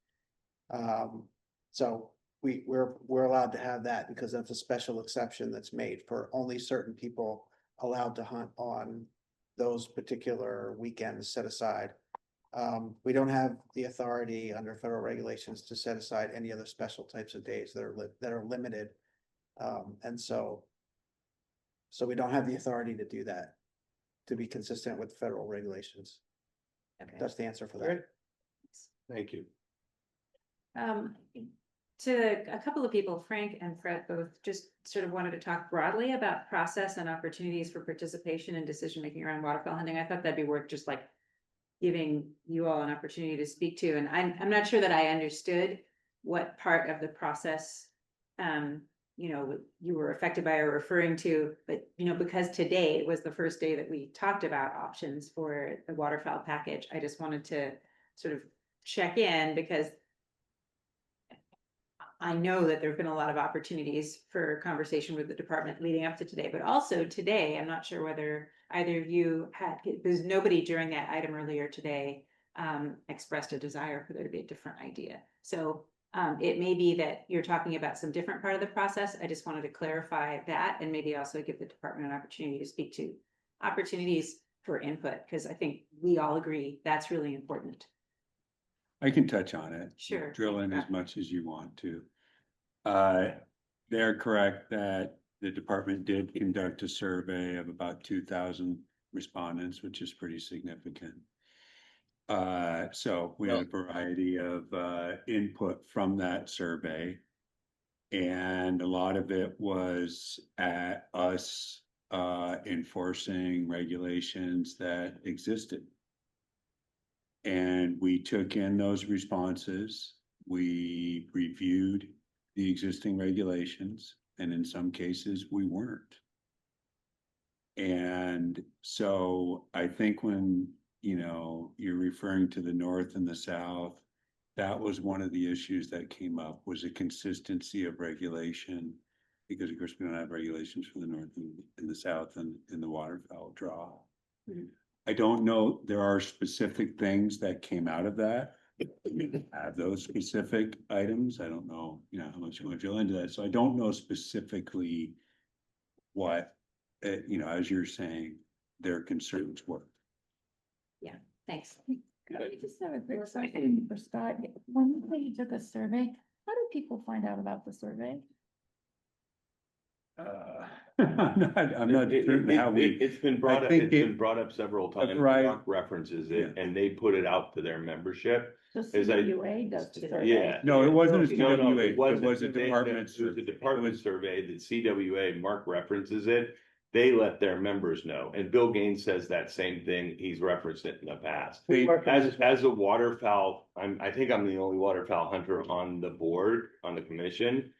S6: So we're allowed to have that because that's a special exception that's made for only certain people allowed to hunt on those particular weekends set aside. We don't have the authority under federal regulations to set aside any other special types of days that are limited. And so we don't have the authority to do that, to be consistent with federal regulations.
S1: Okay.
S6: That's the answer for that.
S24: Thank you.
S1: To a couple of people, Frank and Fred both just sort of wanted to talk broadly about process and opportunities for participation and decision-making around waterfowl hunting. I thought that'd be worth just like giving you all an opportunity to speak to. And I'm not sure that I understood what part of the process, you know, you were affected by or referring to, but, you know, because today was the first day that we talked about options for the waterfowl package, I just wanted to sort of check in because I know that there've been a lot of opportunities for conversation with the department leading up to today, but also today, I'm not sure whether either of you had, there's nobody during that item earlier today expressed a desire for there to be a different idea. So it may be that you're talking about some different part of the process. I just wanted to clarify that and maybe also give the department an opportunity to speak to opportunities for input, because I think we all agree that's really important.
S12: I can touch on it.
S1: Sure.
S12: Drill in as much as you want to. They're correct that the department did conduct a survey of about 2,000 respondents, which is pretty significant. So we had a variety of input from that survey. And a lot of it was at us enforcing regulations that existed. And we took in those responses. We reviewed the existing regulations, and in some cases we weren't. And so I think when, you know, you're referring to the North and the South, that was one of the issues that came up, was a consistency of regulation, because of course we don't have regulations for the North and the South and in the waterfowl draw.
S1: Mm-hmm.
S12: I don't know, there are specific things that came out of that. Have those specific items. I don't know, you know, how much you want to drill into that. So I don't know specifically what, you know, as you're saying, their concerns were.
S1: Yeah, thanks.
S11: I just have a quick question for Scott. When you say you took a survey, how do people find out about the survey?
S12: I'm not certain how we.
S24: It's been brought up, it's been brought up several times.
S12: Right.
S24: Mark references it, and they put it out to their membership.
S11: The
S24: As I-
S11: CWA does the survey.
S24: Yeah.
S12: No, it wasn't a
S24: No,
S12: CWA,
S24: it wasn't.
S12: it was a
S24: They-
S12: department
S24: It was a department survey that CWA, Mark references it. They let their members know, and Bill Gaines says that same thing. He's referenced it in the past. As a waterfowl, I think I'm the only waterfowl hunter on the board, on the commission.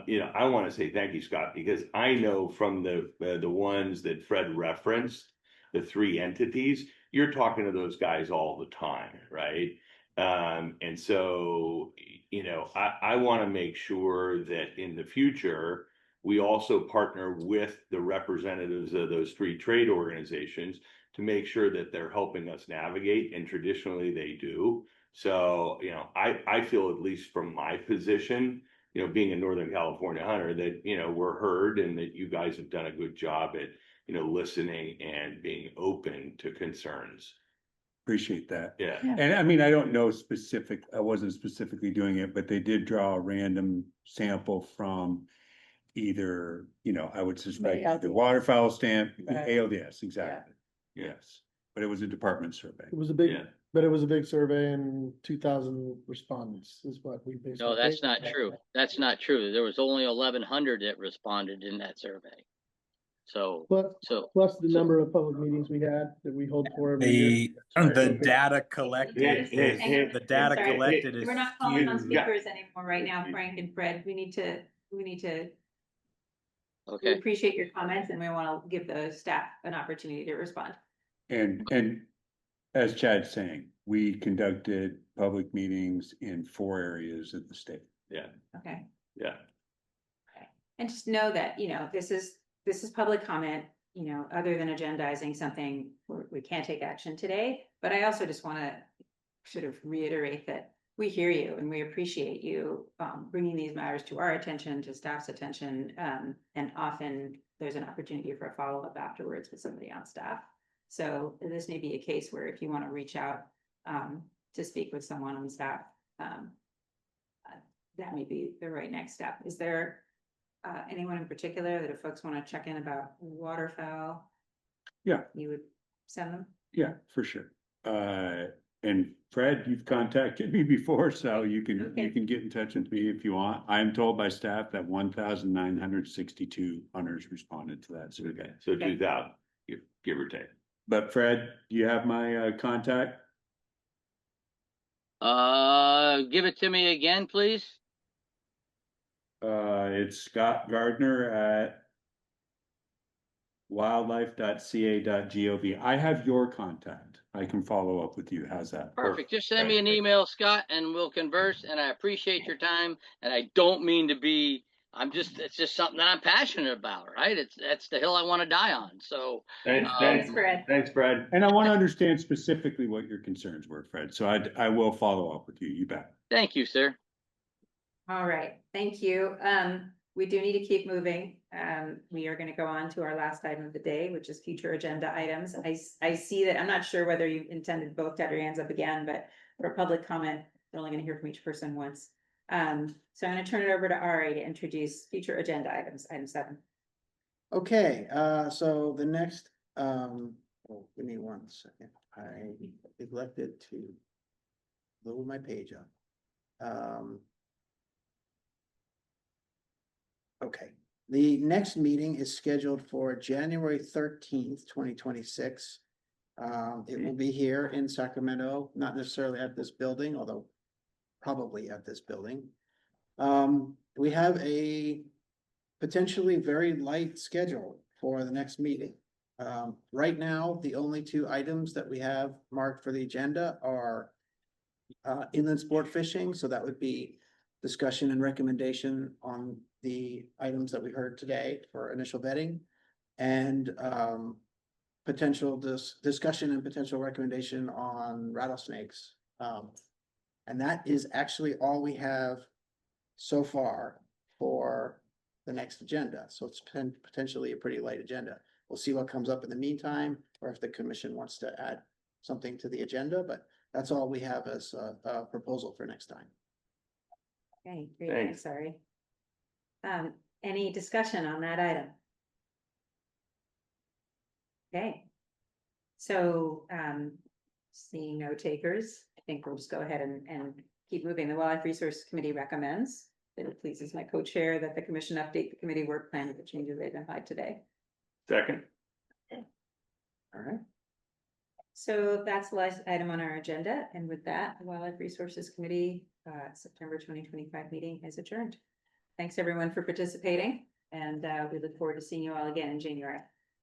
S24: You know, I want to say thank you, Scott, because I know from the ones that Fred referenced, the three entities, you're talking to those guys all the time, right? And so, you know, I want to make sure that in the future, we also partner with the representatives of those three trade organizations to make sure that they're helping us navigate, and traditionally they do. So, you know, I feel, at least from my position, you know, being a Northern California hunter, that, you know, we're heard, and that you guys have done a good job at, you know, listening and being open to concerns.
S12: Appreciate that.
S24: Yeah.
S12: And I mean, I don't know I wasn't specifically doing it, but they did draw a random sample from either, you know, I would suspect the
S11: ALDS.
S12: waterfowl stamp,
S11: Right.
S12: ALDS, exactly. Yes, but it was a department survey.
S9: It was a big, but it was a big survey, and 2,000 respondents is what we basically.
S17: No, that's not true. That's not true. There was only 1,100 that responded in that survey. So,
S9: Plus the number of public meetings we had that we hold for every year.
S19: The data collected is, the data
S1: Sorry,
S19: collected is
S1: we're not calling on
S19: skewed.
S1: speakers anymore right now, Frank and Fred. We need to. We
S17: okay.
S1: appreciate your comments, and we want to give the staff an opportunity to respond.
S12: And as Chad's saying, we conducted public meetings in 4 areas of the state.
S24: Yeah.
S1: Okay.
S24: Yeah.
S1: Okay. And just know that, you know, this is public comment, you know, other than agendizing something, we can't take action today. But I also just want to sort of reiterate that we hear you and we appreciate you bringing these matters to our attention, to staff's attention. And often there's an opportunity for a follow-up afterwards with somebody on staff. So this may be a case where if you want to reach out to speak with someone on staff, that may be the right next step. Is there anyone in particular that if folks want to check in about waterfowl,
S12: Yeah,
S1: you would send them?
S12: yeah, for sure. And Fred, you've contacted me before, so you can get in touch with me if you want. I'm told by staff that 1,962 hunters responded to that survey.
S24: So 2,000, give or take.
S12: But Fred, do you have my contact?
S17: Give it to me again, please.
S12: It's Scott Gardner at wildlife.ca.gov. I have your contact. I can follow up with you. How's that?
S17: Perfect. Just send me an email, Scott, and we'll converse. And I appreciate your time. And I don't mean to be, it's just something that I'm passionate about, right? That's the hill I want to die on. So
S1: Thanks, Fred.
S24: Thanks, Fred.
S12: And I want to understand specifically what your concerns were, Fred. So I will follow up with you. You bet.
S17: Thank you, sir.
S1: All right, thank you. We do need to keep moving. We are going to go on to our last item of the day, which is future agenda items. I see that, I'm not sure whether you intended both to have your hands up again, but for public comment, we're only going to hear from each person once. So I'm going to turn it over to Ari to introduce future agenda items, item 7.
S6: Okay, so the next, give me 1 second. I neglected to load my page up. Okay, the next meeting is scheduled for January 13th, 2026. It will be here in Sacramento, not necessarily at this building, although probably at this building. We have a potentially very light schedule for the next meeting. Right now, the only 2 items that we have marked for the agenda are inland sport fishing, so that would be discussion and recommendation on the items that we heard today for initial vetting, and potential discussion and potential recommendation on rattlesnakes. And that is actually all we have so far for the next agenda. So it's potentially a pretty light agenda. We'll see what comes up in the meantime, or if the commission wants to add something to the agenda, but that's all we have as a proposal for next time.
S1: Okay, great, thanks, Ari. Any discussion on that item? Okay. So, seeing no takers, I think we'll just go ahead and keep moving. The Wildlife Resource Committee recommends that it pleases my co-chair that the commission update the committee work plan with the changes identified today.
S24: Second.
S1: All right. So that's the last item on our agenda. And with that, the Wildlife Resources Committee September 2025 meeting is adjourned. Thanks everyone for participating, and we look forward to seeing you all again in January.